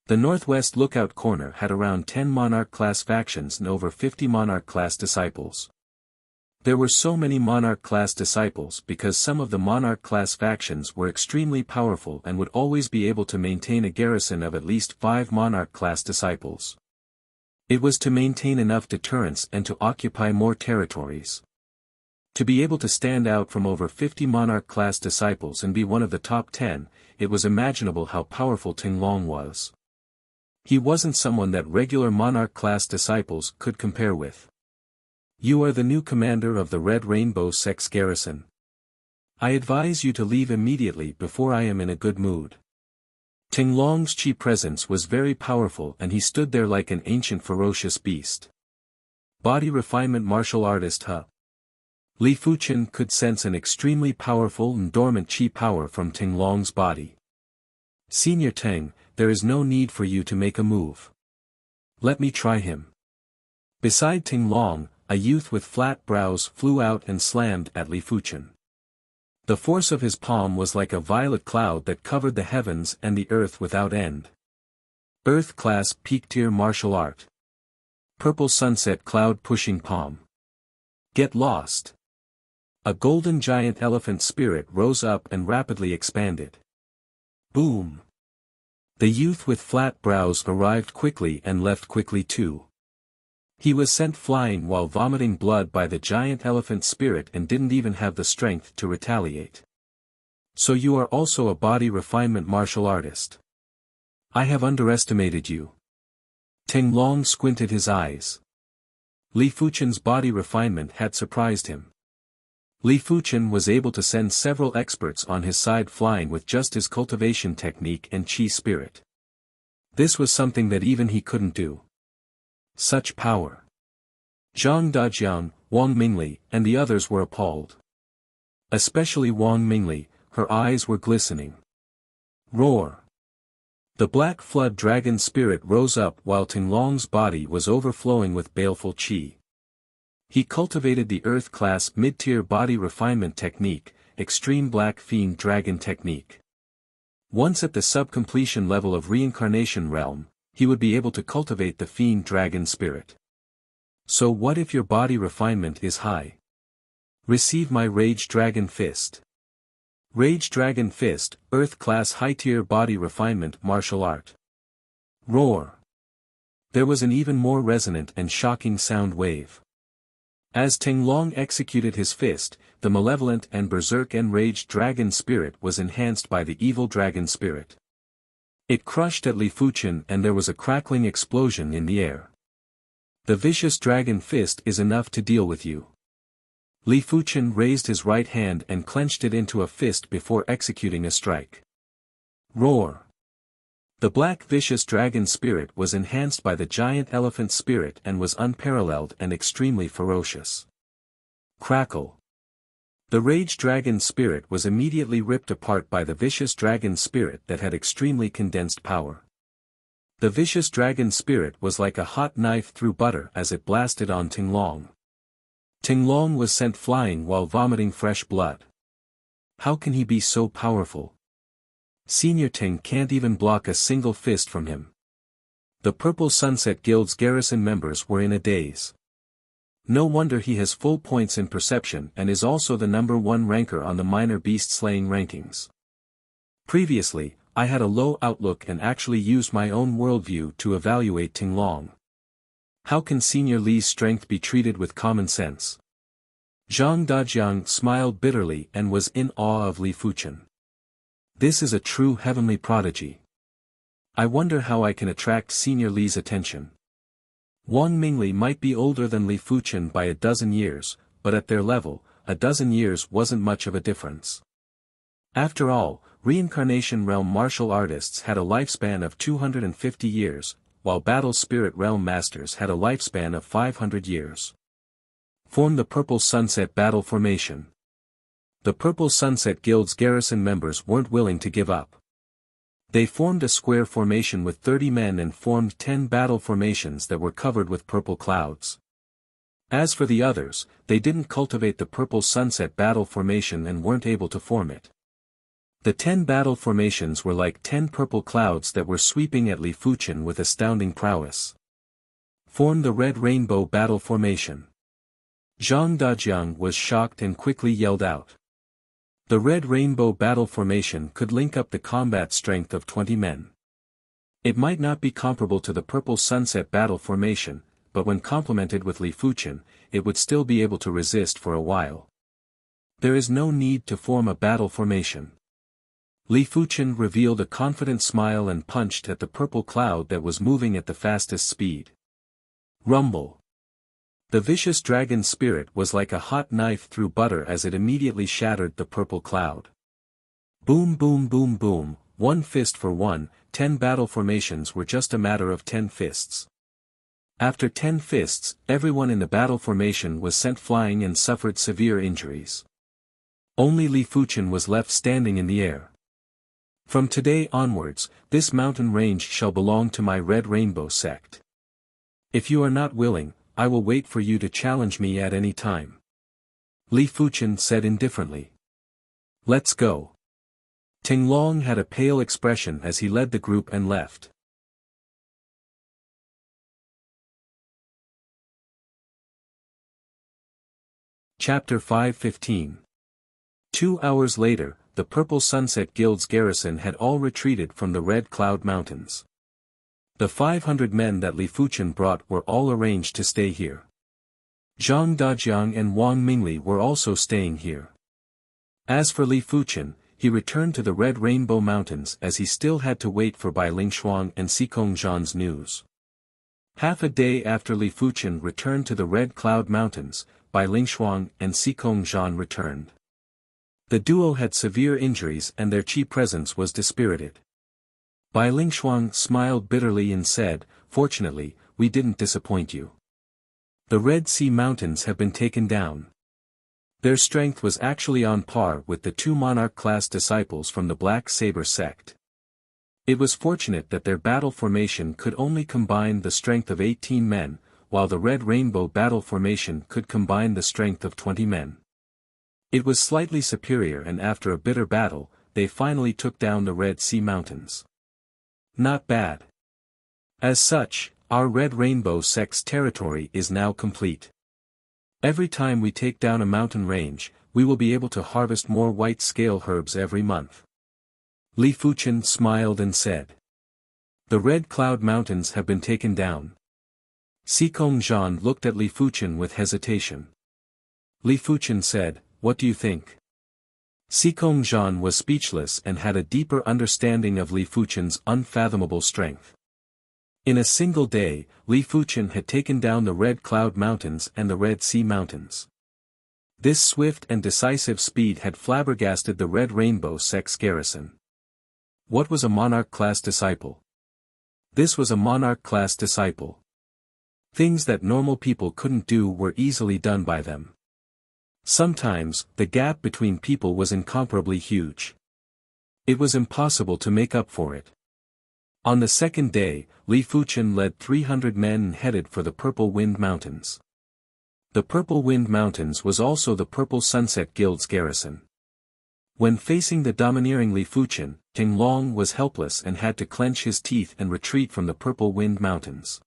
The Northwest Lookout Corner had around 10 monarch-class factions and over 50 monarch-class disciples. There were so many monarch-class disciples because some of the monarch-class factions were extremely powerful and would always be able to maintain a garrison of at least 5 monarch-class disciples. It was to maintain enough deterrence and to occupy more territories. To be able to stand out from over 50 monarch-class disciples and be one of the top 10, it was imaginable how powerful Tinglong was. He wasn't someone that regular monarch-class disciples could compare with. You are the new commander of the Red Rainbow Sex Garrison. I advise you to leave immediately before I am in a good mood. Tinglong's chi presence was very powerful and he stood there like an ancient ferocious beast. Body refinement martial artist Li Fuchen could sense an extremely powerful and dormant chi power from Tinglong's body. Senior Teng, there is no need for you to make a move. Let me try him. Beside Tinglong, a youth with flat brows flew out and slammed at Li Fuchen. The force of his palm was like a violet cloud that covered the heavens and the earth without end. Earth Class Peak Tier Martial Art. Purple Sunset Cloud Pushing Palm. Get lost. A golden giant elephant spirit rose up and rapidly expanded. Boom. The youth with flat brows arrived quickly and left quickly too. He was sent flying while vomiting blood by the giant elephant spirit and didn't even have the strength to retaliate. So you are also a body refinement martial artist. I have underestimated you. Tinglong squinted his eyes. Li Fuchen's body refinement had surprised him. Li Fuchen was able to send several experts on his side flying with just his cultivation technique and chi spirit. This was something that even he couldn't do. Such power. Zhang Dajiang, Wang Mingli, and the others were appalled. Especially Wang Mingli, her eyes were glistening. Roar. The black flood dragon spirit rose up while Tinglong's body was overflowing with baleful chi. He cultivated the Earth-class mid-tier body refinement technique, Extreme Black Fiend Dragon Technique. Once at the sub-completion level of Reincarnation Realm, he would be able to cultivate the Fiend Dragon Spirit. So what if your body refinement is high? Receive my Rage Dragon Fist. Rage Dragon Fist, Earth-class high-tier body refinement martial art. Roar. There was an even more resonant and shocking sound wave. As Tinglong executed his fist, the malevolent and berserk enraged dragon spirit was enhanced by the evil dragon spirit. It crushed at Li Fuchen and there was a crackling explosion in the air. The vicious dragon fist is enough to deal with you. Li Fuchen raised his right hand and clenched it into a fist before executing a strike. Roar. The black vicious dragon spirit was enhanced by the giant elephant spirit and was unparalleled and extremely ferocious. Crackle. The rage dragon spirit was immediately ripped apart by the vicious dragon spirit that had extremely condensed power. The vicious dragon spirit was like a hot knife through butter as it blasted on Tinglong. Tinglong was sent flying while vomiting fresh blood. How can he be so powerful? Senior Ting can't even block a single fist from him. The Purple Sunset Guild's garrison members were in a daze. No wonder he has full points in perception and is also the number 1 ranker on the minor beast slaying rankings. Previously, I had a low outlook and actually used my own worldview to evaluate Tinglong. How can Senior Li's strength be treated with common sense? Zhang Dajiang smiled bitterly and was in awe of Li Fuchen. This is a true heavenly prodigy. I wonder how I can attract Senior Li's attention. Wang Mingli might be older than Li Fuchen by a dozen years, but at their level, a dozen years wasn't much of a difference. After all, Reincarnation Realm martial artists had a lifespan of 250 years, while Battle Spirit Realm masters had a lifespan of 500 years. Form the Purple Sunset Battle Formation. The Purple Sunset Guild's garrison members weren't willing to give up. They formed a square formation with 30 men and formed 10 battle formations that were covered with purple clouds. As for the others, they didn't cultivate the purple sunset battle formation and weren't able to form it. The 10 battle formations were like 10 purple clouds that were sweeping at Li Fuchen with astounding prowess. Form the red rainbow battle formation. Zhang Dajiang was shocked and quickly yelled out. The red rainbow battle formation could link up the combat strength of 20 men. It might not be comparable to the purple sunset battle formation, but when complemented with Li Fuchen, it would still be able to resist for a while. There is no need to form a battle formation. Li Fuchen revealed a confident smile and punched at the purple cloud that was moving at the fastest speed. Rumble. The vicious dragon spirit was like a hot knife through butter as it immediately shattered the purple cloud. Boom boom boom boom, 1 fist for 1, 10 battle formations were just a matter of 10 fists. After 10 fists, everyone in the battle formation was sent flying and suffered severe injuries. Only Li Fuchen was left standing in the air. From today onwards, this mountain range shall belong to my Red Rainbow sect. If you are not willing, I will wait for you to challenge me at any time. Li Fuchen said indifferently. Let's go. Tinglong had a pale expression as he led the group and left. Chapter 5:15. 2 hours later, the Purple Sunset Guild's garrison had all retreated from the Red Cloud Mountains. The 500 men that Li Fuchen brought were all arranged to stay here. Zhang Dajiang and Wang Mingli were also staying here. As for Li Fuchen, he returned to the Red Rainbow Mountains as he still had to wait for Bai Lingshuang and Xikong Zhan's news. Half a day after Li Fuchen returned to the Red Cloud Mountains, Bai Lingshuang and Xikong Zhan returned. The duo had severe injuries and their chi presence was dispirited. Bai Lingshuang smiled bitterly and said, "Fortunately, we didn't disappoint you. The Red Sea Mountains have been taken down." Their strength was actually on par with the 2 monarch-class disciples from the Black Saber sect. It was fortunate that their battle formation could only combine the strength of 18 men, while the Red Rainbow battle formation could combine the strength of 20 men. It was slightly superior and after a bitter battle, they finally took down the Red Sea Mountains. Not bad. As such, our Red Rainbow sect's territory is now complete. Every time we take down a mountain range, we will be able to harvest more white scale herbs every month. Li Fuchen smiled and said. The Red Cloud Mountains have been taken down. Xikong Zhan looked at Li Fuchen with hesitation. Li Fuchen said, "What do you think?" Xikong Zhan was speechless and had a deeper understanding of Li Fuchen's unfathomable strength. In a single day, Li Fuchen had taken down the Red Cloud Mountains and the Red Sea Mountains. This swift and decisive speed had flabbergasted the Red Rainbow sect's garrison. What was a monarch-class disciple? This was a monarch-class disciple. Things that normal people couldn't do were easily done by them. Sometimes, the gap between people was incomparably huge. It was impossible to make up for it. On the second day, Li Fuchen led 300 men and headed for the Purple Wind Mountains. The Purple Wind Mountains was also the Purple Sunset Guild's garrison. When facing the domineering Li Fuchen, Tinglong was helpless and had to clench his teeth and retreat from the Purple Wind Mountains.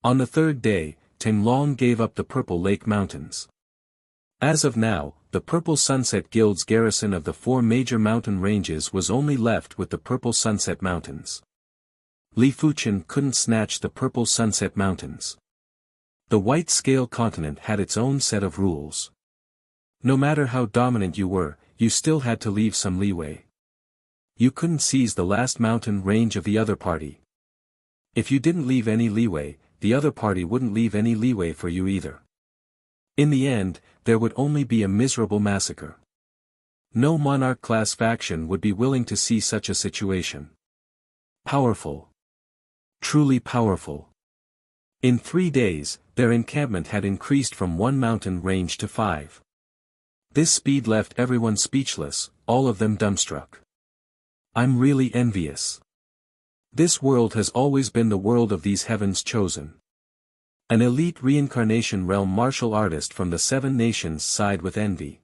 On the third day, Tinglong gave up the Purple Lake Mountains. As of now, the Purple Sunset Guild's garrison of the 4 major mountain ranges was only left with the Purple Sunset Mountains. Li Fuchen couldn't snatch the Purple Sunset Mountains. The White Scale Continent had its own set of rules. No matter how dominant you were, you still had to leave some leeway. You couldn't seize the last mountain range of the other party. If you didn't leave any leeway, the other party wouldn't leave any leeway for you either. In the end, there would only be a miserable massacre. No monarch-class faction would be willing to see such a situation. Powerful. Truly powerful. In 3 days, their encampment had increased from 1 mountain range to 5. This speed left everyone speechless, all of them dumbstruck. I'm really envious. This world has always been the world of these heavens chosen. An elite reincarnation realm martial artist from the 7 nations sighed with envy.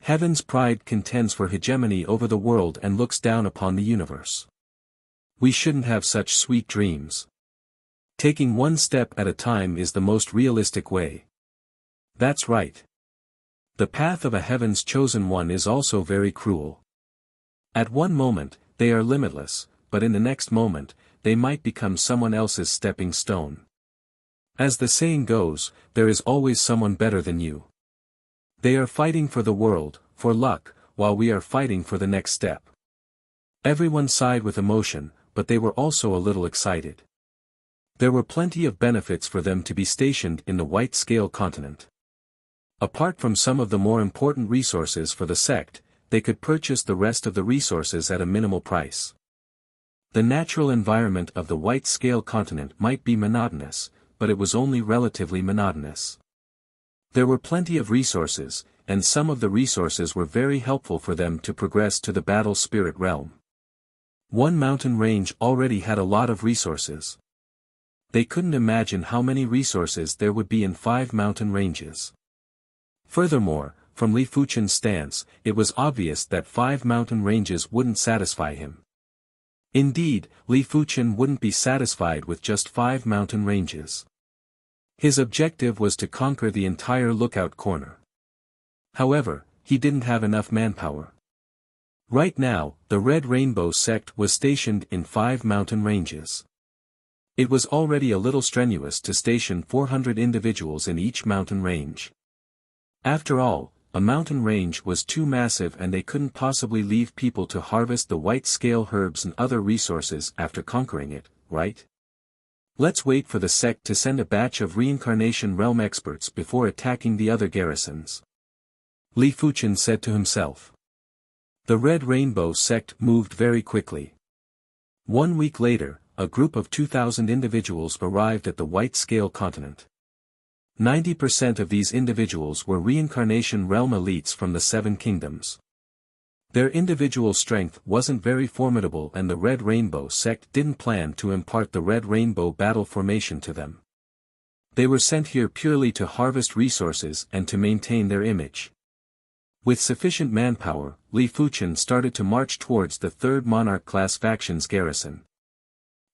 Heaven's pride contends for hegemony over the world and looks down upon the universe. We shouldn't have such sweet dreams. Taking one step at a time is the most realistic way. That's right. The path of a heaven's chosen one is also very cruel. At one moment, they are limitless, but in the next moment, they might become someone else's stepping stone. As the saying goes, there is always someone better than you. They are fighting for the world, for luck, while we are fighting for the next step. Everyone sighed with emotion, but they were also a little excited. There were plenty of benefits for them to be stationed in the White Scale Continent. Apart from some of the more important resources for the sect, they could purchase the rest of the resources at a minimal price. The natural environment of the White Scale Continent might be monotonous, but it was only relatively monotonous. There were plenty of resources, and some of the resources were very helpful for them to progress to the Battle Spirit realm. One mountain range already had a lot of resources. They couldn't imagine how many resources there would be in 5 mountain ranges. Furthermore, from Li Fuchen's stance, it was obvious that 5 mountain ranges wouldn't satisfy him. Indeed, Li Fuchen wouldn't be satisfied with just 5 mountain ranges. His objective was to conquer the entire lookout corner. However, he didn't have enough manpower. Right now, the Red Rainbow sect was stationed in 5 mountain ranges. It was already a little strenuous to station 400 individuals in each mountain range. After all, a mountain range was too massive and they couldn't possibly leave people to harvest the white scale herbs and other resources after conquering it, right? Let's wait for the sect to send a batch of reincarnation realm experts before attacking the other garrisons. Li Fuchen said to himself. The Red Rainbow sect moved very quickly. 1 week later, a group of 2,000 individuals arrived at the White Scale Continent. 90% of these individuals were reincarnation realm elites from the 7 kingdoms. Their individual strength wasn't very formidable and the Red Rainbow sect didn't plan to impart the Red Rainbow battle formation to them. They were sent here purely to harvest resources and to maintain their image. With sufficient manpower, Li Fuchen started to march towards the 3rd Monarch-class faction's garrison.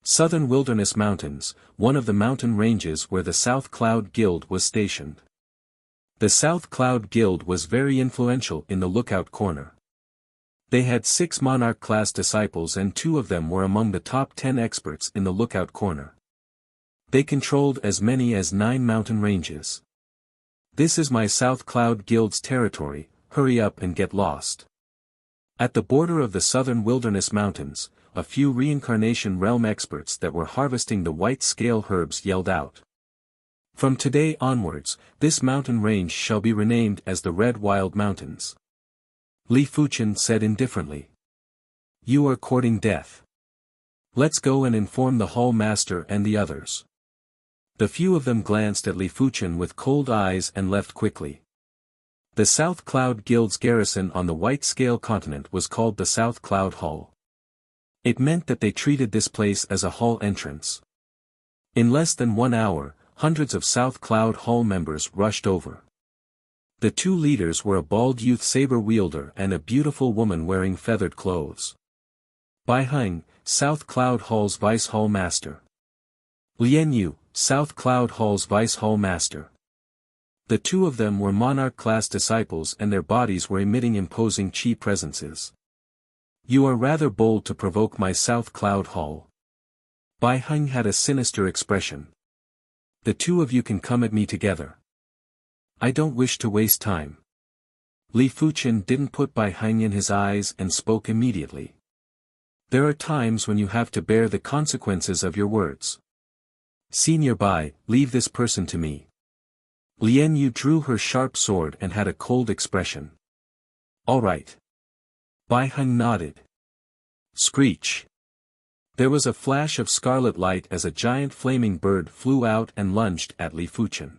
Southern Wilderness Mountains, one of the mountain ranges where the South Cloud Guild was stationed. The South Cloud Guild was very influential in the lookout corner. They had 6 Monarch-class disciples and 2 of them were among the top 10 experts in the lookout corner. They controlled as many as 9 mountain ranges. This is my South Cloud Guild's territory, hurry up and get lost. At the border of the Southern Wilderness Mountains, a few reincarnation realm experts that were harvesting the white scale herbs yelled out. From today onwards, this mountain range shall be renamed as the Red Wild Mountains. Li Fuchen said indifferently. You are courting death. Let's go and inform the Hall Master and the others. The few of them glanced at Li Fuchen with cold eyes and left quickly. The South Cloud Guild's garrison on the White Scale Continent was called the South Cloud Hall. It meant that they treated this place as a hall entrance. In less than 1 hour, hundreds of South Cloud Hall members rushed over. The 2 leaders were a bald youth saber wielder and a beautiful woman wearing feathered clothes. Bai Heng, South Cloud Hall's Vice Hall Master. Lian Yu, South Cloud Hall's Vice Hall Master. The 2 of them were Monarch-class disciples and their bodies were emitting imposing chi presences. You are rather bold to provoke my South Cloud Hall. Bai Heng had a sinister expression. The 2 of you can come at me together. I don't wish to waste time. Li Fuchen didn't put Bai Heng in his eyes and spoke immediately. There are times when you have to bear the consequences of your words. Senior Bai, leave this person to me. Lian Yu drew her sharp sword and had a cold expression. All right. Bai Heng nodded. Screech. There was a flash of scarlet light as a giant flaming bird flew out and lunged at Li Fuchen.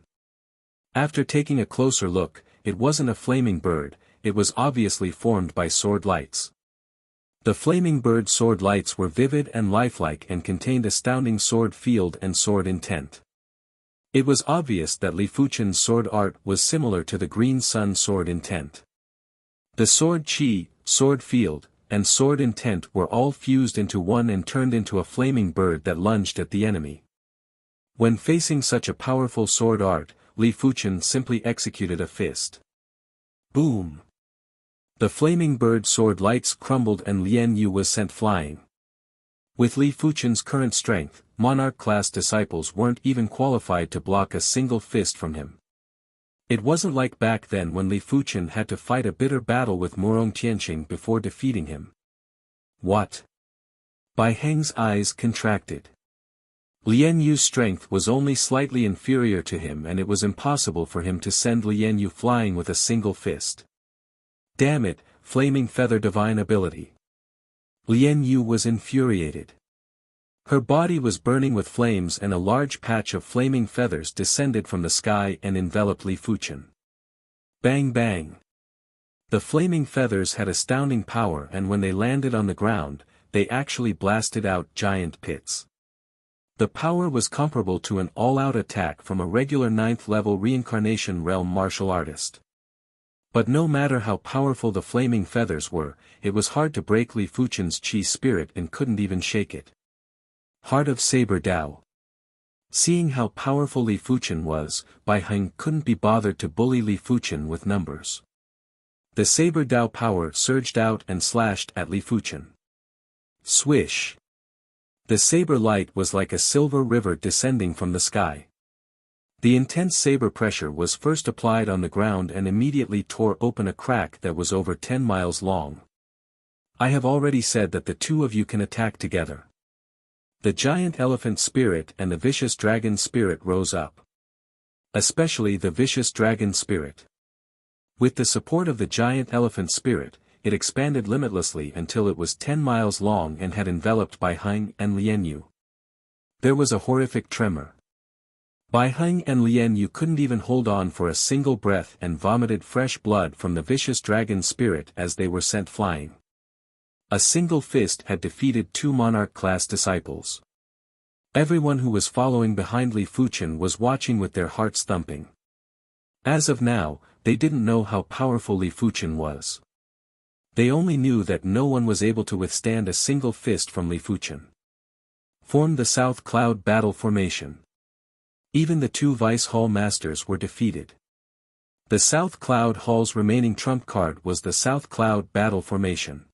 After taking a closer look, it wasn't a flaming bird, it was obviously formed by sword lights. The flaming bird sword lights were vivid and lifelike and contained astounding sword field and sword intent. It was obvious that Li Fuchen's sword art was similar to the Green Sun sword intent. The sword chi, sword field, and sword intent were all fused into one and turned into a flaming bird that lunged at the enemy. When facing such a powerful sword art, Li Fuchen simply executed a fist. Boom! The flaming bird sword lights crumbled and Lian Yu was sent flying. With Li Fuchen's current strength, monarch-class disciples weren't even qualified to block a single fist from him. It wasn't like back then when Li Fuchen had to fight a bitter battle with Murong Tianqing before defeating him. What? Bai Heng's eyes contracted. Lian Yu's strength was only slightly inferior to him and it was impossible for him to send Lian Yu flying with a single fist. Damn it, flaming feather divine ability. Lian Yu was infuriated. Her body was burning with flames and a large patch of flaming feathers descended from the sky and enveloped Li Fuchen. Bang bang! The flaming feathers had astounding power and when they landed on the ground, they actually blasted out giant pits. The power was comparable to an all-out attack from a regular 9th-level reincarnation realm martial artist. But no matter how powerful the flaming feathers were, it was hard to break Li Fuchen's chi spirit and couldn't even shake it. Heart of Saber Dao. Seeing how powerful Li Fuchen was, Bai Heng couldn't be bothered to bully Li Fuchen with numbers. The Saber Dao power surged out and slashed at Li Fuchen. Swish! The saber light was like a silver river descending from the sky. The intense saber pressure was first applied on the ground and immediately tore open a crack that was over 10 miles long. I have already said that the two of you can attack together. The giant elephant spirit and the vicious dragon spirit rose up. Especially the vicious dragon spirit. With the support of the giant elephant spirit, it expanded limitlessly until it was 10 miles long and had enveloped Bai Heng and Lian Yu. There was a horrific tremor. Bai Heng and Lian Yu couldn't even hold on for a single breath and vomited fresh blood from the vicious dragon spirit as they were sent flying. A single fist had defeated 2 monarch-class disciples. Everyone who was following behind Li Fuchen was watching with their hearts thumping. As of now, they didn't know how powerful Li Fuchen was. They only knew that no one was able to withstand a single fist from Li Fuchen. Formed the South Cloud Battle Formation. Even the 2 Vice Hall Masters were defeated. The South Cloud Hall's remaining trump card was the South Cloud Battle Formation.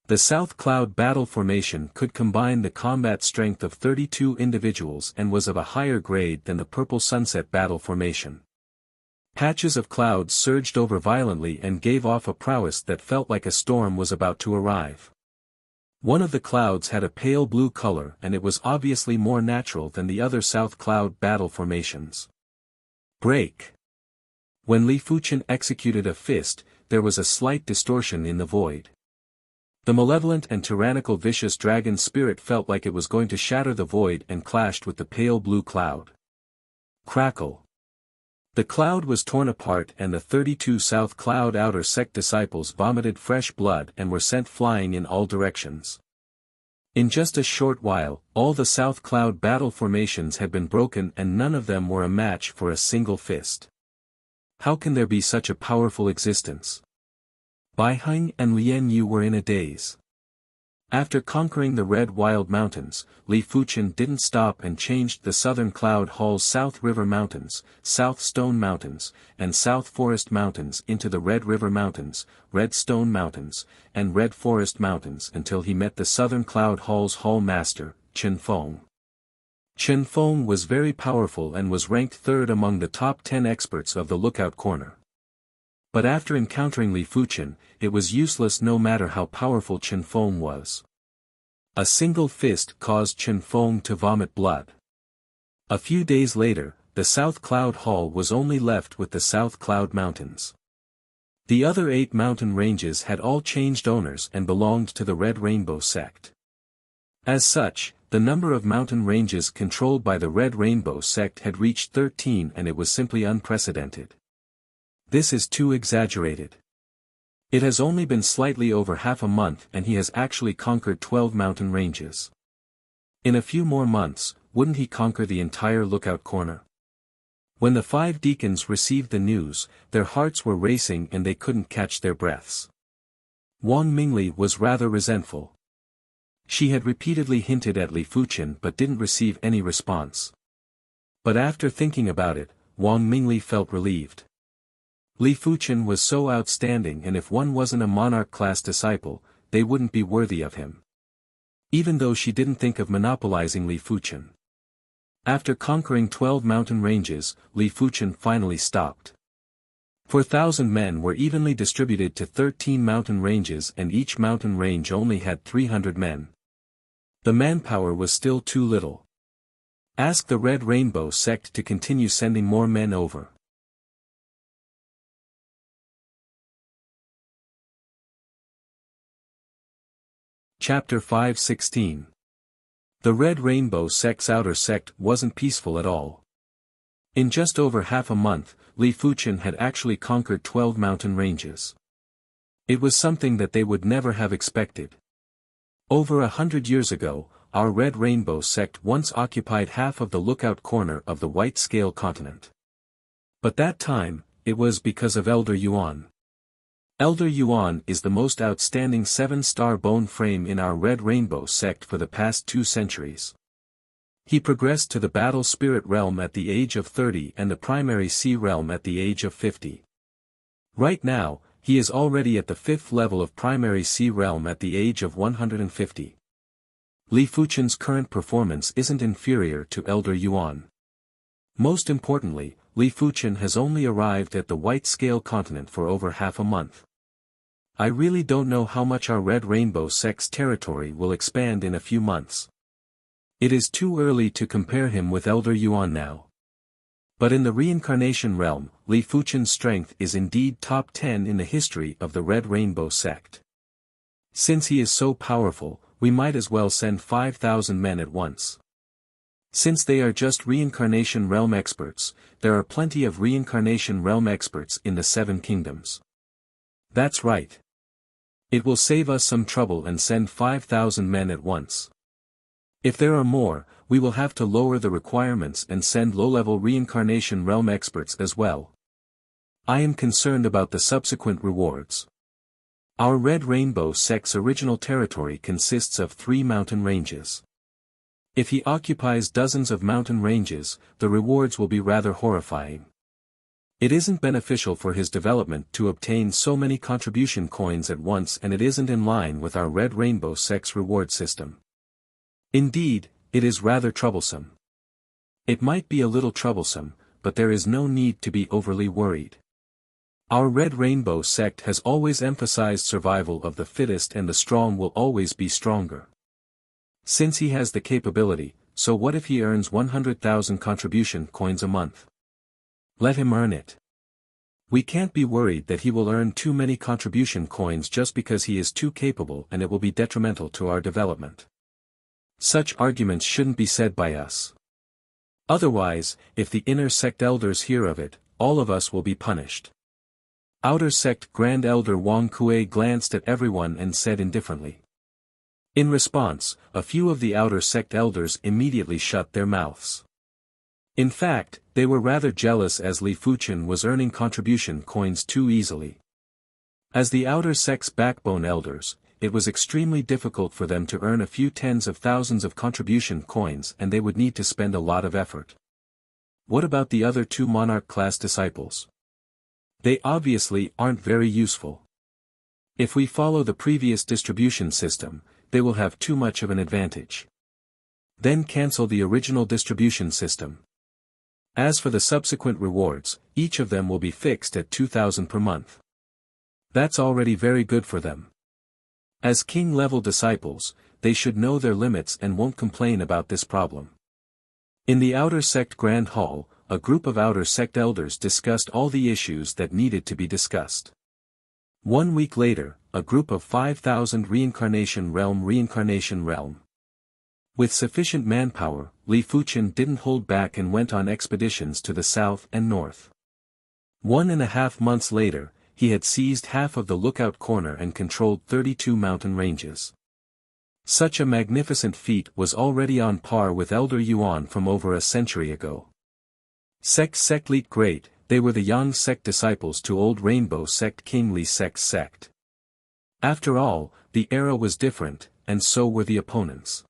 The South Cloud Battle Formation could combine the combat strength of 32 individuals and was of a higher grade than the Purple Sunset Battle Formation. Patches of clouds surged over violently and gave off a prowess that felt like a storm was about to arrive. One of the clouds had a pale blue color and it was obviously more natural than the other South Cloud battle formations. Break! When Li Fuchen executed a fist, there was a slight distortion in the void. The malevolent and tyrannical vicious dragon spirit felt like it was going to shatter the void and clashed with the pale blue cloud. Crackle! The cloud was torn apart and the 32 South Cloud Outer Sect disciples vomited fresh blood and were sent flying in all directions. In just a short while, all the South Cloud battle formations had been broken and none of them were a match for a single fist. How can there be such a powerful existence? Bai Heng and Lian Yu were in a daze. After conquering the Red Wild Mountains, Li Fuchen didn't stop and changed the Southern Cloud Hall's South River Mountains, South Stone Mountains, and South Forest Mountains into the Red River Mountains, Red Stone Mountains, and Red Forest Mountains until he met the Southern Cloud Hall's Hall Master, Chen Feng. Chen Feng was very powerful and was ranked 3rd among the top 10 experts of the Lookout Corner. But after encountering Li Fuchen, it was useless no matter how powerful Chen Feng was. A single fist caused Chen Feng to vomit blood. A few days later, the South Cloud Hall was only left with the South Cloud Mountains. The other 8 mountain ranges had all changed owners and belonged to the Red Rainbow sect. As such, the number of mountain ranges controlled by the Red Rainbow sect had reached 13 and it was simply unprecedented. This is too exaggerated. It has only been slightly over half a month and he has actually conquered 12 mountain ranges. In a few more months, wouldn't he conquer the entire Lookout Corner? When the 5 deacons received the news, their hearts were racing and they couldn't catch their breaths. Wang Mingli was rather resentful. She had repeatedly hinted at Li Fuchen but didn't receive any response. But after thinking about it, Wang Mingli felt relieved. Li Fuchen was so outstanding, and if one wasn't a monarch-class disciple, they wouldn't be worthy of him. Even though she didn't think of monopolizing Li Fuchen. After conquering 12 mountain ranges, Li Fuchen finally stopped. 4,000 men were evenly distributed to 13 mountain ranges, and each mountain range only had 300 men. The manpower was still too little. Ask the Red Rainbow sect to continue sending more men over. Chapter 5:16. The Red Rainbow sect's outer sect wasn't peaceful at all. In just over half a month, Li Fuchen had actually conquered 12 mountain ranges. It was something that they would never have expected. Over 100 years ago, our Red Rainbow sect once occupied half of the lookout corner of the White Scale continent. But that time, it was because of Elder Yuan. Elder Yuan is the most outstanding 7-star bone frame in our Red Rainbow sect for the past 2 centuries. He progressed to the Battle Spirit realm at the age of 30 and the Primary Sea realm at the age of 50. Right now, he is already at the 5th level of Primary Sea realm at the age of 150. Li Fuchen's current performance isn't inferior to Elder Yuan. Most importantly, Li Fuchen has only arrived at the White Scale continent for over half a month. I really don't know how much our Red Rainbow sect's territory will expand in a few months. It is too early to compare him with Elder Yuan now. But in the reincarnation realm, Li Fuchen's strength is indeed top 10 in the history of the Red Rainbow sect. Since he is so powerful, we might as well send 5,000 men at once. Since they are just reincarnation realm experts, there are plenty of reincarnation realm experts in the 7 kingdoms. That's right. It will save us some trouble and send 5,000 men at once. If there are more, we will have to lower the requirements and send low-level reincarnation realm experts as well. I am concerned about the subsequent rewards. Our Red Rainbow sect's original territory consists of 3 mountain ranges. If he occupies dozens of mountain ranges, the rewards will be rather horrifying. It isn't beneficial for his development to obtain so many contribution coins at once, and it isn't in line with our Red Rainbow sect's reward system. Indeed, it is rather troublesome. It might be a little troublesome, but there is no need to be overly worried. Our Red Rainbow sect has always emphasized survival of the fittest, and the strong will always be stronger. Since he has the capability, so what if he earns 100,000 contribution coins a month? Let him earn it. We can't be worried that he will earn too many contribution coins just because he is too capable, and it will be detrimental to our development. Such arguments shouldn't be said by us. Otherwise, if the inner sect elders hear of it, all of us will be punished. Outer sect Grand Elder Wang Kuei glanced at everyone and said indifferently. In response, a few of the outer sect elders immediately shut their mouths. In fact, they were rather jealous as Li Fuchen was earning contribution coins too easily. As the outer sect's backbone elders, it was extremely difficult for them to earn a few tens of thousands of contribution coins, and they would need to spend a lot of effort. What about the other 2 monarch-class disciples? They obviously aren't very useful. If we follow the previous distribution system, they will have too much of an advantage. Then cancel the original distribution system. As for the subsequent rewards, each of them will be fixed at 2,000 per month. That's already very good for them. As king-level disciples, they should know their limits and won't complain about this problem. In the Outer Sect Grand Hall, a group of Outer Sect elders discussed all the issues that needed to be discussed. 1 week later, a group of 5,000 reincarnation realm. With sufficient manpower, Li Fuchen didn't hold back and went on expeditions to the south and north. 1.5 months later, he had seized half of the lookout corner and controlled 32 mountain ranges. Such a magnificent feat was already on par with Elder Yuan from over a century ago. Sect Leet Great, they were the Yang sect disciples to Old Rainbow sect King Li sect. After all, the era was different, and so were the opponents.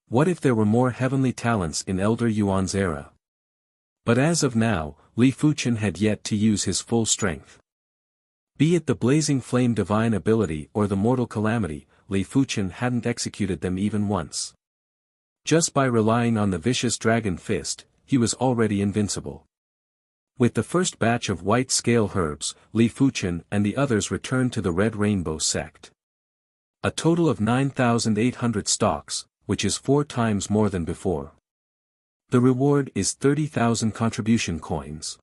What if there were more heavenly talents in Elder Yuan's era? But as of now, Li Fuchen had yet to use his full strength. Be it the blazing flame divine ability or the mortal calamity, Li Fuchen hadn't executed them even once. Just by relying on the vicious dragon fist, he was already invincible. With the first batch of white scale herbs, Li Fuchen and the others returned to the Red Rainbow sect. A total of 9,800 stalks, which is 4 times more than before. The reward is 30,000 contribution coins.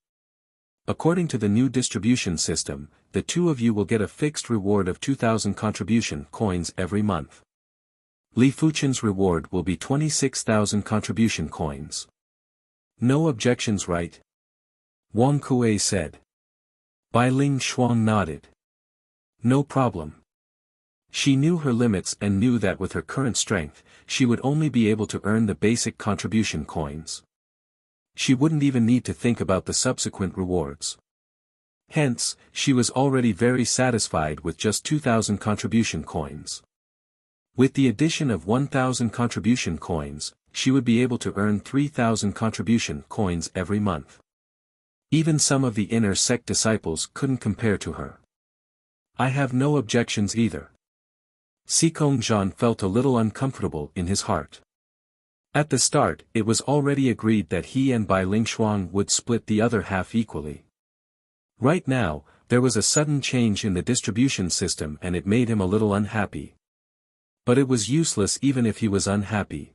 According to the new distribution system, the two of you will get a fixed reward of 2,000 contribution coins every month. Li Fuchen's reward will be 26,000 contribution coins. No objections, right? Wang Kuei said. Bai Ling Shuang nodded. No problem. She knew her limits and knew that with her current strength, she would only be able to earn the basic contribution coins. She wouldn't even need to think about the subsequent rewards. Hence, she was already very satisfied with just 2,000 contribution coins. With the addition of 1,000 contribution coins, she would be able to earn 3,000 contribution coins every month. Even some of the inner sect disciples couldn't compare to her. I have no objections either. Xikong Zhan felt a little uncomfortable in his heart. At the start, it was already agreed that he and Bai Lingshuang would split the other half equally. Right now, there was a sudden change in the distribution system and it made him a little unhappy. But it was useless even if he was unhappy.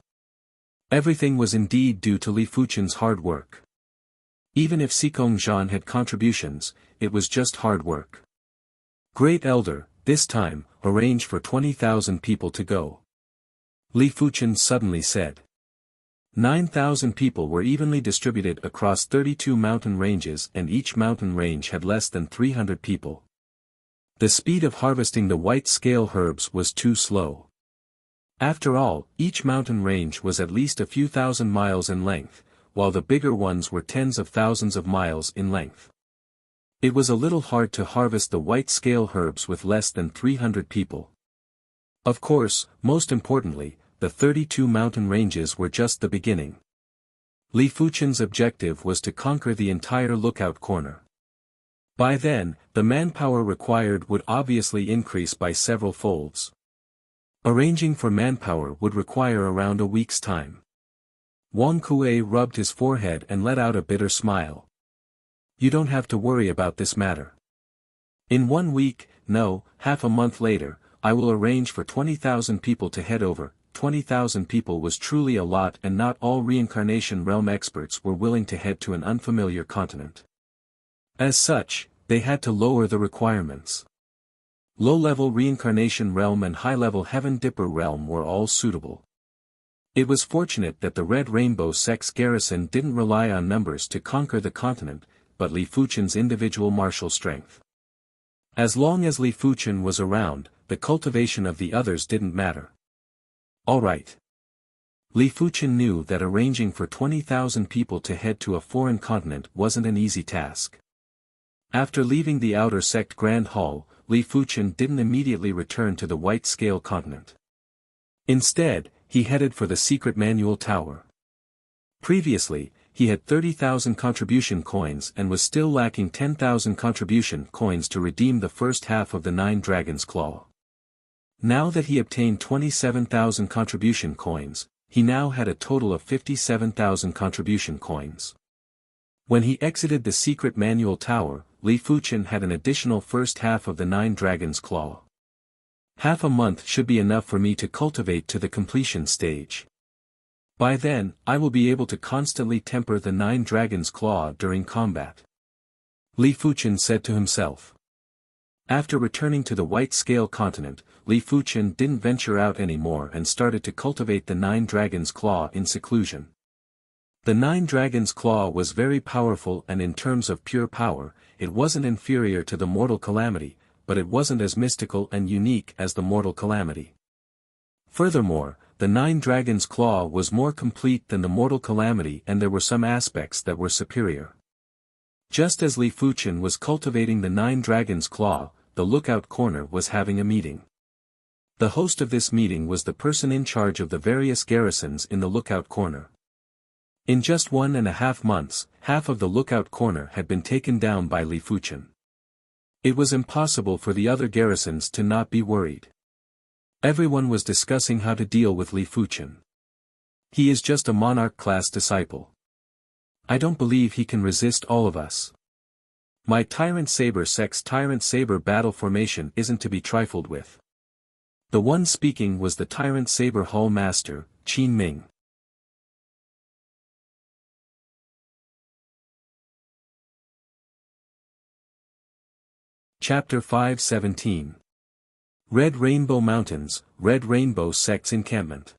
Everything was indeed due to Li Fuchen's hard work. Even if Xikong Zhan had contributions, it was just hard work. Great Elder, this time, arrange for 20,000 people to go. Li Fuchen suddenly said. 9,000 people were evenly distributed across 32 mountain ranges and each mountain range had less than 300 people. The speed of harvesting the white scale herbs was too slow. After all, each mountain range was at least a few thousand miles in length, while the bigger ones were tens of thousands of miles in length. It was a little hard to harvest the white scale herbs with less than 300 people. Of course, most importantly, the 32 mountain ranges were just the beginning. Li Fuchen's objective was to conquer the entire lookout corner. By then, the manpower required would obviously increase by several folds. Arranging for manpower would require around a week's time. Wang Kuei rubbed his forehead and let out a bitter smile. You don't have to worry about this matter. In 1 week, no, half a month later, I will arrange for 20,000 people to head over. 20,000 people was truly a lot and not all reincarnation realm experts were willing to head to an unfamiliar continent. As such, they had to lower the requirements. Low-level reincarnation realm and high-level heaven dipper realm were all suitable. It was fortunate that the Red Rainbow sect's garrison didn't rely on numbers to conquer the continent, but Li Fuchen's individual martial strength. As long as Li Fuchen was around, the cultivation of the others didn't matter. Alright. Li Fuchen knew that arranging for 20,000 people to head to a foreign continent wasn't an easy task. After leaving the outer sect Grand Hall, Li Fuchen didn't immediately return to the White Scale continent. Instead, he headed for the secret manual tower. Previously, he had 30,000 contribution coins and was still lacking 10,000 contribution coins to redeem the first half of the 9 Dragon's Claw. Now that he obtained 27,000 contribution coins, he now had a total of 57,000 contribution coins. When he exited the secret manual tower, Li Fuchen had an additional first half of the 9 Dragon's Claw. Half a month should be enough for me to cultivate to the completion stage. By then, I will be able to constantly temper the 9 Dragon's Claw during combat. Li Fuchen said to himself. After returning to the White Scale continent, Li Fuchen didn't venture out anymore and started to cultivate the 9 Dragon's Claw in seclusion. The 9 Dragon's Claw was very powerful and in terms of pure power, it wasn't inferior to the Mortal Calamity, but it wasn't as mystical and unique as the Mortal Calamity. Furthermore, the Nine Dragons' Claw was more complete than the Mortal Calamity, and there were some aspects that were superior. Just as Li Fuchen was cultivating the Nine Dragons' Claw, the Lookout Corner was having a meeting. The host of this meeting was the person in charge of the various garrisons in the Lookout Corner. In just 1.5 months, half of the Lookout Corner had been taken down by Li Fuchen. It was impossible for the other garrisons to not be worried. Everyone was discussing how to deal with Li Fuchen. He is just a monarch-class disciple. I don't believe he can resist all of us. My Tyrant Saber Sect's Tyrant Saber battle formation isn't to be trifled with. The one speaking was the Tyrant Saber Hall Master, Qin Ming. Chapter 5:17. Red Rainbow Mountains, Red Rainbow Sect's encampment.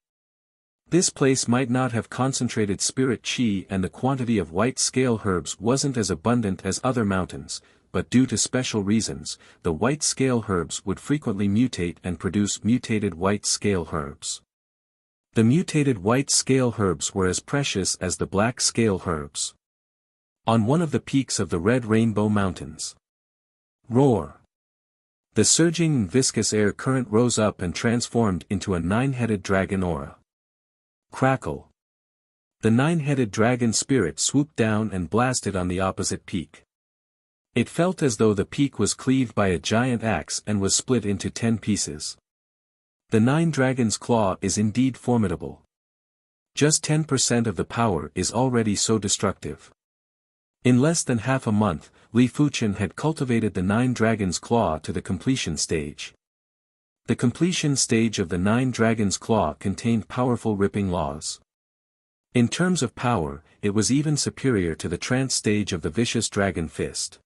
This place might not have concentrated spirit chi, and the quantity of white scale herbs wasn't as abundant as other mountains, but due to special reasons, the white scale herbs would frequently mutate and produce mutated white scale herbs. The mutated white scale herbs were as precious as the black scale herbs. On one of the peaks of the Red Rainbow Mountains. Roar! The surging and viscous air current rose up and transformed into a nine-headed dragon aura. Crackle! The nine-headed dragon spirit swooped down and blasted on the opposite peak. It felt as though the peak was cleaved by a giant axe and was split into 10 pieces. The Nine Dragons' Claw is indeed formidable. Just 10% of the power is already so destructive. In less than half a month, Li Fuchen had cultivated the Nine Dragons' Claw to the completion stage. The completion stage of the Nine Dragons' Claw contained powerful ripping laws. In terms of power, it was even superior to the trance stage of the Vicious Dragon Fist.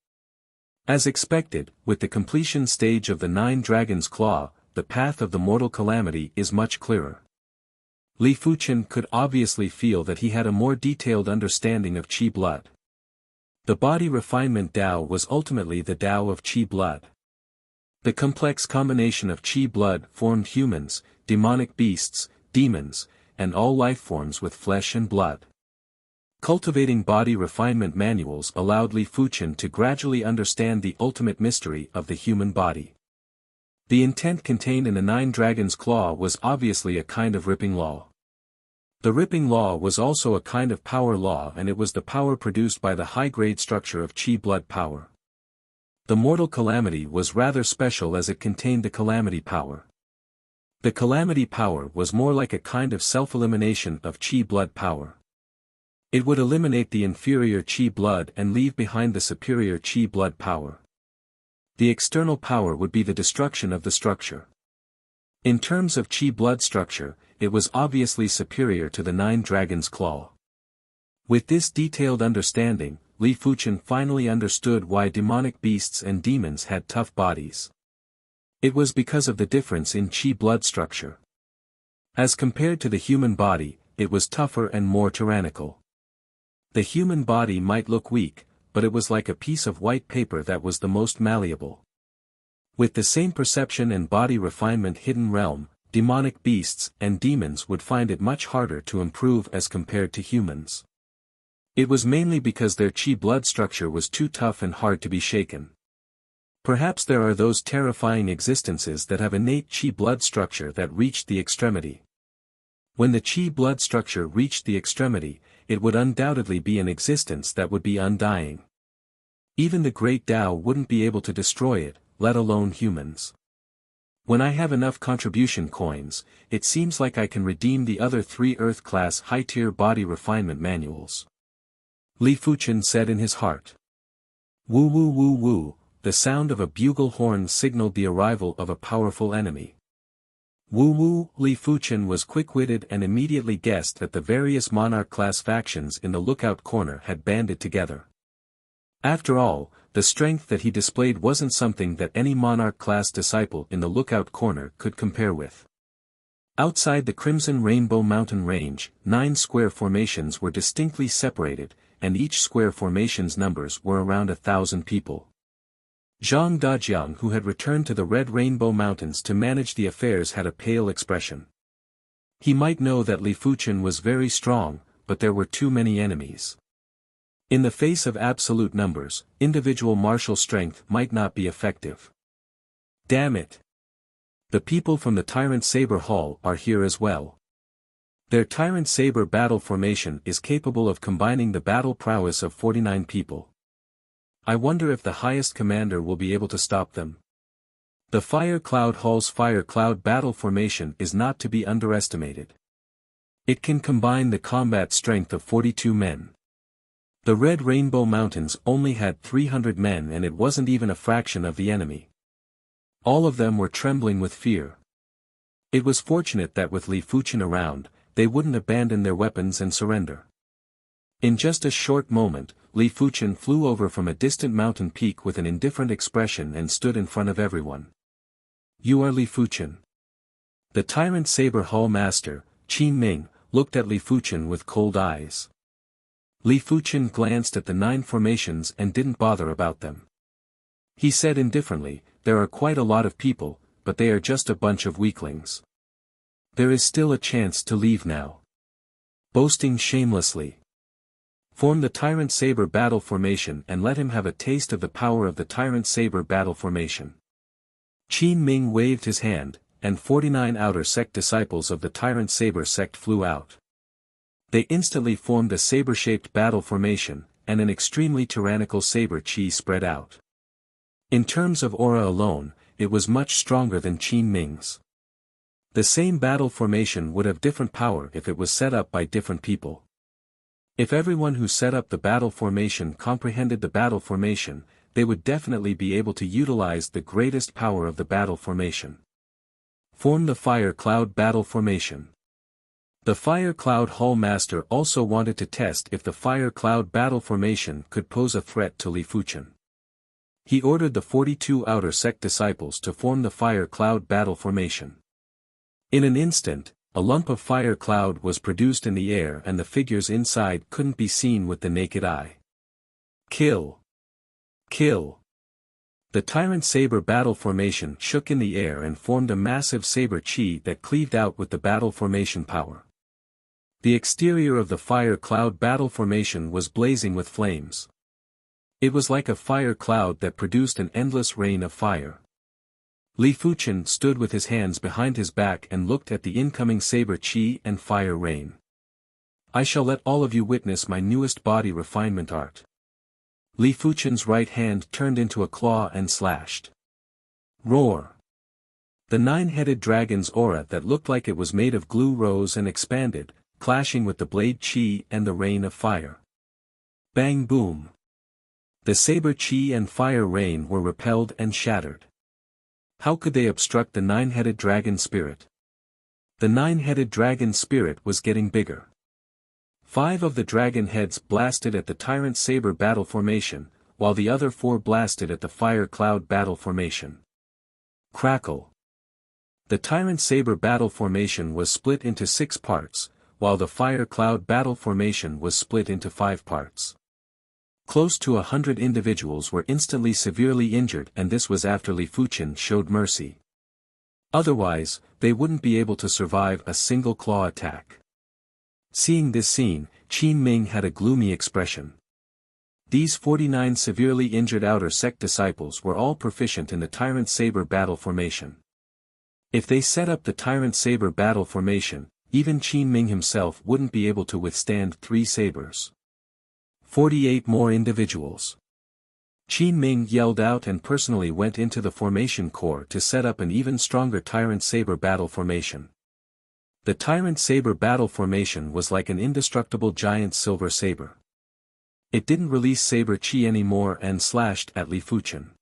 As expected, with the completion stage of the Nine Dragons' Claw, the path of the Mortal Calamity is much clearer. Li Fuchen could obviously feel that he had a more detailed understanding of Qi blood. The body refinement Dao was ultimately the Dao of Qi blood. The complex combination of Qi blood formed humans, demonic beasts, demons, and all life forms with flesh and blood. Cultivating body refinement manuals allowed Li Fuchen to gradually understand the ultimate mystery of the human body. The intent contained in the Nine Dragons' Claw was obviously a kind of ripping law. The ripping law was also a kind of power law, and it was the power produced by the high-grade structure of Qi blood power. The Mortal Calamity was rather special as it contained the Calamity power. The Calamity power was more like a kind of self-elimination of Qi blood power. It would eliminate the inferior Qi blood and leave behind the superior Qi blood power. The external power would be the destruction of the structure. In terms of Qi blood structure, it was obviously superior to the Nine Dragons' Claw. With this detailed understanding, Li Fuchen finally understood why demonic beasts and demons had tough bodies. It was because of the difference in Qi blood structure. As compared to the human body, it was tougher and more tyrannical. The human body might look weak, but it was like a piece of white paper that was the most malleable. With the same perception and body refinement hidden realm, demonic beasts and demons would find it much harder to improve as compared to humans. It was mainly because their Qi blood structure was too tough and hard to be shaken. Perhaps there are those terrifying existences that have innate Qi blood structure that reached the extremity. When the Qi blood structure reached the extremity, it would undoubtedly be an existence that would be undying. Even the great Tao wouldn't be able to destroy it, let alone humans. When I have enough contribution coins, it seems like I can redeem the other 3 Earth-class high-tier body refinement manuals. Li Fuchen said in his heart. Woo woo woo woo, the sound of a bugle horn signaled the arrival of a powerful enemy. Woo woo, Li Fuchen was quick-witted and immediately guessed that the various monarch-class factions in the Lookout Corner had banded together. After all, the strength that he displayed wasn't something that any monarch-class disciple in the Lookout Corner could compare with. Outside the Crimson Rainbow Mountain Range, 9 square formations were distinctly separated, and each square formation's numbers were around 1,000 people. Zhang Dajiang, who had returned to the Red Rainbow Mountains to manage the affairs, had a pale expression. He might know that Li Fuchen was very strong, but there were too many enemies. In the face of absolute numbers, individual martial strength might not be effective. Damn it! The people from the Tyrant Saber Hall are here as well. Their Tyrant Saber battle formation is capable of combining the battle prowess of 49 people. I wonder if the highest commander will be able to stop them. The Fire Cloud Hall's Fire Cloud battle formation is not to be underestimated. It can combine the combat strength of 42 men. The Red Rainbow Mountains only had 300 men and it wasn't even a fraction of the enemy. All of them were trembling with fear. It was fortunate that with Li Fuchen around, they wouldn't abandon their weapons and surrender. In just a short moment, Li Fuchen flew over from a distant mountain peak with an indifferent expression and stood in front of everyone. You are Li Fuchen. The Tyrant Saber Hall Master, Qin Ming, looked at Li Fuchen with cold eyes. Li Fuchen glanced at the 9 formations and didn't bother about them. He said indifferently, there are quite a lot of people, but they are just a bunch of weaklings. There is still a chance to leave now. Boasting shamelessly. Form the Tyrant Saber battle formation and let him have a taste of the power of the Tyrant Saber battle formation. Qin Ming waved his hand, and 49 outer sect disciples of the Tyrant Saber sect flew out. They instantly formed a saber-shaped battle formation, and an extremely tyrannical saber chi spread out. In terms of aura alone, it was much stronger than Qin Ming's. The same battle formation would have different power if it was set up by different people. If everyone who set up the battle formation comprehended the battle formation, they would definitely be able to utilize the greatest power of the battle formation. Form the Fire Cloud battle formation. The Fire Cloud Hall Master also wanted to test if the Fire Cloud battle formation could pose a threat to Li Fuchen. He ordered the 42 outer sect disciples to form the Fire Cloud battle formation. In an instant, a lump of fire cloud was produced in the air and the figures inside couldn't be seen with the naked eye. Kill! Kill! The Tyrant Saber battle formation shook in the air and formed a massive saber chi that cleaved out with the battle formation power. The exterior of the Fire Cloud battle formation was blazing with flames. It was like a fire cloud that produced an endless rain of fire. Li Fuchen stood with his hands behind his back and looked at the incoming saber chi and fire rain. I shall let all of you witness my newest body refinement art. Li Fuchen's right hand turned into a claw and slashed. Roar! The 9-headed dragon's aura that looked like it was made of glue rose and expanded, clashing with the blade chi and the rain of fire. Bang boom! The saber chi and fire rain were repelled and shattered. How could they obstruct the 9-headed dragon spirit? The 9-headed dragon spirit was getting bigger. 5 of the dragon heads blasted at the Tyrant Saber battle formation, while the other 4 blasted at the Fire Cloud battle formation. Crackle! The Tyrant Saber battle formation was split into 6 parts, while the Fire Cloud battle formation was split into 5 parts. Close to 100 individuals were instantly severely injured, and this was after Li Fuchen showed mercy. Otherwise, they wouldn't be able to survive a single claw attack. Seeing this scene, Qin Ming had a gloomy expression. These 49 severely injured outer sect disciples were all proficient in the Tyrant Saber battle formation. If they set up the Tyrant Saber battle formation, even Qin Ming himself wouldn't be able to withstand 3 sabers. 48 more individuals. Qin Ming yelled out and personally went into the formation core to set up an even stronger Tyrant Saber battle formation. The Tyrant Saber battle formation was like an indestructible giant silver saber. It didn't release saber chi anymore and slashed at Li Fuchen.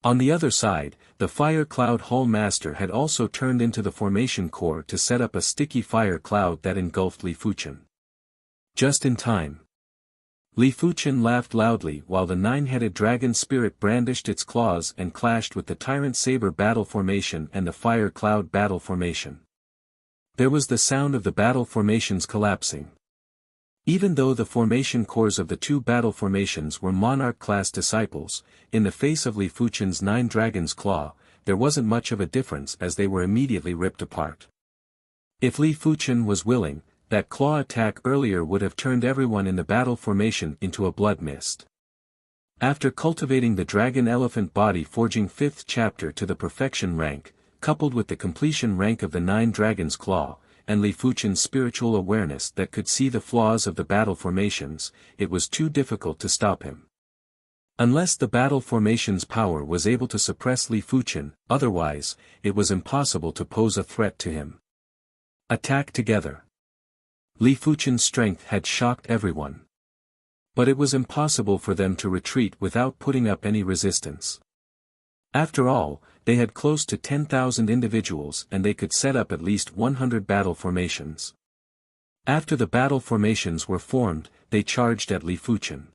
On the other side, the Fire Cloud Hall Master had also turned into the formation core to set up a sticky fire cloud that engulfed Li Fuchen. Just in time. Li Fuchen laughed loudly while the 9-headed dragon spirit brandished its claws and clashed with the Tyrant Saber battle formation and the Fire Cloud battle formation. There was the sound of the battle formations collapsing. Even though the formation cores of the 2 battle formations were monarch-class disciples, in the face of Li Fuchen's 9 dragon's claw, there wasn't much of a difference as they were immediately ripped apart. If Li Fuchen was willing, that claw attack earlier would have turned everyone in the battle formation into a blood mist. After cultivating the dragon elephant body forging 5th chapter to the perfection rank, coupled with the completion rank of the 9 dragon's claw, and Li Fuchen's spiritual awareness that could see the flaws of the battle formations, it was too difficult to stop him. Unless the battle formation's power was able to suppress Li Fuchen, otherwise, it was impossible to pose a threat to him. Attack together. Li Fuchen's strength had shocked everyone. But it was impossible for them to retreat without putting up any resistance. After all, they had close to 10,000 individuals and they could set up at least 100 battle formations. After the battle formations were formed, they charged at Li Fuchen.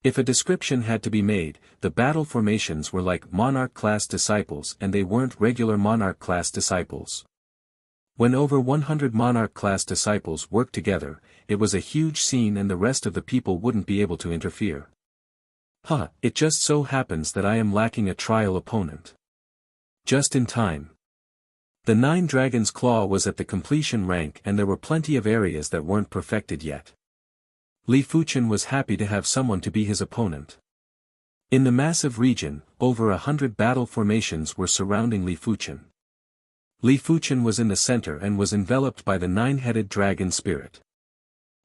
If a description had to be made, the battle formations were like monarch-class disciples and they weren't regular monarch-class disciples. When over 100 monarch-class disciples worked together, it was a huge scene and the rest of the people wouldn't be able to interfere. It just so happens that I am lacking a trial opponent. Just in time. The 9 Dragon's Claw was at the completion rank and there were plenty of areas that weren't perfected yet. Li Fuchen was happy to have someone to be his opponent. In the massive region, over 100 battle formations were surrounding Li Fuchen. Li Fuchen was in the center and was enveloped by the 9-headed dragon spirit.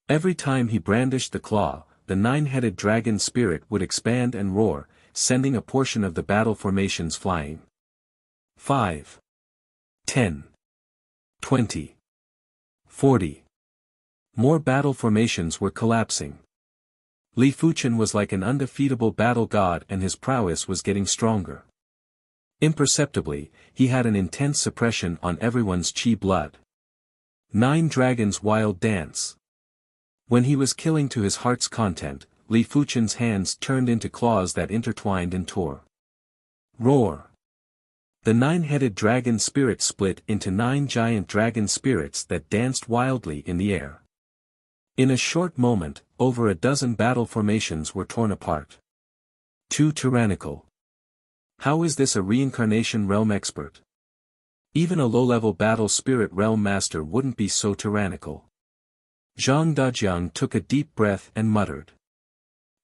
Every time he brandished the claw, the 9-headed dragon spirit would expand and roar, sending a portion of the battle formations flying. 5. 10. 20. 40. More battle formations were collapsing. Li Fuchen was like an undefeatable battle god and his prowess was getting stronger. Imperceptibly, he had an intense suppression on everyone's chi blood. 9 Dragons' Wild Dance. When he was killing to his heart's content, Li Fuchen's hands turned into claws that intertwined and tore. Roar. The 9-headed dragon spirit split into 9 giant dragon spirits that danced wildly in the air. In a short moment, over a dozen battle formations were torn apart. Too tyrannical. How is this a reincarnation realm expert? Even a low-level battle spirit realm master wouldn't be so tyrannical. Zhang Dajiang took a deep breath and muttered.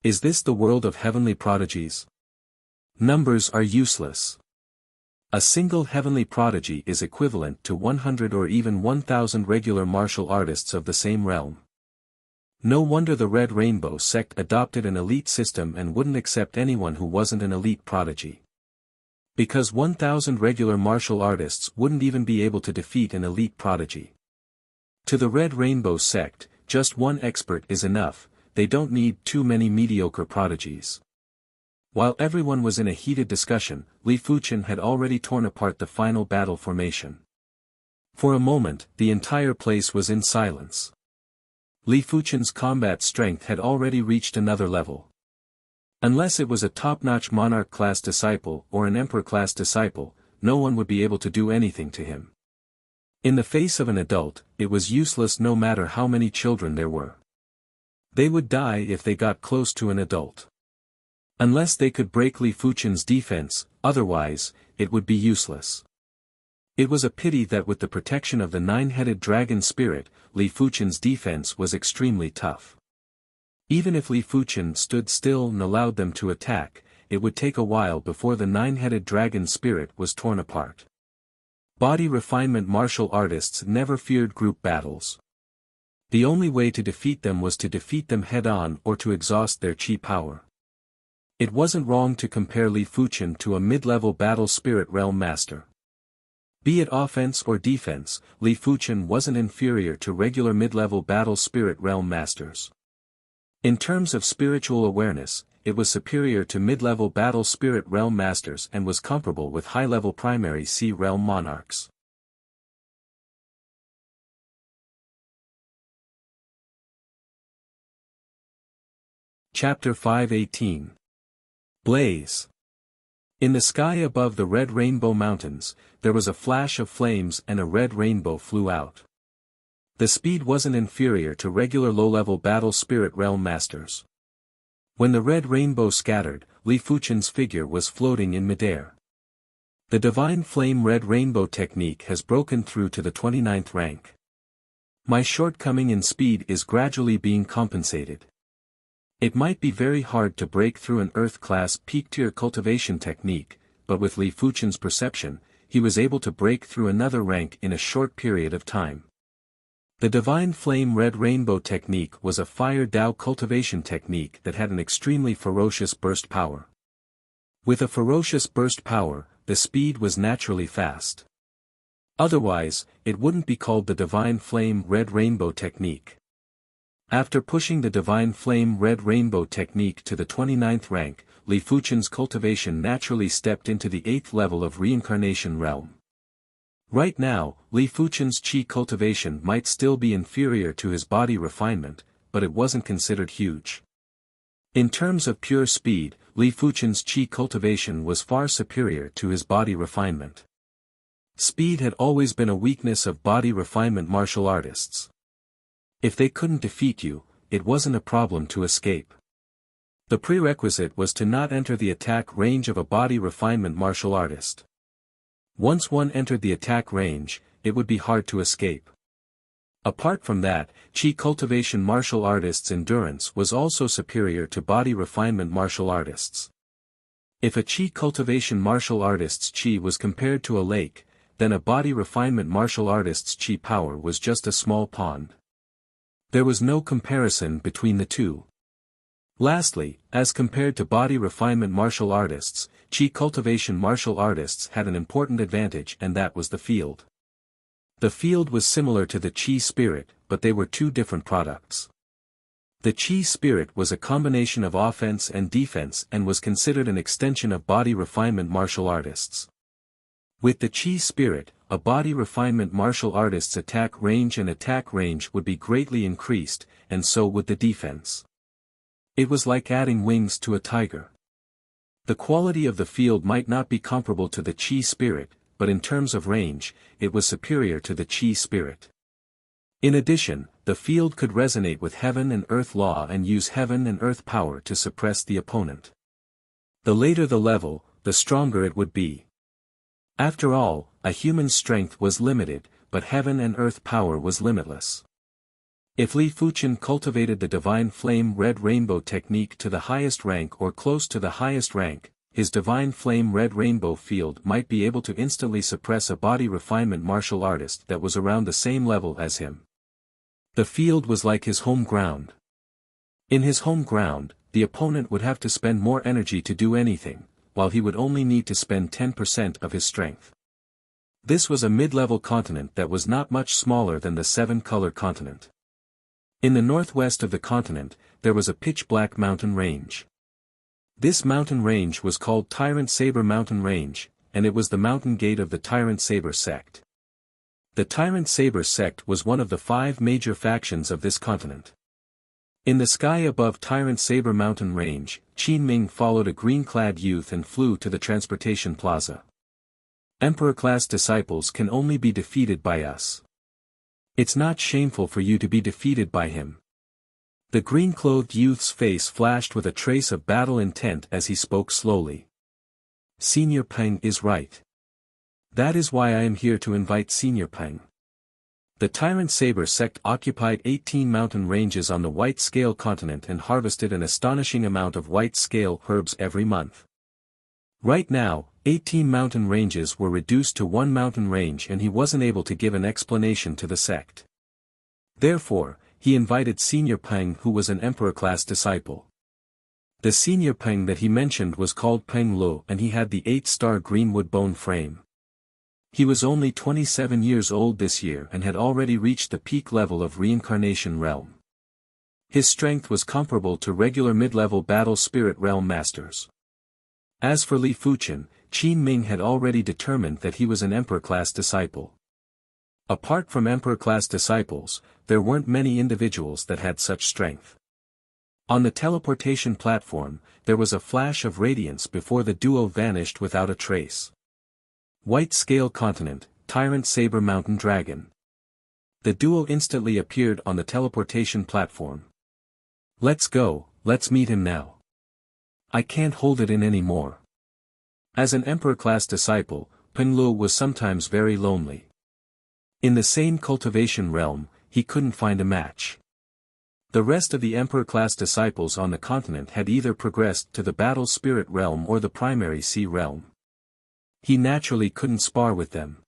Is this the world of heavenly prodigies? Numbers are useless. A single heavenly prodigy is equivalent to 100 or even 1,000 regular martial artists of the same realm. No wonder the Red Rainbow sect adopted an elite system and wouldn't accept anyone who wasn't an elite prodigy. Because 1,000 regular martial artists wouldn't even be able to defeat an elite prodigy. To the Red Rainbow sect, just one expert is enough, they don't need too many mediocre prodigies. While everyone was in a heated discussion, Li Fuchen had already torn apart the final battle formation. For a moment, the entire place was in silence. Li Fuchen's combat strength had already reached another level. Unless it was a top-notch monarch-class disciple or an emperor-class disciple, no one would be able to do anything to him. In the face of an adult, it was useless no matter how many children there were. They would die if they got close to an adult. Unless they could break Li Fuchen's defense, otherwise, it would be useless. It was a pity that with the protection of the 9-headed dragon spirit, Li Fuchen's defense was extremely tough. Even if Li Fuchen stood still and allowed them to attack, it would take a while before the 9-headed dragon spirit was torn apart. Body refinement martial artists never feared group battles. The only way to defeat them was to defeat them head-on or to exhaust their chi power. It wasn't wrong to compare Li Fuchen to a mid-level battle spirit realm master. Be it offense or defense, Li Fuchen wasn't inferior to regular mid-level battle spirit realm masters. In terms of spiritual awareness, it was superior to mid-level battle spirit realm masters and was comparable with high-level primary sea realm monarchs. Chapter 5:18. Blaze. In the sky above the Red Rainbow Mountains, there was a flash of flames and a red rainbow flew out. The speed wasn't inferior to regular low-level battle spirit realm masters. When the red rainbow scattered, Li Fuchen's figure was floating in midair. The Divine Flame Red Rainbow technique has broken through to the 29th rank. My shortcoming in speed is gradually being compensated. It might be very hard to break through an Earth-class peak-tier cultivation technique, but with Li Fuchen's perception, he was able to break through another rank in a short period of time. The Divine Flame Red Rainbow technique was a Fire Dao cultivation technique that had an extremely ferocious burst power. With a ferocious burst power, the speed was naturally fast. Otherwise, it wouldn't be called the Divine Flame Red Rainbow technique. After pushing the Divine Flame Red Rainbow technique to the 29th rank, Li Fuchen's cultivation naturally stepped into the 8th level of reincarnation realm. Right now, Li Fuchen's qi cultivation might still be inferior to his body refinement, but it wasn't considered huge. In terms of pure speed, Li Fuchen's qi cultivation was far superior to his body refinement. Speed had always been a weakness of body refinement martial artists. If they couldn't defeat you, it wasn't a problem to escape. The prerequisite was to not enter the attack range of a body refinement martial artist. Once one entered the attack range, it would be hard to escape. Apart from that, qi cultivation martial artists' endurance was also superior to body refinement martial artists. If a qi cultivation martial artist's qi was compared to a lake, then a body refinement martial artist's qi power was just a small pond. There was no comparison between the two. Lastly, as compared to body refinement martial artists, qi cultivation martial artists had an important advantage, and that was the field. The field was similar to the qi spirit, but they were two different products. The qi spirit was a combination of offense and defense and was considered an extension of body refinement martial artists. With the qi spirit, a body refinement martial artist's attack range would be greatly increased, and so would the defense. It was like adding wings to a tiger. The quality of the field might not be comparable to the qi spirit, but in terms of range, it was superior to the qi spirit. In addition, the field could resonate with heaven and earth law and use heaven and earth power to suppress the opponent. The later the level, the stronger it would be. After all, a human's strength was limited, but heaven and earth power was limitless. If Li Fuchen cultivated the Divine Flame Red Rainbow technique to the highest rank or close to the highest rank, his Divine Flame Red Rainbow field might be able to instantly suppress a body refinement martial artist that was around the same level as him. The field was like his home ground. In his home ground, the opponent would have to spend more energy to do anything, while he would only need to spend 10% of his strength. This was a mid-level continent that was not much smaller than the seven-color continent. In the northwest of the continent, there was a pitch-black mountain range. This mountain range was called Tyrant Saber Mountain Range, and it was the mountain gate of the Tyrant Saber sect. The Tyrant Saber sect was one of the 5 major factions of this continent. In the sky above Tyrant Saber Mountain Range, Qin Ming followed a green-clad youth and flew to the transportation plaza. Emperor-class disciples can only be defeated by us. It's not shameful for you to be defeated by him. The green-clothed youth's face flashed with a trace of battle intent as he spoke slowly. Senior Peng is right. That is why I am here to invite Senior Peng. The Tyrant Saber sect occupied 18 mountain ranges on the White Scale continent and harvested an astonishing amount of white scale herbs every month. Right now, 18 mountain ranges were reduced to 1 mountain range, and he wasn't able to give an explanation to the sect. Therefore, he invited Senior Peng, who was an emperor-class disciple. The Senior Peng that he mentioned was called Peng Lo, and he had the 8-star greenwood bone frame. He was only 27 years old this year and had already reached the peak level of reincarnation realm. His strength was comparable to regular mid-level battle spirit realm masters. As for Li Fuchen, Qin Ming had already determined that he was an emperor-class disciple. Apart from emperor-class disciples, there weren't many individuals that had such strength. On the teleportation platform, there was a flash of radiance before the duo vanished without a trace. White Scale Continent, Tyrant Saber Mountain Dragon. The duo instantly appeared on the teleportation platform. Let's go, let's meet him now. I can't hold it in anymore. As an emperor-class disciple, Peng Lu was sometimes very lonely. In the same cultivation realm, he couldn't find a match. The rest of the Emperor-class disciples on the continent had either progressed to the battle spirit realm or the primary sea realm. He naturally couldn't spar with them.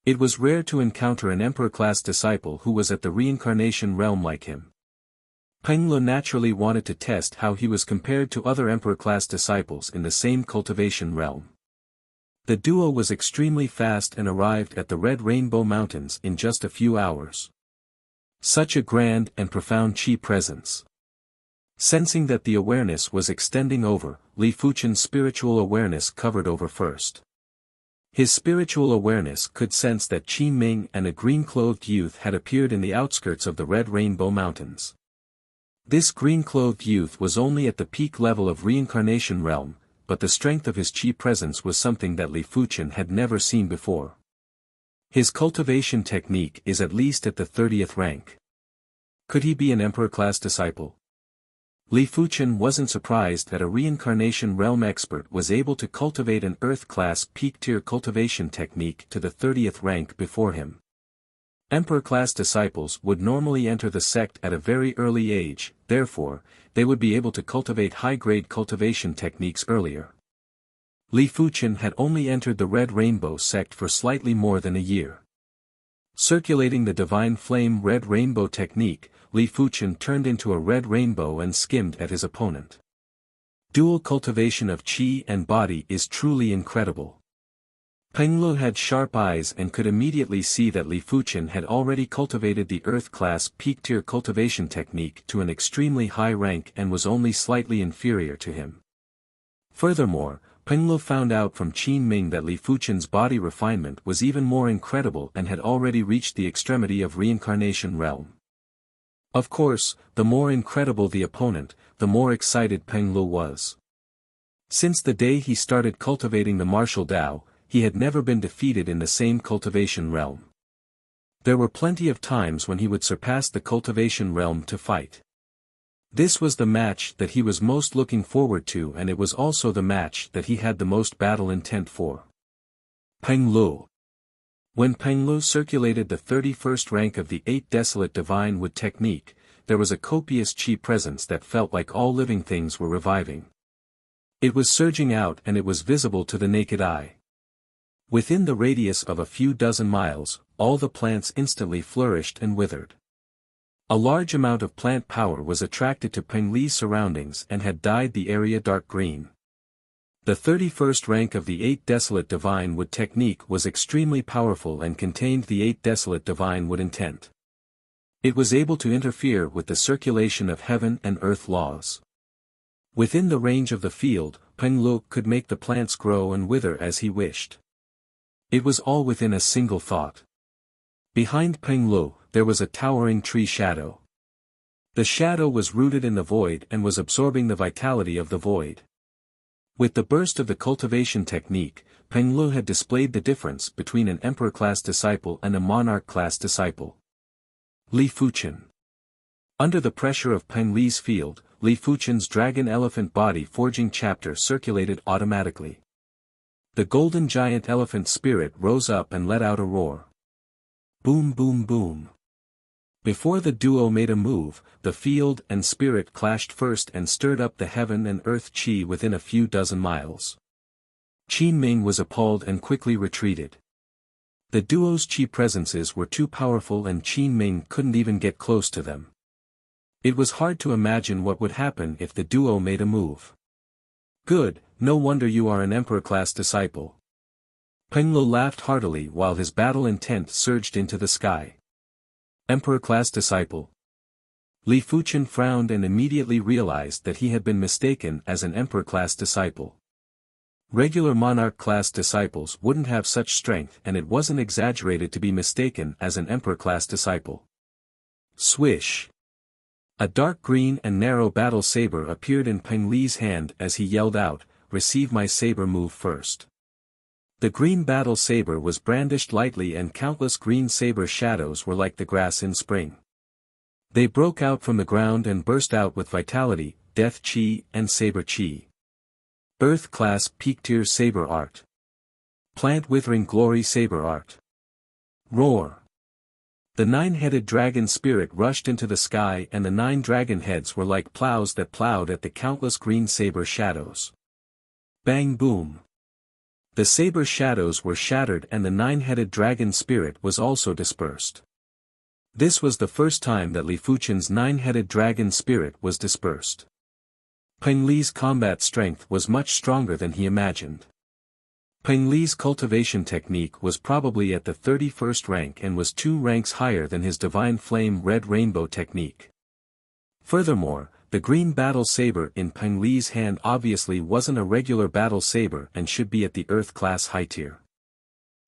It was rare to encounter an Emperor-class disciple who was at the reincarnation realm like him. Peng Lu naturally wanted to test how he was compared to other Emperor-class disciples in the same cultivation realm. The duo was extremely fast and arrived at the Red Rainbow Mountains in just a few hours. Such a grand and profound chi presence. Sensing that the awareness was extending over, Li Fuchen's spiritual awareness covered over first. His spiritual awareness could sense that Qi Ming and a green-clothed youth had appeared in the outskirts of the Red Rainbow Mountains. This green-clothed youth was only at the peak level of reincarnation realm, but the strength of his Qi presence was something that Li Fuchen had never seen before. His cultivation technique is at least at the 30th rank. Could he be an Emperor-class disciple? Li Fuchen wasn't surprised that a reincarnation realm expert was able to cultivate an Earth-class peak-tier cultivation technique to the 30th rank before him. Emperor-class disciples would normally enter the sect at a very early age, therefore, they would be able to cultivate high-grade cultivation techniques earlier. Li Fuchen had only entered the Red Rainbow sect for slightly more than a year. Circulating the Divine Flame Red Rainbow technique, Li Fuchen turned into a red rainbow and skimmed at his opponent. Dual cultivation of qi and body is truly incredible. Peng Lu had sharp eyes and could immediately see that Li Fuchen had already cultivated the Earth-class peak-tier cultivation technique to an extremely high rank and was only slightly inferior to him. Furthermore, Peng Lu found out from Qin Ming that Li Fuchen's body refinement was even more incredible and had already reached the extremity of reincarnation realm. Of course, the more incredible the opponent, the more excited Peng Lu was. Since the day he started cultivating the martial Tao, he had never been defeated in the same cultivation realm. There were plenty of times when he would surpass the cultivation realm to fight. This was the match that he was most looking forward to, and it was also the match that he had the most battle intent for. Peng Lu. When Peng Lu circulated the 31st rank of the 8 Desolate Divine Wood technique, there was a copious qi presence that felt like all living things were reviving. It was surging out and it was visible to the naked eye. Within the radius of a few dozen miles, all the plants instantly flourished and withered. A large amount of plant power was attracted to Peng Li's surroundings and had dyed the area dark green. The 31st rank of the 8 Desolate Divine Wood technique was extremely powerful and contained the 8 Desolate Divine Wood intent. It was able to interfere with the circulation of heaven and earth laws. Within the range of the field, Peng Lu could make the plants grow and wither as he wished. It was all within a single thought. Behind Peng Lu, there was a towering tree shadow. The shadow was rooted in the void and was absorbing the vitality of the void. With the burst of the cultivation technique, Peng Lu had displayed the difference between an Emperor-class disciple and a Monarch-class disciple. Li Fuchen. Under the pressure of Peng Li's field, Li Fuchen's dragon elephant body forging chapter circulated automatically. The golden giant elephant spirit rose up and let out a roar. Boom boom boom. Before the duo made a move, the field and spirit clashed first and stirred up the heaven and earth qi within a few dozen miles. Qin Ming was appalled and quickly retreated. The duo's qi presences were too powerful and Qin Ming couldn't even get close to them. It was hard to imagine what would happen if the duo made a move. Good, no wonder you are an Emperor-class disciple. Peng Lu laughed heartily while his battle intent surged into the sky. Emperor-class disciple. Li Fuchen frowned and immediately realized that he had been mistaken as an Emperor-class disciple. Regular Monarch-class disciples wouldn't have such strength, and it wasn't exaggerated to be mistaken as an Emperor-class disciple. Swish. A dark green and narrow battle saber appeared in Peng Li's hand as he yelled out, "Receive my saber move first." The green battle saber was brandished lightly and countless green saber shadows were like the grass in spring. They broke out from the ground and burst out with vitality, death chi and saber chi. Earth-class peak-tier saber art. Plant withering glory saber art. Roar. The nine-headed dragon spirit rushed into the sky, and the 9 dragon heads were like plows that plowed at the countless green saber shadows. Bang boom. The saber shadows were shattered, and the 9-headed dragon spirit was also dispersed. This was the first time that Li Fuchen's 9-headed dragon spirit was dispersed. Peng Li's combat strength was much stronger than he imagined. Peng Li's cultivation technique was probably at the 31st rank and was 2 ranks higher than his divine flame red rainbow technique. Furthermore, the green battle saber in Peng Li's hand obviously wasn't a regular battle saber and should be at the Earth class high tier.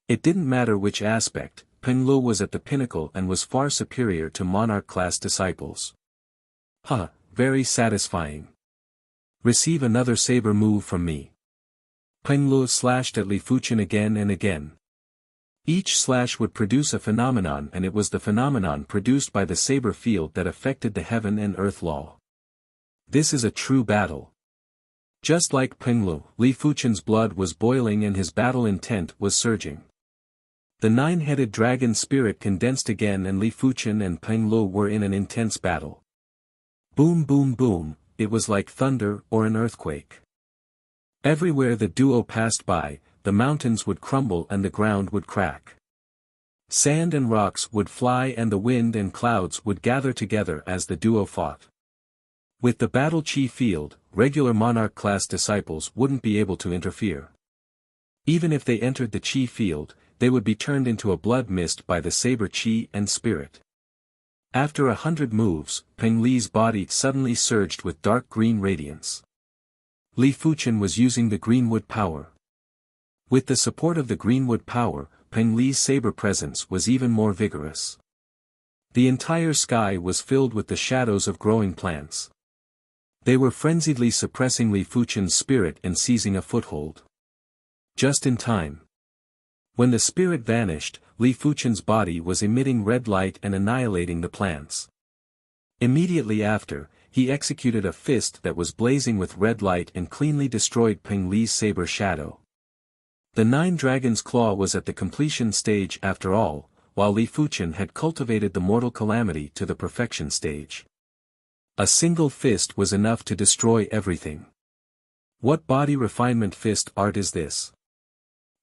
It didn't matter which aspect, Peng Lu was at the pinnacle and was far superior to monarch class disciples. Very satisfying. Receive another saber move from me. Peng Lu slashed at Li Fuchen again and again. Each slash would produce a phenomenon, and it was the phenomenon produced by the saber field that affected the heaven and earth law. This is a true battle. Just like Peng Lu, Li Fuchen's blood was boiling and his battle intent was surging. The 9-headed dragon spirit condensed again, and Li Fuchen and Peng Lu were in an intense battle. Boom boom boom, it was like thunder or an earthquake. Everywhere the duo passed by, the mountains would crumble and the ground would crack. Sand and rocks would fly, and the wind and clouds would gather together as the duo fought. With the battle chi field, regular monarch class disciples wouldn't be able to interfere. Even if they entered the chi field, they would be turned into a blood mist by the saber chi and spirit. After 100 moves, Peng Li's body suddenly surged with dark green radiance. Li Fuchen was using the Greenwood power. With the support of the Greenwood power, Peng Li's saber presence was even more vigorous. The entire sky was filled with the shadows of growing plants. They were frenziedly suppressing Li Fuchen's spirit and seizing a foothold. Just in time. When the spirit vanished, Li Fuchen's body was emitting red light and annihilating the plants. Immediately after, he executed a fist that was blazing with red light and cleanly destroyed Peng Li's saber shadow. The 9 Dragon's Claw was at the completion stage after all, while Li Fuchen had cultivated the Mortal Calamity to the perfection stage. A single fist was enough to destroy everything. What body refinement fist art is this?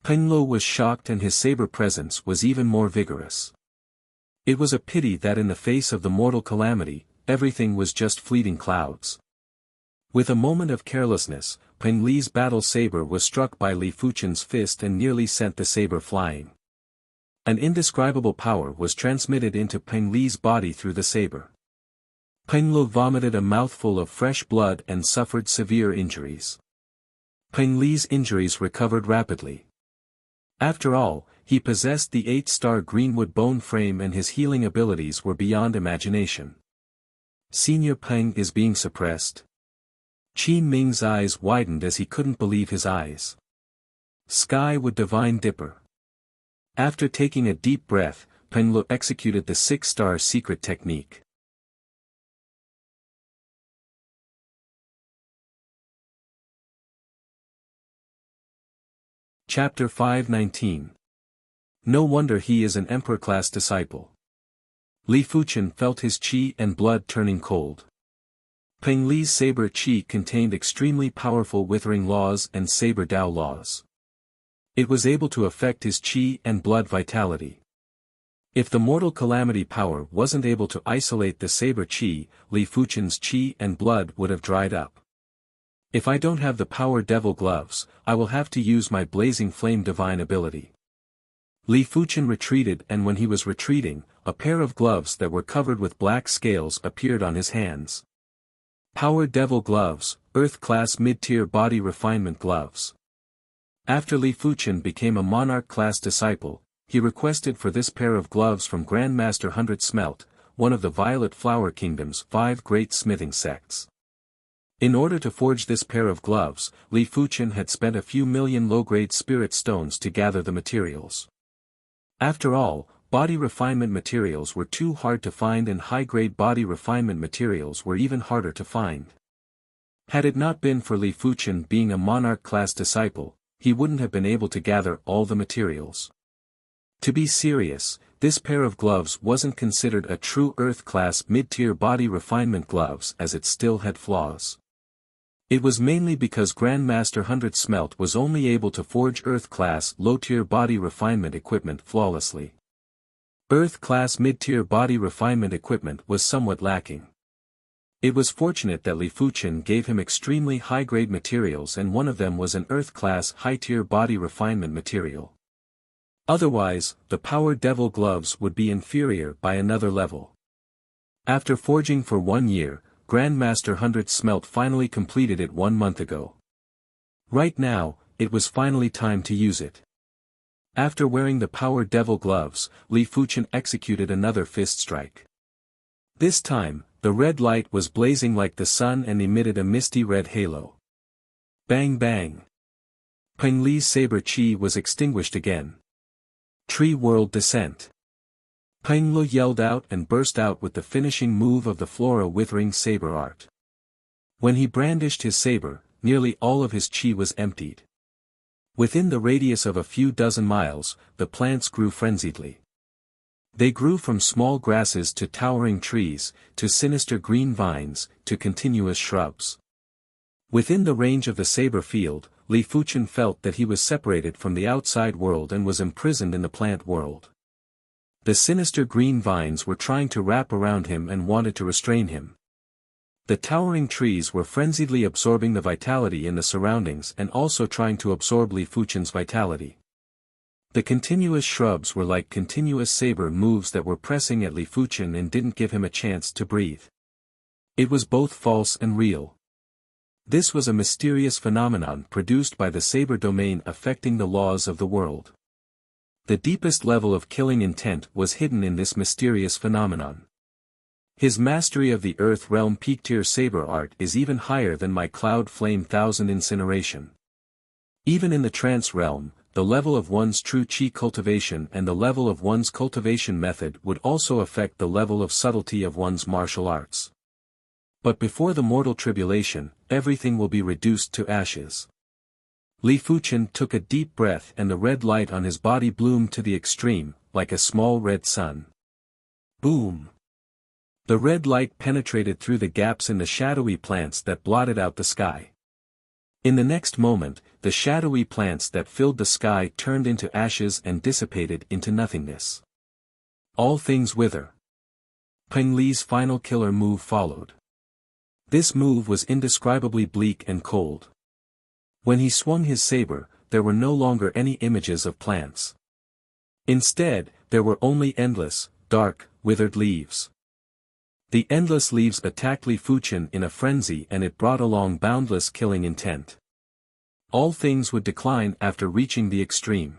Peng Lu was shocked, and his saber presence was even more vigorous. It was a pity that in the face of the Mortal Calamity, everything was just fleeting clouds. With a moment of carelessness, Peng Li's battle saber was struck by Li Fuchen's fist and nearly sent the saber flying. An indescribable power was transmitted into Peng Li's body through the saber. Peng Lu vomited a mouthful of fresh blood and suffered severe injuries. Peng Li's injuries recovered rapidly. After all, he possessed the 8-star Greenwood bone frame, and his healing abilities were beyond imagination. Senior Peng is being suppressed. Qi Ming's eyes widened as he couldn't believe his eyes. Sky with Divine Dipper. After taking a deep breath, Peng Lu executed the 6-star secret technique. Chapter 519. No wonder he is an Emperor-class disciple. Li Fuchen felt his qi and blood turning cold. Peng Li's saber qi contained extremely powerful withering laws and saber Dao laws. It was able to affect his qi and blood vitality. If the Mortal Calamity power wasn't able to isolate the saber qi, Li Fuchen's qi and blood would have dried up. If I don't have the Power Devil gloves, I will have to use my Blazing Flame divine ability. Li Fuchen retreated, and when he was retreating, a pair of gloves that were covered with black scales appeared on his hands. Power Devil gloves, Earth-class mid-tier body refinement gloves. After Li Fuchen became a monarch-class disciple, he requested for this pair of gloves from Grandmaster 100 Smelt, one of the Violet Flower Kingdom's 5 great smithing sects. In order to forge this pair of gloves, Li Fuchen had spent a few million low-grade spirit stones to gather the materials. After all, body refinement materials were too hard to find, and high-grade body refinement materials were even harder to find. Had it not been for Li Fuchen being a monarch-class disciple, he wouldn't have been able to gather all the materials. To be serious, this pair of gloves wasn't considered a true Earth-class mid-tier body refinement gloves as it still had flaws. It was mainly because Grandmaster Hundred Smelt was only able to forge Earth-class low-tier body refinement equipment flawlessly. Earth-class mid-tier body refinement equipment was somewhat lacking. It was fortunate that Li Fuchen gave him extremely high-grade materials, and one of them was an Earth-class high-tier body refinement material. Otherwise, the Power Devil gloves would be inferior by another level. After forging for 1 year, Grandmaster Hundred Smelt finally completed it 1 month ago. Right now, it was finally time to use it. After wearing the Power Devil gloves, Li Fuchen executed another fist strike. This time, the red light was blazing like the sun and emitted a misty red halo. Bang bang! Peng Li's saber chi was extinguished again. Tree World Descent. Peng Lu yelled out and burst out with the finishing move of the Flora Withering Saber art. When he brandished his saber, nearly all of his chi was emptied. Within the radius of a few dozen miles, the plants grew frenziedly. They grew from small grasses to towering trees, to sinister green vines, to continuous shrubs. Within the range of the saber field, Li Fuchen felt that he was separated from the outside world and was imprisoned in the plant world. The sinister green vines were trying to wrap around him and wanted to restrain him. The towering trees were frenziedly absorbing the vitality in the surroundings and also trying to absorb Li Fuchen's vitality. The continuous shrubs were like continuous saber moves that were pressing at Li Fuchen and didn't give him a chance to breathe. It was both false and real. This was a mysterious phenomenon produced by the saber domain affecting the laws of the world. The deepest level of killing intent was hidden in this mysterious phenomenon. His mastery of the Earth Realm peak-tier saber art is even higher than my Cloud Flame 1000 incineration. Even in the trance realm, the level of one's true chi cultivation and the level of one's cultivation method would also affect the level of subtlety of one's martial arts. But before the mortal tribulation, everything will be reduced to ashes. Li Fuchen took a deep breath and the red light on his body bloomed to the extreme, like a small red sun. Boom! The red light penetrated through the gaps in the shadowy plants that blotted out the sky. In the next moment, the shadowy plants that filled the sky turned into ashes and dissipated into nothingness. All things wither. Peng Li's final killer move followed. This move was indescribably bleak and cold. When he swung his saber, there were no longer any images of plants. Instead, there were only endless, dark, withered leaves. The endless leaves attacked Li Fuchen in a frenzy and it brought along boundless killing intent. All things would decline after reaching the extreme.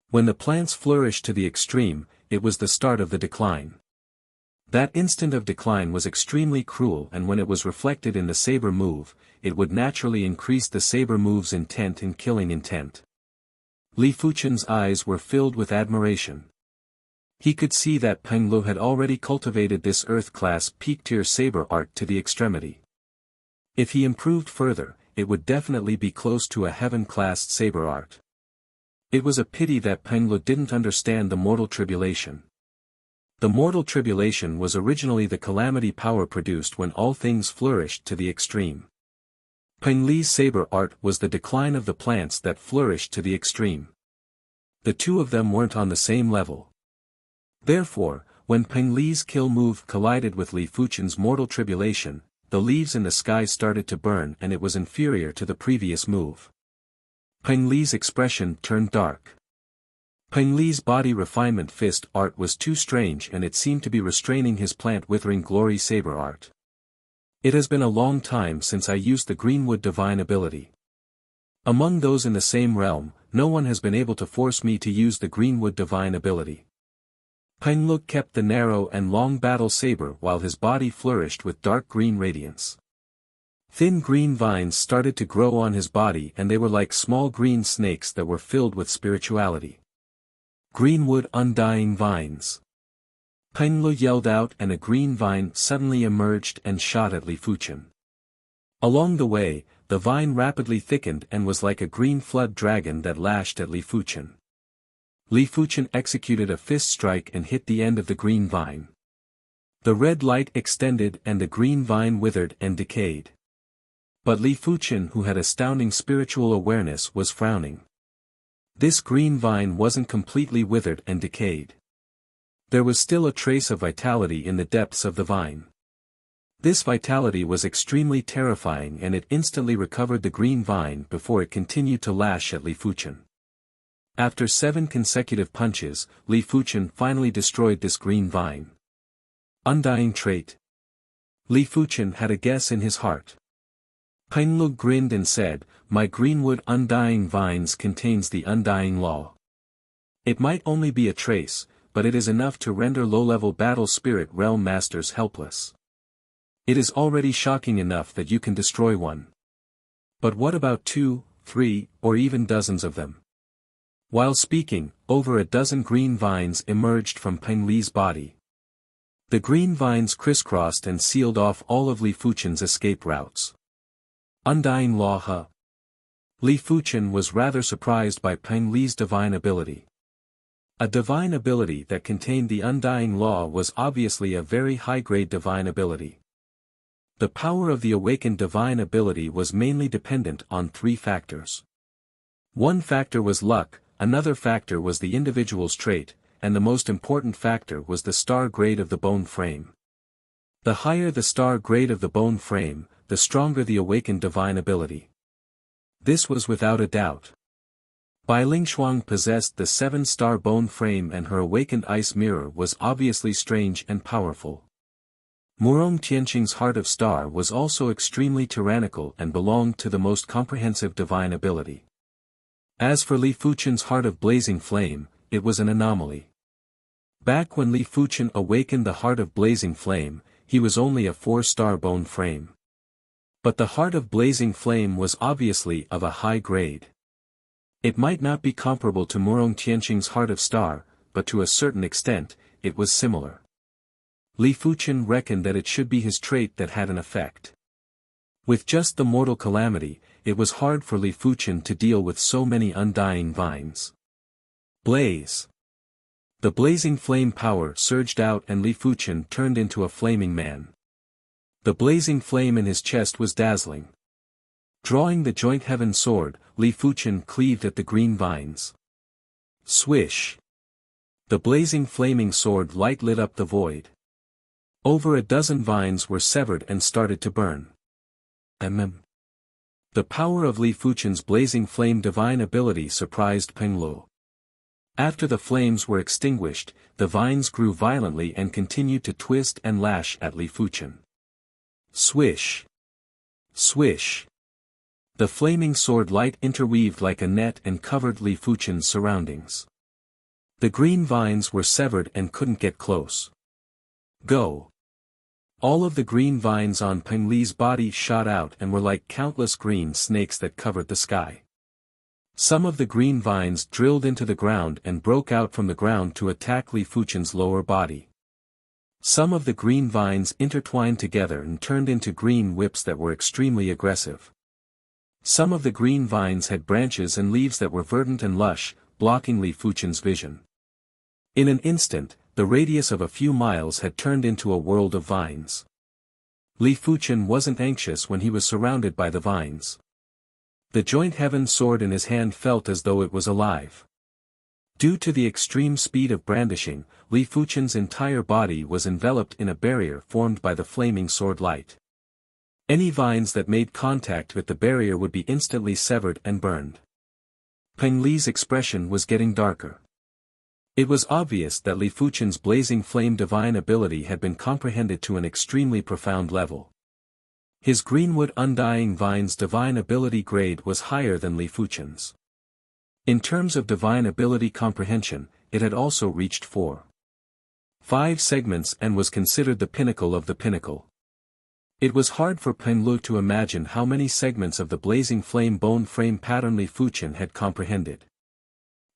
When the plants flourished to the extreme, it was the start of the decline. That instant of decline was extremely cruel, and when it was reflected in the saber move, it would naturally increase the saber move's intent and killing intent. Li Fuchen's eyes were filled with admiration. He could see that Peng Lu had already cultivated this Earth-class peak-tier saber art to the extremity. If he improved further, it would definitely be close to a heaven-classed saber art. It was a pity that Peng Lu didn't understand the mortal tribulation. The mortal tribulation was originally the calamity power produced when all things flourished to the extreme. Peng Li's saber art was the decline of the plants that flourished to the extreme. The two of them weren't on the same level. Therefore, when Peng Li's kill move collided with Li Fuchen's mortal tribulation, the leaves in the sky started to burn and it was inferior to the previous move. Peng Li's expression turned dark. Peng Li's body refinement fist art was too strange and it seemed to be restraining his plant withering glory saber art. It has been a long time since I used the Greenwood divine ability. Among those in the same realm, no one has been able to force me to use the Greenwood divine ability. Peng Lu kept the narrow and long battle saber while his body flourished with dark green radiance. Thin green vines started to grow on his body and they were like small green snakes that were filled with spirituality. Greenwood undying vines. Peng Lu yelled out and a green vine suddenly emerged and shot at Li Fuchen. Along the way, the vine rapidly thickened and was like a green flood dragon that lashed at Li Fuchen. Li Fuchen executed a fist strike and hit the end of the green vine. The red light extended and the green vine withered and decayed. But Li Fuchen, who had astounding spiritual awareness, was frowning. This green vine wasn't completely withered and decayed. There was still a trace of vitality in the depths of the vine. This vitality was extremely terrifying, and it instantly recovered the green vine before it continued to lash at Li Fuchen. After 7 consecutive punches, Li Fuchen finally destroyed this green vine. Undying trait. Li Fuchen had a guess in his heart. Peng Lu grinned and said, "My greenwood undying vines contains the undying law. It might only be a trace, but it is enough to render low-level battle spirit realm masters helpless. It is already shocking enough that you can destroy one. But what about 2, 3, or even dozens of them?" While speaking, over a dozen green vines emerged from Peng Li's body. The green vines crisscrossed and sealed off all of Li Fuchen's escape routes. Undying law, huh? Li Fuchen was rather surprised by Peng Li's divine ability. A divine ability that contained the undying law was obviously a very high-grade divine ability. The power of the awakened divine ability was mainly dependent on 3 factors. One factor was luck, another factor was the individual's trait, and the most important factor was the star grade of the bone frame. The higher the star grade of the bone frame, the stronger the awakened divine ability. This was without a doubt. Bai Lingshuang possessed the 7-star bone frame, and her awakened ice mirror was obviously strange and powerful. Murong Tianqing's heart of star was also extremely tyrannical and belonged to the most comprehensive divine ability. As for Li Fuchen's heart of blazing flame, it was an anomaly. Back when Li Fuchen awakened the heart of blazing flame, he was only a 4-star bone frame. But the heart of blazing flame was obviously of a high grade. It might not be comparable to Murong Tianqing's heart of star, but to a certain extent, it was similar. Li Fuchen reckoned that it should be his trait that had an effect. With just the mortal calamity, it was hard for Li Fuchen to deal with so many undying vines. Blaze. The blazing flame power surged out and Li Fuchen turned into a flaming man. The blazing flame in his chest was dazzling. Drawing the joint heaven sword, Li Fuchen cleaved at the green vines. Swish. The blazing flaming sword light lit up the void. Over a dozen vines were severed and started to burn. The power of Li Fuchen's blazing flame divine ability surprised Peng Lu. After the flames were extinguished, the vines grew violently and continued to twist and lash at Li Fuchen. Swish. Swish. The flaming sword light interweaved like a net and covered Li Fuchen's surroundings. The green vines were severed and couldn't get close. Go. All of the green vines on Peng Li's body shot out and were like countless green snakes that covered the sky. Some of the green vines drilled into the ground and broke out from the ground to attack Li Fuchen's lower body. Some of the green vines intertwined together and turned into green whips that were extremely aggressive. Some of the green vines had branches and leaves that were verdant and lush, blocking Li Fuchen's vision. In an instant, the radius of a few miles had turned into a world of vines. Li Fuchen wasn't anxious when he was surrounded by the vines. The joint heaven sword in his hand felt as though it was alive. Due to the extreme speed of brandishing, Li Fuchen's entire body was enveloped in a barrier formed by the flaming sword light. Any vines that made contact with the barrier would be instantly severed and burned. Peng Li's expression was getting darker. It was obvious that Li Fuchen's blazing flame divine ability had been comprehended to an extremely profound level. His greenwood undying vine's divine ability grade was higher than Li Fuchen's. In terms of divine ability comprehension, it had also reached 4.5 segments and was considered the pinnacle of the pinnacle. It was hard for Peng Lu to imagine how many segments of the blazing flame bone frame pattern Li Fuchen had comprehended.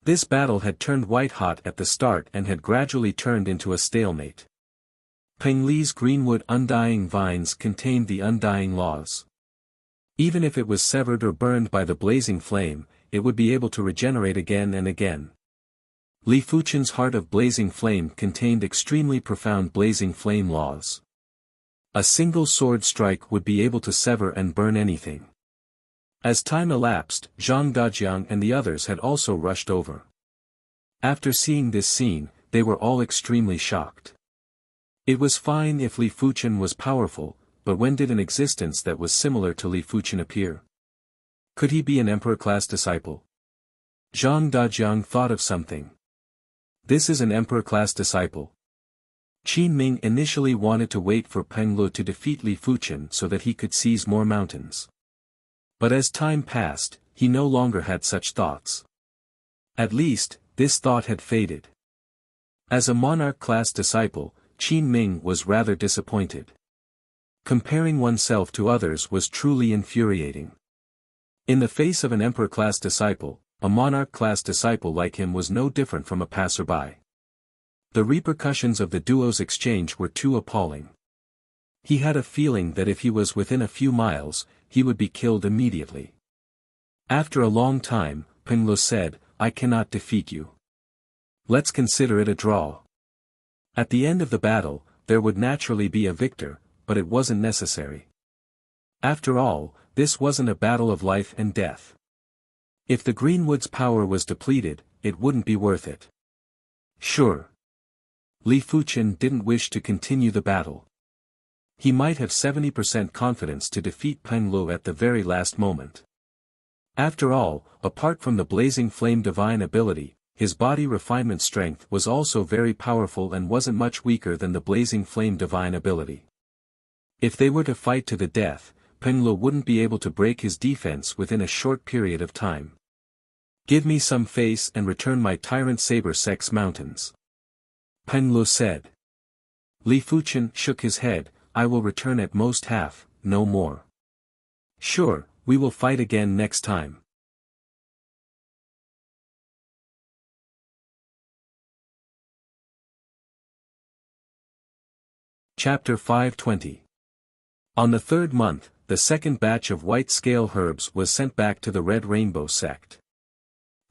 This battle had turned white-hot at the start and had gradually turned into a stalemate. Peng Li's greenwood undying vines contained the undying laws. Even if it was severed or burned by the blazing flame, it would be able to regenerate again and again. Li Fuchen's heart of blazing flame contained extremely profound blazing flame laws. A single sword strike would be able to sever and burn anything. As time elapsed, Zhang Dajiang and the others had also rushed over. After seeing this scene, they were all extremely shocked. It was fine if Li Fuchen was powerful, but when did an existence that was similar to Li Fuchen appear? Could he be an emperor-class disciple? Zhang Dajiang thought of something. This is an emperor-class disciple. Qin Ming initially wanted to wait for Peng Lu to defeat Li Fuchen so that he could seize more mountains. But as time passed, he no longer had such thoughts. At least, this thought had faded. As a monarch-class disciple, Qin Ming was rather disappointed. Comparing oneself to others was truly infuriating. In the face of an emperor-class disciple, a monarch-class disciple like him was no different from a passerby. The repercussions of the duo's exchange were too appalling. He had a feeling that if he was within a few miles, he would be killed immediately. After a long time, Peng Lu said, "I cannot defeat you. Let's consider it a draw." At the end of the battle, there would naturally be a victor, but it wasn't necessary. After all, this wasn't a battle of life and death. If the Greenwood's power was depleted, it wouldn't be worth it. Sure. Li Fuchen didn't wish to continue the battle. He might have 70% confidence to defeat Peng Lu at the very last moment. After all, apart from the blazing flame divine ability, his body refinement strength was also very powerful and wasn't much weaker than the blazing flame divine ability. If they were to fight to the death, Peng Lu wouldn't be able to break his defense within a short period of time. "Give me some face and return my tyrant saber sex mountains," Peng Lu said. Li Fuchen shook his head, "I will return at most half, no more." "Sure, we will fight again next time." Chapter 520. On the third month, the second batch of white scale herbs was sent back to the Red Rainbow sect.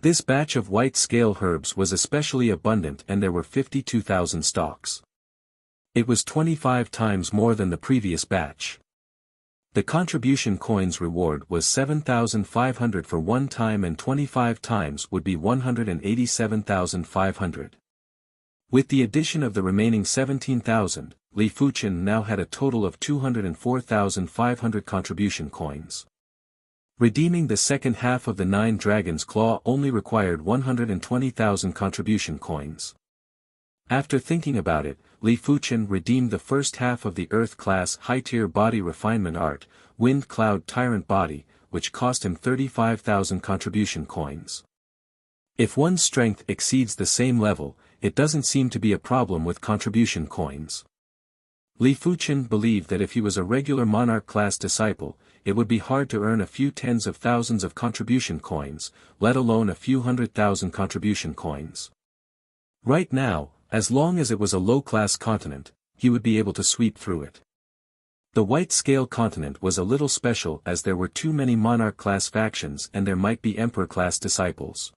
This batch of white scale herbs was especially abundant and there were 52,000 stalks. It was 25 times more than the previous batch. The contribution coins reward was 7,500 for one time and 25 times would be 187,500. With the addition of the remaining 17,000, Li Fuchen now had a total of 204,500 contribution coins. Redeeming the second half of the Nine Dragons' Claw only required 120,000 contribution coins. After thinking about it, Li Fuchen redeemed the first half of the Earth-class high-tier body refinement art, Wind Cloud Tyrant Body, which cost him 35,000 contribution coins. If one's strength exceeds the same level, it doesn't seem to be a problem with contribution coins. Li Fuchen believed that if he was a regular monarch-class disciple, it would be hard to earn a few tens of thousands of contribution coins, let alone a few 100,000 contribution coins. Right now, as long as it was a low-class continent, he would be able to sweep through it. The white-scale continent was a little special as there were too many monarch-class factions and there might be emperor-class disciples.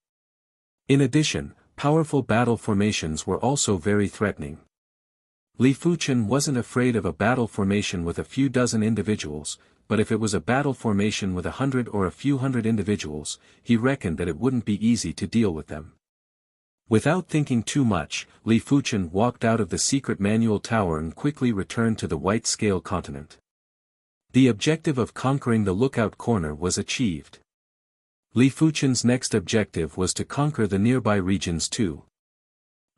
In addition, powerful battle formations were also very threatening. Li Fuchen wasn't afraid of a battle formation with a few dozen individuals, but if it was a battle formation with 100 or a few hundred individuals, he reckoned that it wouldn't be easy to deal with them. Without thinking too much, Li Fuchen walked out of the secret manual tower and quickly returned to the white-scale continent. The objective of conquering the lookout corner was achieved. Li Fuchen's next objective was to conquer the nearby regions too.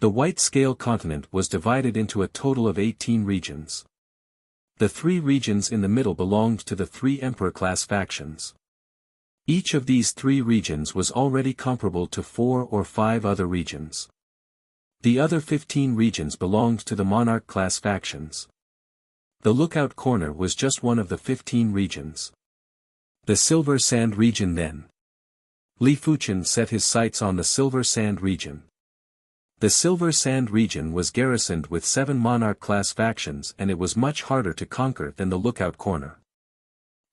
The white-scale continent was divided into a total of 18 regions. The 3 regions in the middle belonged to the 3 emperor-class factions. Each of these 3 regions was already comparable to 4 or 5 other regions. The other 15 regions belonged to the monarch-class factions. The lookout corner was just one of the 15 regions. The Silver Sand region then. Li Fuchen set his sights on the Silver Sand region. The Silver Sand region was garrisoned with 7 monarch-class factions and it was much harder to conquer than the lookout corner.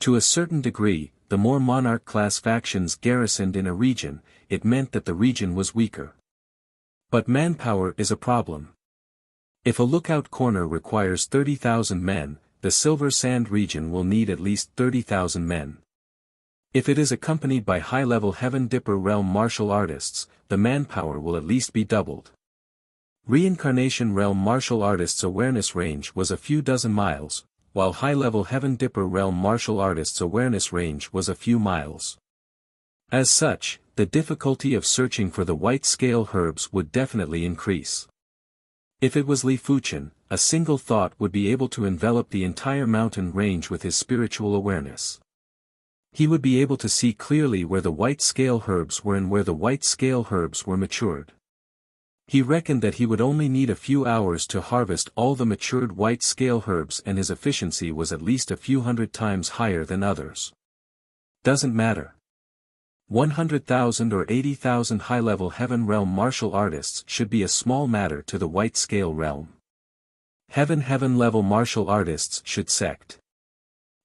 To a certain degree, the more monarch-class factions garrisoned in a region, it meant that the region was weaker. But manpower is a problem. If a lookout corner requires 30,000 men, the Silver Sand region will need at least 30,000 men. If it is accompanied by high-level Heaven Dipper realm martial artists, the manpower will at least be doubled. Reincarnation realm martial artists' awareness range was a few dozen miles, while high-level Heaven Dipper realm martial artists' awareness range was a few miles. As such, the difficulty of searching for the white scale herbs would definitely increase. If it was Li Fuchen, a single thought would be able to envelop the entire mountain range with his spiritual awareness. He would be able to see clearly where the white scale herbs were and where the white scale herbs were matured. He reckoned that he would only need a few hours to harvest all the matured white scale herbs, and his efficiency was at least a few hundred times higher than others. Doesn't matter. 100,000 or 80,000 high-level Heaven realm martial artists should be a small matter to the white scale realm. Heaven level martial artists should sect.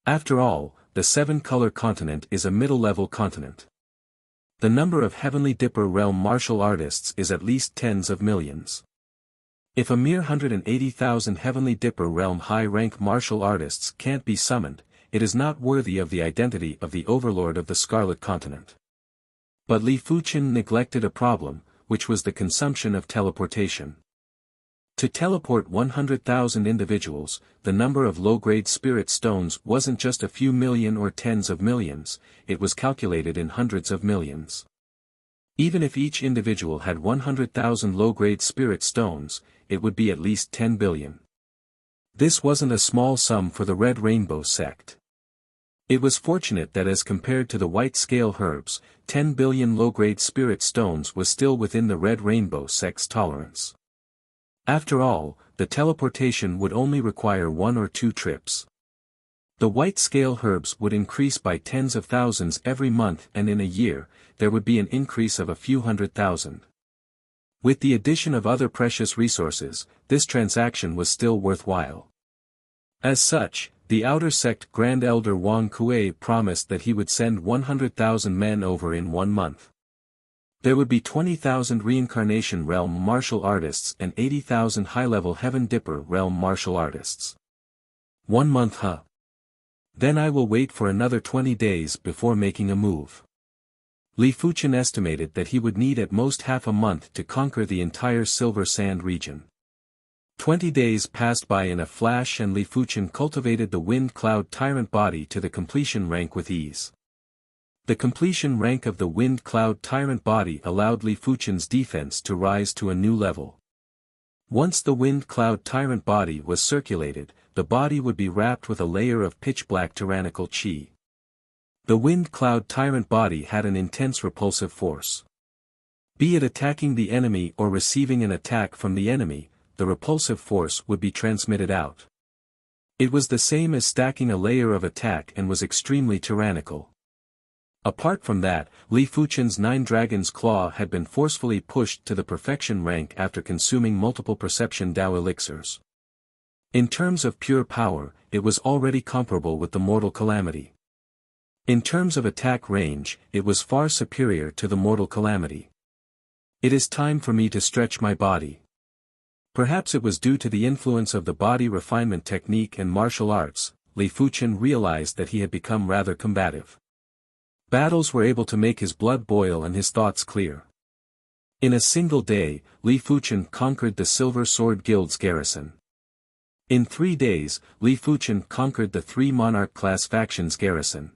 After all, the seven-color continent is a middle-level continent. The number of Heavenly Dipper realm martial artists is at least tens of millions. If a mere 180,000 Heavenly Dipper realm high-rank martial artists can't be summoned, it is not worthy of the identity of the overlord of the Scarlet Continent. But Li Fuchen neglected a problem, which was the consumption of teleportation. To teleport 100,000 individuals, the number of low-grade spirit stones wasn't just a few million or tens of millions, it was calculated in hundreds of millions. Even if each individual had 100,000 low-grade spirit stones, it would be at least 10 billion. This wasn't a small sum for the Red Rainbow sect. It was fortunate that as compared to the white scale herbs, 10 billion low-grade spirit stones was still within the Red Rainbow sect's tolerance. After all, the teleportation would only require 1 or 2 trips. The white scale herbs would increase by tens of thousands every month, and in a year, there would be an increase of a few 100,000. With the addition of other precious resources, this transaction was still worthwhile. As such, the outer sect Grand Elder Wang Kuei promised that he would send 100,000 men over in 1 month. There would be 20,000 reincarnation realm martial artists and 80,000 high-level Heaven Dipper realm martial artists. 1 month, huh? Then I will wait for another 20 days before making a move. Li Fuchen estimated that he would need at most half a month to conquer the entire Silver Sand region. 20 days passed by in a flash, and Li Fuchen cultivated the Wind Cloud Tyrant body to the completion rank with ease. The completion rank of the Wind Cloud Tyrant body allowed Li Fuchen's defense to rise to a new level. Once the Wind Cloud Tyrant body was circulated, the body would be wrapped with a layer of pitch-black tyrannical chi. The Wind Cloud Tyrant body had an intense repulsive force. Be it attacking the enemy or receiving an attack from the enemy, the repulsive force would be transmitted out. It was the same as stacking a layer of attack and was extremely tyrannical. Apart from that, Li Fuchen's 9 Dragon's Claw had been forcefully pushed to the perfection rank after consuming multiple perception Dao elixirs. In terms of pure power, it was already comparable with the Mortal Calamity. In terms of attack range, it was far superior to the Mortal Calamity. It is time for me to stretch my body. Perhaps it was due to the influence of the body refinement technique and martial arts, Li Fuchen realized that he had become rather combative. Battles were able to make his blood boil and his thoughts clear. In a single day, Li Fuchen conquered the Silver Sword Guild's garrison. In 3 days, Li Fuchen conquered the 3 Monarch-class factions' garrison.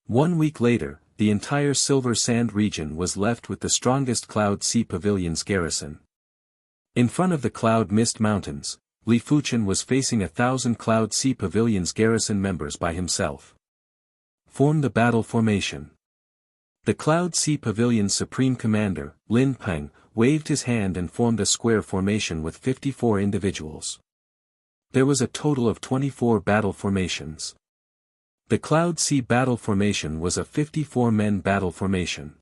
1 week later, the entire Silver Sand region was left with the strongest Cloud Sea Pavilion's garrison. In front of the Cloud Mist Mountains, Li Fuchen was facing 1,000 Cloud Sea Pavilion's garrison members by himself. Form the battle formation. The Cloud Sea Pavilion's supreme commander, Lin Peng, waved his hand and formed a square formation with 54 individuals. There was a total of 24 battle formations. The Cloud Sea battle formation was a 54-men battle formation.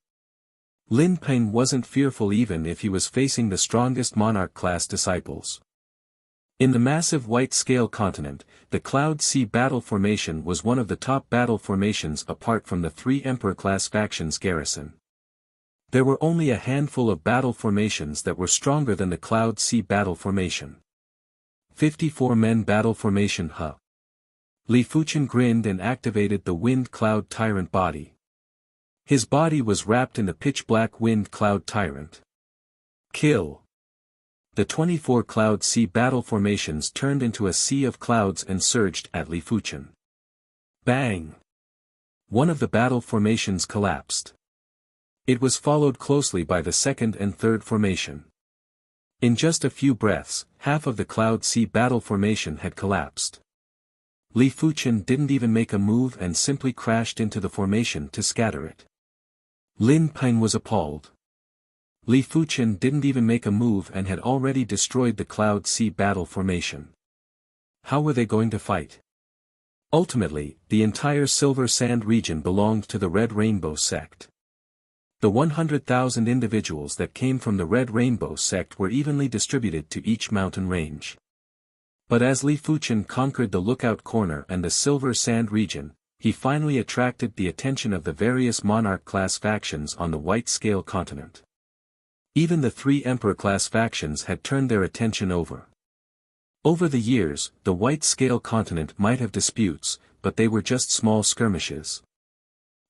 Lin Peng wasn't fearful even if he was facing the strongest Monarch-class disciples. In the massive white-scale continent, the Cloud Sea battle formation was one of the top battle formations apart from the 3 Emperor-class factions garrison. There were only a handful of battle formations that were stronger than the Cloud Sea battle formation. 54-men battle formation Huh. Li Fuchen grinned and activated the Wind Cloud Tyrant body. His body was wrapped in the pitch-black Wind Cloud Tyrant. Kill. The 24 Cloud Sea battle formations turned into a sea of clouds and surged at Li Fuchen. Bang! One of the battle formations collapsed. It was followed closely by the second and third formation. In just a few breaths, half of the Cloud Sea battle formation had collapsed. Li Fuchen didn't even make a move and simply crashed into the formation to scatter it. Lin Peng was appalled. Li Fuchen didn't even make a move and had already destroyed the Cloud Sea battle formation. How were they going to fight? Ultimately, the entire Silver Sand region belonged to the Red Rainbow sect. The 100,000 individuals that came from the Red Rainbow sect were evenly distributed to each mountain range. But as Li Fuchen conquered the Lookout Corner and the Silver Sand region, he finally attracted the attention of the various monarch-class factions on the White-Scale continent. Even the 3 Emperor-class factions had turned their attention over. Over the years, the White-Scale continent might have disputes, but they were just small skirmishes.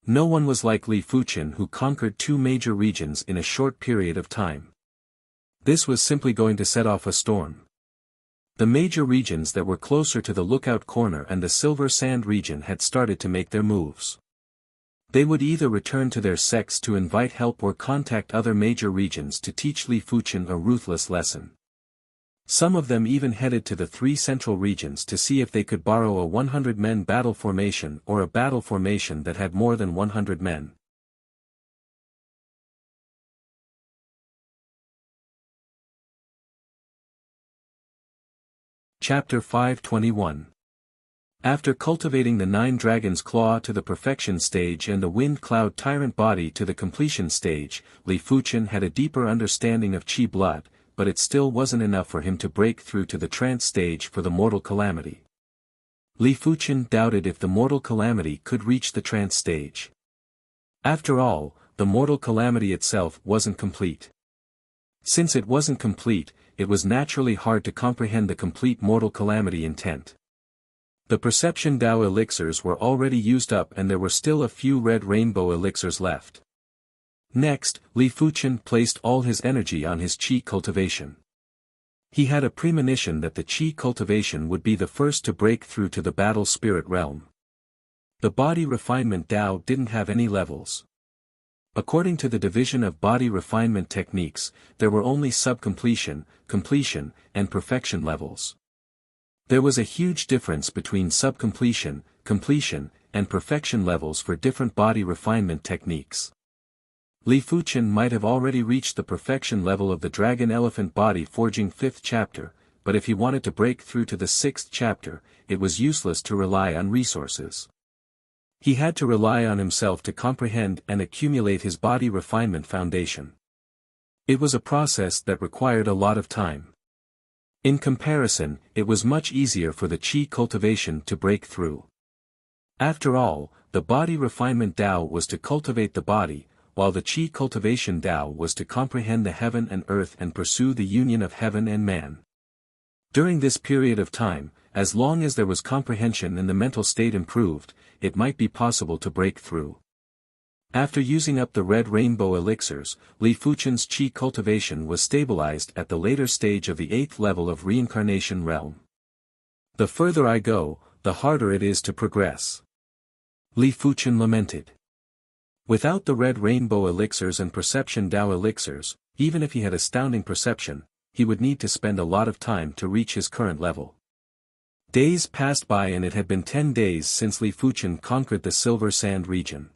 No one was like Li Fuchen who conquered 2 major regions in a short period of time. This was simply going to set off a storm. The major regions that were closer to the Lookout Corner and the Silver Sand region had started to make their moves. They would either return to their sects to invite help or contact other major regions to teach Li Fuchen a ruthless lesson. Some of them even headed to the 3 central regions to see if they could borrow a 100-men battle formation or a battle formation that had more than 100 men. Chapter 521. After cultivating the 9 Dragon's Claw to the perfection stage and the Wind Cloud Tyrant body to the completion stage, Li Fuchen had a deeper understanding of Qi blood, but it still wasn't enough for him to break through to the trance stage for the Mortal Calamity. Li Fuchen doubted if the Mortal Calamity could reach the trance stage. After all, the Mortal Calamity itself wasn't complete. Since it wasn't complete, it was naturally hard to comprehend the complete Mortal Calamity intent. The Perception Dao elixirs were already used up and there were still a few Red Rainbow elixirs left. Next, Li Fuchen placed all his energy on his Qi cultivation. He had a premonition that the Qi cultivation would be the first to break through to the Battle Spirit realm. The Body Refinement Dao didn't have any levels. According to the division of body refinement techniques, there were only sub-completion, completion, and perfection levels. There was a huge difference between sub-completion, completion, and perfection levels for different body refinement techniques. Li Fuchen might have already reached the perfection level of the Dragon Elephant Body Forging 5th chapter, but if he wanted to break through to the 6th chapter, it was useless to rely on resources. He had to rely on himself to comprehend and accumulate his body refinement foundation. It was a process that required a lot of time. In comparison, it was much easier for the Qi cultivation to break through. After all, the body refinement Dao was to cultivate the body, while the Qi cultivation Dao was to comprehend the heaven and earth and pursue the union of heaven and man. During this period of time, as long as there was comprehension and the mental state improved, it might be possible to break through. After using up the Red Rainbow elixirs, Li Fuchen's Qi cultivation was stabilized at the later stage of the 8th level of Reincarnation Realm. The further I go, the harder it is to progress. Li Fuchen lamented. Without the Red Rainbow elixirs and Perception Dao elixirs, even if he had astounding perception, he would need to spend a lot of time to reach his current level. Days passed by and it had been 10 days since Li Fuchen conquered the Silver Sand region.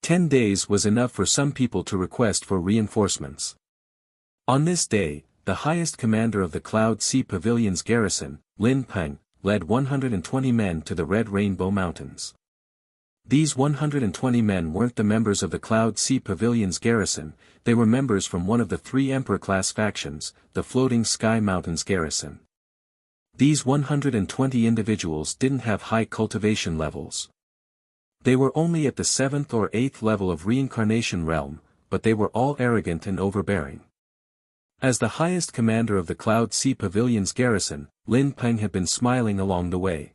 10 days was enough for some people to request for reinforcements. On this day, the highest commander of the Cloud Sea Pavilion's garrison, Lin Peng, led 120 men to the Red Rainbow Mountains. These 120 men weren't the members of the Cloud Sea Pavilion's garrison, they were members from one of the 3 Emperor-class factions, the Floating Sky Mountains garrison. These 120 individuals didn't have high cultivation levels. They were only at the 7th or 8th level of reincarnation realm, but they were all arrogant and overbearing. As the highest commander of the Cloud Sea Pavilion's garrison, Lin Peng had been smiling along the way.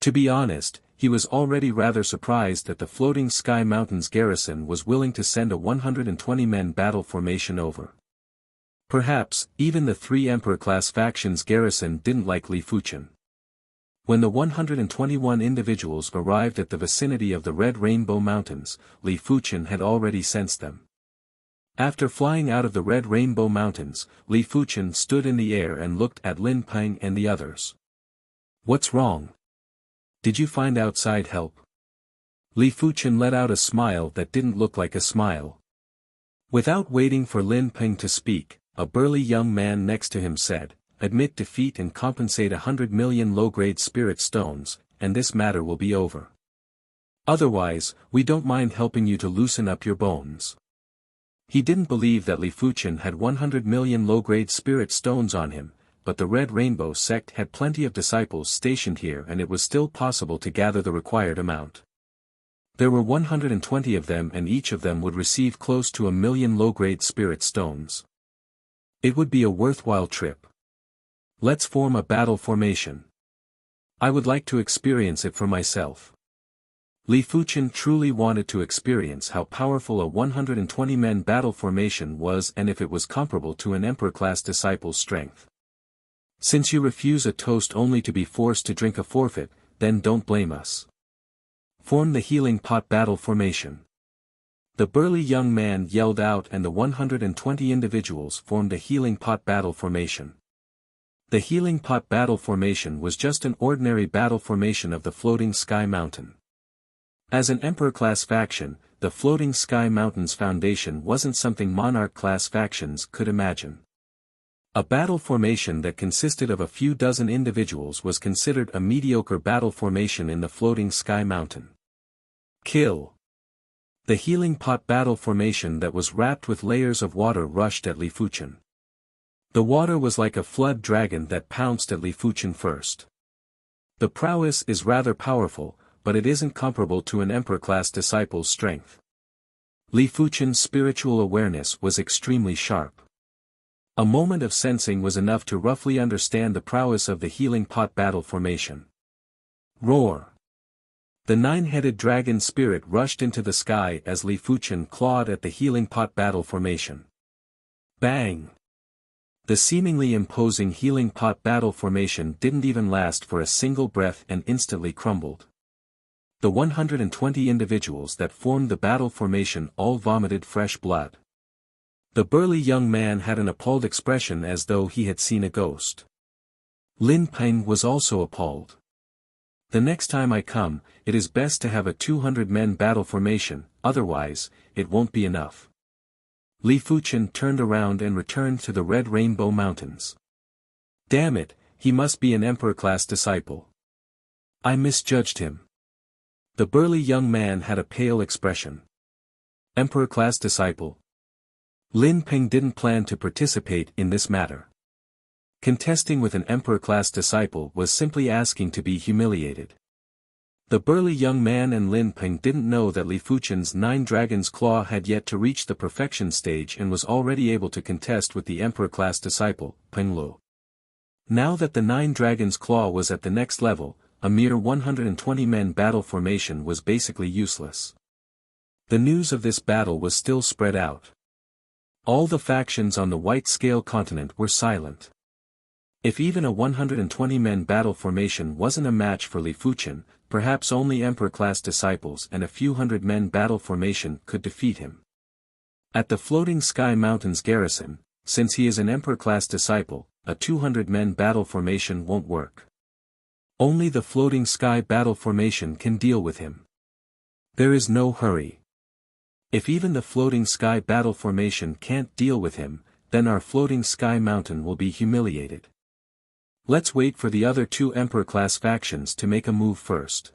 To be honest, he was already rather surprised that the Floating Sky Mountains garrison was willing to send a 120-men battle formation over. Perhaps, even the 3 Emperor-class factions garrison didn't like Li Fuchen. When the 121 individuals arrived at the vicinity of the Red Rainbow Mountains, Li Fuchen had already sensed them. After flying out of the Red Rainbow Mountains, Li Fuchen stood in the air and looked at Lin Peng and the others. "What's wrong? Did you find outside help?" Li Fuchen let out a smile that didn't look like a smile. Without waiting for Lin Peng to speak, a burly young man next to him said, "Admit defeat and compensate 100 million low-grade spirit stones, and this matter will be over. Otherwise, we don't mind helping you to loosen up your bones." He didn't believe that Li Fuchen had 100 million low-grade spirit stones on him, but the Red Rainbow sect had plenty of disciples stationed here and it was still possible to gather the required amount. There were 120 of them and each of them would receive close to 1 million low-grade spirit stones. It would be a worthwhile trip. Let's form a battle formation. I would like to experience it for myself. Li Fuchen truly wanted to experience how powerful a 120-men battle formation was and if it was comparable to an Emperor-class disciple's strength. Since you refuse a toast only to be forced to drink a forfeit, then don't blame us. Form the Healing Pot battle formation. The burly young man yelled out and the 120 individuals formed a Healing Pot battle formation. The Healing Pot battle formation was just an ordinary battle formation of the Floating Sky Mountain. As an Emperor-class faction, the Floating Sky Mountains Foundation wasn't something Monarch-class factions could imagine. A battle formation that consisted of a few dozen individuals was considered a mediocre battle formation in the Floating Sky Mountain. Kill. The Healing Pot battle formation that was wrapped with layers of water rushed at Li Fuchen. The water was like a flood dragon that pounced at Li Fuchen first. The prowess is rather powerful, but it isn't comparable to an Emperor-class disciple's strength. Li Fuchen's spiritual awareness was extremely sharp. A moment of sensing was enough to roughly understand the prowess of the Healing Pot battle formation. Roar! The 9-headed dragon spirit rushed into the sky as Li Fuchen clawed at the Healing Pot battle formation. Bang! The seemingly imposing Healing Pot battle formation didn't even last for a single breath and instantly crumbled. The 120 individuals that formed the battle formation all vomited fresh blood. The burly young man had an appalled expression as though he had seen a ghost. Lin Peng was also appalled. The next time I come, it is best to have a 200-men battle formation, otherwise, it won't be enough. Li Fuchen turned around and returned to the Red Rainbow Mountains. Damn it, he must be an Emperor-class disciple. I misjudged him. The burly young man had a pale expression. Emperor-class disciple. Lin Peng didn't plan to participate in this matter. Contesting with an Emperor-class disciple was simply asking to be humiliated. The burly young man and Lin Peng didn't know that Li Fuchen's 9 Dragon's Claw had yet to reach the perfection stage and was already able to contest with the Emperor-class disciple, Peng Lu. Now that the 9 Dragon's Claw was at the next level, a mere 120-men battle formation was basically useless. The news of this battle was still spread out. All the factions on the White Scale continent were silent. If even a 120-men battle formation wasn't a match for Li Fuchen, perhaps only Emperor-class disciples and a few hundred-men battle formation could defeat him. At the Floating Sky Mountains garrison, since he is an Emperor-class disciple, a 200-men battle formation won't work. Only the Floating Sky battle formation can deal with him. There is no hurry. If even the Floating Sky battle formation can't deal with him, then our Floating Sky Mountain will be humiliated. Let's wait for the other 2 Emperor-class factions to make a move first.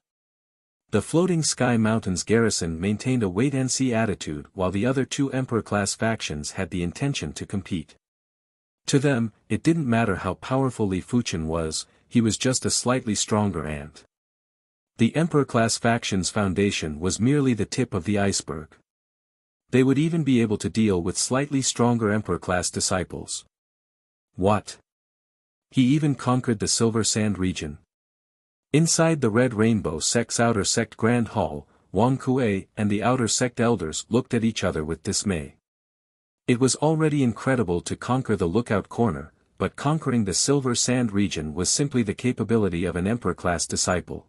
The Floating Sky Mountains garrison maintained a wait-and-see attitude while the other 2 Emperor-class factions had the intention to compete. To them, it didn't matter how powerful Li Fuchen was, he was just a slightly stronger ant. The Emperor-class faction's foundation was merely the tip of the iceberg. They would even be able to deal with slightly stronger Emperor-class disciples. What? He even conquered the Silver Sand region. Inside the Red Rainbow Sect's outer sect Grand Hall, Wang Kuei and the outer sect elders looked at each other with dismay. It was already incredible to conquer the Lookout Corner, but conquering the Silver Sand region was simply the capability of an Emperor-class disciple.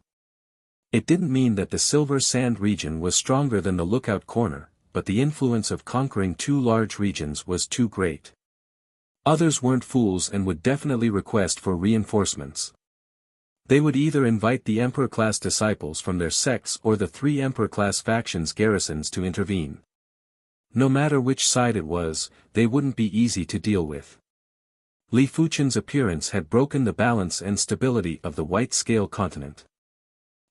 It didn't mean that the Silver Sand region was stronger than the Lookout Corner, but the influence of conquering two large regions was too great. Others weren't fools and would definitely request for reinforcements. They would either invite the Emperor-class disciples from their sects or the three Emperor-class factions' garrisons to intervene. No matter which side it was, they wouldn't be easy to deal with. Li Fuchen's appearance had broken the balance and stability of the White Scale continent.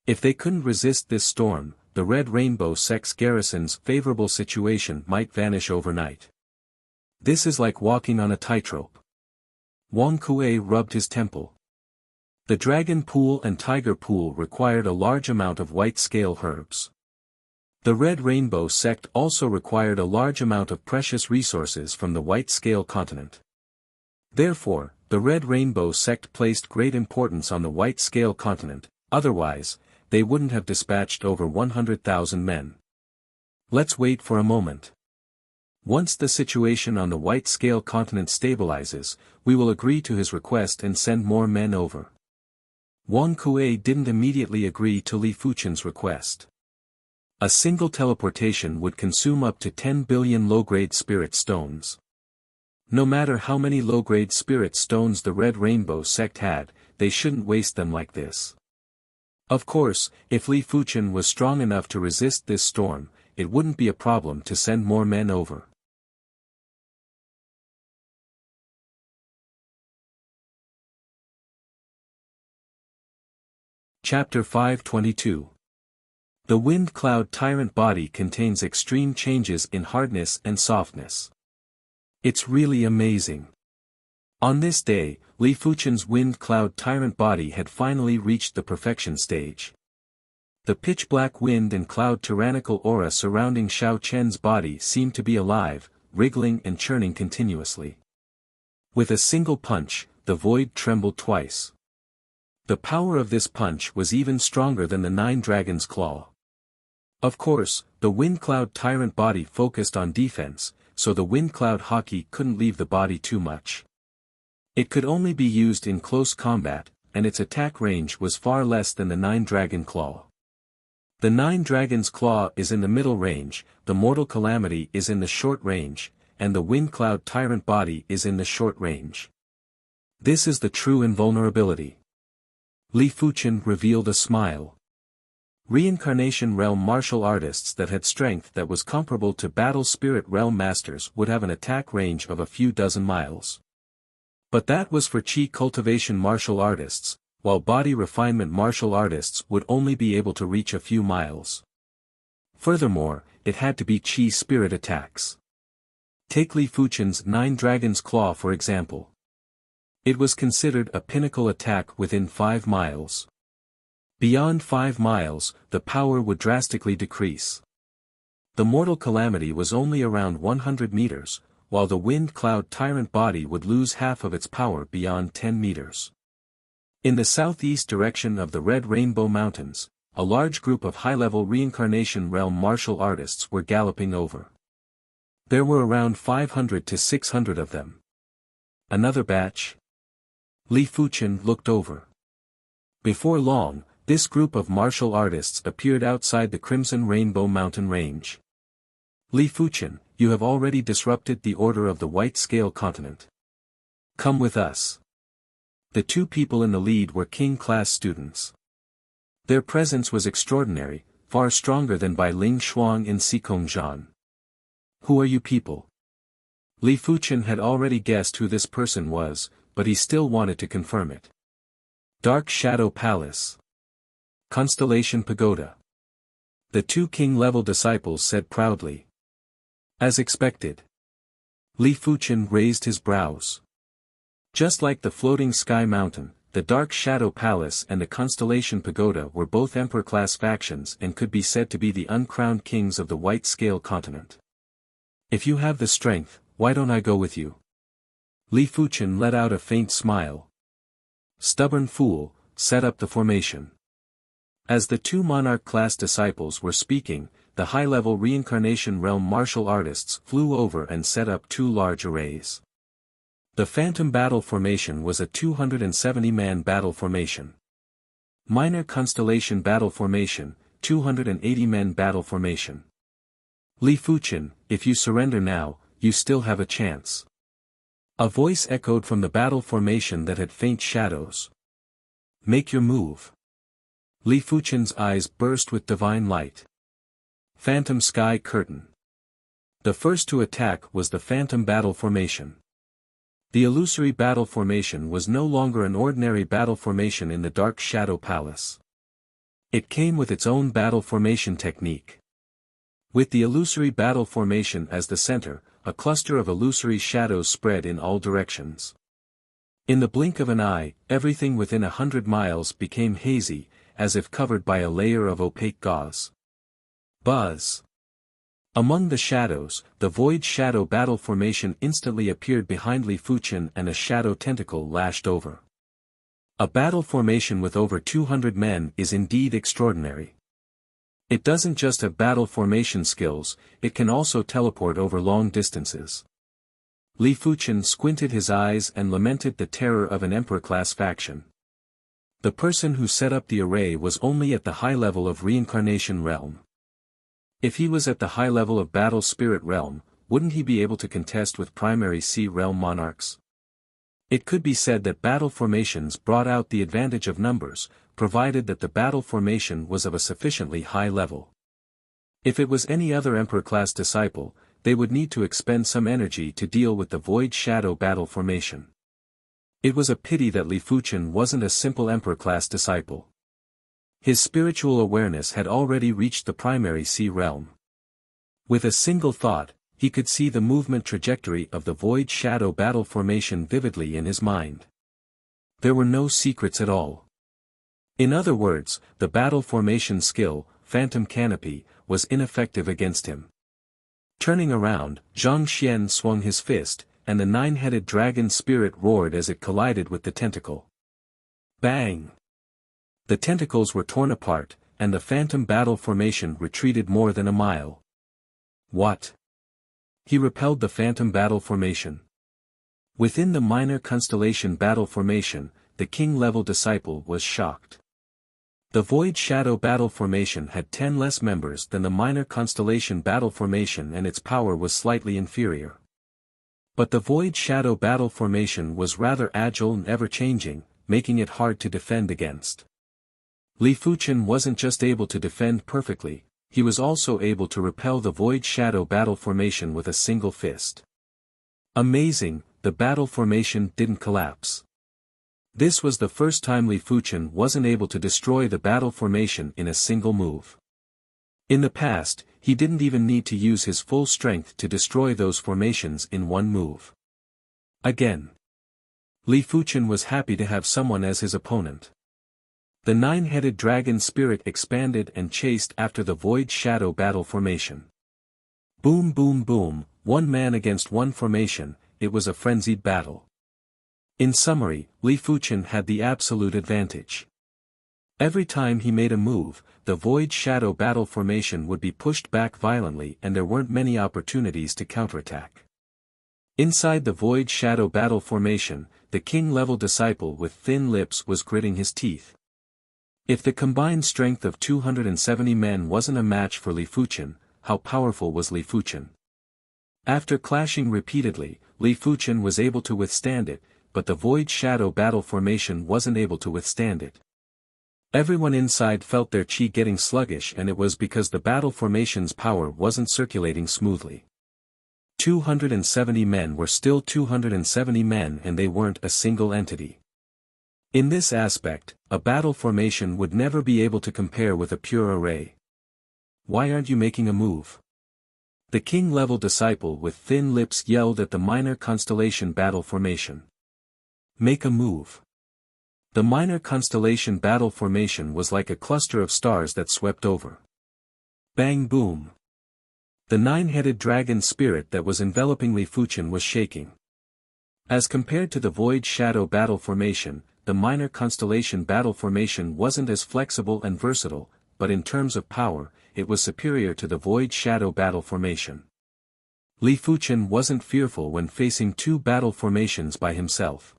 If they couldn't resist this storm, the Red Rainbow Sect's garrison's favorable situation might vanish overnight. This is like walking on a tightrope. Wang Kuei rubbed his temple. The Dragon Pool and Tiger Pool required a large amount of White Scale herbs. The Red Rainbow Sect also required a large amount of precious resources from the White Scale continent. Therefore, the Red Rainbow Sect placed great importance on the White Scale continent, otherwise, they wouldn't have dispatched over 100,000 men. Let's wait for a moment. Once the situation on the White Scale continent stabilizes, we will agree to his request and send more men over. Wang Kuei didn't immediately agree to Li Fuchen's request. A single teleportation would consume up to 10 billion low-grade spirit stones. No matter how many low-grade spirit stones the Red Rainbow Sect had, they shouldn't waste them like this. Of course, if Li Fuchen was strong enough to resist this storm, it wouldn't be a problem to send more men over. Chapter 522. The Wind Cloud Tyrant body contains extreme changes in hardness and softness. It's really amazing. On this day, Li Fuchen's Wind Cloud Tyrant body had finally reached the perfection stage. The pitch-black wind and cloud tyrannical aura surrounding Xiao Chen's body seemed to be alive, wriggling and churning continuously. With a single punch, the void trembled twice. The power of this punch was even stronger than the Nine Dragons' Claw. Of course, the Wind Cloud Tyrant body focused on defense, so the Wind Cloud Hockey couldn't leave the body too much. It could only be used in close combat, and its attack range was far less than the Nine Dragon Claw. The Nine Dragon's Claw is in the middle range, the Mortal Calamity is in the short range, and the Wind Cloud Tyrant body is in the short range. This is the true invulnerability. Li Fuchen revealed a smile. Reincarnation Realm martial artists that had strength that was comparable to Battle Spirit Realm masters would have an attack range of a few dozen miles. But that was for Qi cultivation martial artists, while body refinement martial artists would only be able to reach a few miles. Furthermore, it had to be Qi spirit attacks. Take Li Fuchen's Nine Dragons' Claw for example. It was considered a pinnacle attack within 5 miles. Beyond 5 miles, the power would drastically decrease. The Mortal Calamity was only around 100 meters, while the Wind Cloud Tyrant body would lose half of its power beyond 10 meters. In the southeast direction of the Red Rainbow Mountains, a large group of high-level Reincarnation Realm martial artists were galloping over. There were around 500 to 600 of them. Another batch? Li Fuchen looked over. Before long, this group of martial artists appeared outside the Crimson Rainbow Mountain Range. Li Fuchen, you have already disrupted the order of the White Scale continent. Come with us. The two people in the lead were King-class students. Their presence was extraordinary, far stronger than by Ling Shuang and Sikong Zhan. Who are you people? Li Fuchen had already guessed who this person was, but he still wanted to confirm it. Dark Shadow Palace. Constellation Pagoda. The two king-level disciples said proudly. As expected. Li Fuchen raised his brows. Just like the floating sky mountain, the Dark Shadow Palace and the Constellation Pagoda were both Emperor-class factions and could be said to be the uncrowned kings of the White-Scale Continent. If you have the strength, why don't I go with you? Li Fuchen let out a faint smile. Stubborn fool, set up the formation. As the two monarch-class disciples were speaking, the high-level reincarnation realm martial artists flew over and set up two large arrays. The Phantom Battle Formation was a 270-man battle formation. Minor Constellation Battle Formation, 280-men battle formation. Li Fuchen, if you surrender now, you still have a chance. A voice echoed from the battle formation that had faint shadows. Make your move. Li Fuchen's eyes burst with divine light. Phantom Sky Curtain. The first to attack was the Phantom Battle Formation. The illusory battle formation was no longer an ordinary battle formation in the Dark Shadow Palace. It came with its own battle formation technique. With the illusory battle formation as the center, a cluster of illusory shadows spread in all directions. In the blink of an eye, everything within 100 miles became hazy, as if covered by a layer of opaque gauze. Buzz. Among the shadows, the Void Shadow Battle Formation instantly appeared behind Li Fuchen and a shadow tentacle lashed over. A battle formation with over 200 men is indeed extraordinary. It doesn't just have battle formation skills, it can also teleport over long distances. Li Fuchen squinted his eyes and lamented the terror of an Emperor-class faction. The person who set up the array was only at the high level of Reincarnation Realm. If he was at the high level of Battle Spirit Realm, wouldn't he be able to contest with Primary Sea Realm monarchs? It could be said that battle formations brought out the advantage of numbers, provided that the battle formation was of a sufficiently high level. If it was any other Emperor-class disciple, they would need to expend some energy to deal with the Void Shadow Battle Formation. It was a pity that Li Fuchen wasn't a simple Emperor-class disciple. His spiritual awareness had already reached the Primary Sea Realm. With a single thought, he could see the movement trajectory of the Void Shadow Battle Formation vividly in his mind. There were no secrets at all. In other words, the battle formation skill, Phantom Canopy, was ineffective against him. Turning around, Zhang Xian swung his fist, and the nine-headed dragon spirit roared as it collided with the tentacle. Bang! The tentacles were torn apart, and the Phantom Battle Formation retreated more than a mile. What? He repelled the Phantom Battle Formation. Within the Minor Constellation Battle Formation, the King-level disciple was shocked. The Void Shadow Battle Formation had 10 less members than the Minor Constellation Battle Formation and its power was slightly inferior. But the Void Shadow Battle Formation was rather agile and ever-changing, making it hard to defend against. Li Fuchen wasn't just able to defend perfectly, he was also able to repel the Void Shadow Battle Formation with a single fist. Amazing, the battle formation didn't collapse. This was the first time Li Fuchen wasn't able to destroy the battle formation in a single move. In the past, he didn't even need to use his full strength to destroy those formations in one move. Again. Li Fuchen was happy to have someone as his opponent. The nine-headed dragon spirit expanded and chased after the Void Shadow Battle Formation. Boom boom boom, one man against one formation, it was a frenzied battle. In summary, Li Fuchen had the absolute advantage. Every time he made a move, the Void Shadow Battle Formation would be pushed back violently and there weren't many opportunities to counterattack. Inside the Void Shadow Battle Formation, the king-level disciple with thin lips was gritting his teeth. If the combined strength of 270 men wasn't a match for Li Fuchen, how powerful was Li Fuchen? After clashing repeatedly, Li Fuchen was able to withstand it, but the Void Shadow Battle Formation wasn't able to withstand it. Everyone inside felt their chi getting sluggish and it was because the battle formation's power wasn't circulating smoothly. 270 men were still 270 men and they weren't a single entity. In this aspect, a battle formation would never be able to compare with a pure array. Why aren't you making a move? The king-level disciple with thin lips yelled at the Minor Constellation Battle Formation. Make a move. The minor constellation battle formation was like a cluster of stars that swept over. Bang boom. The nine-headed dragon spirit that was enveloping Li Fuchen was shaking. As compared to the void shadow battle formation, the minor constellation battle formation wasn't as flexible and versatile, but in terms of power, it was superior to the void shadow battle formation. Li Fuchen wasn't fearful when facing two battle formations by himself.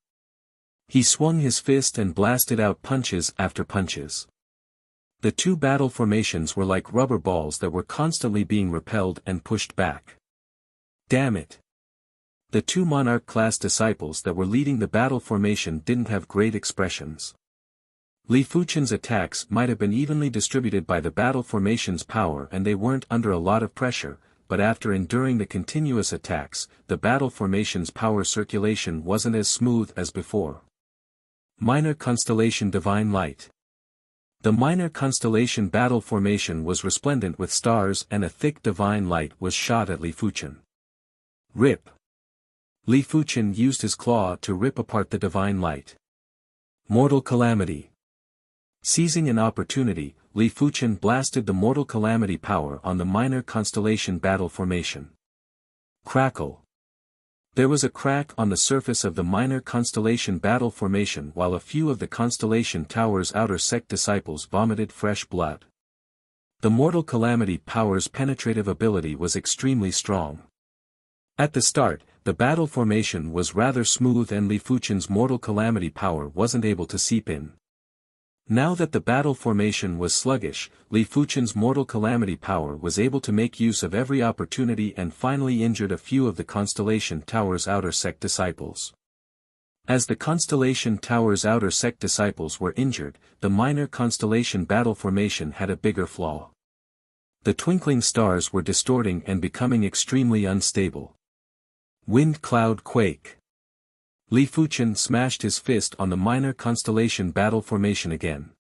He swung his fist and blasted out punches after punches. The two battle formations were like rubber balls that were constantly being repelled and pushed back. Damn it! The two monarch-class disciples that were leading the battle formation didn't have great expressions. Li Fuchen's attacks might have been evenly distributed by the battle formation's power and they weren't under a lot of pressure, but after enduring the continuous attacks, the battle formation's power circulation wasn't as smooth as before. Minor Constellation Divine Light. The minor constellation battle formation was resplendent with stars and a thick divine light was shot at Li Fuchen. Rip! Li Fuchen used his claw to rip apart the divine light. Mortal Calamity. Seizing an opportunity, Li Fuchen blasted the Mortal Calamity power on the minor constellation battle formation. Crackle. There was a crack on the surface of the minor constellation battle formation while a few of the constellation tower's outer sect disciples vomited fresh blood. The Mortal Calamity power's penetrative ability was extremely strong. At the start, the battle formation was rather smooth and Li Fuchen's Mortal Calamity power wasn't able to seep in. Now that the battle formation was sluggish, Li Fuchen's Mortal Calamity power was able to make use of every opportunity and finally injured a few of the Constellation Tower's outer sect disciples. As the Constellation Tower's outer sect disciples were injured, the minor constellation battle formation had a bigger flaw. The twinkling stars were distorting and becoming extremely unstable. Wind Cloud Quake. Li Fuchen smashed his fist on the minor constellation battle formation again.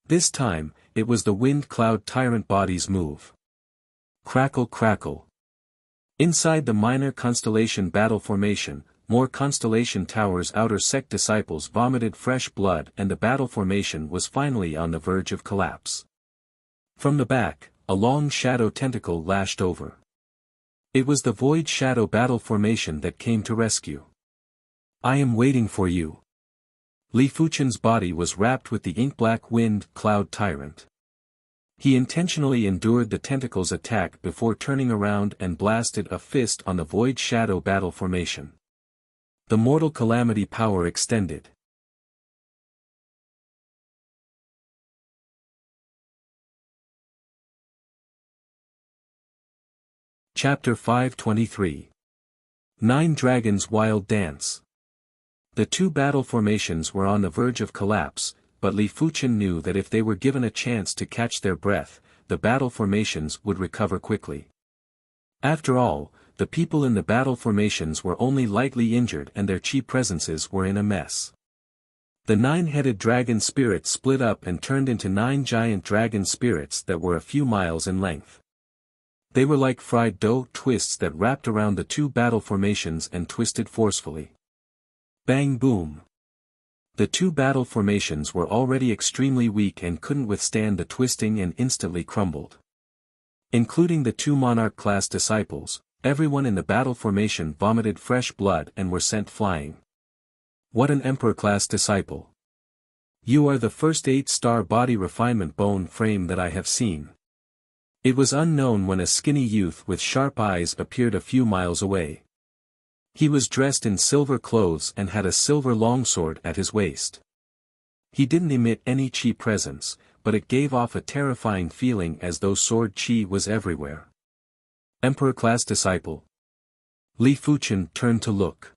This time, it was the Wind Cloud Tyrant body's move. Crackle crackle. Inside the minor constellation battle formation, more constellation towers' outer sect disciples vomited fresh blood and the battle formation was finally on the verge of collapse. From the back, a long shadow tentacle lashed over. It was the void shadow battle formation that came to rescue. I am waiting for you. Li Fuchen's body was wrapped with the ink-black Wind Cloud Tyrant. He intentionally endured the tentacle's attack before turning around and blasted a fist on the void shadow battle formation. The Mortal Calamity power extended. Chapter 523. Nine Dragons' Wild Dance. The two battle formations were on the verge of collapse, but Li Fuchen knew that if they were given a chance to catch their breath, the battle formations would recover quickly. After all, the people in the battle formations were only lightly injured and their chi presences were in a mess. The nine-headed dragon spirit split up and turned into nine giant dragon spirits that were a few miles in length. They were like fried dough twists that wrapped around the two battle formations and twisted forcefully. Bang boom. The two battle formations were already extremely weak and couldn't withstand the twisting and instantly crumbled. Including the two monarch-class disciples, everyone in the battle formation vomited fresh blood and were sent flying. What an Emperor-class disciple. You are the first 8-star body refinement bone frame that I have seen. It was unknown when a skinny youth with sharp eyes appeared a few miles away. He was dressed in silver clothes and had a silver longsword at his waist. He didn't emit any chi presence, but it gave off a terrifying feeling as though sword chi was everywhere. Emperor-class disciple. Li Fuchen turned to look.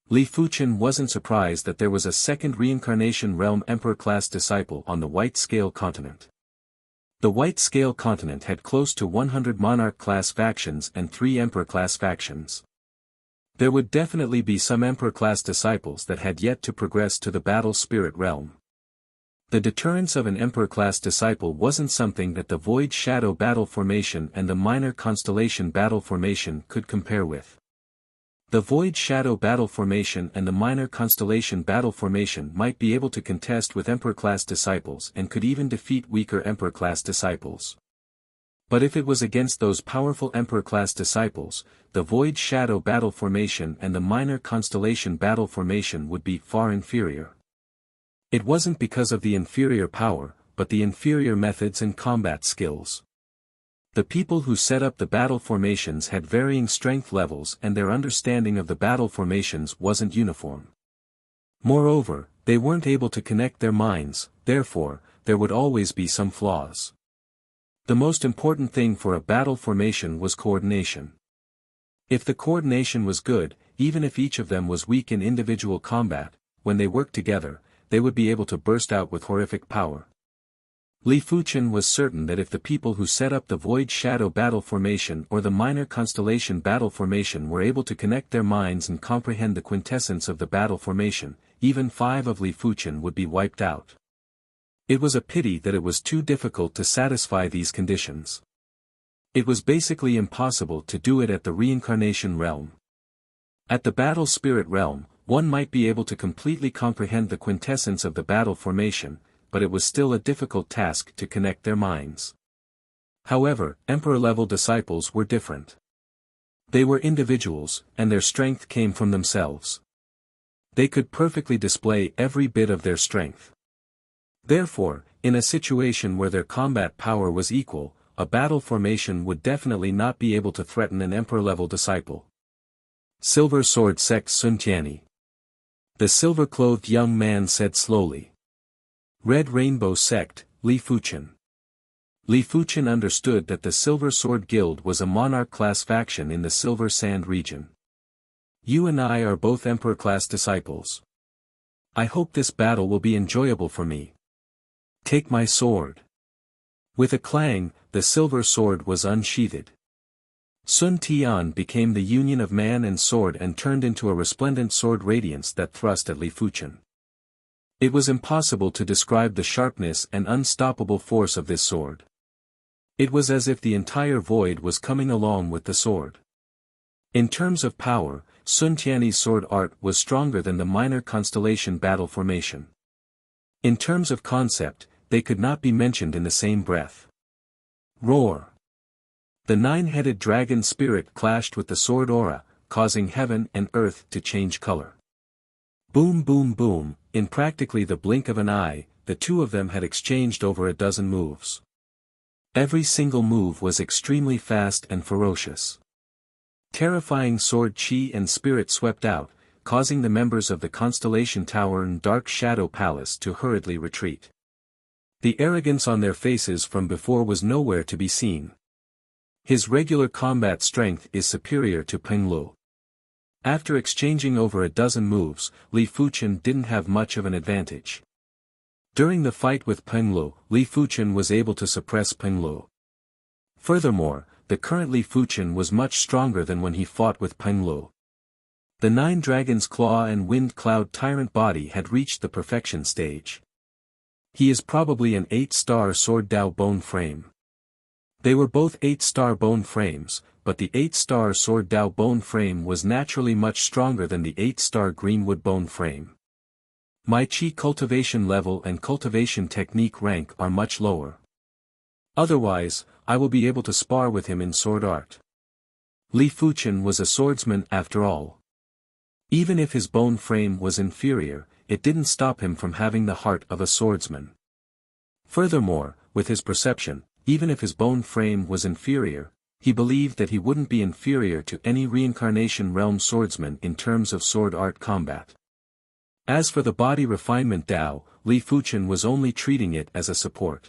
Li Fuchen wasn't surprised that there was a second reincarnation realm Emperor-class disciple on the White Scale continent. The White Scale continent had close to 100 monarch-class factions and 3 emperor-class factions. There would definitely be some emperor-class disciples that had yet to progress to the battle spirit realm. The deterrence of an emperor-class disciple wasn't something that the Void Shadow battle formation and the minor constellation battle formation could compare with. The Void Shadow Battle Formation and the Minor Constellation Battle Formation might be able to contest with Emperor-class disciples and could even defeat weaker Emperor-class disciples. But if it was against those powerful Emperor-class disciples, the Void Shadow Battle Formation and the Minor Constellation Battle Formation would be far inferior. It wasn't because of the inferior power, but the inferior methods and combat skills. The people who set up the battle formations had varying strength levels and their understanding of the battle formations wasn't uniform. Moreover, they weren't able to connect their minds, therefore, there would always be some flaws. The most important thing for a battle formation was coordination. If the coordination was good, even if each of them was weak in individual combat, when they worked together, they would be able to burst out with horrific power. Li Fuchen was certain that if the people who set up the Void Shadow Battle Formation or the Minor Constellation Battle Formation were able to connect their minds and comprehend the quintessence of the battle formation, even 5 of Li Fuchen would be wiped out. It was a pity that it was too difficult to satisfy these conditions. It was basically impossible to do it at the Reincarnation Realm. At the Battle Spirit Realm, one might be able to completely comprehend the quintessence of the battle formation, but it was still a difficult task to connect their minds. However, Emperor-level disciples were different. They were individuals, and their strength came from themselves. They could perfectly display every bit of their strength. Therefore, in a situation where their combat power was equal, a battle formation would definitely not be able to threaten an Emperor-level disciple. Silver Sword Sect Sun Tianyi. The silver-clothed young man said slowly. Red Rainbow Sect, Li Fuchen. Li Fuchen understood that the Silver Sword Guild was a monarch-class faction in the Silver Sand region. You and I are both Emperor-class disciples. I hope this battle will be enjoyable for me. Take my sword. With a clang, the silver sword was unsheathed. Sun Tian became the union of man and sword and turned into a resplendent sword radiance that thrust at Li Fuchen. It was impossible to describe the sharpness and unstoppable force of this sword. It was as if the entire void was coming along with the sword. In terms of power, Sun Tianyi's sword art was stronger than the Minor Constellation Battle Formation. In terms of concept, they could not be mentioned in the same breath. Roar! The 9-headed dragon spirit clashed with the sword aura, causing heaven and earth to change color. Boom boom boom, in practically the blink of an eye, the two of them had exchanged over a dozen moves. Every single move was extremely fast and ferocious. Terrifying sword chi and spirit swept out, causing the members of the Constellation Tower and Dark Shadow Palace to hurriedly retreat. The arrogance on their faces from before was nowhere to be seen. His regular combat strength is superior to Peng Lu. After exchanging over a dozen moves, Li Fuchen didn't have much of an advantage. During the fight with Peng Lu, Li Fuchen was able to suppress Peng Lu. Furthermore, the current Li Fuchen was much stronger than when he fought with Peng Lu. The 9 Dragon's Claw and Wind Cloud Tyrant body had reached the perfection stage. He is probably an 8-star Sword Dao bone frame. They were both 8-star bone frames, but the 8-star Sword Dao bone frame was naturally much stronger than the 8-star Greenwood bone frame. My chi cultivation level and cultivation technique rank are much lower. Otherwise, I will be able to spar with him in sword art. Li Fuchen was a swordsman after all. Even if his bone frame was inferior, it didn't stop him from having the heart of a swordsman. Furthermore, with his perception, even if his bone frame was inferior, he believed that he wouldn't be inferior to any Reincarnation Realm swordsman in terms of sword art combat. As for the body refinement Dao, Li Fuchen was only treating it as a support.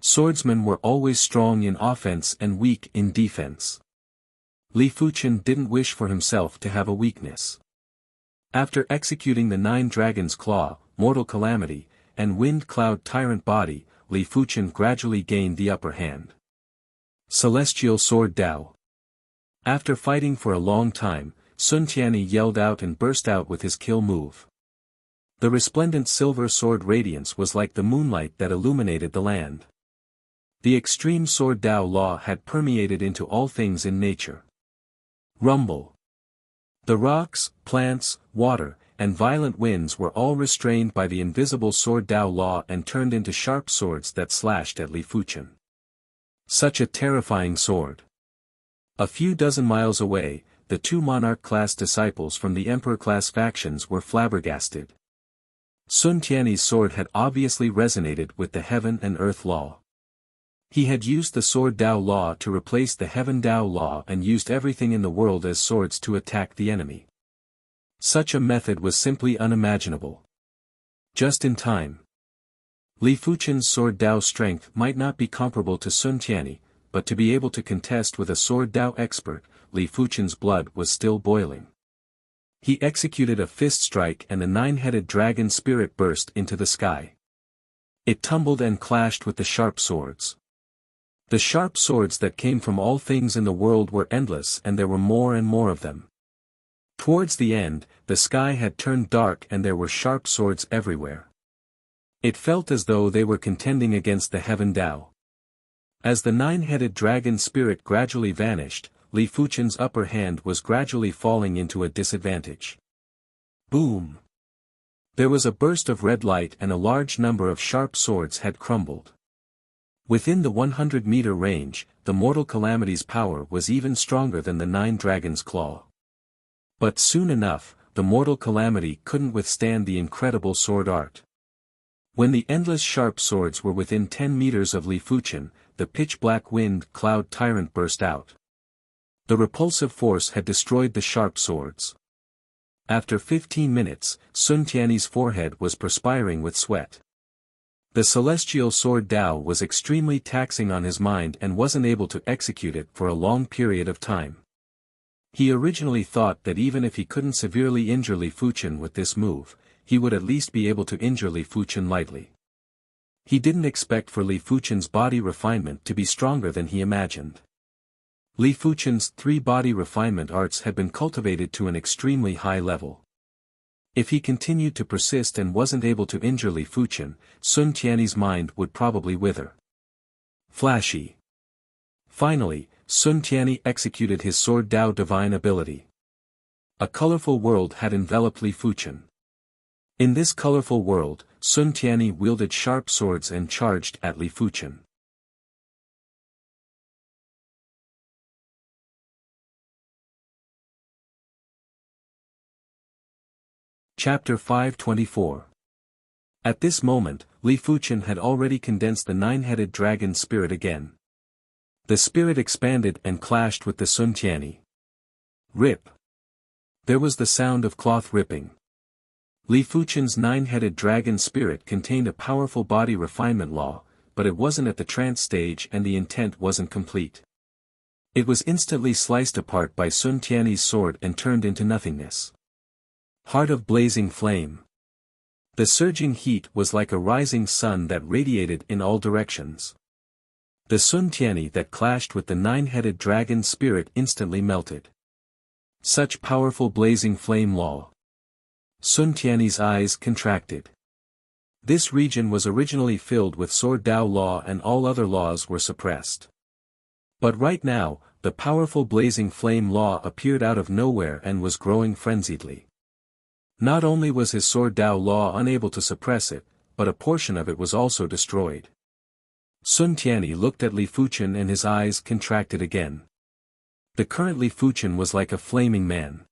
Swordsmen were always strong in offense and weak in defense. Li Fuchen didn't wish for himself to have a weakness. After executing the 9 Dragon's Claw, Mortal Calamity, and Wind Cloud Tyrant body, Li Fuchen gradually gained the upper hand. Celestial Sword Dao. After fighting for a long time, Sun Tianyi yelled out and burst out with his kill move. The resplendent silver sword radiance was like the moonlight that illuminated the land. The extreme Sword Dao law had permeated into all things in nature. Rumble. The rocks, plants, water, and violent winds were all restrained by the invisible sword Dao law and turned into sharp swords that slashed at Li Fuchen. Such a terrifying sword. A few dozen miles away, the two monarch-class disciples from the emperor-class factions were flabbergasted. Sun Tianyi's sword had obviously resonated with the heaven and earth law. He had used the sword Dao law to replace the heaven Dao law and used everything in the world as swords to attack the enemy. Such a method was simply unimaginable. Just in time. Li Fuchen's sword Dao strength might not be comparable to Sun Tianyi, but to be able to contest with a sword Dao expert, Li Fuchen's blood was still boiling. He executed a fist strike and the nine-headed dragon spirit burst into the sky. It tumbled and clashed with the sharp swords. The sharp swords that came from all things in the world were endless and there were more and more of them. Towards the end, the sky had turned dark and there were sharp swords everywhere. It felt as though they were contending against the heaven Dao. As the nine-headed dragon spirit gradually vanished, Li Fuchen's upper hand was gradually falling into a disadvantage. Boom! There was a burst of red light and a large number of sharp swords had crumbled. Within the 100-meter range, the mortal calamity's power was even stronger than the nine dragons' claw. But soon enough, the mortal calamity couldn't withstand the incredible sword art. When the endless sharp swords were within 10 meters of Li Fuchen, the pitch-black wind cloud tyrant burst out. The repulsive force had destroyed the sharp swords. After 15 minutes, Sun Tianyi's forehead was perspiring with sweat. The celestial sword Dao was extremely taxing on his mind and wasn't able to execute it for a long period of time. He originally thought that even if he couldn't severely injure Li Fuchen with this move, he would at least be able to injure Li Fuchen lightly. He didn't expect for Li Fuchen's body refinement to be stronger than he imagined. Li Fuchen's 3 body refinement arts had been cultivated to an extremely high level. If he continued to persist and wasn't able to injure Li Fuchen, Sun Tianyi's mind would probably wither. Flashy. Finally, Sun Tianyi executed his sword Dao divine ability. A colorful world had enveloped Li Fuchen. In this colorful world, Sun Tianyi wielded sharp swords and charged at Li Fuchen. Chapter 524. At this moment, Li Fuchen had already condensed the nine-headed dragon spirit again. The spirit expanded and clashed with the Sun Tianyi. Rip. There was the sound of cloth ripping. Li Fuchen's nine-headed dragon spirit contained a powerful body refinement law, but it wasn't at the trance stage and the intent wasn't complete. It was instantly sliced apart by Sun Tianyi's sword and turned into nothingness. Heart of blazing flame. The surging heat was like a rising sun that radiated in all directions. The Sun Tianyi that clashed with the nine-headed dragon spirit instantly melted. Such powerful blazing flame law. Sun Tianyi's eyes contracted. This region was originally filled with sword Dao law and all other laws were suppressed. But right now, the powerful blazing flame law appeared out of nowhere and was growing frenziedly. Not only was his sword Dao law unable to suppress it, but a portion of it was also destroyed. Sun Tianyi looked at Li Fuchen and his eyes contracted again. The current Li Fuchen was like a flaming man.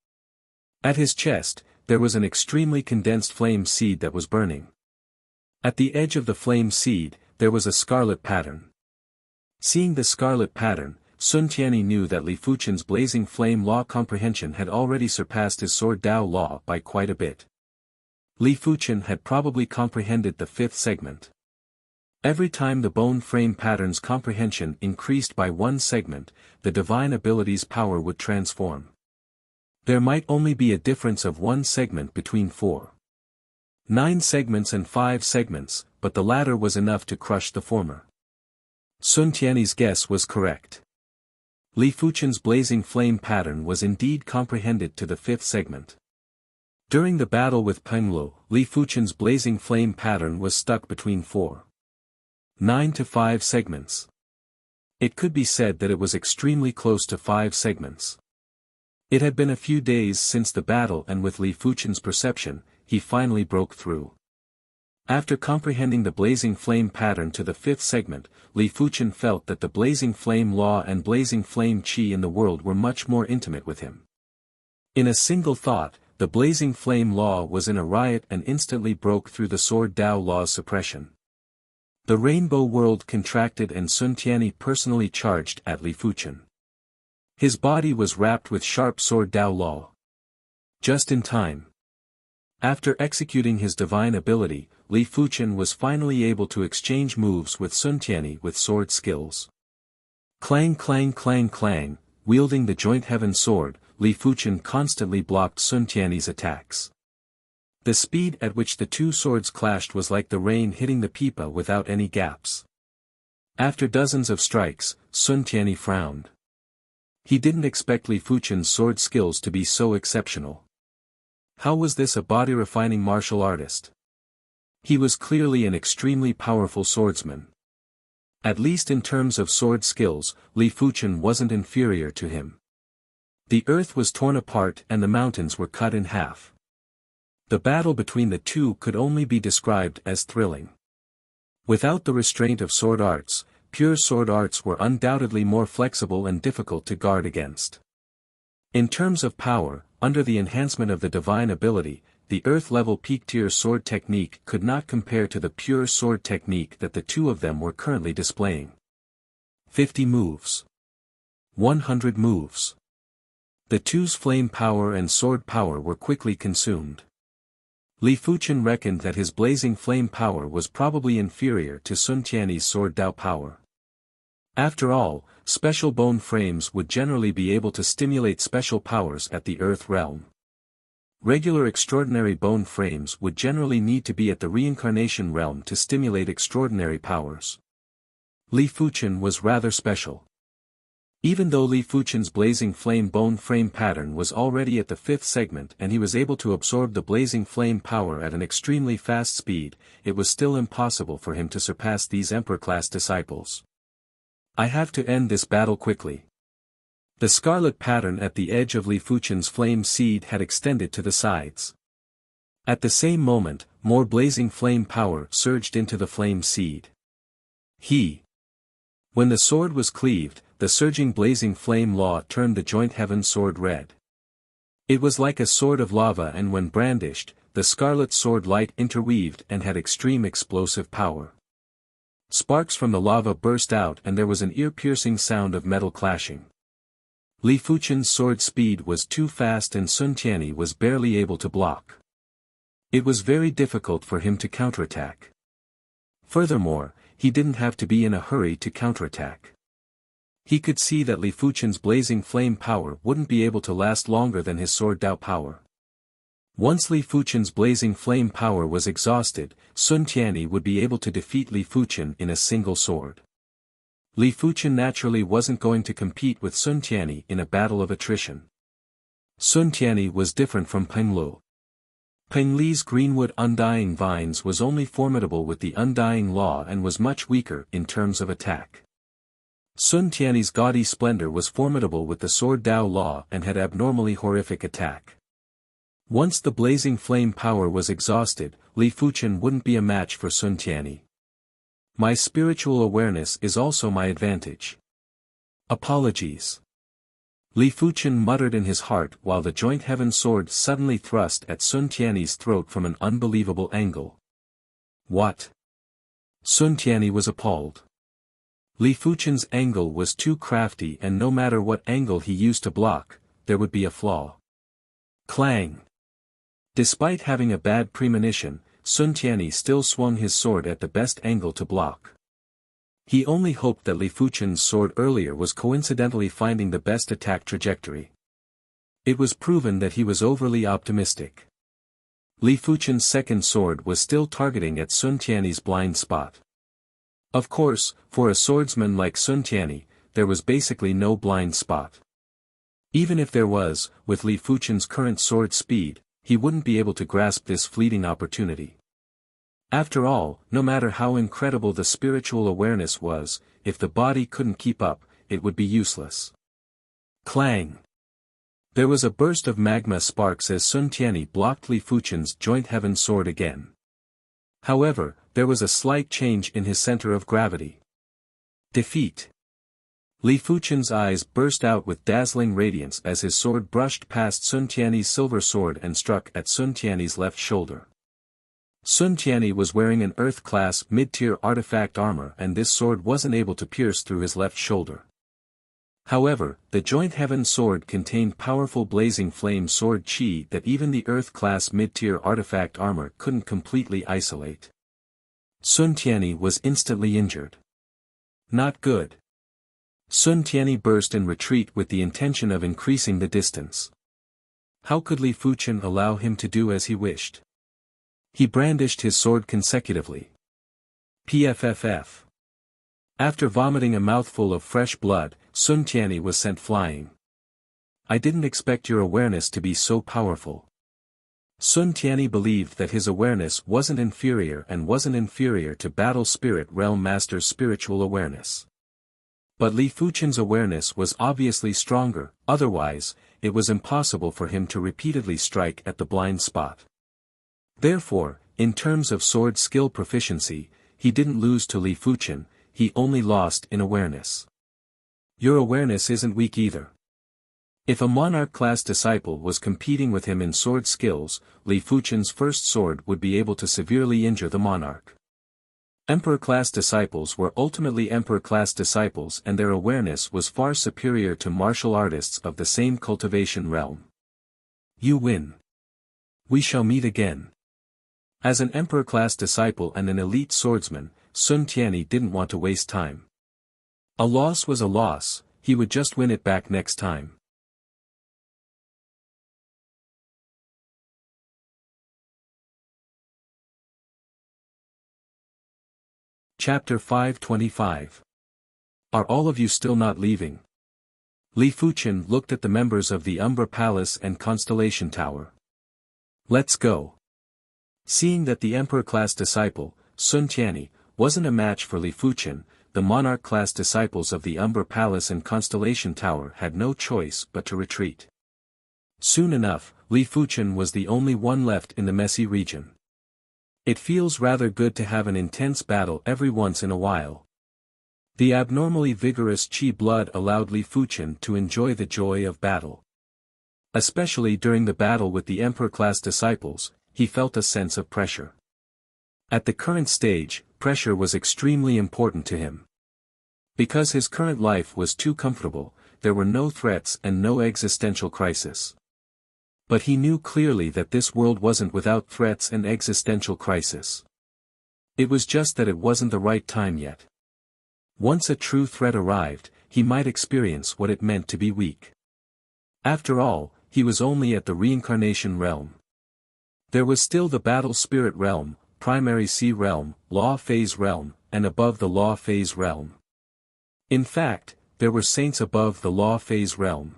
At his chest, there was an extremely condensed flame seed that was burning. At the edge of the flame seed, there was a scarlet pattern. Seeing the scarlet pattern, Sun Tianyi knew that Li Fuchen's blazing flame law comprehension had already surpassed his sword Dao law by quite a bit. Li Fuchen had probably comprehended the 5th segment. Every time the bone frame pattern's comprehension increased by 1 segment, the divine ability's power would transform. There might only be a difference of 1 segment between 4. 9 segments and 5 segments, but the latter was enough to crush the former. Sun Tianyi's guess was correct. Li Fuchen's blazing flame pattern was indeed comprehended to the 5th segment. During the battle with Penglu, Li Fuchen's blazing flame pattern was stuck between 4. 9 to 5 segments. It could be said that it was extremely close to 5 segments. It had been a few days since the battle, and with Li Fuchen's perception, he finally broke through. After comprehending the blazing flame pattern to the fifth segment, Li Fuchen felt that the blazing flame law and blazing flame qi in the world were much more intimate with him. In a single thought, the blazing flame law was in a riot and instantly broke through the sword Dao law's suppression. The rainbow world contracted and Sun Tianyi personally charged at Li Fuchen. His body was wrapped with sharp sword Dao law. Just in time. After executing his divine ability, Li Fuchen was finally able to exchange moves with Sun Tianyi with sword skills. Clang clang clang clang, wielding the joint heaven sword, Li Fuchen constantly blocked Sun Tianyi's attacks. The speed at which the two swords clashed was like the rain hitting the pipa without any gaps. After dozens of strikes, Sun Tianyi frowned. He didn't expect Li Fuchen's sword skills to be so exceptional. How was this a body-refining martial artist? He was clearly an extremely powerful swordsman. At least in terms of sword skills, Li Fuchen wasn't inferior to him. The earth was torn apart and the mountains were cut in half. The battle between the two could only be described as thrilling. Without the restraint of sword arts, pure sword arts were undoubtedly more flexible and difficult to guard against. In terms of power, under the enhancement of the divine ability, the earth-level peak-tier sword technique could not compare to the pure sword technique that the two of them were currently displaying. 50 moves. 100 moves. The two's flame power and sword power were quickly consumed. Li Fuchen reckoned that his blazing flame power was probably inferior to Sun Tianyi's sword Dao power. After all, special bone frames would generally be able to stimulate special powers at the earth realm. Regular extraordinary bone frames would generally need to be at the reincarnation realm to stimulate extraordinary powers. Li Fuchen was rather special. Even though Li Fuchen's blazing flame bone frame pattern was already at the fifth segment and he was able to absorb the blazing flame power at an extremely fast speed, it was still impossible for him to surpass these Emperor-class disciples. I have to end this battle quickly. The scarlet pattern at the edge of Li Fuchen's flame seed had extended to the sides. At the same moment, more blazing flame power surged into the flame seed. When the sword was cleaved, the surging blazing flame law turned the joint heaven sword red. It was like a sword of lava, and when brandished, the scarlet sword light interweaved and had extreme explosive power. Sparks from the lava burst out and there was an ear-piercing sound of metal clashing. Li Fuchen's sword speed was too fast and Sun Tianyi was barely able to block. It was very difficult for him to counterattack. Furthermore, he didn't have to be in a hurry to counterattack. He could see that Li Fuchen's blazing flame power wouldn't be able to last longer than his sword Dao power. Once Li Fuchen's blazing flame power was exhausted, Sun Tianyi would be able to defeat Li Fuchen in a single sword. Li Fuchen naturally wasn't going to compete with Sun Tianyi in a battle of attrition. Sun Tianyi was different from Peng Lu. Peng Li's greenwood undying vines was only formidable with the undying law and was much weaker in terms of attack. Sun Tianyi's gaudy splendor was formidable with the sword Dao law and had abnormally horrific attack. Once the blazing flame power was exhausted, Li Fuchen wouldn't be a match for Sun Tianyi. My spiritual awareness is also my advantage. Apologies. Li Fuchen muttered in his heart while the joint heaven sword suddenly thrust at Sun Tianyi's throat from an unbelievable angle. What? Sun Tianyi was appalled. Li Fuchen's angle was too crafty, and no matter what angle he used to block, there would be a flaw. Clang! Despite having a bad premonition, Sun Tianyi still swung his sword at the best angle to block. He only hoped that Li Fuchen's sword earlier was coincidentally finding the best attack trajectory. It was proven that he was overly optimistic. Li Fuchen's second sword was still targeting at Sun Tianyi's blind spot. Of course, for a swordsman like Sun Tianyi, there was basically no blind spot. Even if there was, with Li Fuchen's current sword speed, he wouldn't be able to grasp this fleeting opportunity. After all, no matter how incredible the spiritual awareness was, if the body couldn't keep up, it would be useless. Clang! There was a burst of magma sparks as Sun Tianyi blocked Li Fuchen's joint heaven sword again. However, there was a slight change in his center of gravity. Defeat. Li Fuchen's eyes burst out with dazzling radiance as his sword brushed past Sun Tianyi's silver sword and struck at Sun Tianyi's left shoulder. Sun Tianyi was wearing an Earth-class mid-tier artifact armor and this sword wasn't able to pierce through his left shoulder. However, the joint heaven sword contained powerful blazing flame sword chi that even the Earth-class mid-tier artifact armor couldn't completely isolate. Sun Tianyi was instantly injured. Not good. Sun Tianyi burst in retreat with the intention of increasing the distance. How could Li Fuchen allow him to do as he wished? He brandished his sword consecutively. Pfff. After vomiting a mouthful of fresh blood, Sun Tianyi was sent flying. I didn't expect your awareness to be so powerful. Sun Tianyi believed that his awareness wasn't inferior to Battle Spirit Realm Master's spiritual awareness. But Li Fuchen's awareness was obviously stronger, otherwise, it was impossible for him to repeatedly strike at the blind spot. Therefore, in terms of sword skill proficiency, he didn't lose to Li Fuchen, he only lost in awareness. Your awareness isn't weak either. If a monarch-class disciple was competing with him in sword skills, Li Fuchen's first sword would be able to severely injure the monarch. Emperor-class disciples were ultimately Emperor-class disciples and their awareness was far superior to martial artists of the same cultivation realm. You win. We shall meet again. As an Emperor-class disciple and an elite swordsman, Sun Tianyi didn't want to waste time. A loss was a loss, he would just win it back next time. Chapter 525. Are all of you still not leaving? Li Fuchen looked at the members of the Umbra Palace and Constellation Tower. Let's go. Seeing that the Emperor-class disciple, Sun Tianyi, wasn't a match for Li Fuchen, the Monarch-class disciples of the Umbra Palace and Constellation Tower had no choice but to retreat. Soon enough, Li Fuchen was the only one left in the messy region. It feels rather good to have an intense battle every once in a while. The abnormally vigorous Qi blood allowed Li Fuchen to enjoy the joy of battle. Especially during the battle with the Emperor-class disciples, he felt a sense of pressure. At the current stage, pressure was extremely important to him. Because his current life was too comfortable, there were no threats and no existential crisis. But he knew clearly that this world wasn't without threats and existential crisis. It was just that it wasn't the right time yet. Once a true threat arrived, he might experience what it meant to be weak. After all, he was only at the reincarnation realm. There was still the battle spirit realm, primary sea realm, law phase realm, and above the law phase realm. In fact, there were saints above the law phase realm.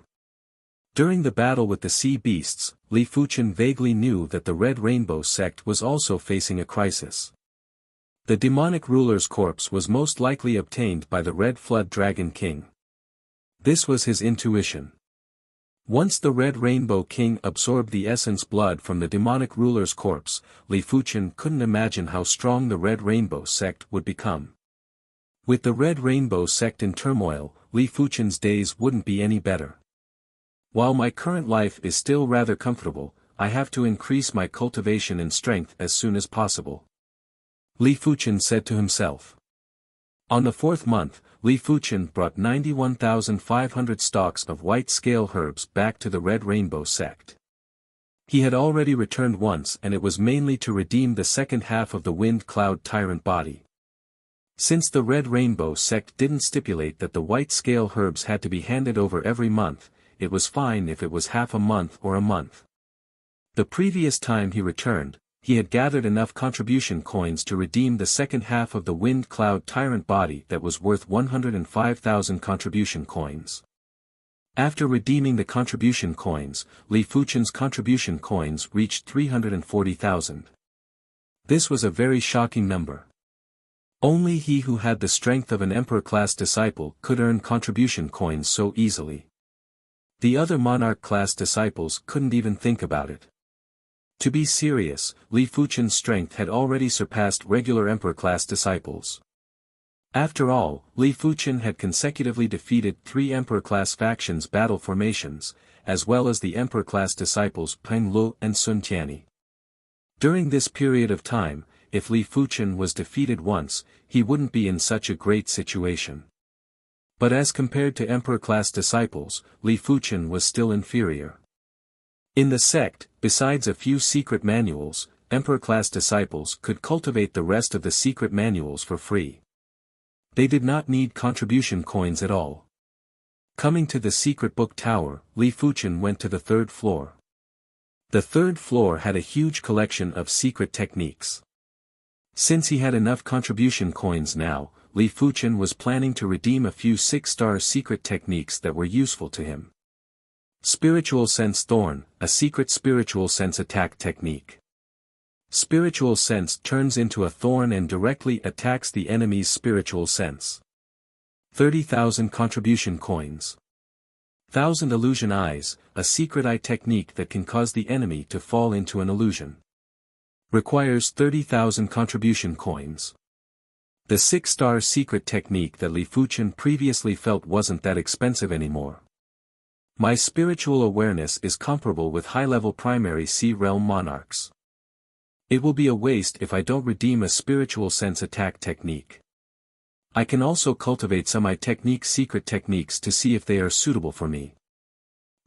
During the battle with the sea beasts, Li Fuchen vaguely knew that the Red Rainbow sect was also facing a crisis. The demonic ruler's corpse was most likely obtained by the Red Flood Dragon King. This was his intuition. Once the Red Rainbow King absorbed the essence blood from the demonic ruler's corpse, Li Fuchen couldn't imagine how strong the Red Rainbow sect would become. With the Red Rainbow sect in turmoil, Li Fuchen's days wouldn't be any better. While my current life is still rather comfortable, I have to increase my cultivation and strength as soon as possible. Li Fuchen said to himself. On the 4th month, Li Fuchen brought 91,500 stalks of white scale herbs back to the Red Rainbow sect. He had already returned once and it was mainly to redeem the second half of the Wind Cloud Tyrant body. Since the Red Rainbow sect didn't stipulate that the white scale herbs had to be handed over every month, it was fine if it was half a month or a month. The previous time he returned, he had gathered enough contribution coins to redeem the second half of the Wind Cloud Tyrant body that was worth 105,000 contribution coins. After redeeming the contribution coins, Li Fuchen's contribution coins reached 340,000. This was a very shocking number. Only he who had the strength of an Emperor-class disciple could earn contribution coins so easily. The other monarch-class disciples couldn't even think about it. To be serious, Li Fuchen's strength had already surpassed regular emperor-class disciples. After all, Li Fuchen had consecutively defeated 3 emperor-class factions battle formations, as well as the emperor-class disciples Peng Lu and Sun Tianyi. During this period of time, if Li Fuchen was defeated once, he wouldn't be in such a great situation. But as compared to emperor-class disciples, Li Fuchen was still inferior. In the sect, besides a few secret manuals, emperor-class disciples could cultivate the rest of the secret manuals for free. They did not need contribution coins at all. Coming to the secret book tower, Li Fuchen went to the 3rd floor. The 3rd floor had a huge collection of secret techniques. Since he had enough contribution coins now, Li Fuchen was planning to redeem a few 6-star secret techniques that were useful to him. Spiritual Sense Thorn, a secret spiritual sense attack technique. Spiritual sense turns into a thorn and directly attacks the enemy's spiritual sense. 30,000 contribution coins. 1,000 illusion eyes, a secret eye technique that can cause the enemy to fall into an illusion. Requires 30,000 contribution coins. The 6-star secret technique that Li Fuchen previously felt wasn't that expensive anymore. My spiritual awareness is comparable with high-level primary Sea Realm monarchs. It will be a waste if I don't redeem a spiritual sense attack technique. I can also cultivate some eye technique secret techniques to see if they are suitable for me.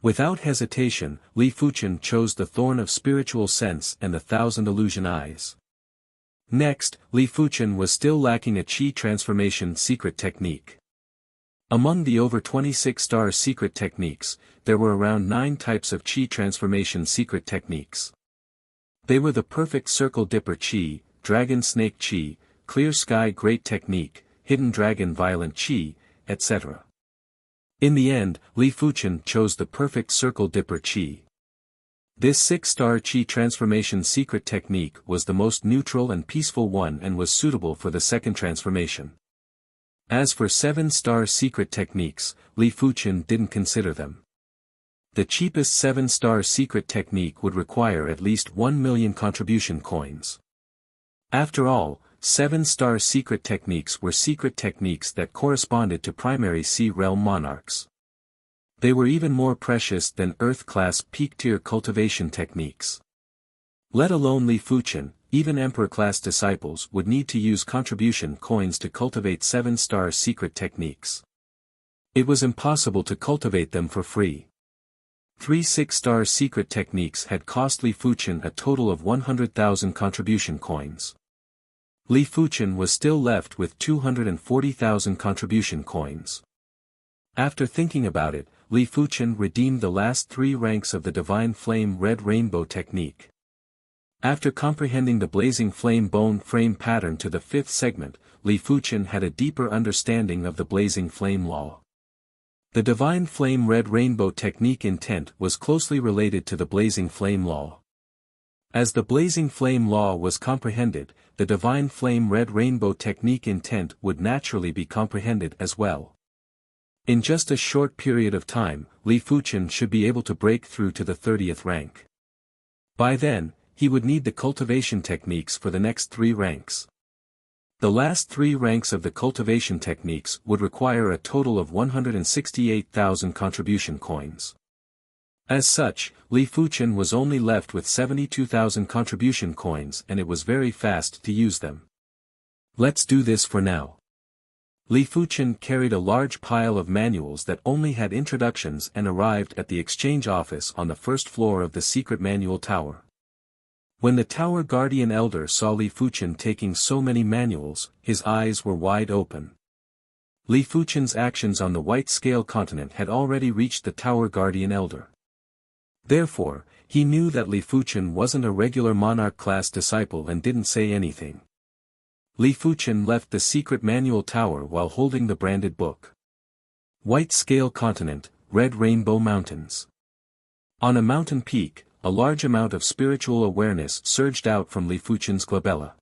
Without hesitation, Li Fuchen chose the Thorn of Spiritual Sense and the 1,000 illusion eyes. Next, Li Fuchen was still lacking a Qi transformation secret technique. Among the over 26-star secret techniques, there were around 9 types of Qi transformation secret techniques. They were the Perfect Circle Dipper Qi, Dragon Snake Qi, Clear Sky Great Technique, Hidden Dragon Violent Qi, etc. In the end, Li Fuchen chose the Perfect Circle Dipper Qi. This 6-star Qi transformation secret technique was the most neutral and peaceful one and was suitable for the second transformation. As for 7-star secret techniques, Li Fuchen didn't consider them. The cheapest 7-star secret technique would require at least 1 million contribution coins. After all, 7-star secret techniques were secret techniques that corresponded to primary Sea Realm monarchs. They were even more precious than Earth-class peak-tier cultivation techniques. Let alone Li Fuchen, even Emperor-class disciples would need to use contribution coins to cultivate 7-star secret techniques. It was impossible to cultivate them for free. 3 6-star secret techniques had cost Li Fuchen a total of 100,000 contribution coins. Li Fuchen was still left with 240,000 contribution coins. After thinking about it, Li Fuchen redeemed the last 3 ranks of the Divine Flame Red Rainbow technique. After comprehending the Blazing Flame Bone Frame pattern to the 5th segment, Li Fuchen had a deeper understanding of the Blazing Flame Law. The Divine Flame Red Rainbow technique intent was closely related to the Blazing Flame Law. As the Blazing Flame Law was comprehended, the Divine Flame Red Rainbow technique intent would naturally be comprehended as well. In just a short period of time, Li Fuchen should be able to break through to the 30th rank. By then, he would need the cultivation techniques for the next 3 ranks. The last 3 ranks of the cultivation techniques would require a total of 168,000 contribution coins. As such, Li Fuchen was only left with 72,000 contribution coins and it was very fast to use them. Let's do this for now. Li Fuchen carried a large pile of manuals that only had introductions and arrived at the exchange office on the 1st floor of the secret manual tower. When the tower guardian elder saw Li Fuchen taking so many manuals, his eyes were wide open. Li Fuchen's actions on the White Scale continent had already reached the tower guardian elder. Therefore, he knew that Li Fuchen wasn't a regular monarch-class disciple and didn't say anything. Li Fuchen left the secret manual tower while holding the branded book. White Scale Continent, Red Rainbow Mountains. On a mountain peak, a large amount of spiritual awareness surged out from Li Fuchen's glabella.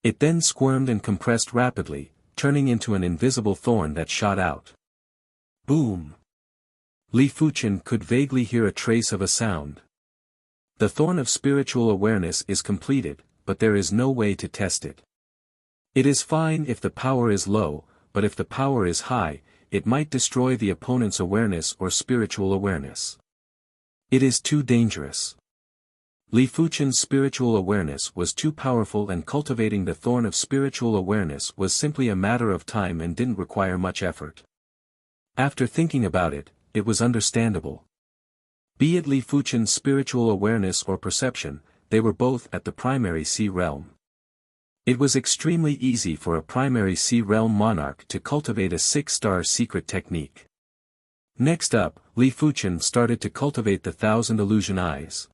It then squirmed and compressed rapidly, turning into an invisible thorn that shot out. Boom! Li Fuchen could vaguely hear a trace of a sound. The thorn of spiritual awareness is completed, but there is no way to test it. It is fine if the power is low, but if the power is high, it might destroy the opponent's awareness or spiritual awareness. It is too dangerous. Li Fuchen's spiritual awareness was too powerful, and cultivating the thorn of spiritual awareness was simply a matter of time and didn't require much effort. After thinking about it, it was understandable. Be it Li Fuchen's spiritual awareness or perception, they were both at the primary sea realm. It was extremely easy for a primary sea realm monarch to cultivate a 6-star secret technique. Next up, Li Fuchen started to cultivate the 1,000 illusion eyes.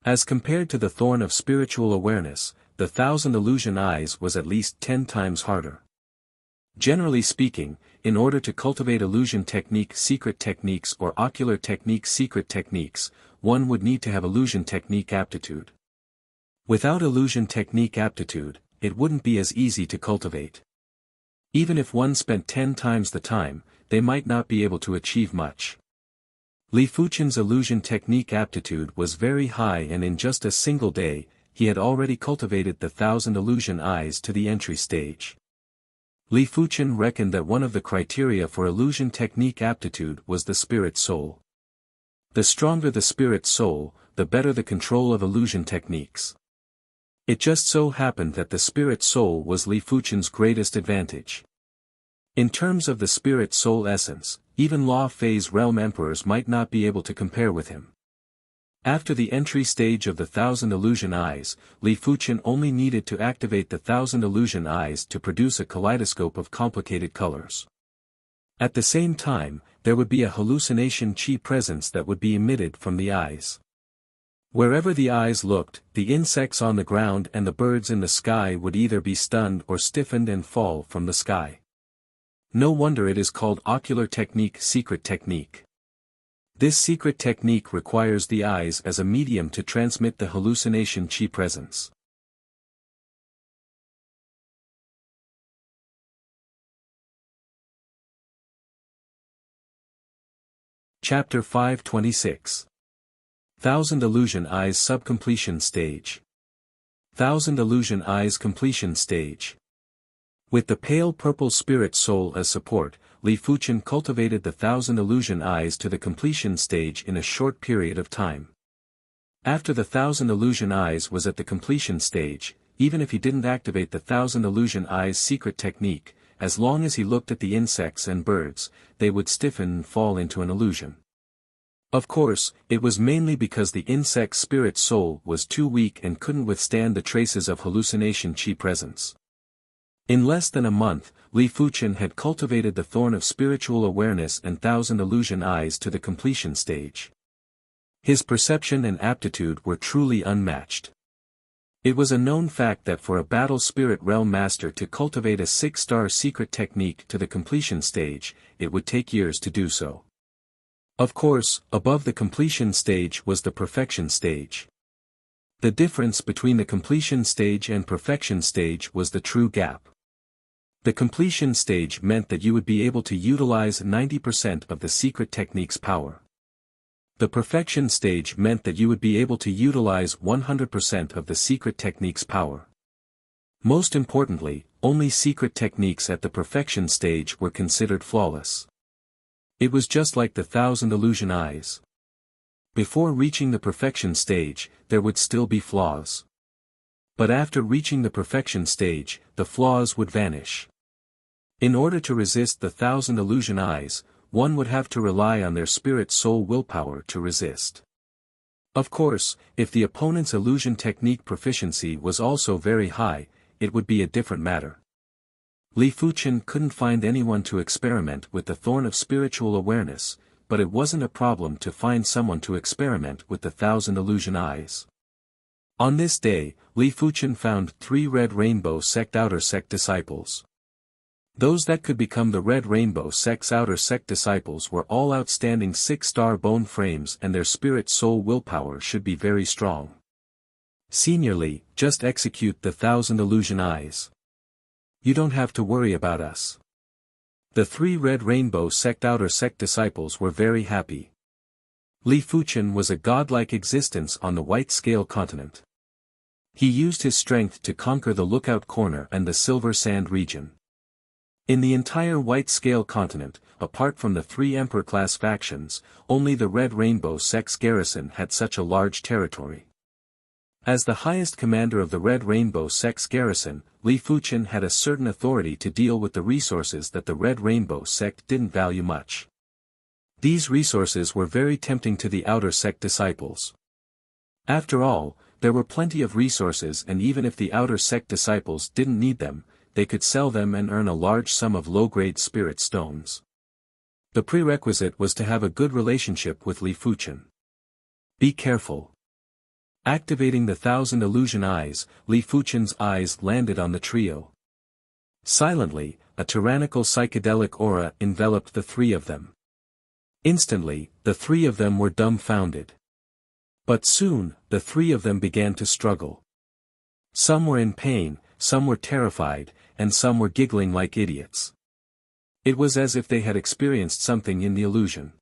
As compared to the thorn of spiritual awareness, the 1,000 illusion eyes was at least 10 times harder. Generally speaking, in order to cultivate illusion technique secret techniques or ocular technique secret techniques, one would need to have illusion technique aptitude. Without illusion technique aptitude, it wouldn't be as easy to cultivate. Even if one spent 10 times the time, they might not be able to achieve much. Li Fuchen's illusion technique aptitude was very high, and in just a single day, he had already cultivated the 1,000 illusion eyes to the entry stage. Li Fuchen reckoned that one of the criteria for illusion technique aptitude was the spirit soul. The stronger the spirit soul, the better the control of illusion techniques. It just so happened that the spirit soul was Li Fuchen's greatest advantage. In terms of the spirit soul essence, even Law Phase realm emperors might not be able to compare with him. After the entry stage of the 1,000 illusion eyes, Li Fuchen only needed to activate the 1,000 illusion eyes to produce a kaleidoscope of complicated colors. At the same time, there would be a hallucination chi presence that would be emitted from the eyes. Wherever the eyes looked, the insects on the ground and the birds in the sky would either be stunned or stiffened and fall from the sky. No wonder it is called ocular technique secret technique. This secret technique requires the eyes as a medium to transmit the hallucination chi presence. Chapter 526. 1,000 Illusion Eyes Subcompletion Stage. 1,000 Illusion Eyes Completion Stage. With the pale purple spirit soul as support, Li Fuchen cultivated the 1,000 illusion eyes to the completion stage in a short period of time. After the 1,000 illusion eyes was at the completion stage, even if he didn't activate the 1,000 illusion eyes secret technique, as long as he looked at the insects and birds, they would stiffen and fall into an illusion. Of course, it was mainly because the insect's spirit soul was too weak and couldn't withstand the traces of hallucination chi presence. In less than a month, Li Fuchen had cultivated the thorn of spiritual awareness and 1,000 illusion eyes to the completion stage. His perception and aptitude were truly unmatched. It was a known fact that for a battle spirit realm master to cultivate a 6-star secret technique to the completion stage, it would take years to do so. Of course, above the completion stage was the perfection stage. The difference between the completion stage and perfection stage was the true gap. The completion stage meant that you would be able to utilize 90% of the secret technique's power. The perfection stage meant that you would be able to utilize 100% of the secret technique's power. Most importantly, only secret techniques at the perfection stage were considered flawless. It was just like the 1,000 illusion eyes. Before reaching the perfection stage, there would still be flaws. But after reaching the perfection stage, the flaws would vanish. In order to resist the 1,000 illusion eyes, one would have to rely on their spirit soul willpower to resist. Of course, if the opponent's illusion technique proficiency was also very high, it would be a different matter. Li Fuchen couldn't find anyone to experiment with the thorn of spiritual awareness, but it wasn't a problem to find someone to experiment with the 1,000 illusion eyes. On this day, Li Fuchen found 3 Red Rainbow Sect Outer Sect disciples. Those that could become the Red Rainbow Sect's Outer Sect disciples were all outstanding 6-star bone frames, and their spirit soul willpower should be very strong. Seniorly, just execute the 1,000 illusion eyes. You don't have to worry about us. The 3 Red Rainbow sect outer sect disciples were very happy. Li Fuchen was a godlike existence on the White Scale continent. He used his strength to conquer the Lookout Corner and the Silver Sand region. In the entire White Scale continent, apart from the 3 Emperor-class factions, only the Red Rainbow sect's garrison had such a large territory. As the highest commander of the Red Rainbow sect's garrison, Li Fuchen had a certain authority to deal with the resources that the Red Rainbow sect didn't value much. These resources were very tempting to the outer sect disciples. After all, there were plenty of resources, and even if the outer sect disciples didn't need them, they could sell them and earn a large sum of low-grade spirit stones. The prerequisite was to have a good relationship with Li Fuchen. Be careful. Activating the 1,000 illusion eyes, Li Fuchen's eyes landed on the trio. Silently, a tyrannical psychedelic aura enveloped the 3 of them. Instantly, the 3 of them were dumbfounded. But soon, the 3 of them began to struggle. Some were in pain, some were terrified, and some were giggling like idiots. It was as if they had experienced something in the illusion.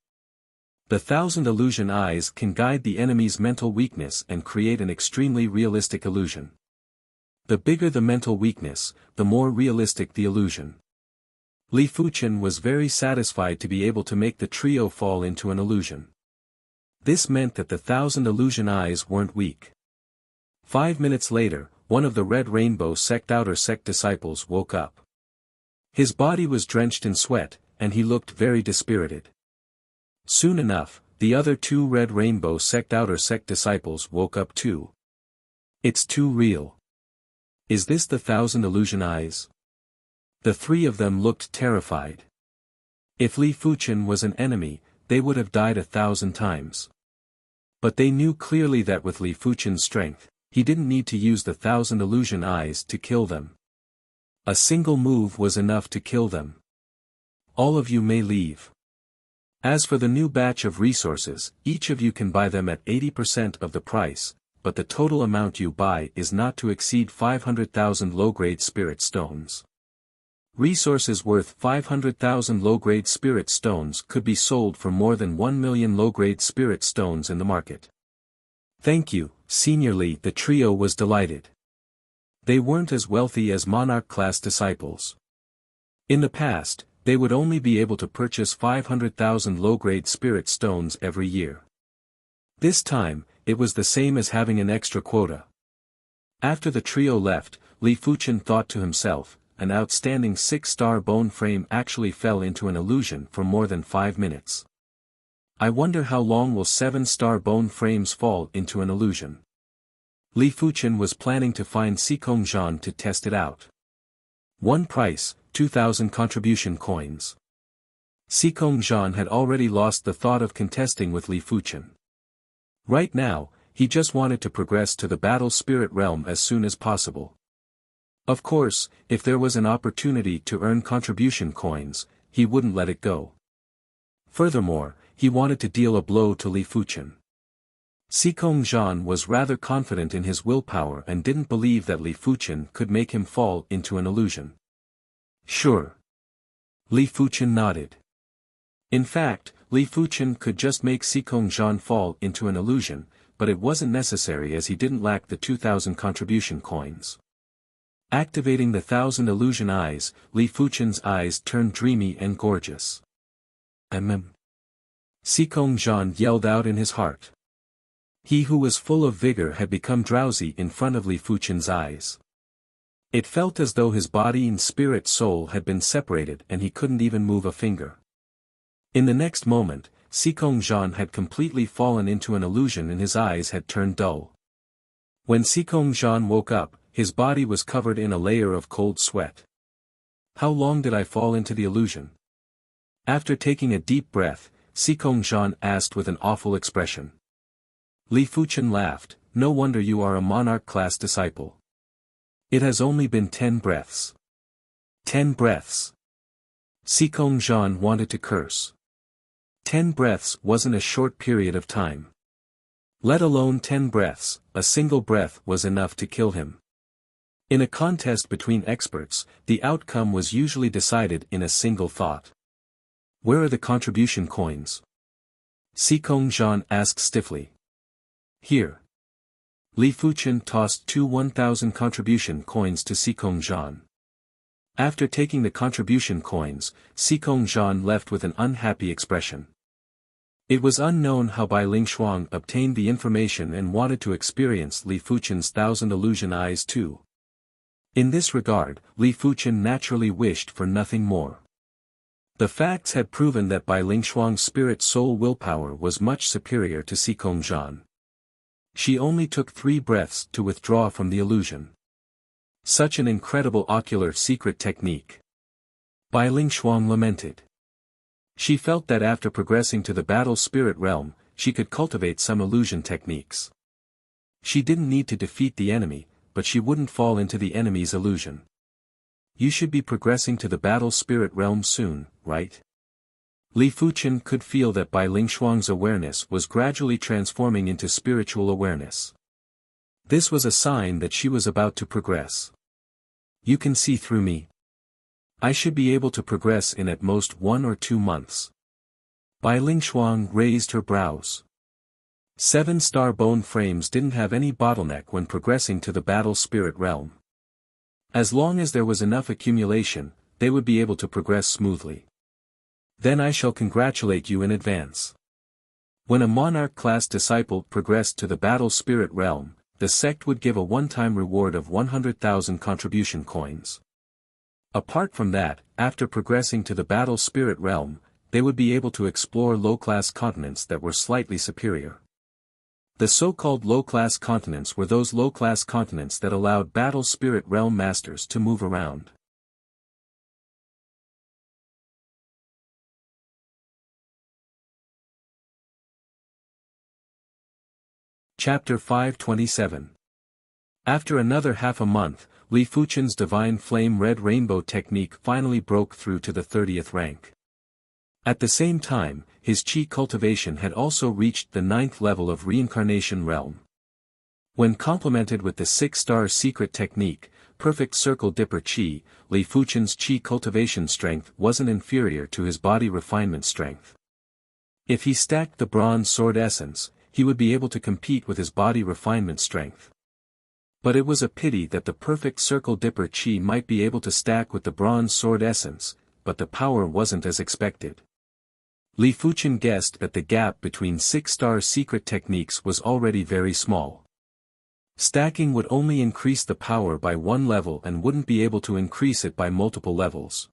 The 1,000 illusion eyes can guide the enemy's mental weakness and create an extremely realistic illusion. The bigger the mental weakness, the more realistic the illusion. Li Fuchen was very satisfied to be able to make the trio fall into an illusion. This meant that the 1,000 illusion eyes weren't weak. 5 minutes later, one of the Red Rainbow sect outer sect disciples woke up. His body was drenched in sweat, and he looked very dispirited. Soon enough, the other 2 Red Rainbow sect outer sect disciples woke up too. It's too real. Is this the 1,000 illusion eyes? The 3 of them looked terrified. If Li Fuchen was an enemy, they would have died 1,000 times. But they knew clearly that with Li Fuchen's strength, he didn't need to use the 1,000 illusion eyes to kill them. A single move was enough to kill them. All of you may leave. As for the new batch of resources, each of you can buy them at 80% of the price, but the total amount you buy is not to exceed 500,000 low-grade spirit stones. Resources worth 500,000 low-grade spirit stones could be sold for more than 1 million low-grade spirit stones in the market. Thank you, Senior Li. The trio was delighted. They weren't as wealthy as Monarch-class disciples. In the past, they would only be able to purchase 500,000 low-grade spirit stones every year. This time, it was the same as having an extra quota. After the trio left, Li Fuchen thought to himself, an outstanding 6-star bone frame actually fell into an illusion for more than 5 minutes. I wonder how long will 7-star bone frames fall into an illusion. Li Fuchen was planning to find Sikong Zhan to test it out. One price, 2,000 contribution coins. Sikong Zhan had already lost the thought of contesting with Li Fuchen. Right now, he just wanted to progress to the battle spirit realm as soon as possible. Of course, if there was an opportunity to earn contribution coins, he wouldn't let it go. Furthermore, he wanted to deal a blow to Li Fuchen. Sikong Zhan was rather confident in his willpower and didn't believe that Li Fuchen could make him fall into an illusion. Sure. Li Fuchen nodded. In fact, Li Fuchen could just make Sikong Zhan fall into an illusion, but it wasn't necessary as he didn't lack the 2,000 contribution coins. Activating the 1,000 illusion eyes, Li Fuchen's eyes turned dreamy and gorgeous. Sikong Zhan yelled out in his heart. He who was full of vigor had become drowsy in front of Li Fuchen's eyes. It felt as though his body and spirit soul had been separated and he couldn't even move a finger. In the next moment, Sikong Zhan had completely fallen into an illusion and his eyes had turned dull. When Sikong Zhan woke up, his body was covered in a layer of cold sweat. How long did I fall into the illusion? After taking a deep breath, Sikong Zhan asked with an awful expression. Li Fuchen laughed, no wonder you are a monarch-class disciple. It has only been 10 breaths. 10 breaths. Sikong Zhan wanted to curse. 10 breaths wasn't a short period of time. Let alone 10 breaths, a single breath was enough to kill him. In a contest between experts, the outcome was usually decided in a single thought. "Where are the contribution coins?" Xikong Zhan asked stiffly. "Here." Li Fuchen tossed two 1,000 contribution coins to Xikong Zhan. After taking the contribution coins, Xikong Zhan left with an unhappy expression. It was unknown how Bai Lingshuang obtained the information and wanted to experience Li Fuchen's 1,000 illusion eyes too. In this regard, Li Fuchen naturally wished for nothing more. The facts had proven that Bai Lingshuang's spirit soul willpower was much superior to Xikong Zhan. She only took 3 breaths to withdraw from the illusion. Such an incredible ocular secret technique. Bai Lingshuang lamented. She felt that after progressing to the battle spirit realm, she could cultivate some illusion techniques. She didn't need to defeat the enemy, but she wouldn't fall into the enemy's illusion. "You should be progressing to the battle spirit realm soon, right?" Li Fuchen could feel that Bai Lingshuang's awareness was gradually transforming into spiritual awareness. This was a sign that she was about to progress. "You can see through me. I should be able to progress in at most 1 or 2 months." Bai Lingshuang raised her brows. 7-star bone frames didn't have any bottleneck when progressing to the battle spirit realm. As long as there was enough accumulation, they would be able to progress smoothly. "Then I shall congratulate you in advance." When a monarch-class disciple progressed to the battle spirit realm, the sect would give a one-time reward of 100,000 contribution coins. Apart from that, after progressing to the battle spirit realm, they would be able to explore low-class continents that were slightly superior. The so-called low-class continents were those low-class continents that allowed battle spirit realm masters to move around. Chapter 527. After another half a month, Li Fuchen's divine flame red rainbow technique finally broke through to the 30th rank. At the same time, his qi cultivation had also reached the 9th level of reincarnation realm. When complemented with the 6-star secret technique, perfect circle dipper qi, Li Fuchen's qi cultivation strength wasn't inferior to his body refinement strength. If he stacked the bronze sword essence, he would be able to compete with his body refinement strength. But it was a pity that the perfect circle dipper qi might be able to stack with the bronze sword essence, but the power wasn't as expected. Li Fuchen guessed that the gap between 6-star secret techniques was already very small. Stacking would only increase the power by 1 level and wouldn't be able to increase it by multiple levels.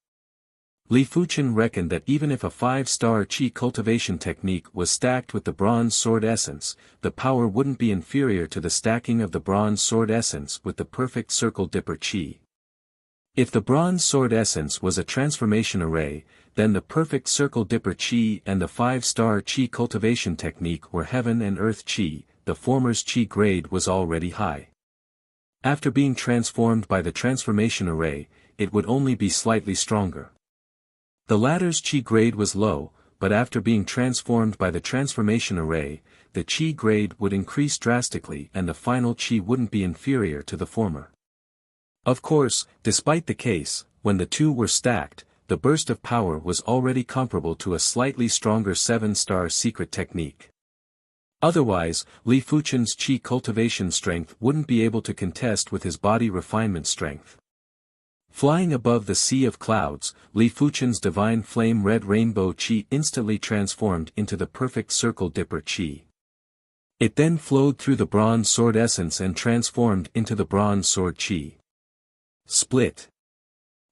Li Fuchen reckoned that even if a 5-star qi cultivation technique was stacked with the bronze sword essence, the power wouldn't be inferior to the stacking of the bronze sword essence with the perfect circle dipper qi. If the bronze sword essence was a transformation array, then the perfect circle dipper qi and the 5-star qi cultivation technique were heaven and earth qi. The former's qi grade was already high. After being transformed by the transformation array, it would only be slightly stronger. The latter's qi grade was low, but after being transformed by the transformation array, the qi grade would increase drastically and the final qi wouldn't be inferior to the former. Of course, despite the case, when the two were stacked, the burst of power was already comparable to a slightly stronger 7-star secret technique. Otherwise, Li Fuchen's qi cultivation strength wouldn't be able to contest with his body refinement strength. Flying above the sea of clouds, Li Fuchen's divine flame red rainbow qi instantly transformed into the perfect circle dipper qi. It then flowed through the bronze sword essence and transformed into the bronze sword qi. Split.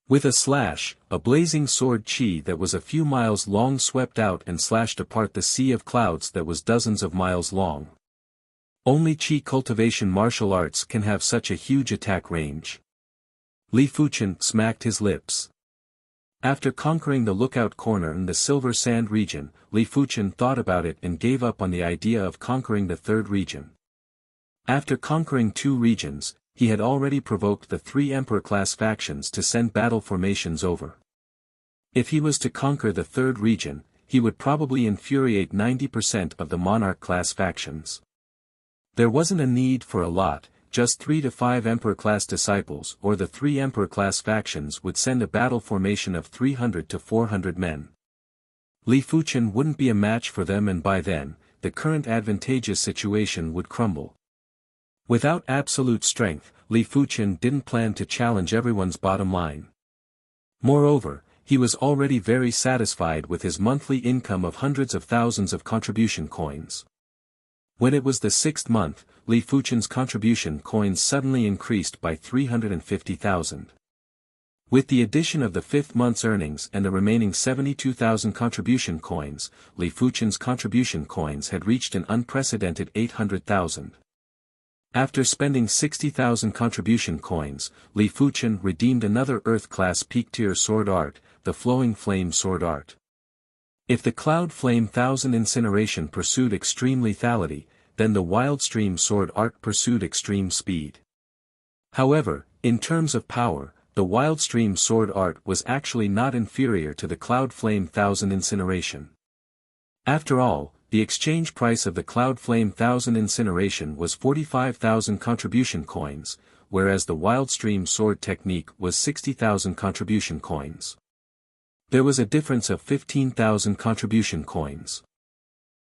With a slash, a blazing sword qi that was a few miles long swept out and slashed apart the sea of clouds that was dozens of miles long. Only qi cultivation martial arts can have such a huge attack range. Li Fuchen smacked his lips. After conquering the lookout corner in the Silver Sand region, Li Fuchen thought about it and gave up on the idea of conquering the 3rd region. After conquering 2 regions, he had already provoked the 3 Emperor-class factions to send battle formations over. If he was to conquer the 3rd region, he would probably infuriate 90% of the Monarch-class factions. There wasn't a need for a lot, just 3 to 5 Emperor-class disciples or the 3 Emperor-class factions would send a battle formation of 300 to 400 men. Li Fuchen wouldn't be a match for them, and by then, the current advantageous situation would crumble. Without absolute strength, Li Fuchen didn't plan to challenge everyone's bottom line. Moreover, he was already very satisfied with his monthly income of hundreds of thousands of contribution coins. When it was the 6th month, Li Fuchen's contribution coins suddenly increased by 350,000. With the addition of the 5th month's earnings and the remaining 72,000 contribution coins, Li Fuchen's contribution coins had reached an unprecedented 800,000. After spending 60,000 contribution coins, Li Fuchen redeemed another Earth-class peak-tier sword art, the Flowing Flame sword art. If the Cloud Flame 1000 incineration pursued extreme lethality, then the Wild Stream sword art pursued extreme speed. However, in terms of power, the Wild Stream sword art was actually not inferior to the Cloud Flame 1000 incineration. After all, the exchange price of the Cloud Flame 1000 incineration was 45,000 contribution coins, whereas the Wild Stream sword technique was 60,000 contribution coins. There was a difference of 15,000 contribution coins.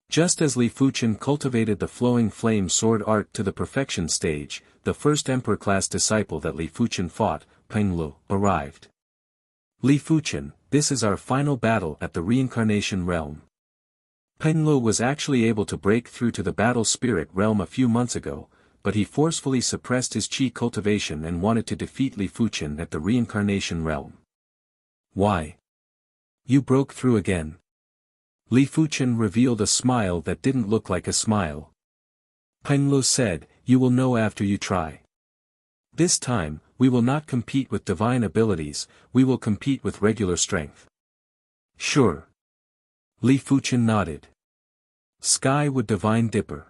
Just as Li Fuchen cultivated the Flowing Flame sword art to the perfection stage, the first Emperor-class disciple that Li Fuchen fought, Peng Lu, arrived. Li Fuchen, this is our final battle at the reincarnation realm. Peng Lu was actually able to break through to the battle spirit realm a few months ago, but he forcefully suppressed his chi cultivation and wanted to defeat Li Fuchen at the reincarnation realm. Why? You broke through again. Li Fuchen revealed a smile that didn't look like a smile. Peng Lu said, you will know after you try. This time, we will not compete with divine abilities, we will compete with regular strength. Sure. Li Fuchen nodded. Sky Wood Divine Dipper.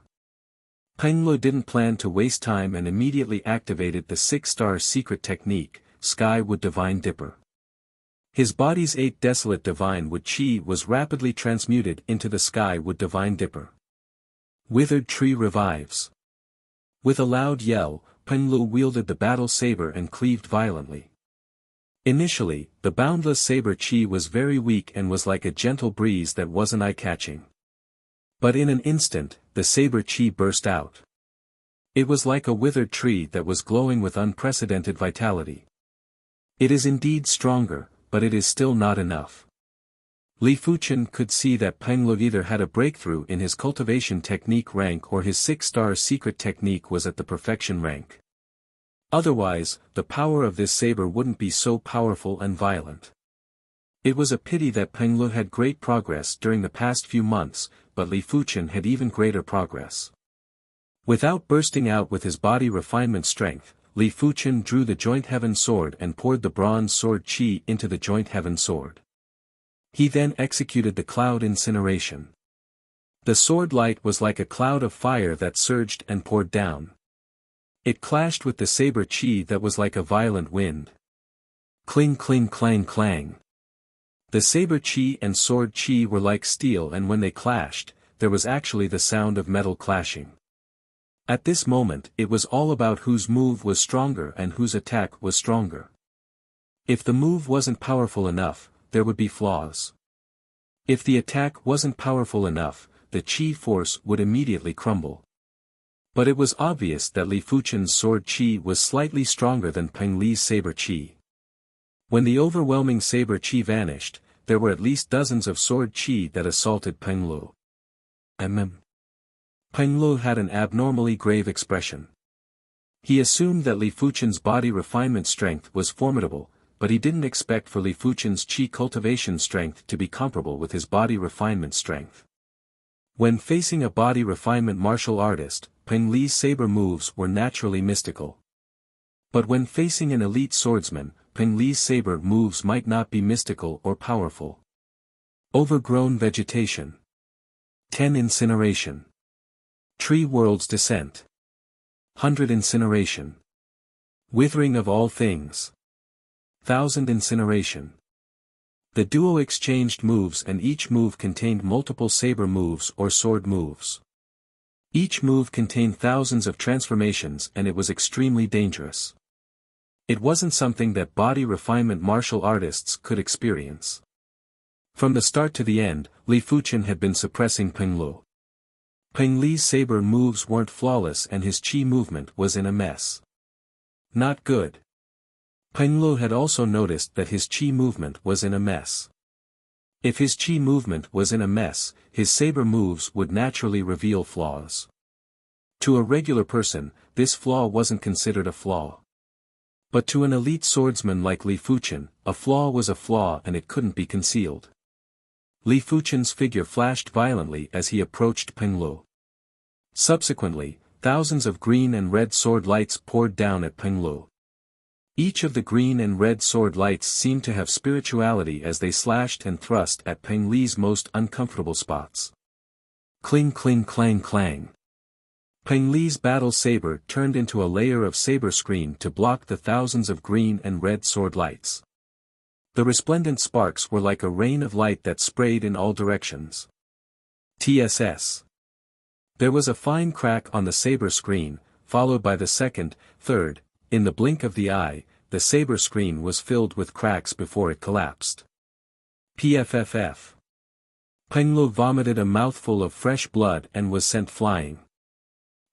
Peng Lu didn't plan to waste time and immediately activated the 6-star secret technique, Sky Wood Divine Dipper. His body's 8 desolate divine wood chi was rapidly transmuted into the Sky Wood Divine Dipper. Withered Tree revives. With a loud yell, Peng Lu wielded the battle saber and cleaved violently. Initially, the boundless saber chi was very weak and was like a gentle breeze that wasn't eye-catching. But in an instant, the saber chi burst out. It was like a withered tree that was glowing with unprecedented vitality. It is indeed stronger, but it is still not enough. Li Fuchen could see that Peng Lu either had a breakthrough in his cultivation technique rank or his 6-star secret technique was at the perfection rank. Otherwise, the power of this saber wouldn't be so powerful and violent. It was a pity that Peng Lu had great progress during the past few months, but Li Fuchen had even greater progress. Without bursting out with his body refinement strength, Li Fuchen drew the Joint Heaven Sword and poured the bronze sword chi into the Joint Heaven Sword. He then executed the cloud incineration. The sword light was like a cloud of fire that surged and poured down. It clashed with the saber chi that was like a violent wind. Cling cling clang clang. The saber chi and sword chi were like steel, and when they clashed, there was actually the sound of metal clashing. At this moment it was all about whose move was stronger and whose attack was stronger. If the move wasn't powerful enough, there would be flaws. If the attack wasn't powerful enough, the chi force would immediately crumble. But it was obvious that Li Fuchen's sword chi was slightly stronger than Peng Li's saber chi. When the overwhelming saber chi vanished, there were at least dozens of sword chi that assaulted Peng Lu. Peng Lu had an abnormally grave expression. He assumed that Li Fuchen's body refinement strength was formidable, but he didn't expect for Li Fuchen's chi cultivation strength to be comparable with his body refinement strength. When facing a body refinement martial artist, Peng Li's saber moves were naturally mystical. But when facing an elite swordsman, Peng Li's saber moves might not be mystical or powerful. Overgrown vegetation. 10 incineration. Tree World's descent. 100 incineration. Withering of all things. 1000 incineration. The duo exchanged moves and each move contained multiple saber moves or sword moves. Each move contained thousands of transformations and it was extremely dangerous. It wasn't something that body refinement martial artists could experience. From the start to the end, Li Fuchen had been suppressing Peng Lu. Peng Li's saber moves weren't flawless and his chi movement was in a mess. Not good. Peng Lu had also noticed that his chi movement was in a mess. If his chi movement was in a mess, his saber moves would naturally reveal flaws. To a regular person, this flaw wasn't considered a flaw. But to an elite swordsman like Li Fuchen, a flaw was a flaw and it couldn't be concealed. Li Fuchen's figure flashed violently as he approached Peng Lu. Subsequently, thousands of green and red sword lights poured down at Peng Lu. Each of the green and red sword lights seemed to have spirituality as they slashed and thrust at Peng Li's most uncomfortable spots. Cling cling clang clang. Peng Li's battle saber turned into a layer of saber screen to block the thousands of green and red sword lights. The resplendent sparks were like a rain of light that sprayed in all directions. TSS. There was a fine crack on the saber screen, followed by the second, third. In the blink of the eye, the saber screen was filled with cracks before it collapsed. PFFF. Peng Lu vomited a mouthful of fresh blood and was sent flying.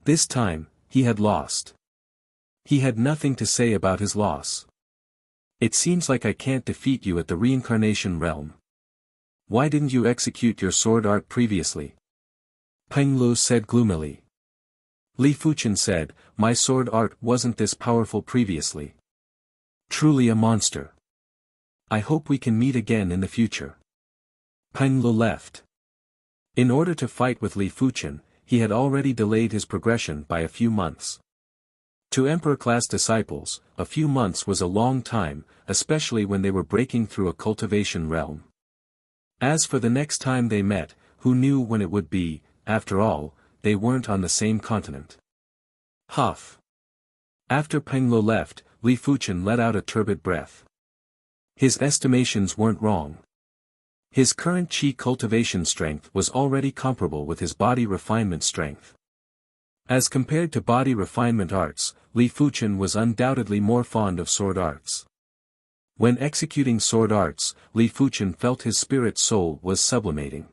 This time, he had lost. He had nothing to say about his loss. It seems like I can't defeat you at the reincarnation realm. Why didn't you execute your sword art previously? Peng Lu said gloomily. Li Fuchen said, my sword art wasn't this powerful previously. Truly a monster. I hope we can meet again in the future. Peng Lu left. In order to fight with Li Fuchen, he had already delayed his progression by a few months. To Emperor-class disciples, a few months was a long time, especially when they were breaking through a cultivation realm. As for the next time they met, who knew when it would be, after all, they weren't on the same continent. Huff. After Peng Lu left, Li Fuchen let out a turbid breath. His estimations weren't wrong. His current chi cultivation strength was already comparable with his body refinement strength. As compared to body refinement arts, Li Fuchen was undoubtedly more fond of sword arts. When executing sword arts, Li Fuchen felt his spirit soul was sublimating.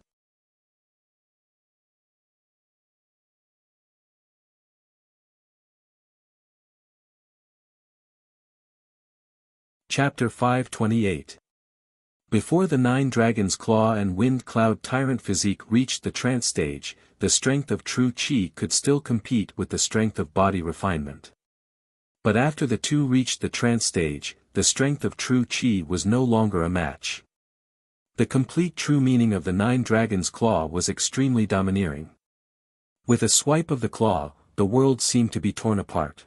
Chapter 528. Before the Nine Dragons' Claw and Wind Cloud Tyrant physique reached the trance stage, the strength of true chi could still compete with the strength of body refinement. But after the two reached the trance stage, the strength of true chi was no longer a match. The complete true meaning of the Nine Dragons' Claw was extremely domineering. With a swipe of the claw, the world seemed to be torn apart.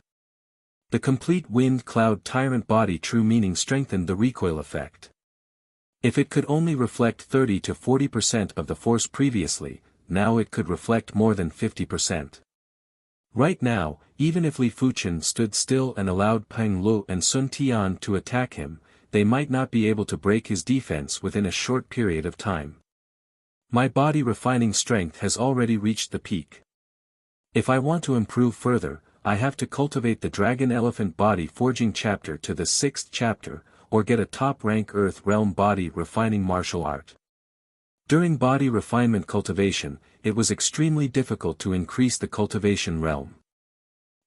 The complete Wind Cloud Tyrant body true meaning strengthened the recoil effect. If it could only reflect 30 to 40% of the force previously, now it could reflect more than 50%. Right now, even if Li Fuchen stood still and allowed Peng Lu and Sun Tian to attack him, they might not be able to break his defense within a short period of time. My body refining strength has already reached the peak. If I want to improve further, I have to cultivate the Dragon Elephant Body Forging chapter to the 6th chapter, or get a top-rank Earth Realm body refining martial art. During body refinement cultivation, it was extremely difficult to increase the cultivation realm.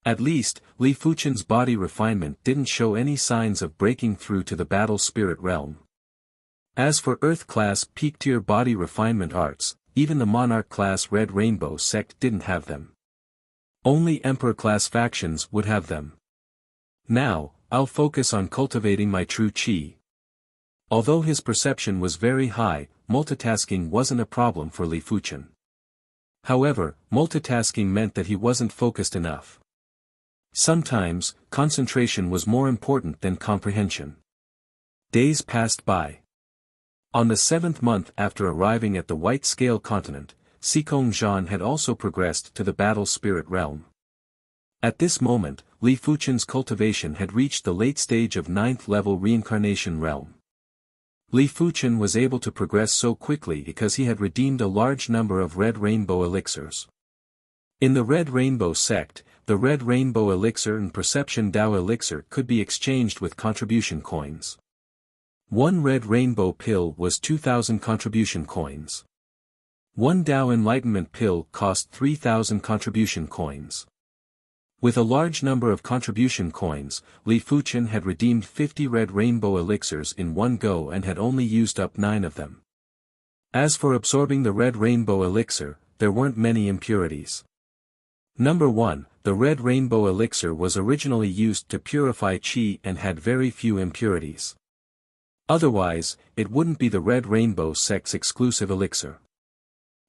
At least, Li Fuchen's body refinement didn't show any signs of breaking through to the battle spirit realm. As for Earth-class peak-tier body refinement arts, even the Monarch-class Red Rainbow sect didn't have them. Only Emperor-class factions would have them. Now, I'll focus on cultivating my true chi. Although his perception was very high, multitasking wasn't a problem for Li Fuchen. However, multitasking meant that he wasn't focused enough. Sometimes, concentration was more important than comprehension. Days passed by. On the 7th month after arriving at the White Scale Continent, Sikong Zhan had also progressed to the battle spirit realm. At this moment, Li Fuchen's cultivation had reached the late stage of 9th level reincarnation realm. Li Fuchen was able to progress so quickly because he had redeemed a large number of red rainbow elixirs. In the Red Rainbow sect, the Red Rainbow Elixir and Perception Dao Elixir could be exchanged with contribution coins. One Red Rainbow pill was 2,000 contribution coins. One Dao Enlightenment pill cost 3,000 contribution coins. With a large number of contribution coins, Li Fuchen had redeemed 50 Red Rainbow Elixirs in one go and had only used up 9 of them. As for absorbing the Red Rainbow Elixir, there weren't many impurities. Number 1, the Red Rainbow Elixir was originally used to purify qi and had very few impurities. Otherwise, it wouldn't be the Red Rainbow sect's exclusive elixir.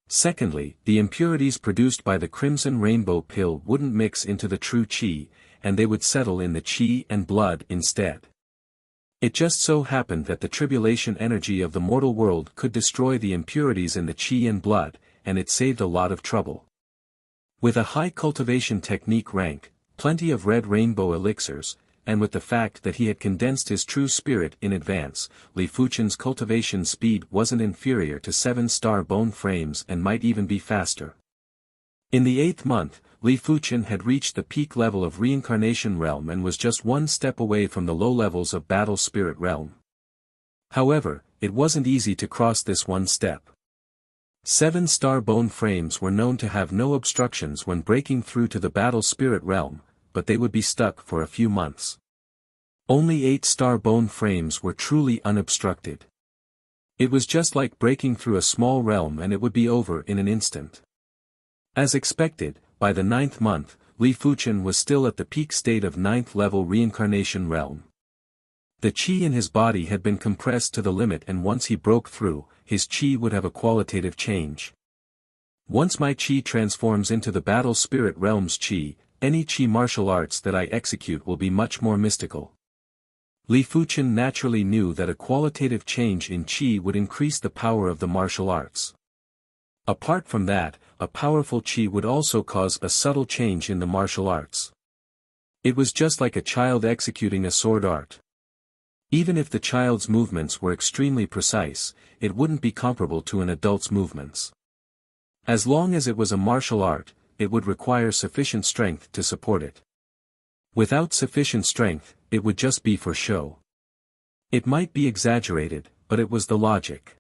Secondly, the impurities produced by the Crimson Rainbow pill wouldn't mix into the true qi, and they would settle in the qi and blood instead. It just so happened that the tribulation energy of the mortal world could destroy the impurities in the qi and blood, and it saved a lot of trouble. With a high cultivation technique rank, plenty of Red Rainbow elixirs, and with the fact that he had condensed his true spirit in advance, Li Fuchen's cultivation speed wasn't inferior to 7-star bone frames and might even be faster. In the 8th month, Li Fuchen had reached the peak level of Reincarnation Realm and was just one step away from the low levels of Battle Spirit Realm. However, it wasn't easy to cross this one step. 7-star bone frames were known to have no obstructions when breaking through to the Battle Spirit Realm, but they would be stuck for a few months. Only 8-star bone frames were truly unobstructed. It was just like breaking through a small realm and it would be over in an instant. As expected, by the 9th month, Li Fuchen was still at the peak state of 9th level Reincarnation Realm. The qi in his body had been compressed to the limit, and once he broke through, his qi would have a qualitative change. Once my qi transforms into the Battle Spirit Realm's qi, any qi martial arts that I execute will be much more mystical. Li Fuchen naturally knew that a qualitative change in qi would increase the power of the martial arts. Apart from that, a powerful qi would also cause a subtle change in the martial arts. It was just like a child executing a sword art. Even if the child's movements were extremely precise, it wouldn't be comparable to an adult's movements. As long as it was a martial art, it would require sufficient strength to support it. Without sufficient strength, it would just be for show. It might be exaggerated, but it was the logic.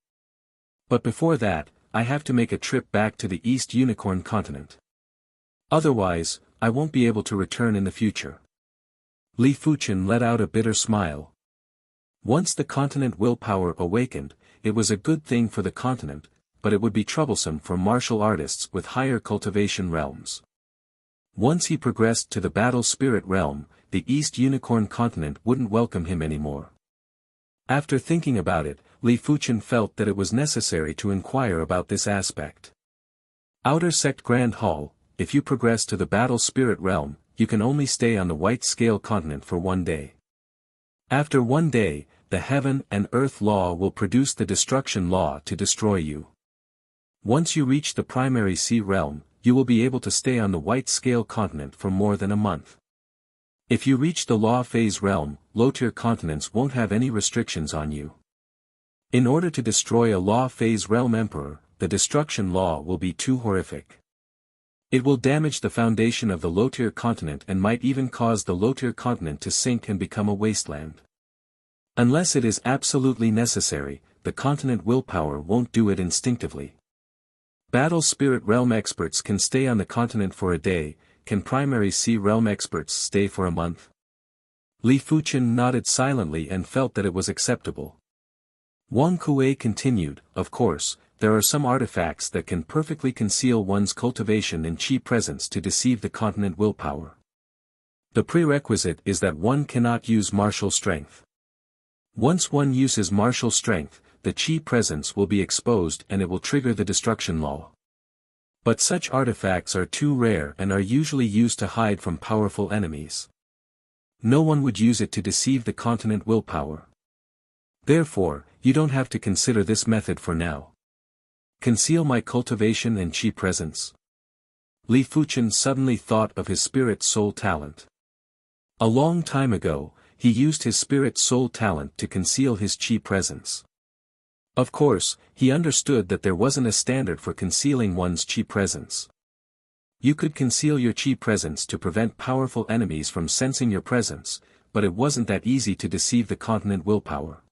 But before that, I have to make a trip back to the East Unicorn continent. Otherwise, I won't be able to return in the future. Li Fuchen let out a bitter smile. Once the continent willpower awakened, it was a good thing for the continent, but it would be troublesome for martial artists with higher cultivation realms. Once he progressed to the Battle Spirit Realm, the East Unicorn continent wouldn't welcome him anymore. After thinking about it, Li Fuchen felt that it was necessary to inquire about this aspect. Outer Sect Grand Hall, if you progress to the Battle Spirit Realm, you can only stay on the White Scale continent for 1 day. After 1 day, the Heaven and Earth Law will produce the Destruction Law to destroy you. Once you reach the Primary Sea Realm, you will be able to stay on the White Scale continent for more than a month. If you reach the Law Phase Realm, low-tier continents won't have any restrictions on you. In order to destroy a Law Phase Realm Emperor, the Destruction Law will be too horrific. It will damage the foundation of the low-tier continent and might even cause the low-tier continent to sink and become a wasteland. Unless it is absolutely necessary, the continent willpower won't do it instinctively. Battle Spirit Realm experts can stay on the continent for a day. Can Primary Sea Realm experts stay for a month? Li Fuchen nodded silently and felt that it was acceptable. Wang Kuei continued, of course, there are some artifacts that can perfectly conceal one's cultivation and qi presence to deceive the continent willpower. The prerequisite is that one cannot use martial strength. Once one uses martial strength, the qi presence will be exposed and it will trigger the Destruction Law. But such artifacts are too rare and are usually used to hide from powerful enemies. No one would use it to deceive the continent willpower. Therefore, you don't have to consider this method for now. Conceal my cultivation and qi presence. Li Fuchen suddenly thought of his spirit soul talent. A long time ago, he used his spirit soul talent to conceal his qi presence. Of course, he understood that there wasn't a standard for concealing one's qi presence. You could conceal your chi presence to prevent powerful enemies from sensing your presence, but it wasn't that easy to deceive the continent willpower.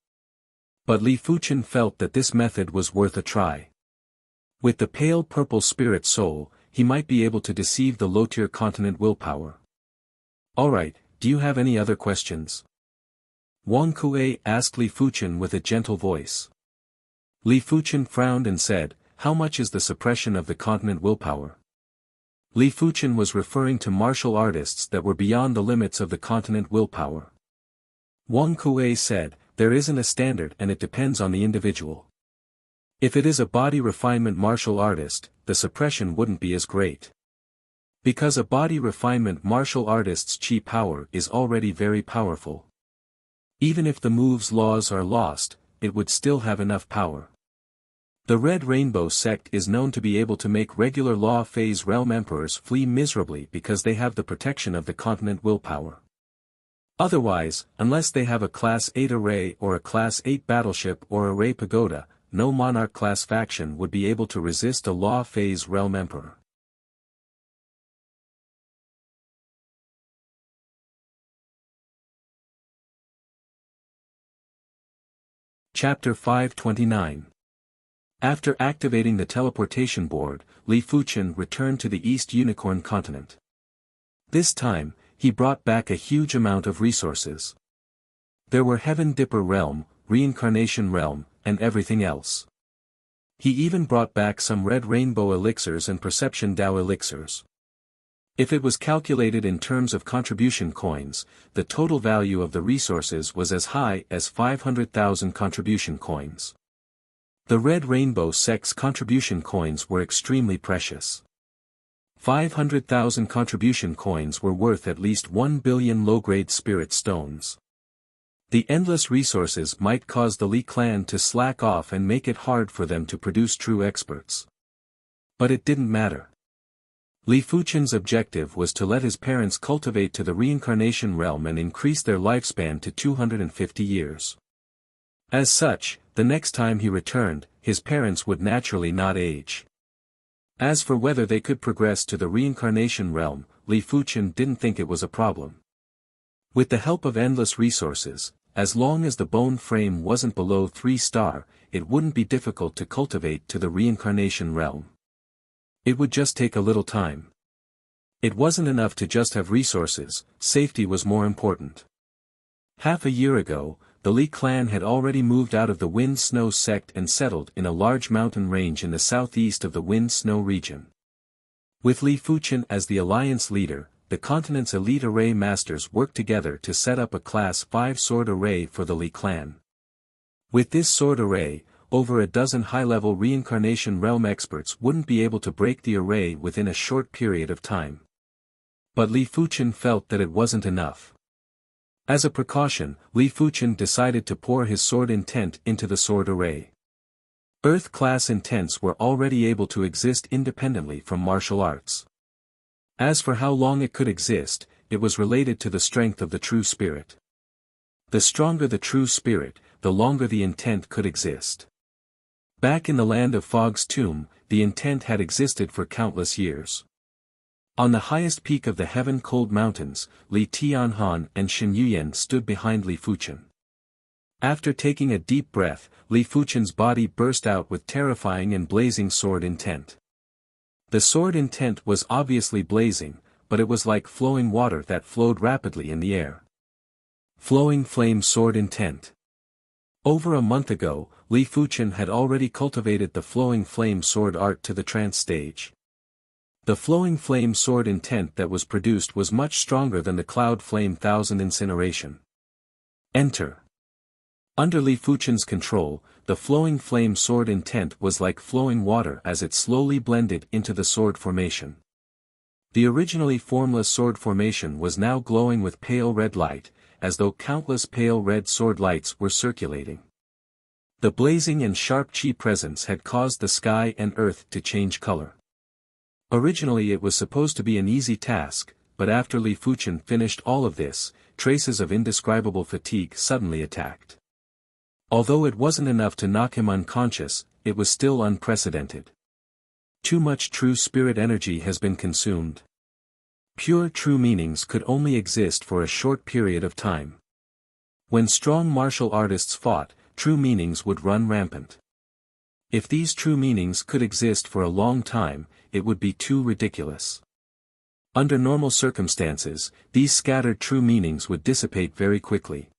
But Li Fuchen felt that this method was worth a try. With the pale purple spirit soul, he might be able to deceive the low-tier continent willpower. Alright, do you have any other questions? Wang Kuei asked Li Fuchen with a gentle voice. Li Fuchen frowned and said, "How much is the suppression of the continent willpower?" Li Fuchen was referring to martial artists that were beyond the limits of the continent willpower. Wang Kuei said, "There isn't a standard and it depends on the individual. If it is a body refinement martial artist, the suppression wouldn't be as great. Because a body refinement martial artist's chi power is already very powerful. Even if the move's laws are lost, it would still have enough power. The Red Rainbow sect is known to be able to make regular law phase realm emperors flee miserably because they have the protection of the continent willpower. Otherwise, unless they have a Class 8 array or a Class 8 battleship or array pagoda, no monarch class faction would be able to resist a law phase realm emperor." Chapter 529. After activating the teleportation board, Li Fuchen returned to the East Unicorn continent. This time, he brought back a huge amount of resources. There were Heaven Dipper Realm, Reincarnation Realm, and everything else. He even brought back some Red Rainbow elixirs and Perception Dao elixirs. If it was calculated in terms of contribution coins, the total value of the resources was as high as 500,000 contribution coins. The Red Rainbow sect's contribution coins were extremely precious. 500,000 contribution coins were worth at least 1 billion low-grade spirit stones. The endless resources might cause the Li clan to slack off and make it hard for them to produce true experts. But it didn't matter. Li Fuchen's objective was to let his parents cultivate to the reincarnation realm and increase their lifespan to 250 years. As such, the next time he returned, his parents would naturally not age. As for whether they could progress to the reincarnation realm, Li Fuchen didn't think it was a problem. With the help of endless resources, as long as the bone frame wasn't below 3-star, it wouldn't be difficult to cultivate to the reincarnation realm. It would just take a little time. It wasn't enough to just have resources, safety was more important. Half a year ago, the Li clan had already moved out of the Wind-Snow sect and settled in a large mountain range in the southeast of the Wind-Snow region. With Li Fuchen as the alliance leader, the continent's elite array masters worked together to set up a Class 5 sword array for the Li clan. With this sword array, over a dozen high-level reincarnation realm experts wouldn't be able to break the array within a short period of time. But Li Fuchen felt that it wasn't enough. As a precaution, Li Fuchen decided to pour his sword intent into the sword array. Earth-class intents were already able to exist independently from martial arts. As for how long it could exist, it was related to the strength of the true spirit. The stronger the true spirit, the longer the intent could exist. Back in the land of Fog's tomb, the intent had existed for countless years. On the highest peak of the heaven-cold mountains, Li Tianhan and Shen Yuyan stood behind Li Fuchen. After taking a deep breath, Li Fuchen's body burst out with terrifying and blazing sword intent. The sword intent was obviously blazing, but it was like flowing water that flowed rapidly in the air. Flowing flame sword intent. Over a month ago, Li Fuchen had already cultivated the flowing flame sword art to the trance stage. The flowing flame sword intent that was produced was much stronger than the cloud flame thousand incineration. Enter. Under Li Fuchen's control, the flowing flame sword intent was like flowing water as it slowly blended into the sword formation. The originally formless sword formation was now glowing with pale red light, as though countless pale red sword lights were circulating. The blazing and sharp chi presence had caused the sky and earth to change color. Originally it was supposed to be an easy task, but after Li Fuchen finished all of this, traces of indescribable fatigue suddenly attacked. Although it wasn't enough to knock him unconscious, it was still unprecedented. Too much true spirit energy has been consumed. Pure true meanings could only exist for a short period of time. When strong martial artists fought, true meanings would run rampant. If these true meanings could exist for a long time, it would be too ridiculous. Under normal circumstances, these scattered true meanings would dissipate very quickly.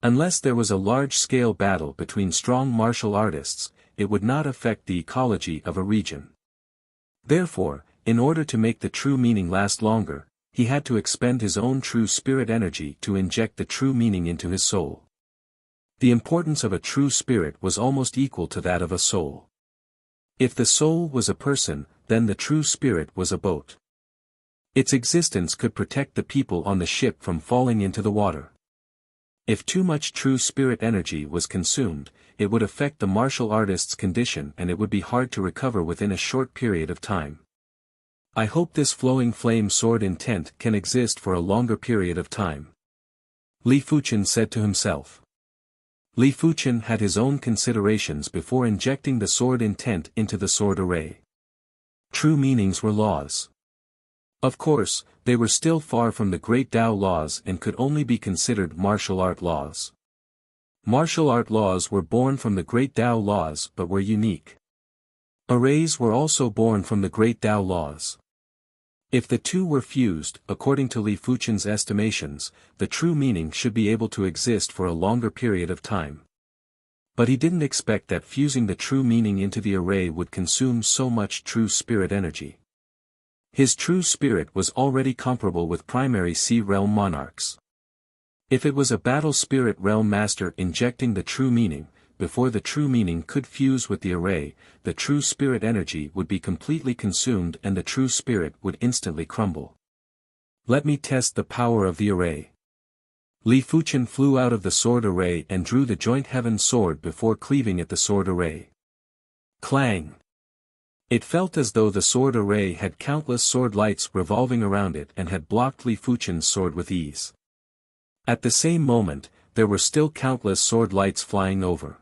Unless there was a large-scale battle between strong martial artists, it would not affect the ecology of a region. Therefore, in order to make the true meaning last longer, he had to expend his own true spirit energy to inject the true meaning into his soul. The importance of a true spirit was almost equal to that of a soul. If the soul was a person, then the true spirit was a boat. Its existence could protect the people on the ship from falling into the water. If too much true spirit energy was consumed, it would affect the martial artist's condition and it would be hard to recover within a short period of time. I hope this flowing flame sword intent can exist for a longer period of time. Li Fuchen said to himself. Li Fuchen had his own considerations before injecting the sword intent into the sword array. True meanings were laws. Of course, they were still far from the great Tao laws and could only be considered martial art laws. Martial art laws were born from the great Tao laws but were unique. Arrays were also born from the great Tao laws. If the two were fused, according to Li Fuchen's estimations, the true meaning should be able to exist for a longer period of time. But he didn't expect that fusing the true meaning into the array would consume so much true spirit energy. His true spirit was already comparable with primary Sea Realm monarchs. If it was a battle spirit realm master injecting the true meaning, before the true meaning could fuse with the array, the true spirit energy would be completely consumed and the true spirit would instantly crumble. Let me test the power of the array. Li Fuchen flew out of the sword array and drew the joint heaven sword before cleaving at the sword array. Clang! It felt as though the sword array had countless sword lights revolving around it and had blocked Li Fuchen's sword with ease. At the same moment, there were still countless sword lights flying over.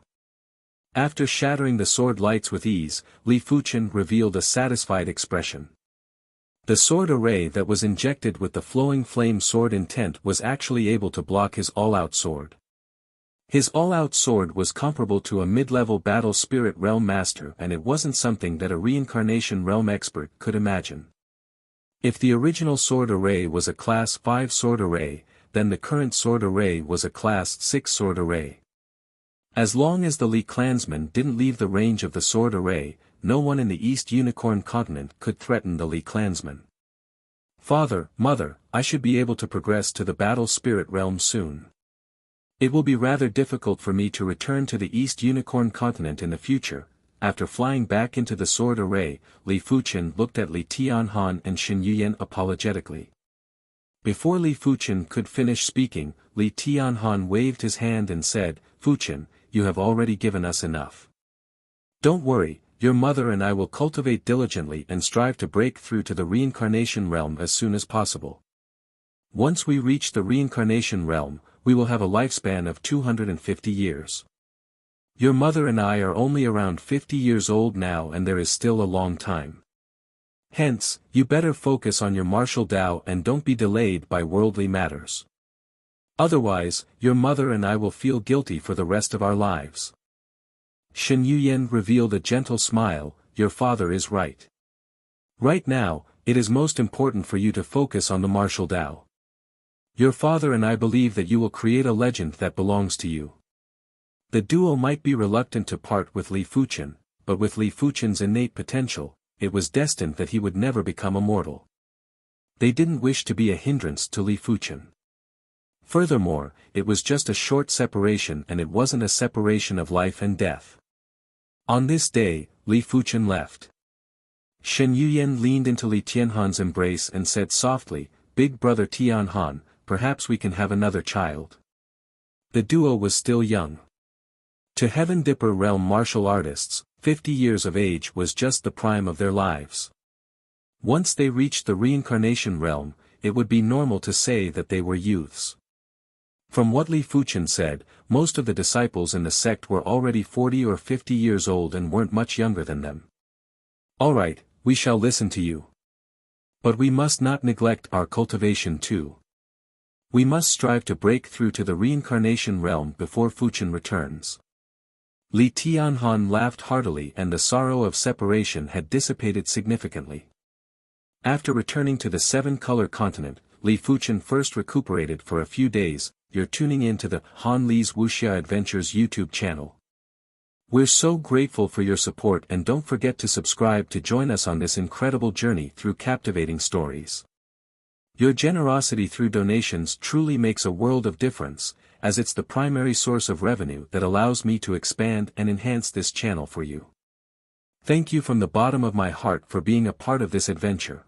After shattering the sword lights with ease, Li Fuchen revealed a satisfied expression. The sword array that was injected with the flowing flame sword intent was actually able to block his all-out sword. His all-out sword was comparable to a mid-level battle spirit realm master and it wasn't something that a reincarnation realm expert could imagine. If the original sword array was a class 5 sword array, then the current sword array was a class 6 sword array. As long as the Li clansmen didn't leave the range of the sword array, no one in the East Unicorn continent could threaten the Li clansmen. Father, Mother, I should be able to progress to the battle spirit realm soon. It will be rather difficult for me to return to the East Unicorn continent in the future. After flying back into the sword array, Li Fuchen looked at Li Tianhan and Shen Yuyan apologetically. Before Li Fuchen could finish speaking, Li Tianhan waved his hand and said, Fuchen, you have already given us enough. Don't worry, your mother and I will cultivate diligently and strive to break through to the reincarnation realm as soon as possible. Once we reach the reincarnation realm, we will have a lifespan of 250 years. Your mother and I are only around 50 years old now and there is still a long time. Hence, you better focus on your martial Tao and don't be delayed by worldly matters. Otherwise, your mother and I will feel guilty for the rest of our lives. Shen Yuyan revealed a gentle smile, your father is right. Right now, it is most important for you to focus on the martial Tao. Your father and I believe that you will create a legend that belongs to you. The duo might be reluctant to part with Li Fuchen, but with Li Fuchen's innate potential, it was destined that he would never become immortal. They didn't wish to be a hindrance to Li Fuchen. Furthermore, it was just a short separation and it wasn't a separation of life and death. On this day, Li Fuchen left. Shen Yuyan leaned into Li Tianhan's embrace and said softly, Big brother Tianhan, perhaps we can have another child. The duo was still young. To Heaven Dipper realm martial artists, 50 years of age was just the prime of their lives. Once they reached the reincarnation realm, it would be normal to say that they were youths. From what Li Fuchen said, most of the disciples in the sect were already 40 or 50 years old and weren't much younger than them. Alright, we shall listen to you. But we must not neglect our cultivation too. We must strive to break through to the reincarnation realm before Fuchen returns. Li Tianhan laughed heartily, and the sorrow of separation had dissipated significantly. After returning to the seven-color continent, Li Fuchen first recuperated for a few days. You're tuning in to the Han Li's Wuxia Adventures YouTube channel. We're so grateful for your support, and don't forget to subscribe to join us on this incredible journey through captivating stories. Your generosity through donations truly makes a world of difference, as it's the primary source of revenue that allows me to expand and enhance this channel for you. Thank you from the bottom of my heart for being a part of this adventure.